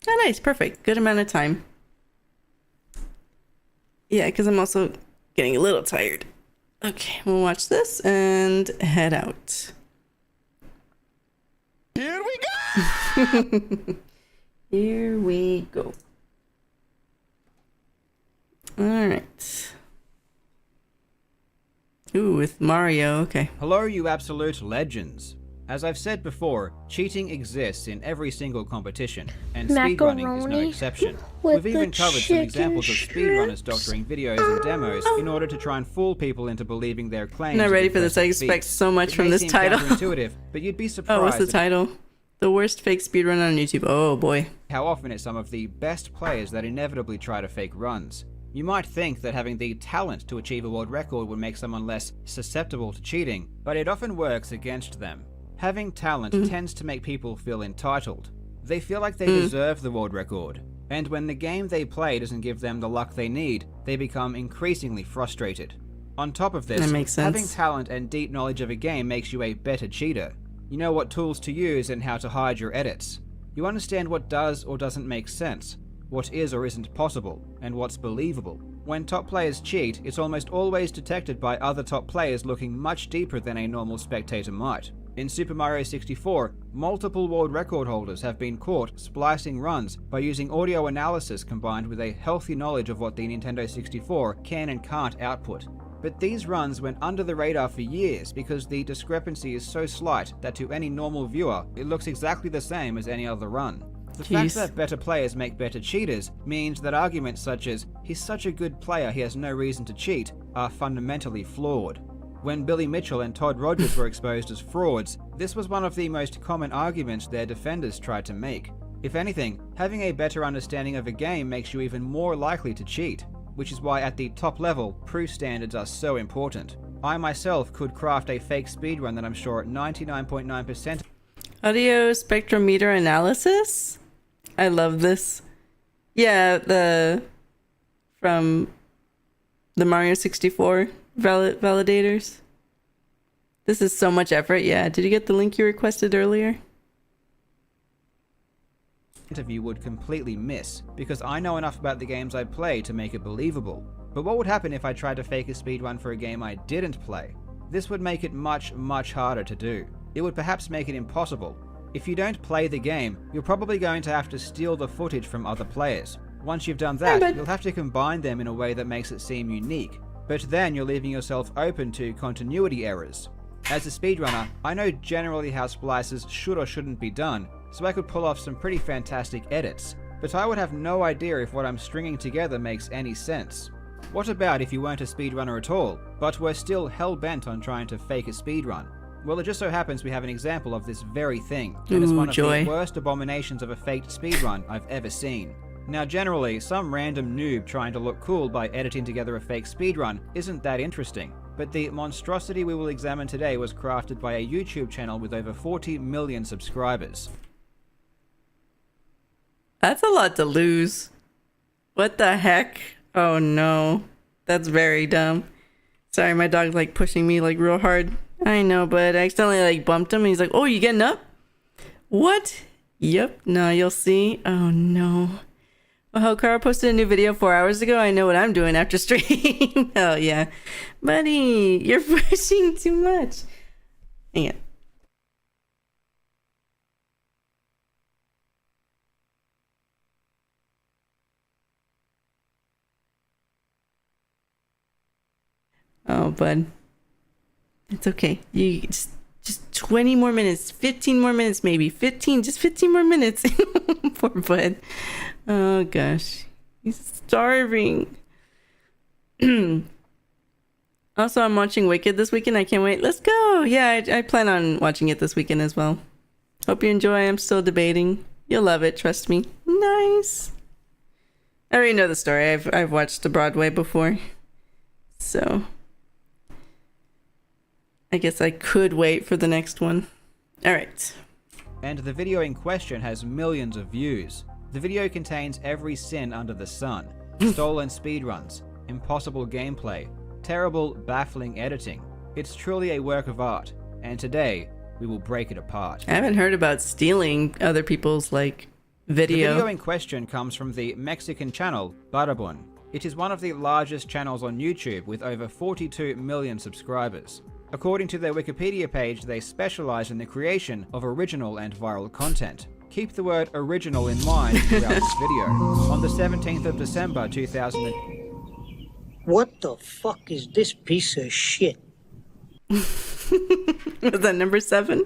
Oh, nice, perfect. Good amount of time. Yeah, because I'm also getting a little tired. Okay, we'll watch this and head out. Here we go! Here we go. Alright. Ooh, with Mario, okay. Hello, you absolute legends. As I've said before, cheating exists in every single competition, and speedrunning is no exception. We've even covered some examples of speedrunners doctoring videos and demos in order to try and fool people into believing their claims. I'm not ready for this. I expect so much from this title. Counterintuitive, but you'd be surprised. Oh, what's the title? The worst fake speedrun on YouTube. Oh boy. How often it's some of the best players that inevitably try to fake runs. You might think that having the talent to achieve a world record would make someone less susceptible to cheating, but it often works against them. Having talent tends to make people feel entitled. They feel like they deserve the world record, and when the game they play doesn't give them the luck they need, they become increasingly frustrated. On top of this, that makes sense. Having talent and deep knowledge of a game makes you a better cheater. You know what tools to use and how to hide your edits. You understand what does or doesn't make sense, what is or isn't possible, and what's believable. When top players cheat, it's almost always detected by other top players looking much deeper than a normal spectator might. In Super Mario 64, multiple world record holders have been caught splicing runs by using audio analysis combined with a healthy knowledge of what the Nintendo 64 can and can't output. But these runs went under the radar for years because the discrepancy is so slight that to any normal viewer, it looks exactly the same as any other run. The fact that better players make better cheaters means that arguments such as, "he's such a good player he has no reason to cheat," are fundamentally flawed. When Billy Mitchell and Todd Rogers were exposed as frauds, this was one of the most common arguments their defenders tried to make. If anything, having a better understanding of a game makes you even more likely to cheat, which is why at the top level, proof standards are so important. I myself could craft a fake speedrun that I'm sure 99.9%. Audio spectrometer analysis? I love this. Yeah, from the Mario 64 validators. This is so much effort. Yeah. Did you get the link you requested earlier? Interview would completely miss, because I know enough about the games I play to make it believable. But what would happen if I tried to fake a speedrun for a game I didn't play? This would make it much, much harder to do. It would perhaps make it impossible. If you don't play the game, you're probably going to have to steal the footage from other players. Once you've done that, you'll have to combine them in a way that makes it seem unique. But then you're leaving yourself open to continuity errors. As a speedrunner, I know generally how splices should or shouldn't be done, so I could pull off some pretty fantastic edits. But I would have no idea if what I'm stringing together makes any sense. What about if you weren't a speedrunner at all, but were still hell-bent on trying to fake a speedrun? Well, it just so happens we have an example of this very thing, and it's one of the worst abominations of a faked speedrun I've ever seen. Now generally, some random noob trying to look cool by editing together a fake speedrun isn't that interesting, but the monstrosity we will examine today was crafted by a YouTube channel with over 40 million subscribers. That's a lot to lose. What the heck? Oh no. That's very dumb. Sorry, my dog's like pushing me like real hard. I know, but I accidentally like bumped him and he's like, oh, you getting up? What? Yep. No, you'll see. Oh no. Well, Hokara posted a new video 4 hours ago. I know what I'm doing after stream. Hell yeah. Buddy, you're pushing too much. Hang it. Oh, bud. It's okay. You just 20 more minutes, 15 more minutes, maybe 15 more minutes. Poor bud. Oh gosh, he's starving. Also, I'm watching Wicked this weekend. I can't wait. Let's go. Yeah, I plan on watching it this weekend as well. Hope you enjoy. I'm still debating. You'll love it. Trust me. Nice. I already know the story. I've watched the Broadway before, so I guess I could wait for the next one. All right. And the video in question has millions of views. The video contains every sin under the sun. Stolen speedruns, impossible gameplay, terrible, baffling editing. It's truly a work of art, and today, we will break it apart. I haven't heard about stealing other people's, like, video. The video in question comes from the Mexican channel, Barabon. It is one of the largest channels on YouTube with over 42 million subscribers. According to their Wikipedia page, they specialize in the creation of original and viral content. Keep the word original in mind throughout this video. On the 17th of December 2000... What the fuck is this piece of shit? Was that number 7?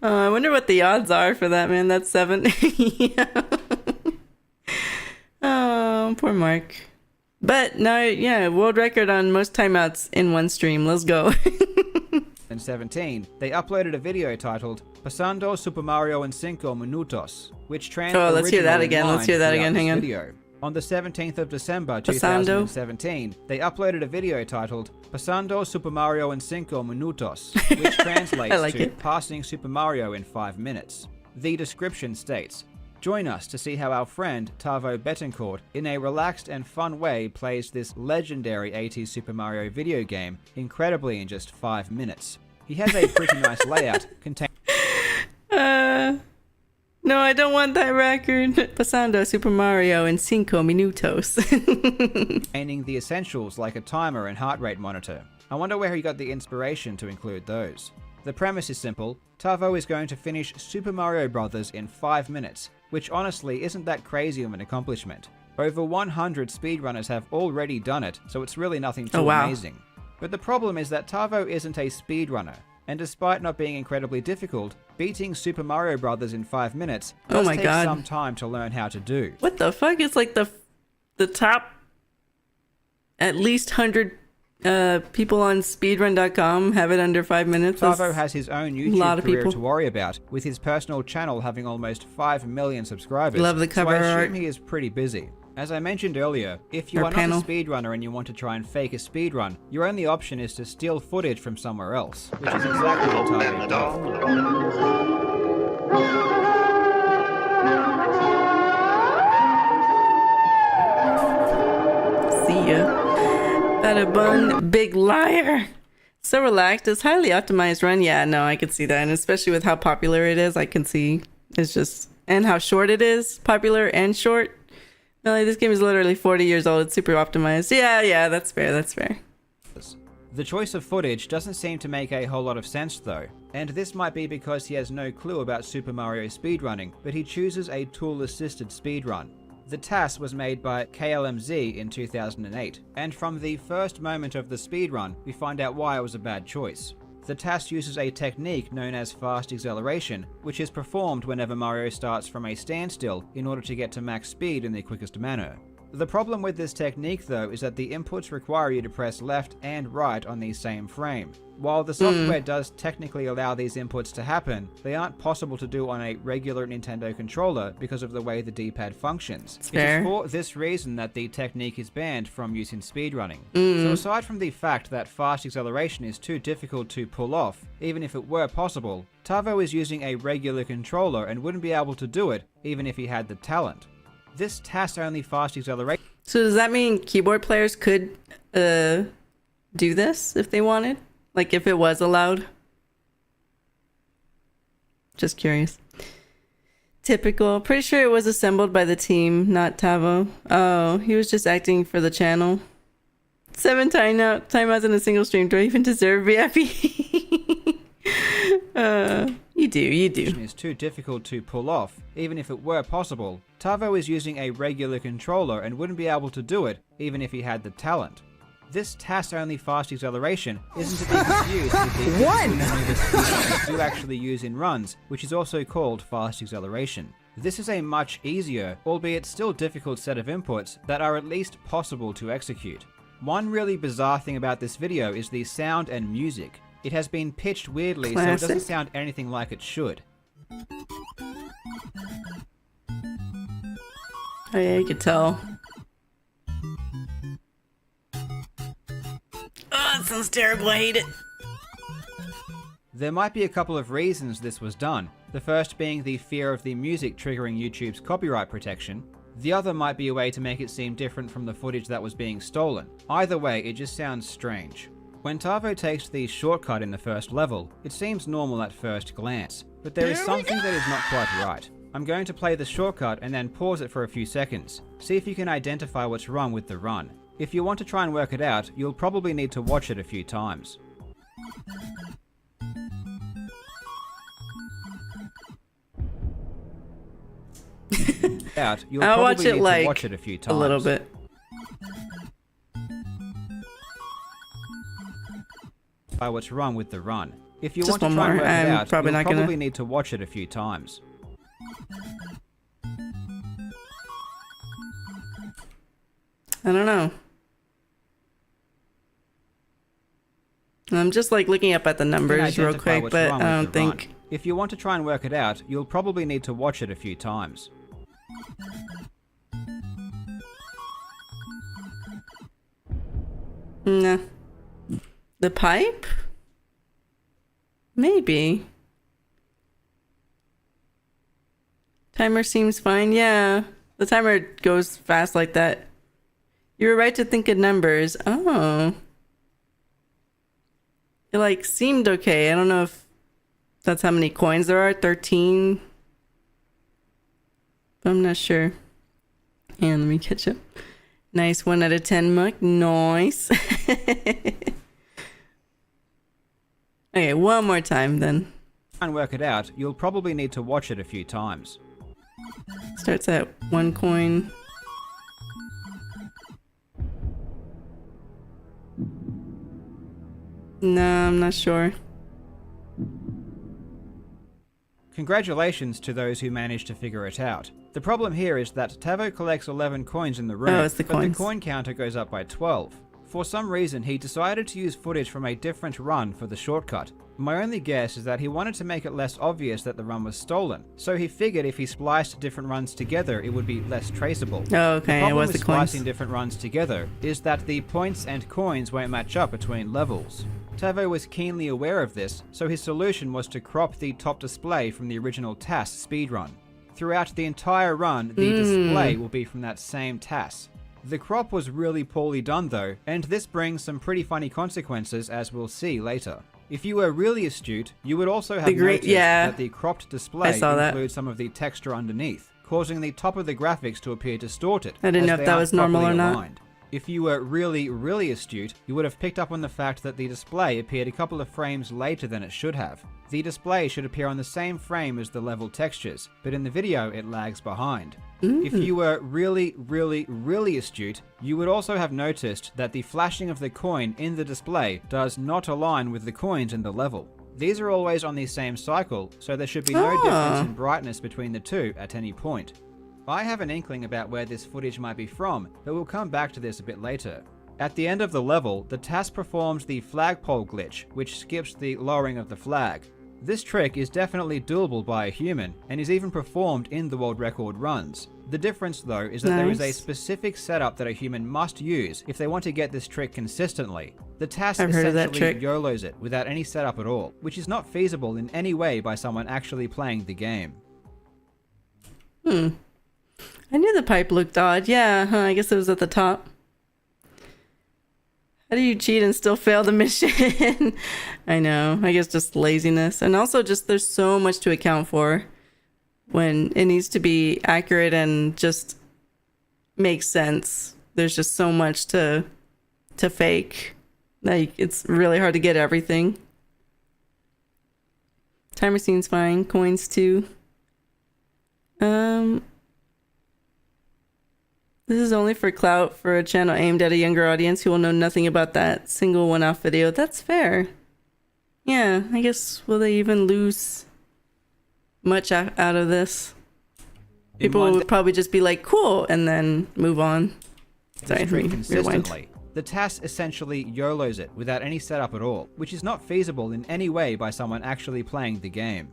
I wonder what the odds are for that, man. That's 7. Yeah. Oh, poor Mark. But no, yeah, world record on most timeouts in one stream. Let's go. In 2017, they uploaded a video titled Pasando Super Mario in 5 Minutos, which translates. Oh, let's hear that again. Let's hear that again. Hang on. Video. On the 17th of December 2017, they uploaded a video titled Pasando Super Mario in 5 Minutos, which translates to Passing Super Mario in 5 minutes. The description states, join us to see how our friend Tavo Betancourt, in a relaxed and fun way, plays this legendary 80s Super Mario video game incredibly in just 5 minutes. He has a pretty nice layout containing... No, I don't want that record. Pasando Super Mario in 5 minutos. containing the essentials like a timer and heart rate monitor. I wonder where he got the inspiration to include those. The premise is simple. Tavo is going to finish Super Mario Bros. In 5 minutes, which honestly isn't that crazy of an accomplishment. Over 100 speedrunners have already done it, so it's really nothing too amazing. But the problem is that Tavo isn't a speedrunner, and despite not being incredibly difficult, beating Super Mario Bros. In 5 minutes does take some time to learn how to do. What the fuck? It's like the top at least 100 people on speedrun.com have it under 5 minutes. Tavo has his own YouTube career to worry about, with his personal channel having almost 5 million subscribers. Love the cover so I art. assume he is pretty busy. As I mentioned earlier, if you are not a speedrunner and you want to try and fake a speedrun, your only option is to steal footage from somewhere else, which is exactly what Tavo does. See ya. Had a bun, big liar. So relaxed. It's highly optimized run. Yeah, no, I could see that. And especially with how popular it is, I can see it's just, and how short it is, popular and short. Melly, this game is literally 40 years old. It's super optimized. Yeah, that's fair. That's fair. The choice of footage doesn't seem to make a whole lot of sense though, and this might be because he has no clue about Super Mario speedrunning, but he chooses a tool-assisted speedrun. The TAS was made by KLMZ in 2008, and from the first moment of the speedrun, we find out why it was a bad choice. The TAS uses a technique known as fast acceleration, which is performed whenever Mario starts from a standstill in order to get to max speed in the quickest manner. The problem with this technique though is that the inputs require you to press left and right on the same frame. While the software does technically allow these inputs to happen, they aren't possible to do on a regular Nintendo controller because of the way the D-pad functions. It is for this reason that the technique is banned from use in speedrunning. So aside from the fact that fast acceleration is too difficult to pull off, even if it were possible, Tavo is using a regular controller and wouldn't be able to do it even if he had the talent. This TAS-only fast acceleration... So does that mean keyboard players could do this if they wanted? Like if it was allowed? Just curious. Typical. Pretty sure it was assembled by the team, not Tavo. Oh, he was just acting for the channel. 7 timeouts in a single stream. Do I even deserve VIP? You do. Is too difficult to pull off, even if it were possible. Tavo is using a regular controller and wouldn't be able to do it, even if he had the talent. This TAS-only fast acceleration isn't to be confused with the that do actually use in runs, which is also called fast acceleration. This is a much easier, albeit still difficult set of inputs that are at least possible to execute. One really bizarre thing about this video is the sound and music. It has been pitched weirdly, so it doesn't sound anything like it should. Oh yeah, you could tell. Oh, it sounds terrible. I hate it. There might be a couple of reasons this was done. The first being the fear of the music triggering YouTube's copyright protection. The other might be a way to make it seem different from the footage that was being stolen. Either way, it just sounds strange. When Tavo takes the shortcut in the first level, it seems normal at first glance, but there is something that is not quite right. I'm going to play the shortcut and then pause it for a few seconds. See if you can identify what's wrong with the run. If you want to try and work it out, you'll probably need to watch it a few times. I'll watch it like a little bit. What's wrong with the run. If you Just want to try and work it out, probably you'll probably need to watch it a few times. I don't know. I'm just like looking up at the numbers real quick, but I don't think... If you want to try and work it out, you'll probably need to watch it a few times. Nah. The pipe? Maybe. Timer seems fine. Yeah. The timer goes fast like that. You were right to think of numbers. Oh. It like seemed okay. I don't know if that's how many coins there are. 13. But I'm not sure. And let me catch up. Nice 1 out of 10 muck. Nice. Okay, one more time then. And work it out, you'll probably need to watch it a few times. Starts at 1 coin. No, I'm not sure. Congratulations to those who managed to figure it out. The problem here is that Tavo collects 11 coins in the room, it's the but coins. the coin counter goes up by 12. For some reason, he decided to use footage from a different run for the shortcut. My only guess is that he wanted to make it less obvious that the run was stolen, so he figured if he spliced different runs together, it would be less traceable. Oh, okay, the it was with the coins. splicing different runs together is that the points and coins won't match up between levels. Tavo was keenly aware of this, so his solution was to crop the top display from the original TAS speedrun. Throughout the entire run, the display will be from that same TAS. The crop was really poorly done though, and this brings some pretty funny consequences as we'll see later. If you were really astute, you would also have noticed that the cropped display includes some of the texture underneath, causing the top of the graphics to appear distorted. I didn't know if that was normal or not. If you were really astute, you would have picked up on the fact that the display appeared a couple of frames later than it should have. The display should appear on the same frame as the level textures, but in the video it lags behind. If you were really astute, you would also have noticed that the flashing of the coin in the display does not align with the coins in the level. These are always on the same cycle, so there should be no difference in brightness between the two at any point. I have an inkling about where this footage might be from, but we'll come back to this a bit later. At the end of the level, the TAS performs the flagpole glitch, which skips the lowering of the flag. This trick is definitely doable by a human, and is even performed in the world record runs. The difference though is that there is a specific setup that a human must use if they want to get this trick consistently. The TAS essentially YOLOs it without any setup at all, which is not feasible in any way by someone actually playing the game. I knew the pipe looked odd. Yeah, I guess it was at the top. How do you cheat and still fail the mission? I know. I guess just laziness. And also just there's so much to account for when it needs to be accurate and just make sense. There's just so much to fake. Like, it's really hard to get everything. Timer seems fine. Coins too. This is only for clout for a channel aimed at a younger audience who will know nothing about that single one-off video. That's fair. Yeah, I guess, will they even lose much out of this? People would probably just be like, cool, and then move on. Sorry, consistently. The TAS essentially YOLOs it without any setup at all, which is not feasible in any way by someone actually playing the game.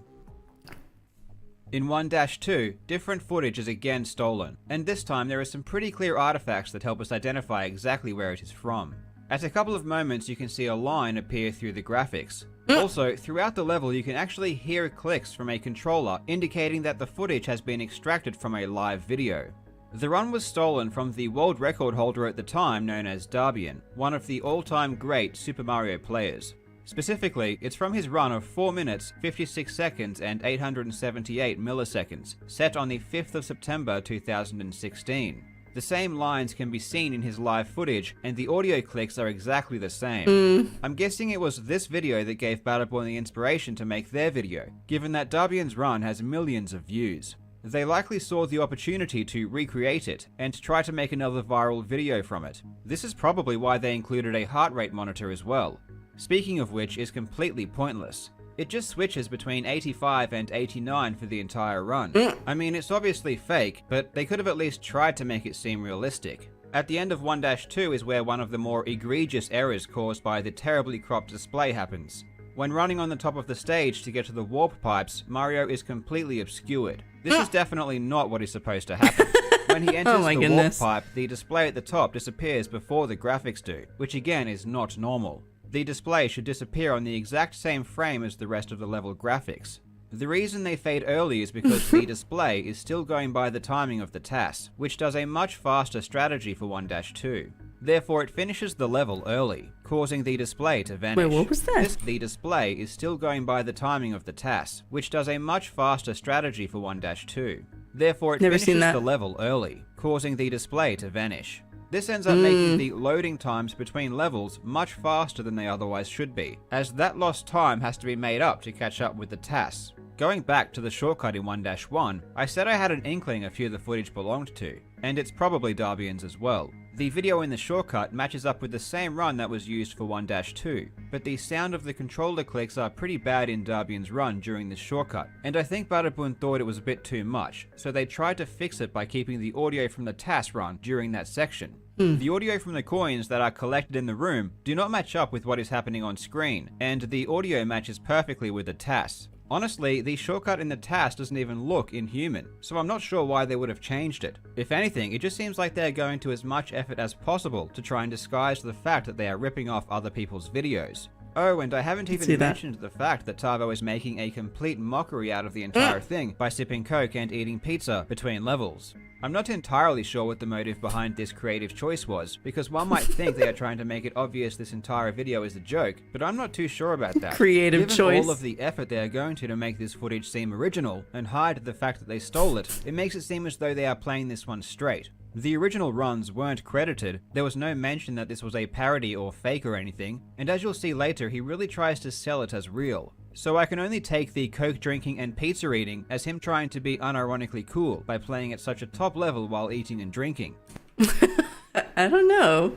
In 1-2, different footage is again stolen, and this time there are some pretty clear artifacts that help us identify exactly where it is from. At a couple of moments you can see a line appear through the graphics. Also, throughout the level you can actually hear clicks from a controller indicating that the footage has been extracted from a live video. The run was stolen from the world record holder at the time known as Darbian, one of the all-time great Super Mario players. Specifically, it's from his run of 4 minutes, 56 seconds and 878 milliseconds, set on the 5th of September 2016. The same lines can be seen in his live footage, and the audio clicks are exactly the same. I'm guessing it was this video that gave Battleborn the inspiration to make their video, given that Darbian's run has millions of views. They likely saw the opportunity to recreate it, and try to make another viral video from it. This is probably why they included a heart rate monitor as well. Speaking of which is completely pointless. It just switches between 85 and 89 for the entire run. I mean, it's obviously fake, but they could have at least tried to make it seem realistic. At the end of 1-2 is where one of the more egregious errors caused by the terribly cropped display happens. When running on the top of the stage to get to the warp pipes, Mario is completely obscured. This is definitely not what is supposed to happen. When he enters the warp pipe, the display at the top disappears before the graphics do, which again is not normal. The display should disappear on the exact same frame as the rest of the level graphics. The reason they fade early is because the display is still going by the timing of the TAS, which does a much faster strategy for 1-2. Therefore, it finishes the level early, causing the display to vanish. Wait, what was that? The display is still going by the timing of the TAS, which does a much faster strategy for 1-2. Therefore, it finishes the level early, causing the display to vanish. This ends up making the loading times between levels much faster than they otherwise should be, as that lost time has to be made up to catch up with the TAS. Going back to the shortcut in 1-1, I said I had an inkling a few of the footage belonged to, and it's probably Darbian's as well. The video in the shortcut matches up with the same run that was used for 1-2, but the sound of the controller clicks are pretty bad in Darbian's run during this shortcut, and I think Battleborn thought it was a bit too much, so they tried to fix it by keeping the audio from the TAS run during that section. The audio from the coins that are collected in the room do not match up with what is happening on screen, and the audio matches perfectly with the TAS. Honestly, the shortcut in the TAS doesn't even look inhuman, so I'm not sure why they would have changed it. If anything, it just seems like they're going to as much effort as possible to try and disguise the fact that they are ripping off other people's videos. Oh, and I haven't see even that. mentioned the fact that Tavo is making a complete mockery out of the entire thing by sipping Coke and eating pizza between levels. I'm not entirely sure what the motive behind this creative choice was, because one might think they are trying to make it obvious this entire video is a joke, but I'm not too sure about that. Creative Given choice. all of the effort they are going to make this footage seem original, and hide the fact that they stole it, it makes it seem as though they are playing this one straight. The original runs weren't credited, there was no mention that this was a parody or fake or anything, and as you'll see later, he really tries to sell it as real. So I can only take the Coke drinking and pizza eating as him trying to be unironically cool by playing at such a top level while eating and drinking. I don't know.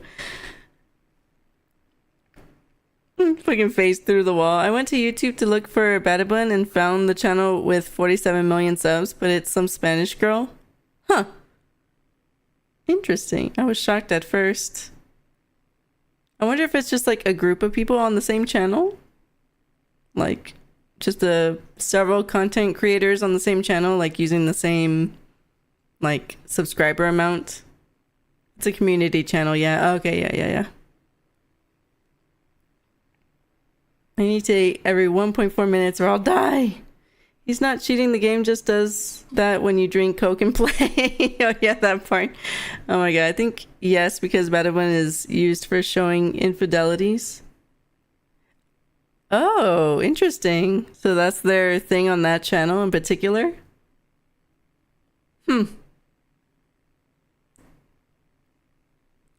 Fucking face through the wall. I went to YouTube to look for Badabun and found the channel with 47 million subs, but it's some Spanish girl. Huh. Interesting. I was shocked at first. I wonder if it's just like a group of people on the same channel? Like just several content creators on the same channel, like using the same like subscriber amount. It's a community channel, yeah. Okay, yeah. I need to eat every 1.4 minutes or I'll die. He's not cheating, the game just does that when you drink Coke and play. Oh yeah, that part. Oh my god, I think yes, because Badabun is used for showing infidelities. Oh, interesting. So that's their thing on that channel in particular?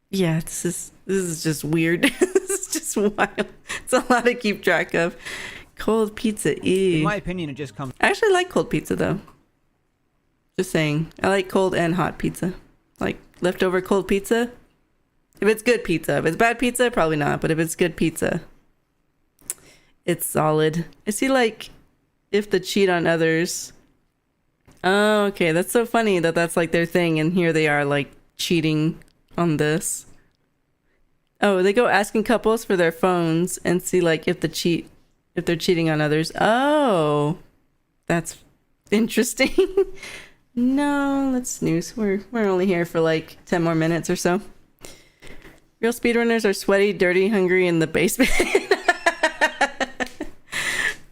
Yeah, this is just weird. This is just wild. It's a lot to keep track of. Cold pizza, ew. In my opinion, it just comes... I actually like cold pizza though. Just saying. I like cold and hot pizza. Like leftover cold pizza. If it's good pizza. If it's bad pizza, probably not. But if it's good pizza, it's solid. I see like if the cheat on others. Oh, okay. That's so funny that that's like their thing. And here they are like cheating on this. Oh, they go asking couples for their phones and see like if they're cheating on others. Oh, that's interesting. No, let's snooze. We're only here for like 10 more minutes or so. Real speedrunners are sweaty, dirty, hungry in the basement.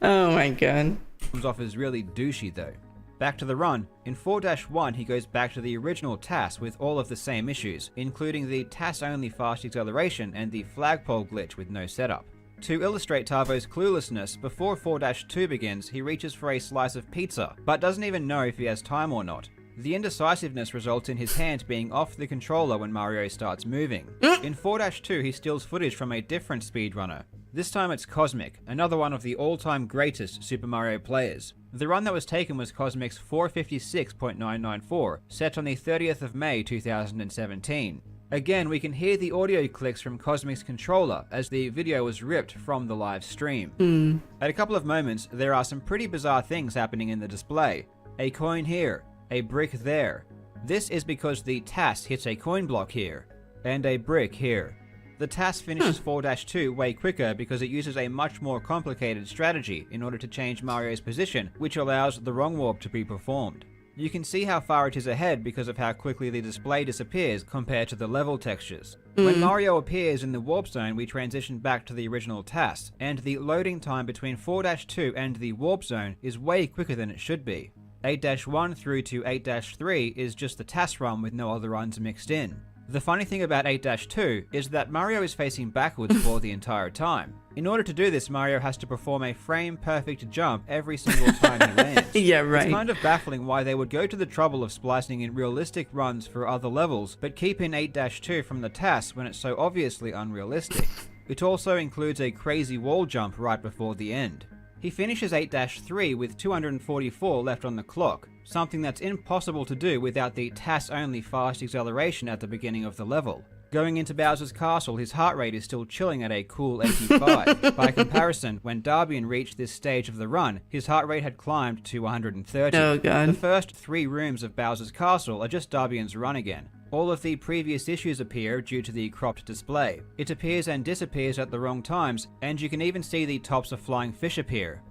Oh my god. Comes off as really douchey though. Back to the run, in 4-1 he goes back to the original TAS with all of the same issues, including the TAS-only fast acceleration and the flagpole glitch with no setup. To illustrate Tavo's cluelessness, before 4-2 begins, he reaches for a slice of pizza, but doesn't even know if he has time or not. The indecisiveness results in his hand being off the controller when Mario starts moving. In 4-2 he steals footage from a different speedrunner. This time it's Cosmic, another one of the all-time greatest Super Mario players. The run that was taken was Cosmic's 456.994, set on the 30th of May 2017. Again, we can hear the audio clicks from Cosmic's controller as the video was ripped from the live stream. At a couple of moments, there are some pretty bizarre things happening in the display. A coin here, a brick there. This is because the TAS hits a coin block here, and a brick here. The TAS finishes 4-2 way quicker because it uses a much more complicated strategy in order to change Mario's position, which allows the wrong warp to be performed. You can see how far it is ahead because of how quickly the display disappears compared to the level textures. When Mario appears in the warp zone, we transition back to the original TAS, and the loading time between 4-2 and the warp zone is way quicker than it should be. 8-1 through to 8-3 is just the TAS run with no other runs mixed in. The funny thing about 8-2 is that Mario is facing backwards for the entire time. In order to do this, Mario has to perform a frame-perfect jump every single time he lands. Yeah, right. It's kind of baffling why they would go to the trouble of splicing in realistic runs for other levels, but keep in 8-2 from the TAS when it's so obviously unrealistic. It also includes a crazy wall jump right before the end. He finishes 8-3 with 244 left on the clock, something that's impossible to do without the TAS-only fast acceleration at the beginning of the level. Going into Bowser's Castle, his heart rate is still chilling at a cool 85. By comparison, when Darbian reached this stage of the run, his heart rate had climbed to 130. Oh god. The first 3 rooms of Bowser's Castle are just Darbian's run again. All of the previous issues appear due to the cropped display. It appears and disappears at the wrong times, and you can even see the tops of flying fish appear.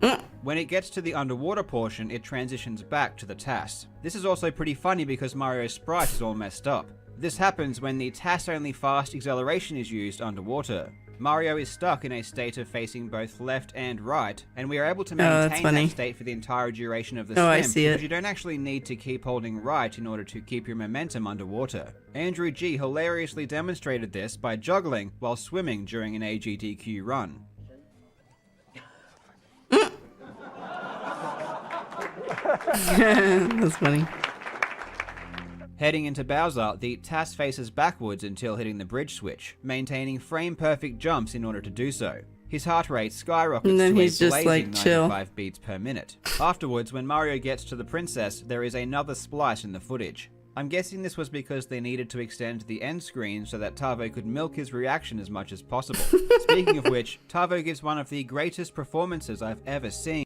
When it gets to the underwater portion, it transitions back to the TAS. This is also pretty funny because Mario's sprite is all messed up. This happens when the TAS-only fast acceleration is used underwater. Mario is stuck in a state of facing both left and right, and we are able to maintain that state for the entire duration of the swim, I see because it. you don't actually need to keep holding right in order to keep your momentum underwater. Andrew G hilariously demonstrated this by juggling while swimming during an AGDQ run. That's funny. Heading into Bowser, the TAS faces backwards until hitting the bridge switch, maintaining frame-perfect jumps in order to do so. His heart rate skyrockets And then to he's a just, blazing like, chill. 95 beats per minute. Afterwards, when Mario gets to the princess, there is another splice in the footage. I'm guessing this was because they needed to extend the end screen so that Tavo could milk his reaction as much as possible. Speaking of which, Tavo gives one of the greatest performances I've ever seen.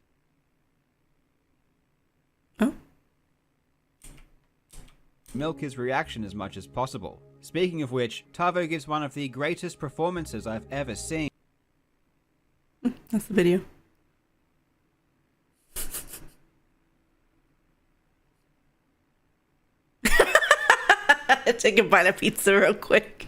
Milk his reaction as much as possible. Speaking of which, Tavo gives one of the greatest performances I've ever seen. That's the video. Take a bite of pizza real quick.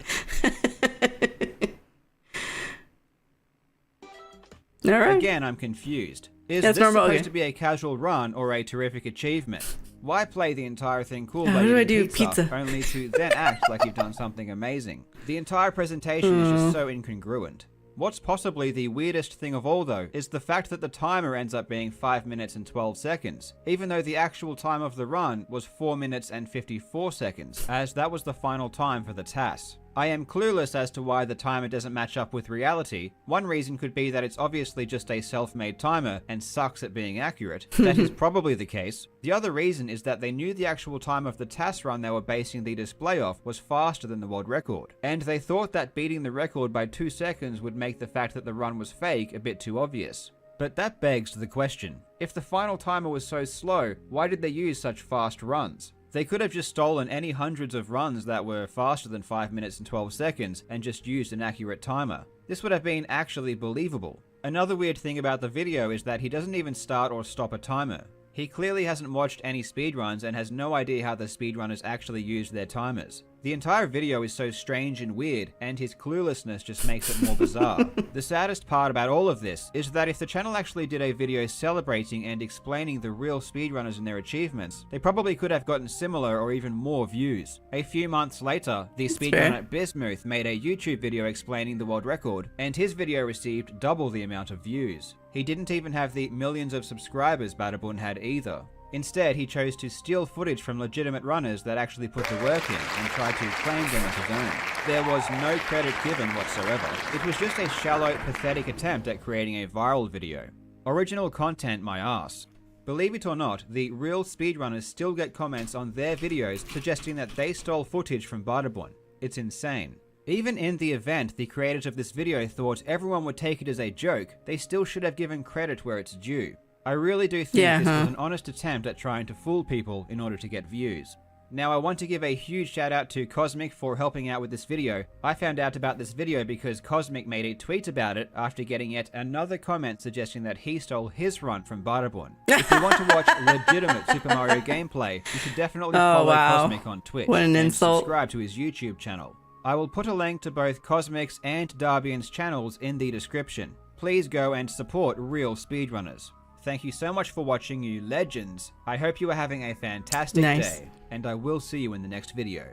All right. Again, I'm confused. Is That's this normal, supposed okay. to be a casual run or a terrific achievement? Why play the entire thing cool How by do I eating do pizza? only to then act like you've done something amazing? The entire presentation is just so incongruent. What's possibly the weirdest thing of all, though, is the fact that the timer ends up being 5 minutes and 12 seconds, even though the actual time of the run was 4 minutes and 54 seconds, as that was the final time for the TAS. I am clueless as to why the timer doesn't match up with reality. One reason could be that it's obviously just a self-made timer and sucks at being accurate. That is probably the case. The other reason is that they knew the actual time of the TAS run they were basing the display off was faster than the world record, and they thought that beating the record by 2 seconds would make the fact that the run was fake a bit too obvious. But that begs the question, if the final timer was so slow, why did they use such fast runs? They could have just stolen any hundreds of runs that were faster than 5 minutes and 12 seconds and just used an accurate timer. This would have been actually believable. Another weird thing about the video is that he doesn't even start or stop a timer. He clearly hasn't watched any speedruns and has no idea how the speedrunners actually use their timers. The entire video is so strange and weird, and his cluelessness just makes it more bizarre. The saddest part about all of this is that if the channel actually did a video celebrating and explaining the real speedrunners and their achievements, they probably could have gotten similar or even more views. A few months later, the speedrunner Bismuth made a YouTube video explaining the world record, and his video received double the amount of views. He didn't even have the millions of subscribers Badabun had either. Instead, he chose to steal footage from legitimate runners that actually put the work in and tried to claim them as his own. There was no credit given whatsoever. It was just a shallow, pathetic attempt at creating a viral video. Original content, my ass. Believe it or not, the real speedrunners still get comments on their videos suggesting that they stole footage from Badabun. It's insane. Even in the event the creators of this video thought everyone would take it as a joke, they still should have given credit where it's due. I really do think this was an honest attempt at trying to fool people in order to get views. Now I want to give a huge shout out to Cosmic for helping out with this video. I found out about this video because Cosmic made a tweet about it after getting yet another comment suggesting that he stole his run from Badabun. If you want to watch legitimate Super Mario gameplay, you should definitely follow Cosmic on Twitch and subscribe to his YouTube channel. I will put a link to both Cosmic's and Darbian's channels in the description. Please go and support real speedrunners. Thank you so much for watching, you legends. I hope you are having a fantastic day, and I will see you in the next video.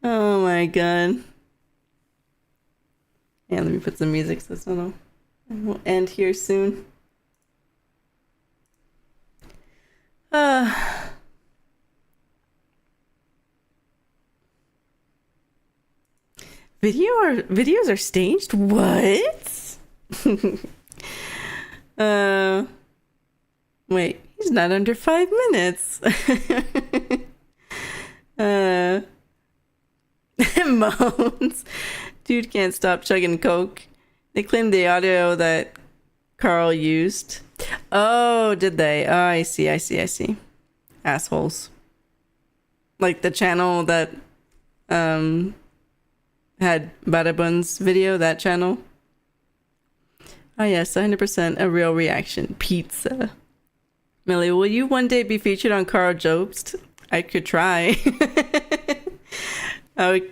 Oh my god. Yeah, let me put some music so it's not and we'll end here soon. Videos are staged? What? Wait, he's not under 5 minutes. Moans. Dude can't stop chugging coke. They claimed the audio that Carl used. Oh, did they? Oh, I see. Assholes. Like the channel that had Badabun's video, that channel. Oh yes, 100% a real reaction. Pizza. Millie, will you one day be featured on Carl Jobst? I could try. I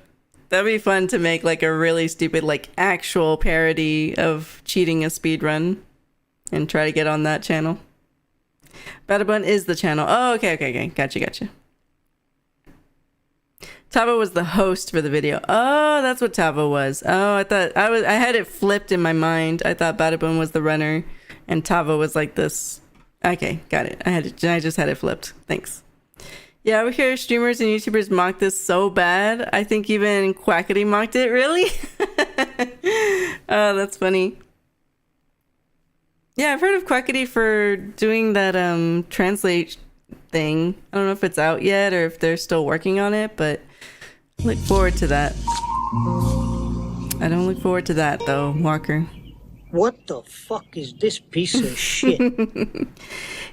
That'd be fun to make like a really stupid, like actual parody of cheating a speedrun and try to get on that channel. Badabun is the channel. Oh, okay. Gotcha. Tavo was the host for the video. Oh, that's what Tavo was. Oh, I thought I had it flipped in my mind. I thought Badabun was the runner and Tavo was like this. Okay, got it. I just had it flipped. Thanks. Yeah, we hear streamers and YouTubers mock this so bad. I think even Quackity mocked it. Really? Oh, that's funny. Yeah, I've heard of Quackity for doing that translate thing. I don't know if it's out yet or if they're still working on it, but look forward to that. I don't look forward to that though, Walker. What the fuck is this piece of shit?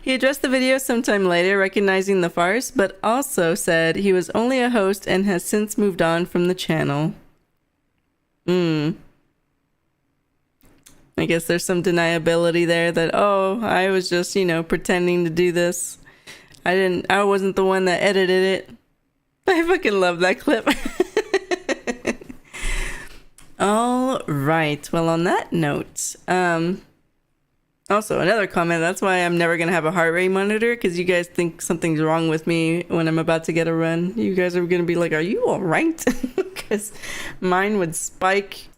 He addressed the video sometime later, recognizing the farce, but also said he was only a host and has since moved on from the channel. I guess there's some deniability there that, oh, I was just, pretending to do this. I wasn't the one that edited it. I fucking love that clip. All right. Well, on that note, also another comment. That's why I'm never going to have a heart rate monitor, because you guys think something's wrong with me when I'm about to get a run. You guys are going to be like, are you all right? Because mine would spike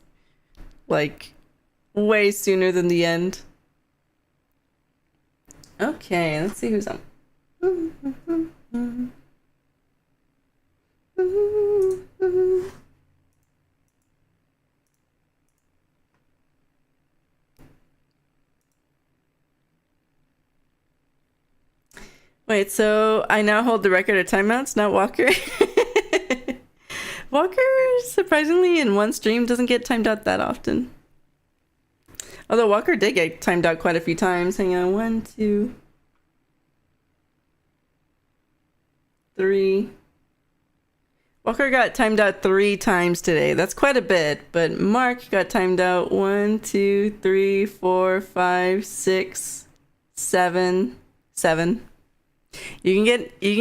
like way sooner than the end. Okay, let's see who's on. Wait, so I now hold the record of timeouts, not Walker? Walker, surprisingly, in one stream doesn't get timed out that often. Although Walker did get timed out quite a few times. Hang on, 1, 2, 3. Walker got timed out 3 times today. That's quite a bit. But Mark got timed out 1, 2, 3, 4, 5, 6, 7. You can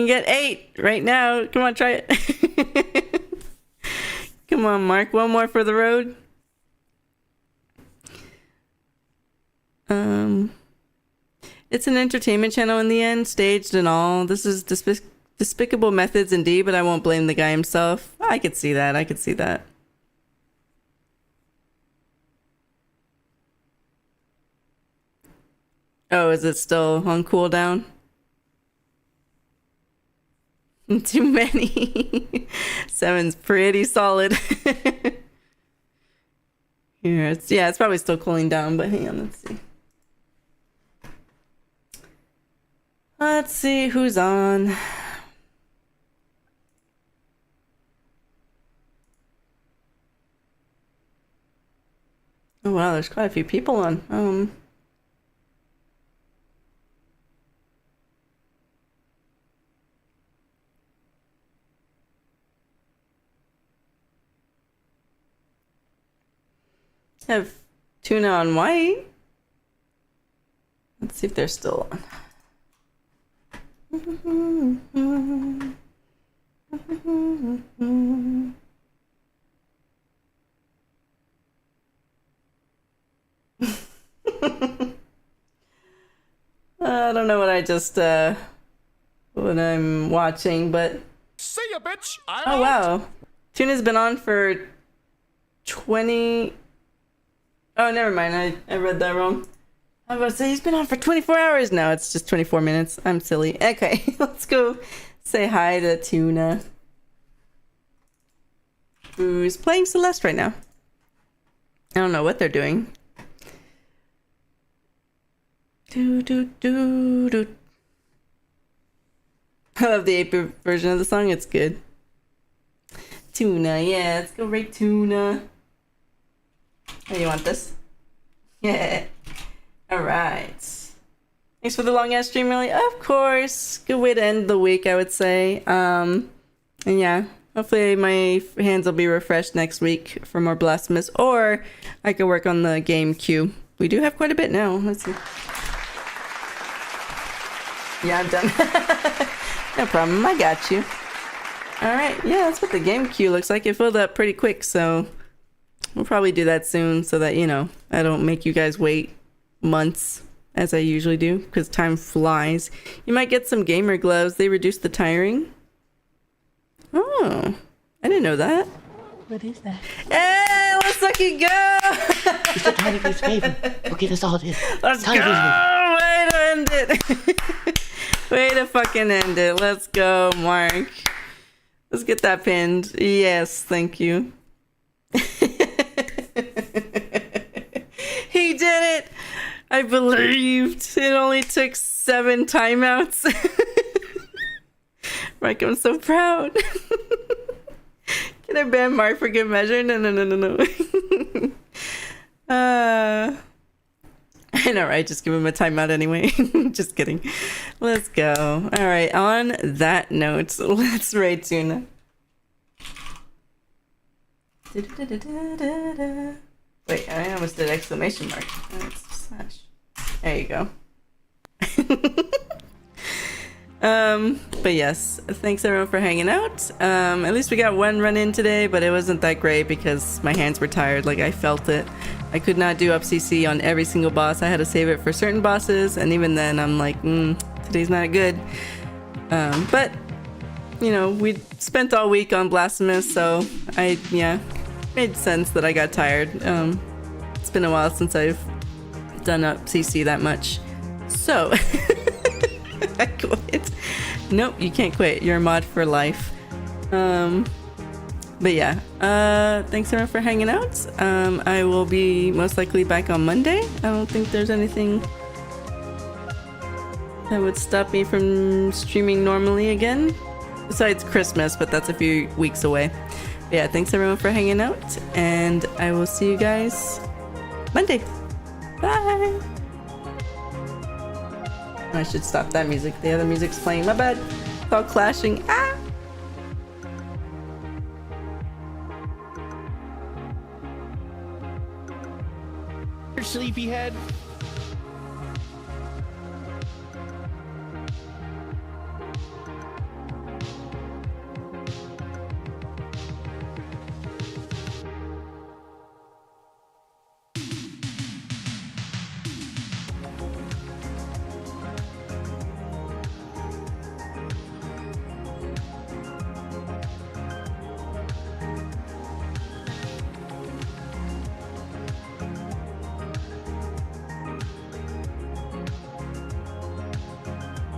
get 8 right now. Come on, try it. Come on, Mark. One more for the road. It's an entertainment channel in the end, staged and all. This is despicable methods indeed, but I won't blame the guy himself. I could see that. Oh, is it still on cooldown? Too many. 7's pretty solid. Here, it's probably still cooling down, but hang on, let's see. Let's see who's on. Oh wow, there's quite a few people on. Have Tuna on white. Let's see if they're still on. I don't know what I just what I'm watching, but See ya, bitch. oh wow, Tuna's been on for 20. Oh, never mind. I read that wrong. I was about to say he's been on for 24 hours now. It's just 24 minutes. I'm silly. Okay, let's go say hi to Tuna, who's playing Celeste right now. I don't know what they're doing. I love the 8-bit version of the song. It's good. Tuna, yeah. Let's go rate Tuna. Oh, you want this? Yeah. Alright. Thanks for the long ass stream, Millie. Of course. Good way to end the week, I would say. And yeah. Hopefully my hands will be refreshed next week for more Blasphemous. Or I could work on the game queue. We do have quite a bit now. Let's see. Yeah, I'm done. No problem. I got you. Alright, yeah, that's what the game queue looks like. It filled up pretty quick, so we'll probably do that soon so that, you know, I don't make you guys wait months as I usually do, because time flies. You might get some gamer gloves. They reduce the tiring. Oh, I didn't know that. What is that? Hey, let's fucking go! It's a tiny piece of paper. We'll get us all in. Let's go! Way to end it! Way to fucking end it. Let's go, Mark. Let's get that pinned. Yes, thank you. He did it! I believed. It only took 7 timeouts. Mark, I'm so proud. Can I ban Mark for good measure? No. I know, right? Just give him a timeout anyway. Just kidding. Let's go. All right. On that note, let's raid Tuna. Wait, I almost did exclamation mark. That's slash. There you go. But yes, thanks everyone for hanging out. At least we got one run in today, but it wasn't that great because my hands were tired. Like, I felt it. I could not do up CC on every single boss. I had to save it for certain bosses, and even then I'm like, today's not good. But you know, we spent all week on Blasphemous, so made sense that I got tired. It's been a while since I've done up CC that much, so I quit. Nope, you can't quit. You're a mod for life. But yeah, thanks everyone for hanging out. I will be most likely back on Monday. I don't think there's anything that would stop me from streaming normally again, besides Christmas, but that's a few weeks away. But yeah, thanks everyone for hanging out, and I will see you guys Monday. Bye. I should stop that music. The other music's playing. My bad. It's all clashing. Ah! Sleepyhead.